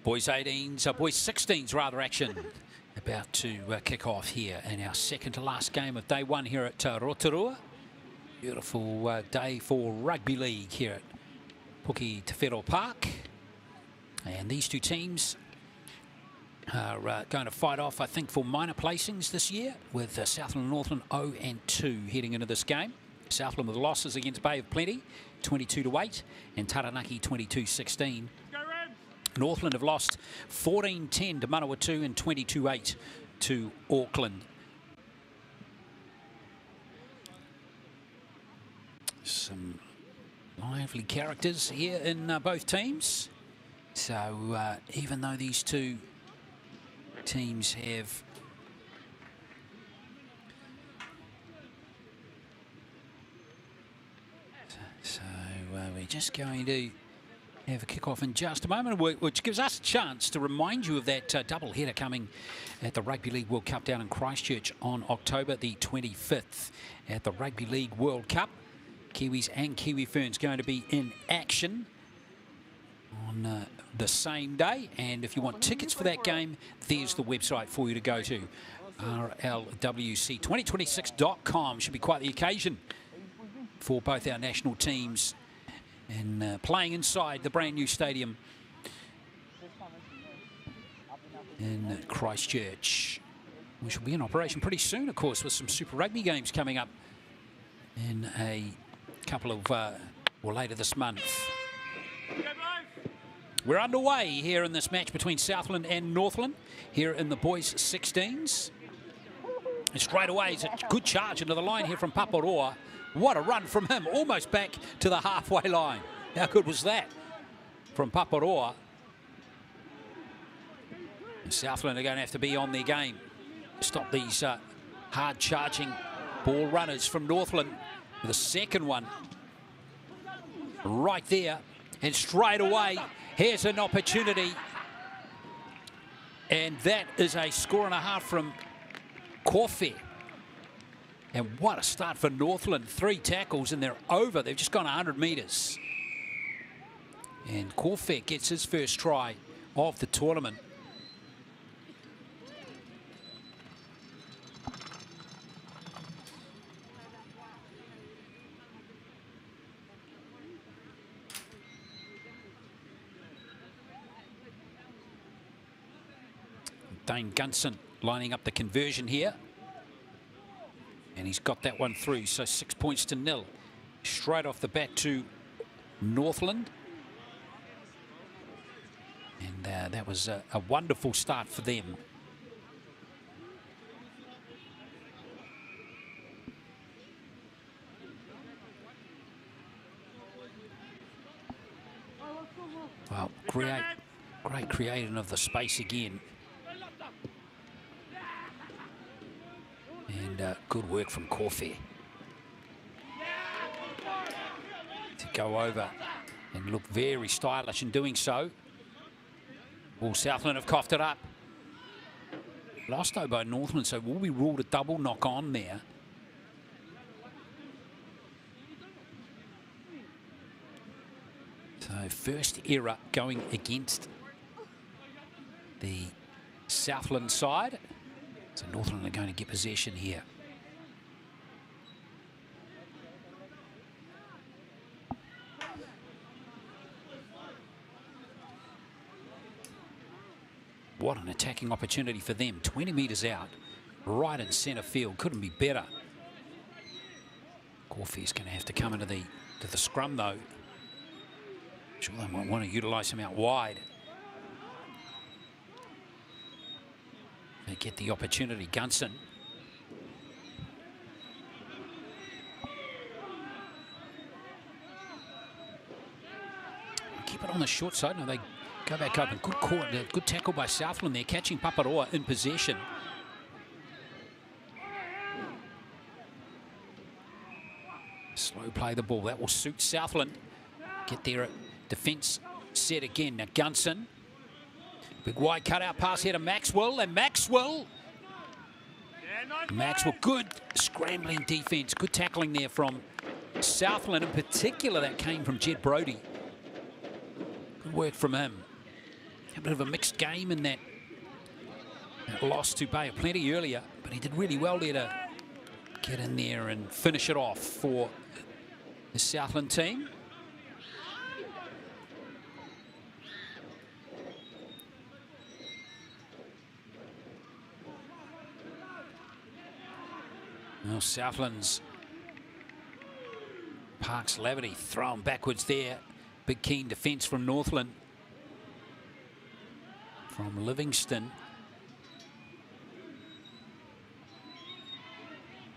Boys 18s, boys 16s rather action about to kick off here in our second to last game of day one here at Aotearoa. Beautiful day for rugby league here at Puki Te Whero Park. And these two teams are going to fight off, I think, for minor placings this year with Southland and Northland 0-2 heading into this game. Southland with losses against Bay of Plenty, 22-8, and Taranaki 22-16. Northland have lost 14-10 to Manawatu and 22-8 to Oakland. Some lively characters here in both teams. So even though these two teams have we're just going to have a kick-off in just a moment, which gives us a chance to remind you of that double header coming at the Rugby League World Cup down in Christchurch on October the 25th at the Rugby League World Cup. Kiwis and Kiwi Ferns going to be in action on the same day, and if you want tickets for that game, there's the website for you to go to, rlwc2026.com. Should be quite the occasion for both our national teams and playing inside the brand new stadium in Christchurch, which will be in operation pretty soon, of course, with some Super Rugby games coming up in a couple of, or later this month. We're underway here in this match between Southland and Northland here in the boys 16s. And straight away, it's a good charge into the line here from Paparoa. What a run from him, almost back to the halfway line. How good was that from Paparoa? Southland are going to have to be on their game. Stop these hard-charging ball runners from Northland with a second one right there. And straight away, Here's an opportunity. And that is a score and a half from Corfair. And what a start for Northland. 3 tackles and they're over. They've just gone 100 metres. And Corfair gets his first try of the tournament. Dane Gunson lining up the conversion here. And he's got that one through, so 6 points to 0. Straight off the bat to Northland. And that was a wonderful start for them. Well, great creating of the space again. And good work from Corfair to go over and look very stylish in doing so. Well, Southland have coughed it up. Lost though by Northland, so will be ruled a double knock on there. So first error going against the Southland side. So Northland are going to get possession here. What an attacking opportunity for them. 20 metres out, right in centre field. Couldn't be better. Corfair's going to have to come into the scrum though. Sure, they might want to utilise him out wide. They get the opportunity. Gunson. Keep it on the short side. No, they go back open. Good caught, good tackle by Southland there, catching Paparoa in possession. Slow play the ball. That will suit Southland. Get their defence set again. Now Gunson. Big wide cutout pass here to Maxwell, and Maxwell, good scrambling defence, good tackling there from Southland. In particular, that came from Jed Brody. Good work from him. A bit of a mixed game in that loss to Bay of Plenty earlier, but he did really well there to get in there and finish it off for the Southland team. Well, Southland's Parks Laverty thrown backwards there. Big keen defence from Northland. From Livingston.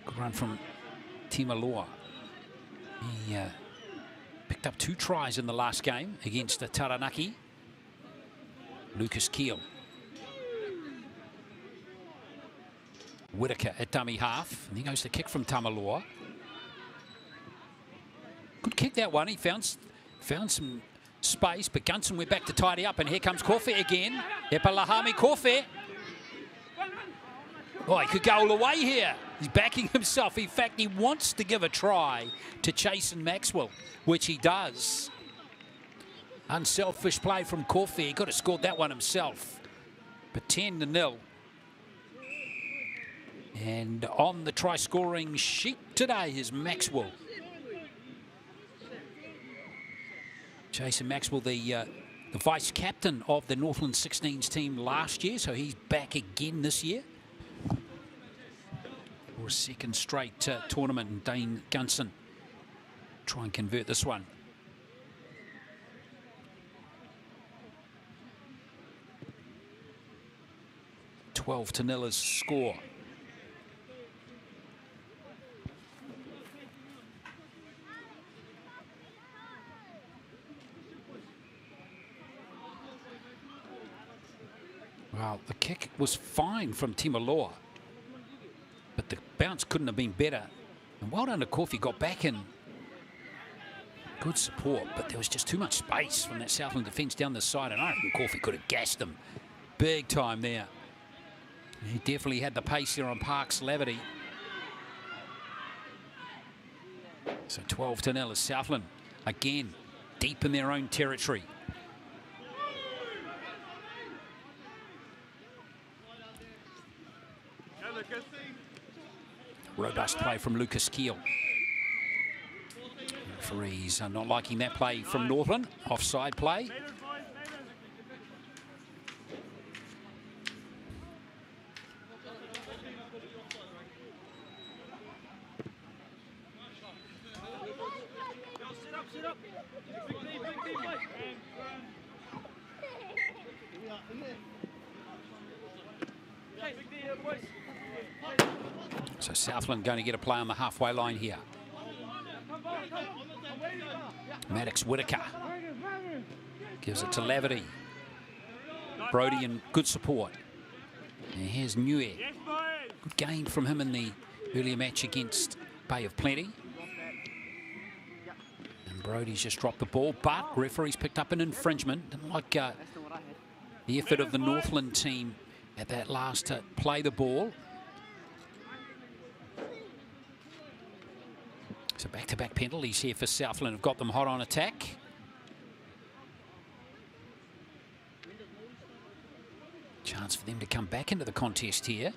Good run from Timaloa. He picked up 2 tries in the last game against Taranaki. Lucas Keel. Whitaker at dummy half, and he goes to kick from Tamaloa. Good kick that one. He found some space, but Gunson went back to tidy up, and here comes Corfair again. Epalahami Corfair. Oh, he could go all the way here. He's backing himself. In fact, he wants to give a try to Jason Maxwell, which he does. Unselfish play from Corfair. He could have scored that one himself. But 10-0. And on the try-scoring sheet today is Maxwell. Jason Maxwell, the vice-captain of the Northland 16s team last year, so he's back again this year for a second straight tournament. And Dane Gunson try and convert this one. $12-0 is score. Well, the kick was fine from Timaloa, but the bounce couldn't have been better. And well done to Corfair, got back in Good support, but there was just too much space from that Southland defence down the side, and I reckon Corfy could have gassed them big time there. He definitely had the pace here on Park's Laverty. So 12-0 is Southland again deep in their own territory. Robust play from Lucas Keel. Referees are not liking that play from Northland. Offside play. So Southland going to get a play on the halfway line here. Maddox Whitaker gives it to Laverty. Brody in good support. And here's Nue. Good gain from him in the earlier match against Bay of Plenty. And Brody's just dropped the ball, but referee's picked up an infringement. Didn't like the effort of the Northland team at that last to play the ball. So back-to-back penalties here for Southland. Have got them hot on attack. Chance for them to come back into the contest here.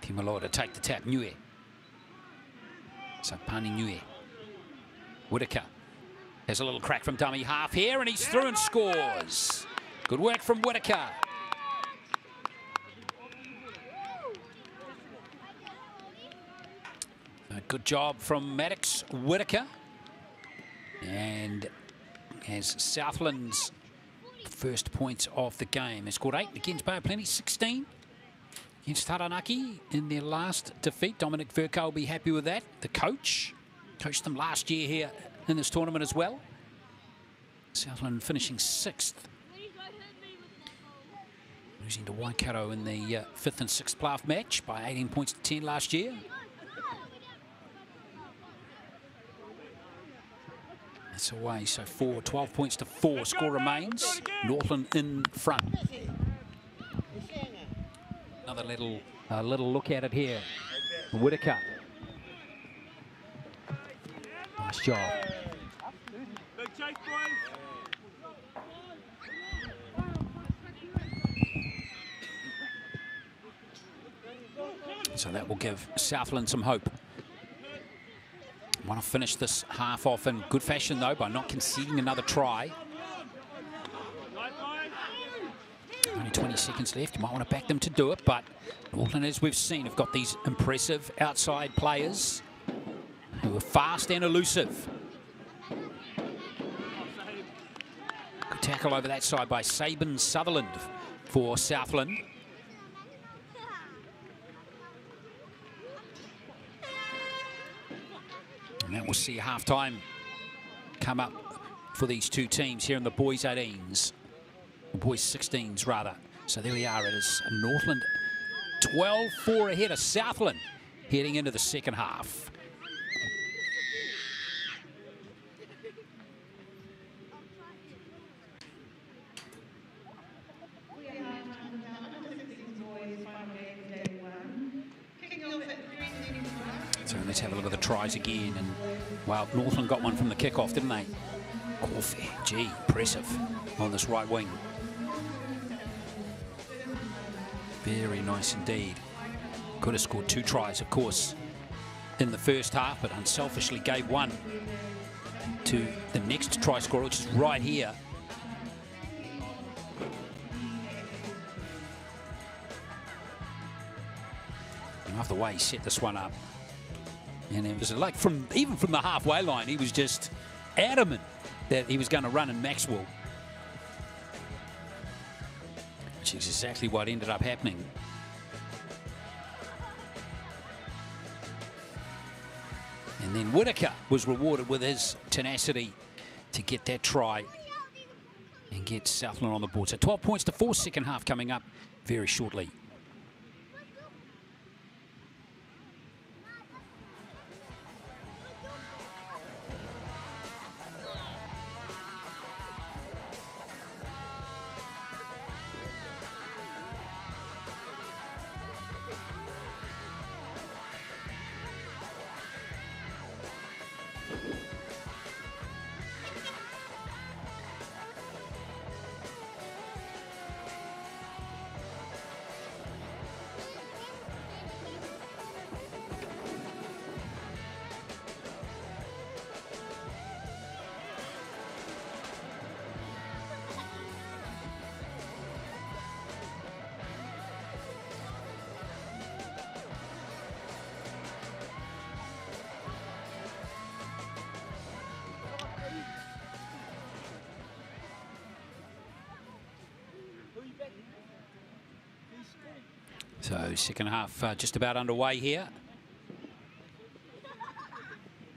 Timaloa to take the tap. Nue. So Pani Nue. Whitaker has a little crack from dummy half here, and he's through and scores. Good work from Whitaker. A good job from Maddox Whitaker. And as Southland's first points of the game. They scored 8 against Bay of Plenty, 16 against Taranaki in their last defeat. Dominic Vercoe will be happy with that. The coached them last year here in this tournament as well. Southland finishing 6th. Losing to Wakato in the 5th and 6th playoff match by 18 points to 10 last year. That's away, so 12 points to 4. Score remains. Northland in front. Another little look at it here. Whitaker. Nice job. So that will give Southland some hope. Want to finish this half off in good fashion, though, by not conceding another try. Only 20 seconds left. You might want to back them to do it, but Northland, as we've seen, have got these impressive outside players who are fast and elusive. Good tackle over that side by Sabin Southland for Southland. And that will see half-time come up for these two teams here in the boys' 18s. The boys' 16s, rather. So there we are. It is Northland 12-4 ahead of Southland heading into the second half. So let's have a look at the tries again. And, well, Northland got one from the kickoff, didn't they? Corfy, gee, impressive on this right wing. Very nice indeed. Could have scored 2 tries, of course, in the first half, but unselfishly gave one to the next try scorer, which is right here. And off the way, he set this one up. And it was like even from the halfway line, he was just adamant that he was going to run in Maxwell. Which is exactly what ended up happening. And then Whitaker was rewarded with his tenacity to get that try and get Southland on the board. So 12 points to 4, second half coming up very shortly. So second half just about underway here,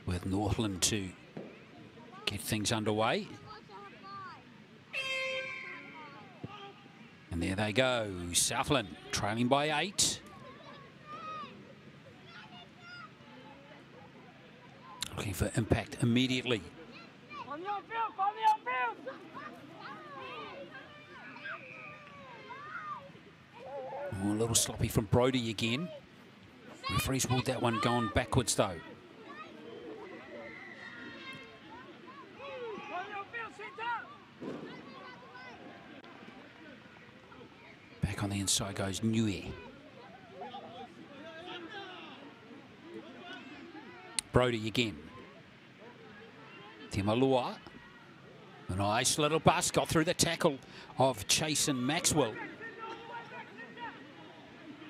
with Northland to get things underway. And there they go, Southland trailing by 8. Looking for impact immediately. Oh, a little sloppy from Brody again. Referee's ruled that one going backwards though. Back on the inside goes Nui. Brody again. Timalua. A nice little bus, got through the tackle of Chasen Maxwell.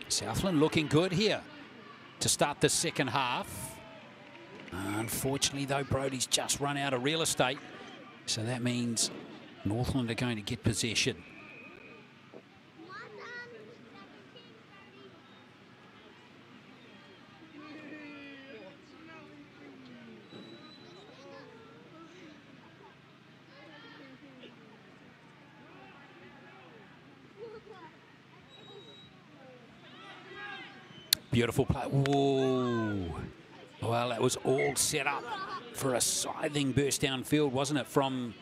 Southland looking good here to start the second half. Unfortunately though, Brody's just run out of real estate. So that means Northland are going to get possession. Beautiful play. Whoa. Well, that was all set up for a scything burst downfield, wasn't it, from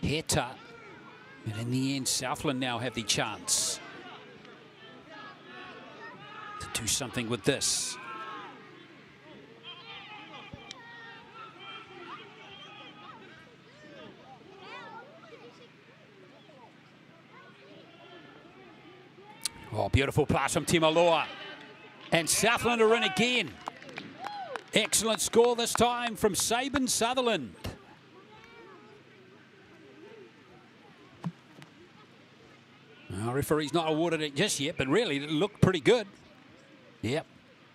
Heta? But in the end, Southland now have the chance to do something with this. Oh, beautiful pass from Timaloa. And Southland are in again. Excellent score this time from Sabin Sutherland. Our referee's not awarded it just yet, but really it looked pretty good. Yep.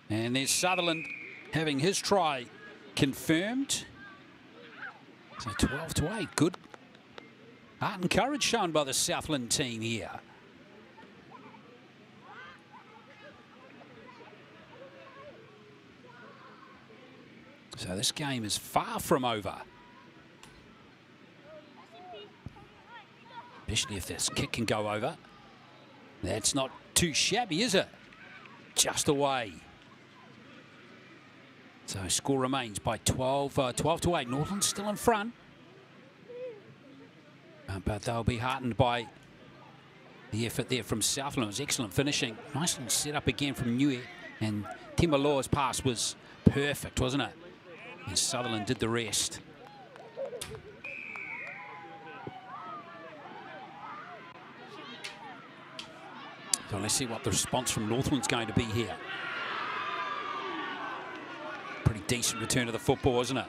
And there's Sutherland having his try confirmed. So 12-8. Good heart and courage shown by the Southland team here. So this game is far from over. Especially if this kick can go over. That's not too shabby, is it? Just away. So score remains by 12-8. Northland still in front. But they'll be heartened by the effort there from Southland. It was excellent finishing. Nice little set up again from Nui. And Timaloa's pass was perfect, wasn't it? And Sutherland did the rest. So let's see what the response from Northland's going to be here. Pretty decent return of the football, isn't it?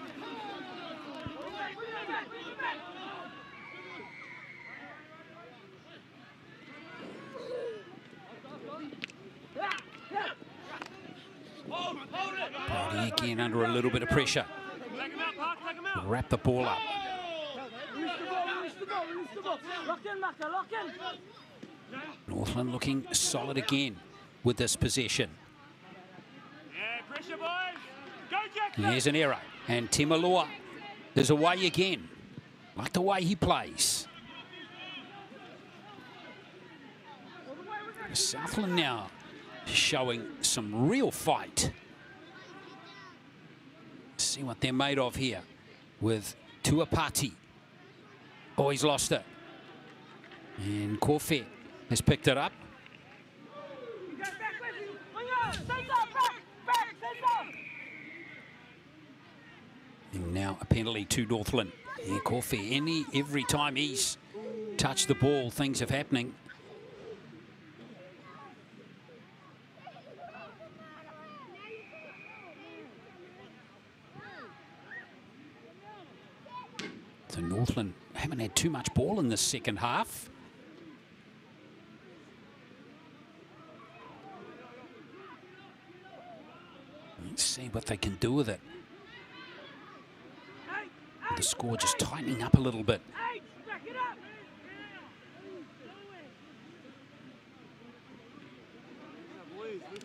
Brody again under a little bit of pressure. Wrap the ball up. Northland looking solid again with this possession. There's an error, and Timaloa is away again. Like the way he plays. Southland now showing some real fight. See what they're made of here with Tuapati. Oh, he's lost it. And Korfe has picked it up. And now a penalty to Northland. Yeah, Korfe, every time he's touched the ball, things are happening. So Northland haven't had too much ball in the second half. Let's see what they can do with it. The score just tightening up a little bit.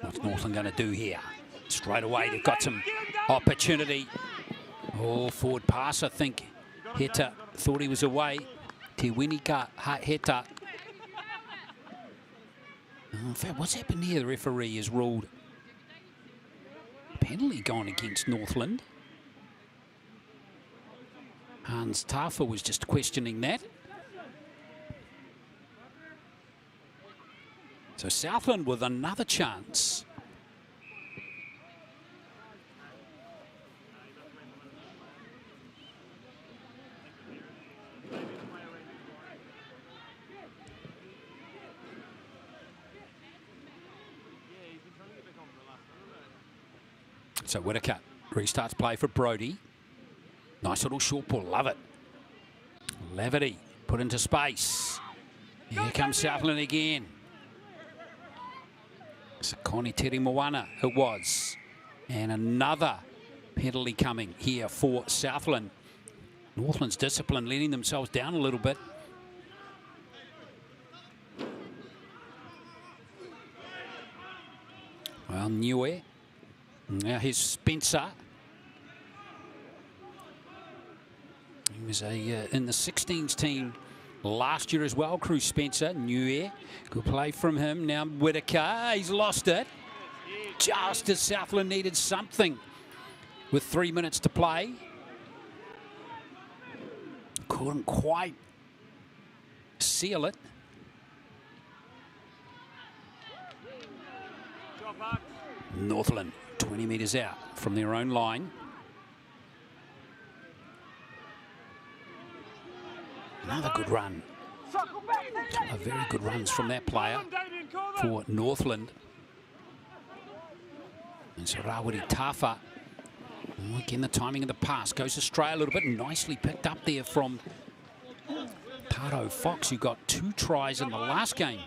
What's Northland going to do here? Straight away, they've got some opportunity. Oh, forward pass, I think. Heta thought he was away. Te Winika Heta. In fact, what's happened here? The referee has ruled penalty gone against Northland. Hans Tafa was just questioning that. So Southland with another chance. So Whitaker restarts play for Brody. Nice little short ball, love it. Levity put into space. Here comes Southland again. Sakoni Teri Moana it was. And another penalty coming here for Southland. Northland's discipline letting themselves down a little bit. Well, Niue. Now here's Spencer. He was in the 16s team last year as well. Cruz Spencer, Niue. Good play from him. Now Whitaker, he's lost it. Just as Southland needed something with 3 minutes to play. Couldn't quite seal it. Northland 20 metres out from their own line. Another good run. Very good runs from that player for Northland. And so Rawiri Tafa. Again, the timing of the pass goes astray a little bit. Nicely picked up there from Taro Fox, who got 2 tries in the last game.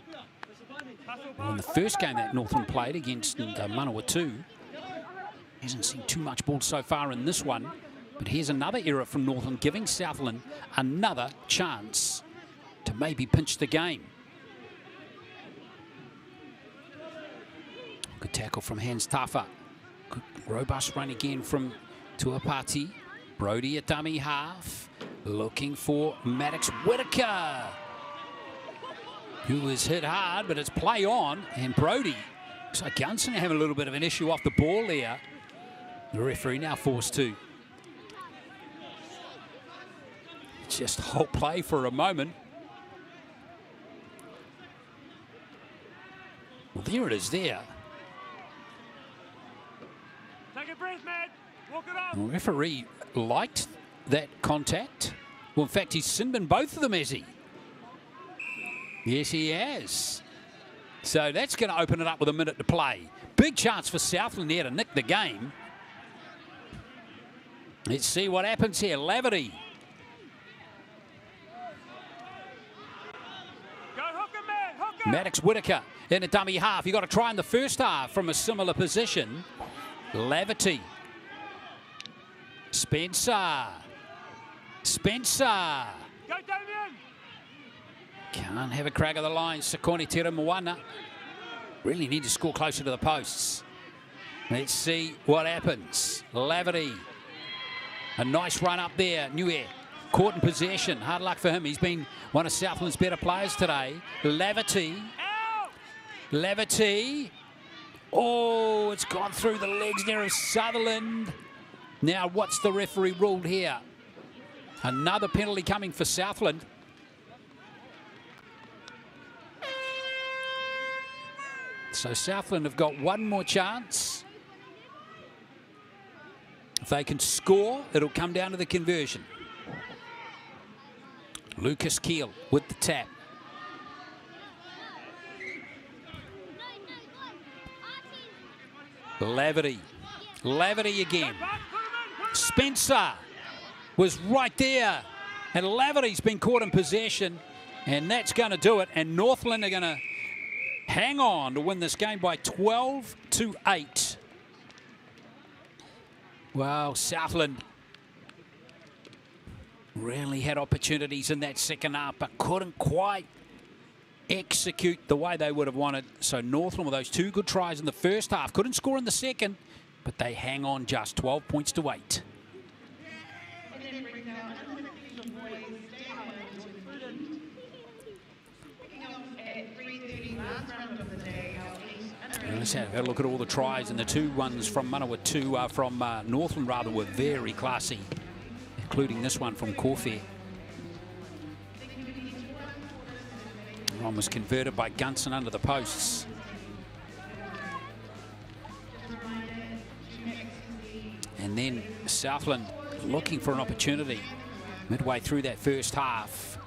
Well, in the first game that Northland played against Manawatu. Hasn't seen too much ball so far in this one. But here's another error from Northland, giving Southland another chance to maybe pinch the game. Good tackle from Hans Tafa. Good robust run again from Tuapati. Brody at dummy half. Looking for Maddox Whitaker, who was hit hard, but it's play on. And Brody, looks like Gunson having a little bit of an issue off the ball there. The referee now forced to just hold play for a moment. Well, there it is there. Take a breath, man. Walk it up. The referee liked that contact. Well, in fact, he's sin bin both of them, has he? Yes, he has. So that's going to open it up with a minute to play. Big chance for Southland there to nick the game. Let's see what happens here. Laverty. Go hooker, man. Hooker. Maddox Whitaker in a dummy half. You got to try in the first half from a similar position. Laverty. Spencer. Spencer. Go, Damien. Can't have a crack of the line. Sakoni Tera Moana. Really need to score closer to the posts. Let's see what happens. Laverty. A nice run up there. Niue caught in possession. Hard luck for him. He's been one of Southland's better players today. Laverty. Laverty. Oh, it's gone through the legs there of Southland. Now, what's the referee ruled here? Another penalty coming for Southland. So Southland have got one more chance. If they can score, it'll come down to the conversion. Lucas Keel with the tap. Laverty. Laverty again. Spencer was right there. And Laverty's been caught in possession. And that's going to do it. And Northland are going to hang on to win this game by 12-8. Well, Southland really had opportunities in that second half, but couldn't quite execute the way they would have wanted. So Northland with those 2 good tries in the first half. Couldn't score in the second, but they hang on just 12 points to 8. Let's have a look at all the tries, and the 2 ones from Manawatu, from Northland rather, were very classy, including this one from Corfair. One was converted by Gunson under the posts. And then Southland looking for an opportunity midway through that first half.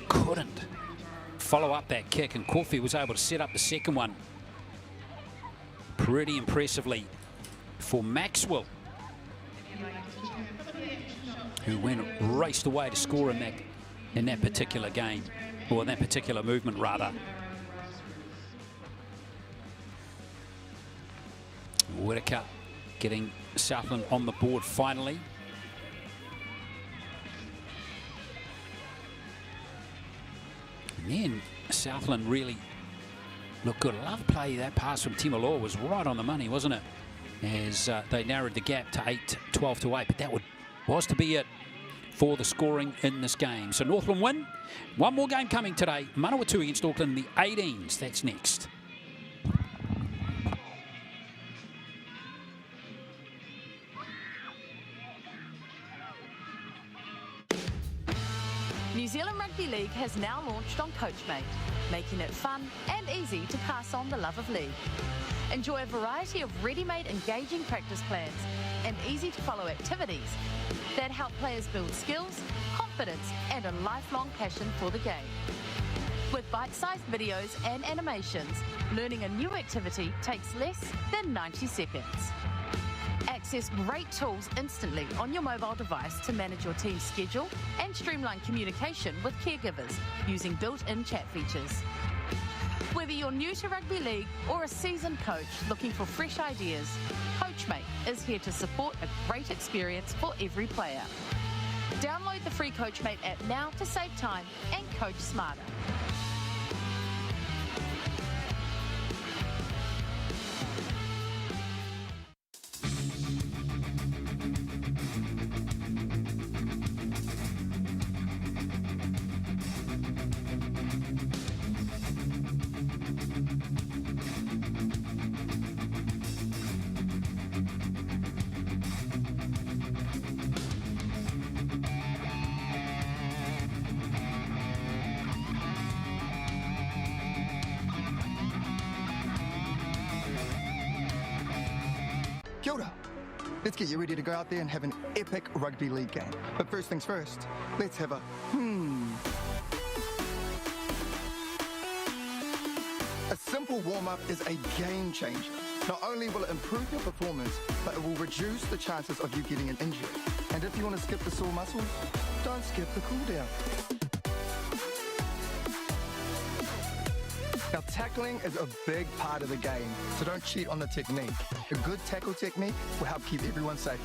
Couldn't follow up that kick, and Corfair was able to set up the second one pretty impressively for Maxwell, who raced away to score in that particular game, or in that particular movement rather. Whitaker getting Southland on the board finally. And then Southland really looked good. I love play. That pass from Timaloa was right on the money, wasn't it? As they narrowed the gap to 12 to 8. But that was to be it for the scoring in this game. So Northland win. One more game coming today. Manawatu against Oakland in the 18s. That's next. New Zealand Rugby League has now launched on CoachMate, making it fun and easy to pass on the love of league. Enjoy a variety of ready-made engaging practice plans and easy-to-follow activities that help players build skills, confidence and a lifelong passion for the game. With bite-sized videos and animations, learning a new activity takes less than 90 seconds. Access great tools instantly on your mobile device to manage your team's schedule and streamline communication with caregivers using built-in chat features. Whether you're new to rugby league or a seasoned coach looking for fresh ideas, CoachMate is here to support a great experience for every player. Download the free CoachMate app now to save time and coach smarter. Kia ora. Let's get you ready to go out there and have an epic rugby league game. But first things first, let's have a A simple warm-up is a game changer. Not only will it improve your performance, but it will reduce the chances of you getting an injury. And if you want to skip the sore muscles, don't skip the cool down. Now, tackling is a big part of the game, so don't cheat on the technique. A good tackle technique will help keep everyone safe.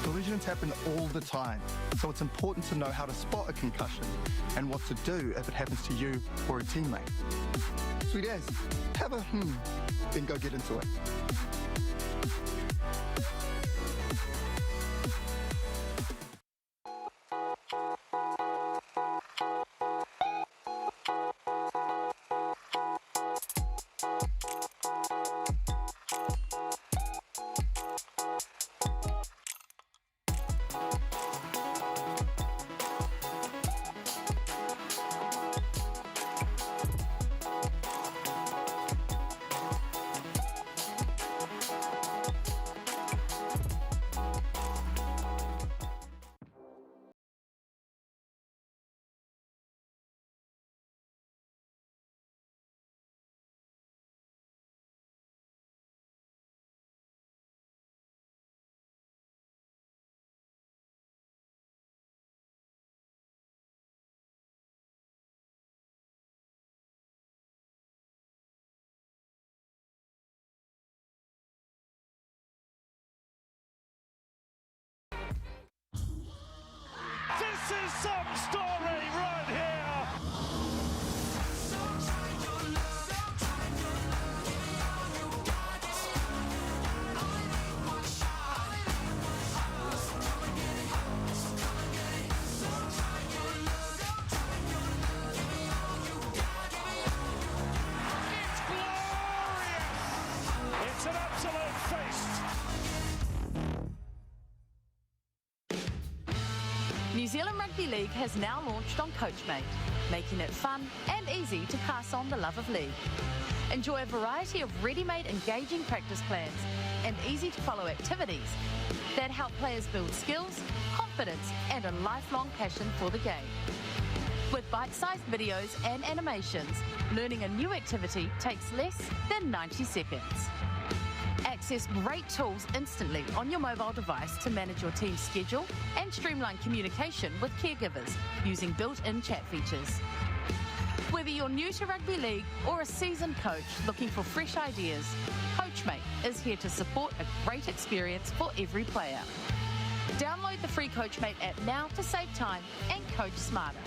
Collisions happen all the time, so it's important to know how to spot a concussion and what to do if it happens to you or a teammate. Sweet as, have a then go get into it. This is some story Zealand Rugby League has now launched on CoachMate, making it fun and easy to pass on the love of league. Enjoy a variety of ready-made engaging practice plans and easy-to-follow activities that help players build skills, confidence and a lifelong passion for the game. With bite-sized videos and animations, learning a new activity takes less than 90 seconds. Access great tools instantly on your mobile device to manage your team's schedule and streamline communication with caregivers using built-in chat features. Whether you're new to rugby league or a seasoned coach looking for fresh ideas, CoachMate is here to support a great experience for every player. Download the free CoachMate app now to save time and coach smarter.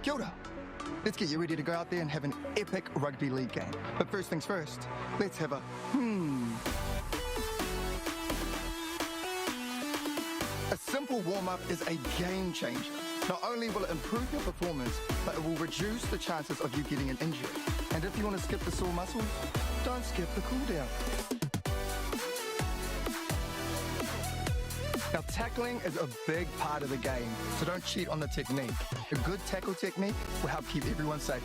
Kia ora. Let's get you ready to go out there and have an epic rugby league game. But first things first, let's have a A simple warm-up is a game changer. Not only will it improve your performance, but it will reduce the chances of you getting an injury. And if you want to skip the sore muscles, don't skip the cool down. Now, tackling is a big part of the game, so don't cheat on the technique. A good tackle technique will help keep everyone safe.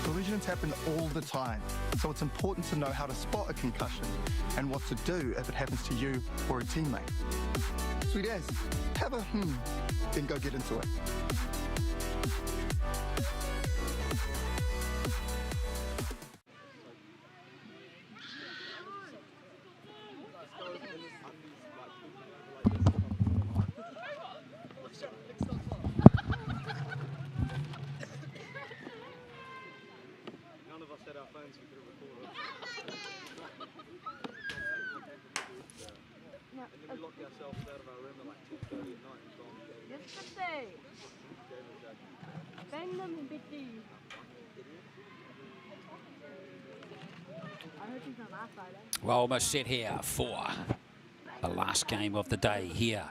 Collisions happen all the time, so it's important to know how to spot a concussion and what to do if it happens to you or a teammate. Sweet as, have a then go get into it. Well, almost set here for the last game of the day here.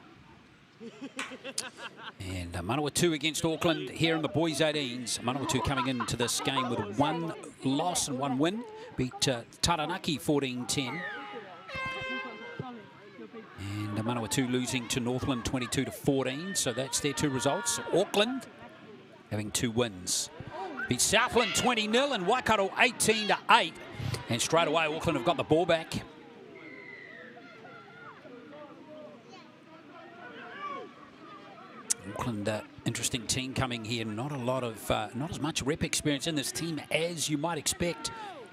And Manawatu against Auckland here in the boys 18s. Manawatu coming into this game with one loss and one win. Beat Taranaki 14-10. And Manawatu losing to Northland 22-14. So that's their two results. Auckland having two wins. Beat Southland 20-0 and Wakato 18-8. And straight away, Auckland have got the ball back. Auckland, interesting team coming here. Not a lot of, not as much rep experience in this team as you might expect.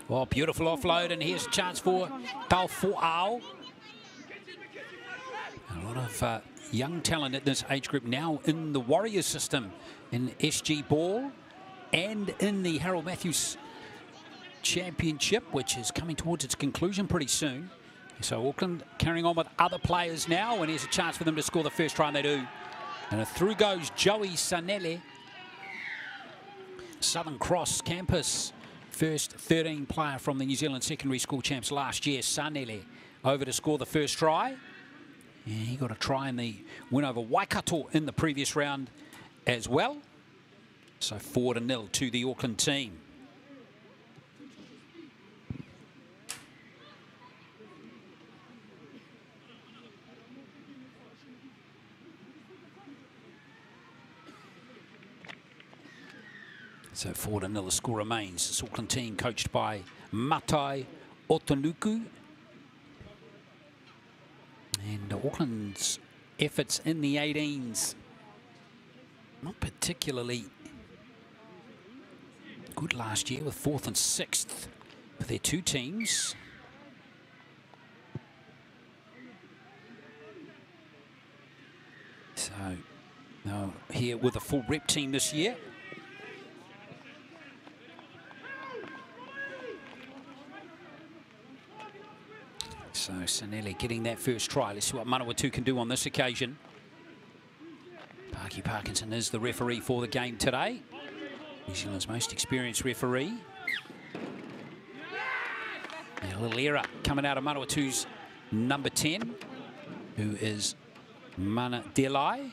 Well, beautiful offload, and here's a chance for Taufo'ao. A lot of young talent at this age group now in the Warriors system, in SG Ball and in the Harold Matthews Championship, which is coming towards its conclusion pretty soon. So Auckland carrying on with other players now, and here's a chance for them to score the first try, and they do. And through goes Joey Sanele. Southern Cross campus, first 13 player from the New Zealand secondary school champs last year. Sanele over to score the first try. And he got a try in the win over Waikato in the previous round as well. So 4-0 to the Auckland team. So 4-0 the score remains. This Auckland team coached by Matai Otanuku. And Auckland's efforts in the 18s not particularly good last year, with 4th and 6th with their two teams. So now here with a full rep team this year. Sanelli getting that first try. Let's see what Manawatu can do on this occasion. Parky Parkinson is the referee for the game today. New Zealand's most experienced referee. And a little error coming out of Manawatu's number 10, who is Mana Delai.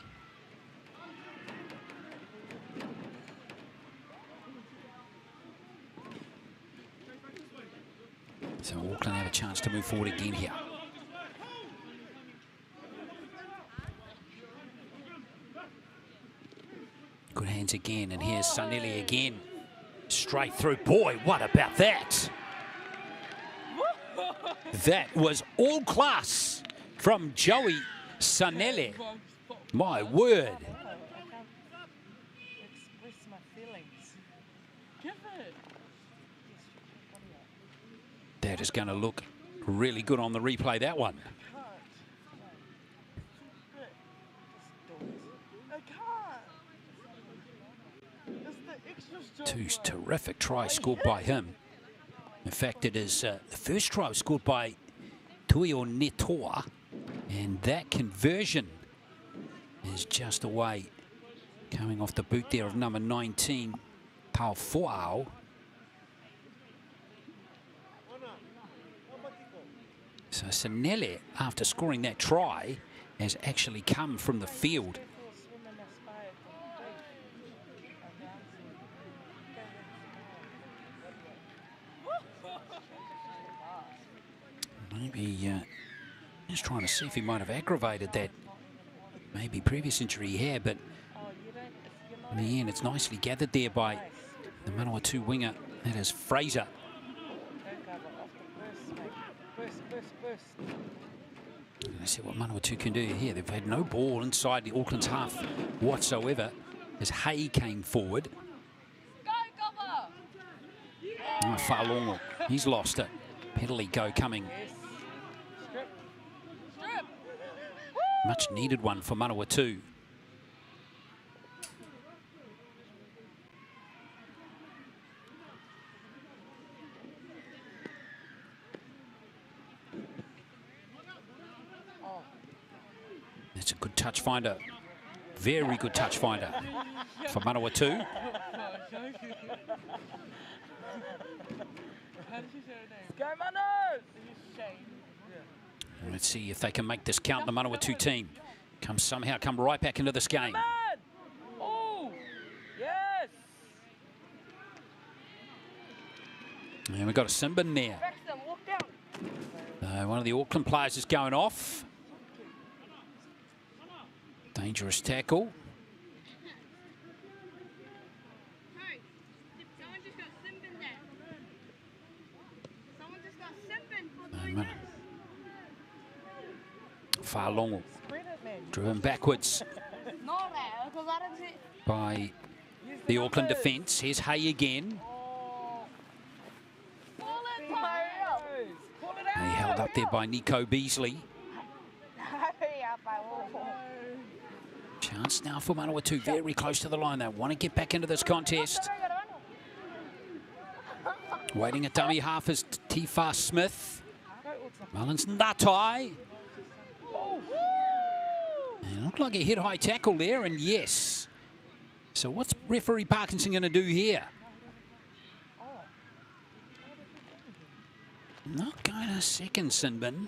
So Auckland have a chance to move forward again here. Good hands again, and here's Sanelli again. Straight through. Boy, what about that? That was all class from Joey Sanelli. My word. That is going to look really good on the replay, that one. Two terrific tries scored by him. In fact, it is the first try was scored by Tuio Netoa, and that conversion is just away. Coming off the boot there of number 19, Pau Foao. So Sanelli, after scoring that try, has actually come from the field. Maybe just trying to see if he might have aggravated that maybe previous injury he had, but in the end it's nicely gathered there by the Manawatu winger, that is Fraser. Let's see what Manawatu can do here. They've had no ball inside the Auckland's half whatsoever as Hay came forward. Oh, Falongo, he's lost it. Penalty go coming. Much needed one for Manawatu. That's a good touch finder. Very good touch finder for Manawatu. Let's see if they can make this count. The Manawatu team somehow come right back into this game. Oh, yes. And we've got a Simbin there. One of the Auckland players is going off. Dangerous tackle. Falongo driven backwards by the Auckland defence. Here's Hay again. He held up there by Nico Beasley. Chance now for Manawatu, very close to the line. They want to get back into this contest. Waiting at dummy half is Tifa Smith. Mullins Natai. It looked like a hit high tackle there, and yes. So what's referee Parkinson going to do here? Not going to second Sinbin.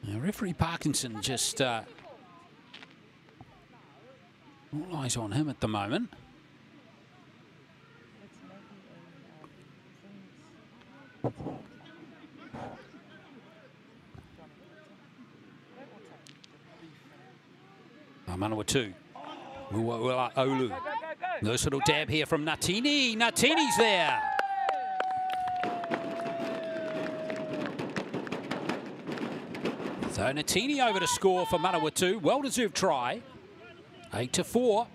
Now, referee Parkinson just all eyes on him at the moment. Manawatu. Olu. Nice little dab here from Natini. Natini's there. So Natini over to score for Manawatu. Well-deserved try. 8-4.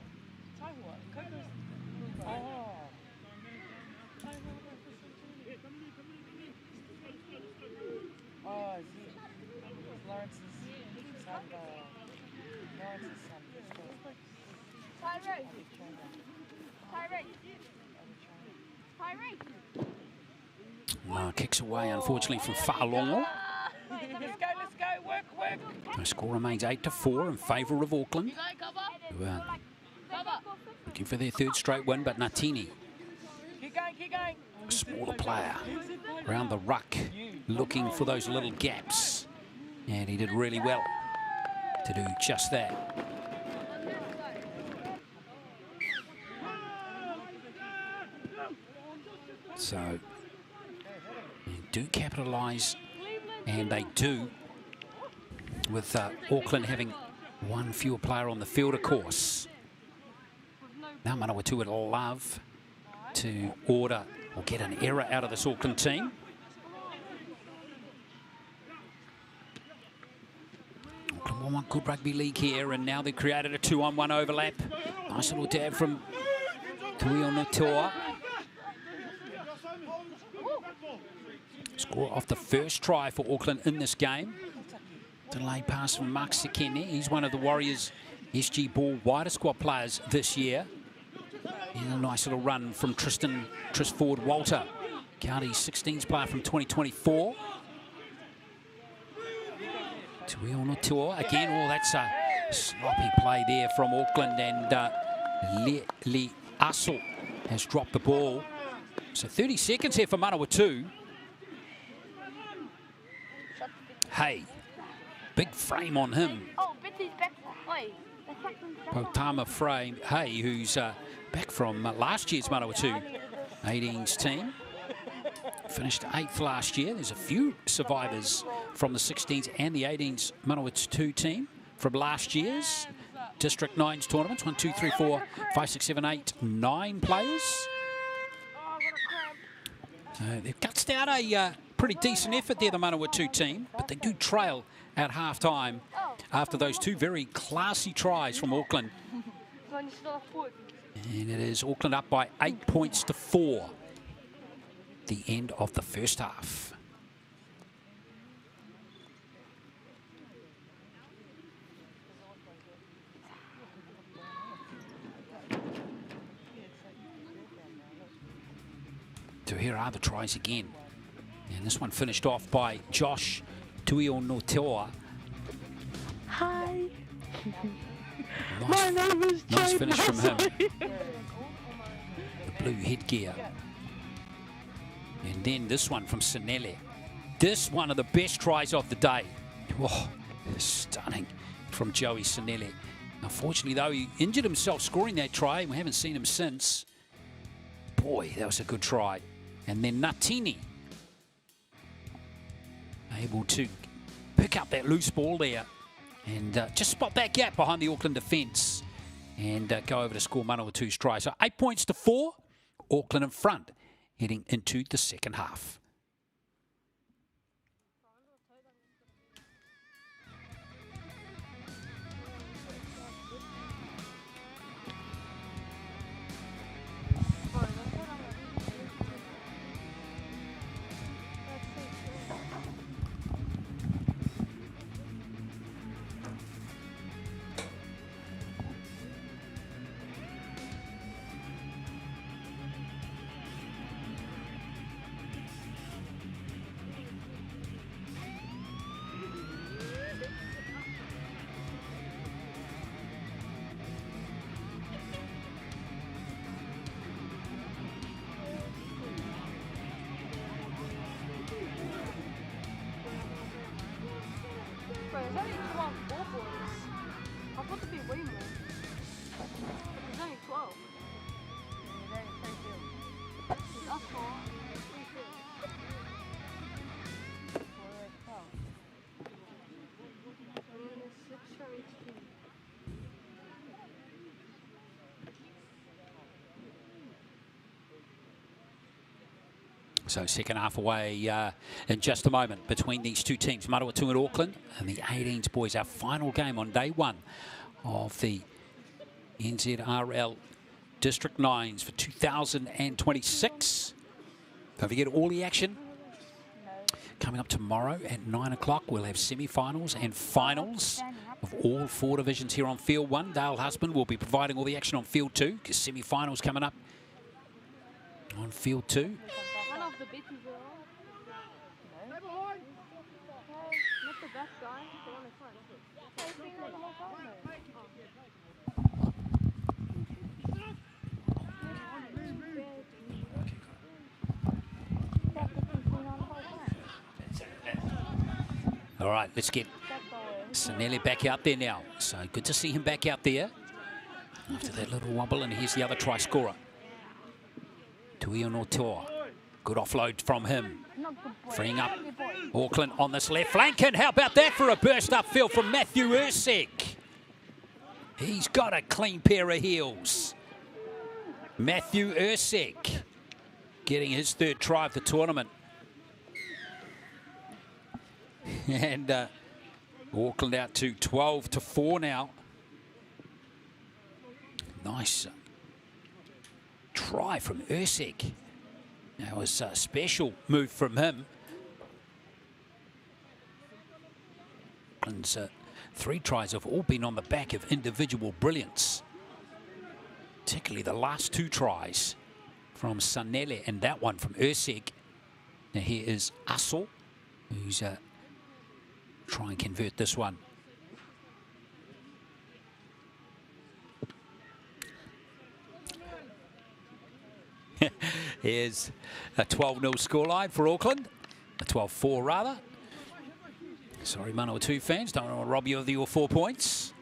Kicks away, unfortunately, from Whaalongo. Let's go, work. The score remains 8-4 in favour of Auckland. Who are looking for their third straight win, but Natini, Keep going. a smaller player, around the ruck, looking for those little gaps. And he did really well to do just that. So, they do capitalise, and they do, with Auckland having one fewer player on the field, of course. Now Manawatu would love to order or get an error out of this Auckland team. Auckland want good rugby league here, and now they've created a 2-on-1 overlap. Nice little dab from Aotearoa. Score off the first try for Auckland in this game. Delayed pass from Mark Sekene. He's one of the Warriors' SG Ball wider squad players this year. And a nice little run from Tris Ford Walter, County 16s player from 2024. To Aotearoa again. Oh, that's a sloppy play there from Auckland, and Li Aso has dropped the ball. So 30 seconds here for Manawatu. Hey, big frame on him. Oh, Betty's back. Wait. Potama frame. Hey, who's back from last year's Manawatu 18s team. Finished 8th last year. There's a few survivors from the 16s and the 18s Manawatu team from last year's District 9s tournaments. 1, 2, 3, 4, 5, 6, 7, 8, 9 players. So they've gutsed out a pretty decent effort there, the Manawatu team, but they do trail at half-time after those two very classy tries from Auckland. And it is Auckland up by 8 points to 4. The end of the first half. So here are the tries again. And this one finished off by Josh Tuionotoa. Hi. Nice, My name is nice Jane finish from him. Massey. The blue headgear. And then this one from Sinele. This one of the best tries of the day. Oh, stunning from Joey Sinele. Unfortunately, though, he injured himself scoring that try. We haven't seen him since. Boy, that was a good try. And then Natini, able to pick up that loose ball there and just spot that gap behind the Auckland defence and go over to score Manawatu's try. So 8 points to 4, Auckland in front, heading into the second half. Bro, there's only 12 ball boys. I thought there'd be way more. But there's only 12. That's all. So second half away in just a moment between these two teams, Manawatu and Auckland, and the 18s boys, our final game on day one of the NZRL District 9s for 2026. Don't forget all the action coming up tomorrow at 9 o'clock. We'll have semi-finals and finals of all 4 divisions here on Field 1. Dale Husband will be providing all the action on Field 2, because semi-finals coming up on Field 2. One of the bits is not the best guy, the one in front. He's been there the whole time. All right, let's get Sanelli back out there now. So good to see him back out there after that little wobble. And here's the other try scorer, Tui Onotoa. Good offload from him, freeing up Auckland on this left flank. And how about that for a burst upfield from Matthew Ursig? He's got a clean pair of heels. Matthew Ursig getting his 3rd try of the tournament. And Auckland out to 12-4 now. Nice try from Ursig. That was a special move from him. Auckland's 3 tries have all been on the back of individual brilliance. Particularly the last 2 tries from Sanele and that one from Ursig. Now here is Assel, who's try and convert this one. Here's a 12-0 scoreline for Auckland. A 12-4 rather. Sorry, Manawatu fans, don't want to rob you of your 4 points.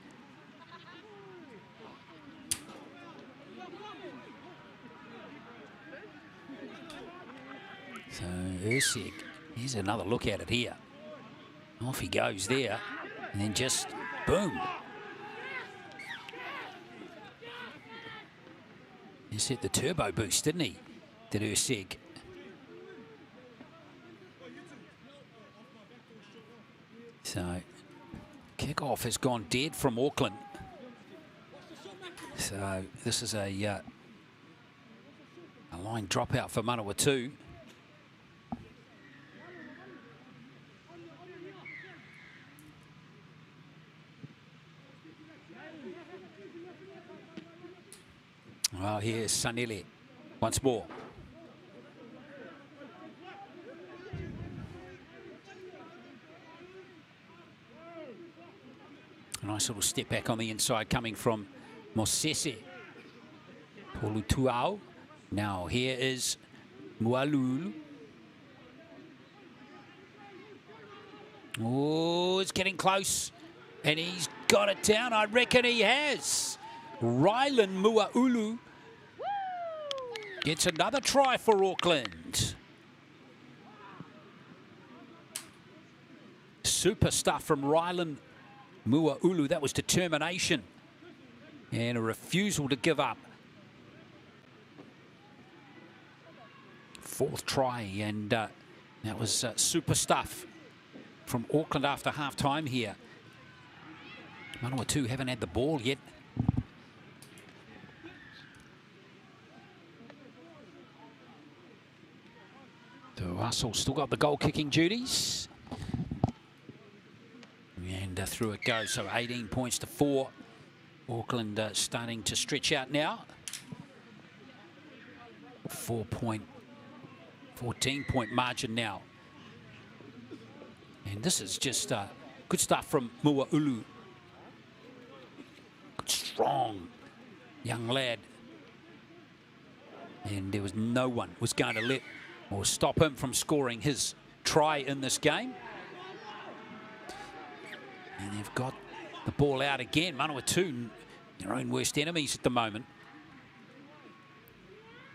So Ursig, here's another look at it here. Off he goes there, and then just boom. He hit the turbo boost, didn't he? Did Ursig. So kickoff has gone dead from Auckland. So this is a line dropout for Manawatu. Well, here's Sanele once more. A nice little step back on the inside coming from Mosese. Polutuau. Now here is Mualulu. Oh, it's getting close. And he's got it down. I reckon he has. Rylan Muaulu gets another try for Auckland. Super stuff from Rylan Muaulu. That was determination and a refusal to give up. 4th try, and that was super stuff from Auckland after half-time here. Manawatu haven't had the ball yet. So Russell still got the goal-kicking duties. And through it goes, so 18 points to 4. Auckland starting to stretch out now. 14-point margin now. And this is just good stuff from Muaulu. Good, strong young lad. And there was no one was going to let or stop him from scoring his try in this game. And they've got the ball out again. Manawatu, their own worst enemies at the moment.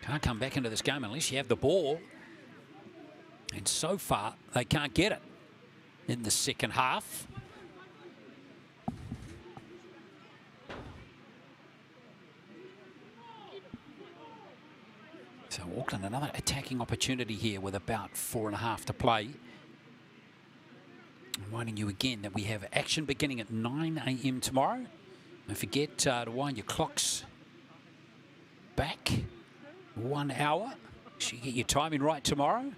Can't come back into this game unless you have the ball. And so far, they can't get it in the second half. So Auckland, another attacking opportunity here with about 4.5 to play. Reminding you again that we have action beginning at 9 a.m. tomorrow. Don't forget to wind your clocks back 1 hour. So you get your timing right tomorrow.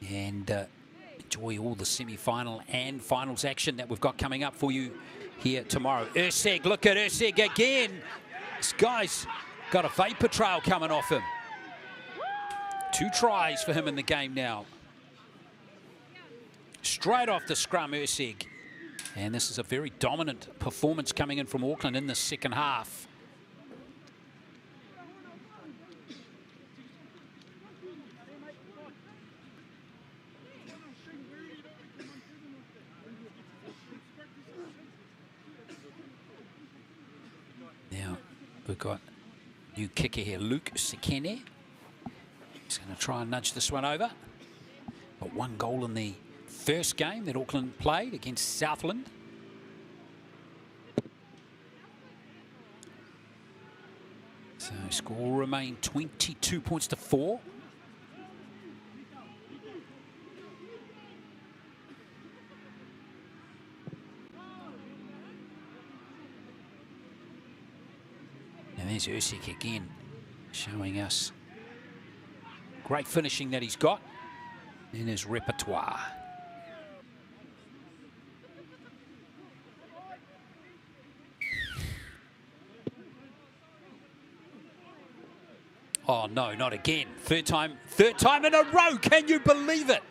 And enjoy all the semi-final and finals action that we've got coming up for you here tomorrow. Urseg, look at Urseg again. This guy's got a vapor trail coming off him. 2 tries for him in the game now. Straight off the scrum, Urseg. And this is a very dominant performance coming in from Auckland in the second half. Now, we've got new kicker here, Luke Sekene. He's going to try and nudge this one over. Got 1 goal in the first game that Auckland played against Southland. So score will remain 22 points to 4. And there's Ursig again, showing us great finishing that he's got in his repertoire. Oh no, not again. Third time in a row. Can you believe it?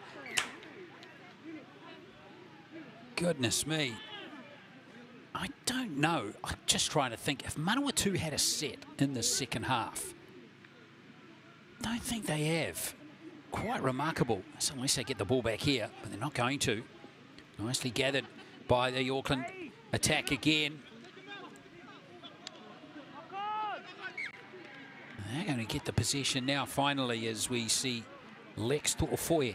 Goodness me. I don't know. I'm just trying to think. If Manawatu had a set in the second half, I don't think they have. Quite remarkable. So unless they get the ball back here, but they're not going to. Nicely gathered by the Auckland attack again. They're going to get the possession now finally as we see Lex To'ofoe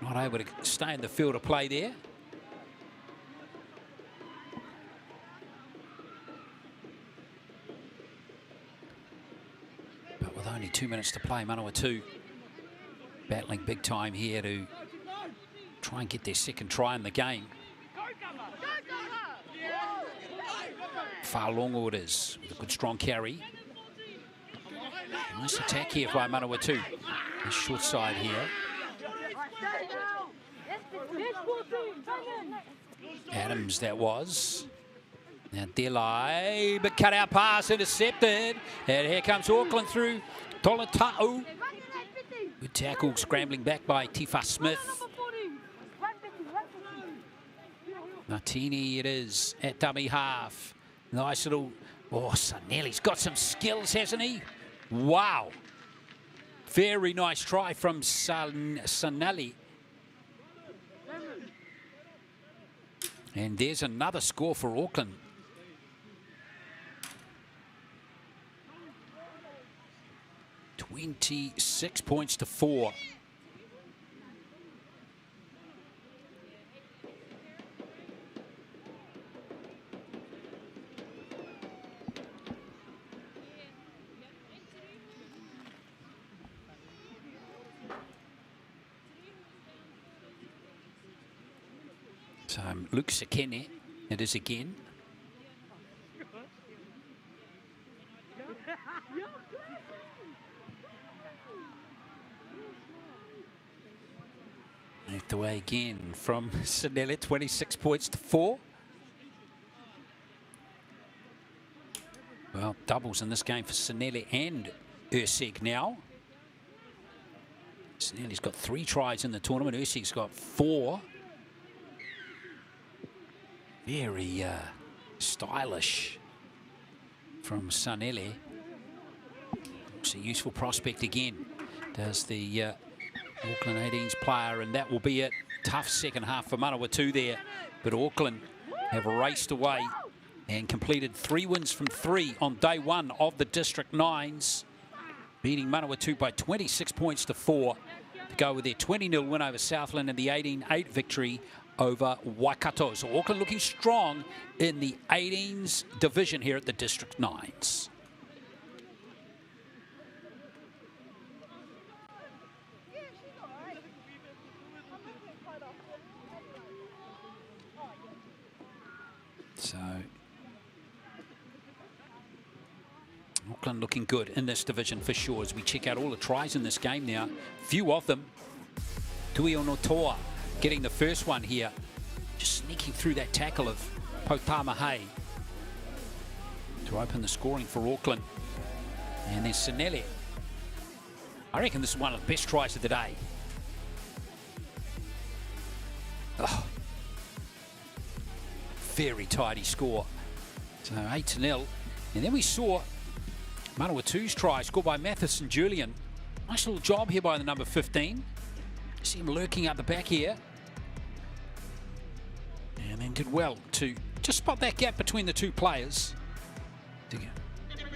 not able to stay in the field of play there. But with only 2 minutes to play, Manawatu battling big time here to try and get their second try in the game. Far long orders with a good strong carry. Nice attack here by Manawatu. The short side here. Adams that was. Now Delay, but cut out pass intercepted. And here comes Auckland through Tolata'u. Good tackle, scrambling back by Tifa Smith. Martini it is at dummy half. Nice little, oh, Sanelli's got some skills, hasn't he? Wow. Very nice try from Sanelli. And there's another score for Auckland. $26 points to 4. So Luke Sekene, it is again. Left away again from Sanelli, 26 points to 4. Well, doubles in this game for Sanelli and Ursig now. Sanelli's got 3 tries in the tournament. Ursig's got 4. Very stylish from Sanelli. It's a useful prospect again. Does the Auckland 18s player, and that will be it. Tough second half for Manawatu there, but Auckland have raced away and completed 3 wins from 3 on day 1 of the District 9s, beating Manawatu by 26 points to 4 to go with their 20-0 win over Southland and the 18-8 victory over Wakato. So Auckland looking strong in the 18s division here at the District 9s. So Auckland looking good in this division for sure as we check out all the tries in this game now. Few of them. Tui Onotoa getting the first one here. Just sneaking through that tackle of Potamahe to open the scoring for Auckland. And then Sinele. I reckon this is one of the best tries of the day. Oh. Very tidy score. So 8-0. And then we saw Manawatu's try scored by Matheson Julian. Nice little job here by the number 15. See him lurking up the back here. And then did well to just spot that gap between the two players to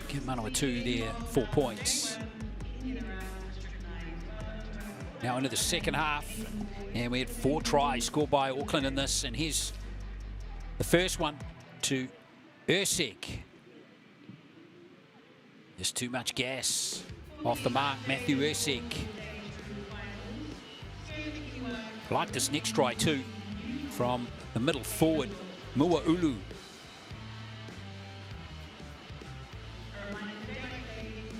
give Manawatu there 4 points. Now into the second half, and we had 4 tries scored by Auckland in this, and here's the first one to Ursek. There's too much gas off the mark, Matthew Ursek. I like this next try too, from the middle forward, Muaulu.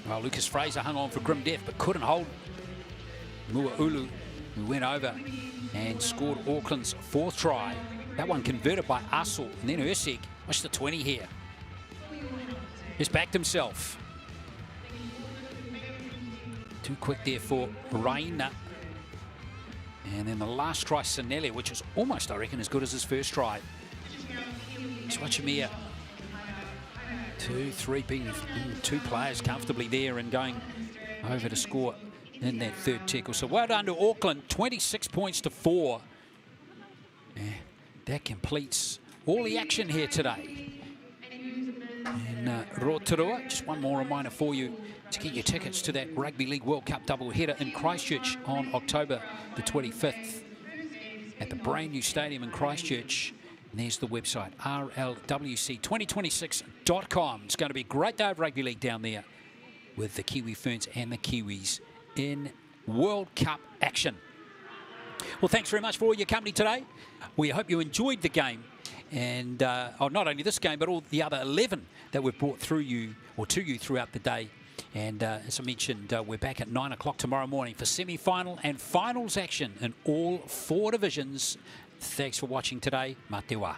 Well, Lucas Fraser hung on for grim death, but couldn't hold Muaulu, who went over and scored Auckland's 4th try. That one converted by Asel, and then Ursek, watch the 20 here. Just backed himself. Too quick there for Reina. And then the last try, Sinele, which is almost, I reckon, as good as his first try. Just watch him here. 2, 3, being 2 players comfortably there and going over to score in that 3rd tackle. So well done to Auckland, 26 points to 4. Yeah, that completes all the action here today. And Rotorua, just one more reminder for you to get your tickets to that Rugby League World Cup doubleheader in Christchurch on October the 25th at the brand new stadium in Christchurch. And there's the website, rlwc2026.com. It's going to be a great day of rugby league down there with the Kiwi Ferns and the Kiwis in World Cup action. Well, thanks very much for all your company today. We hope you enjoyed the game. And not only this game, but all the other 11 that we've brought through you or to you throughout the day. And as I mentioned, we're back at 9 o'clock tomorrow morning for semi-final and finals action in all 4 divisions. Thanks for watching today. Mā te wā.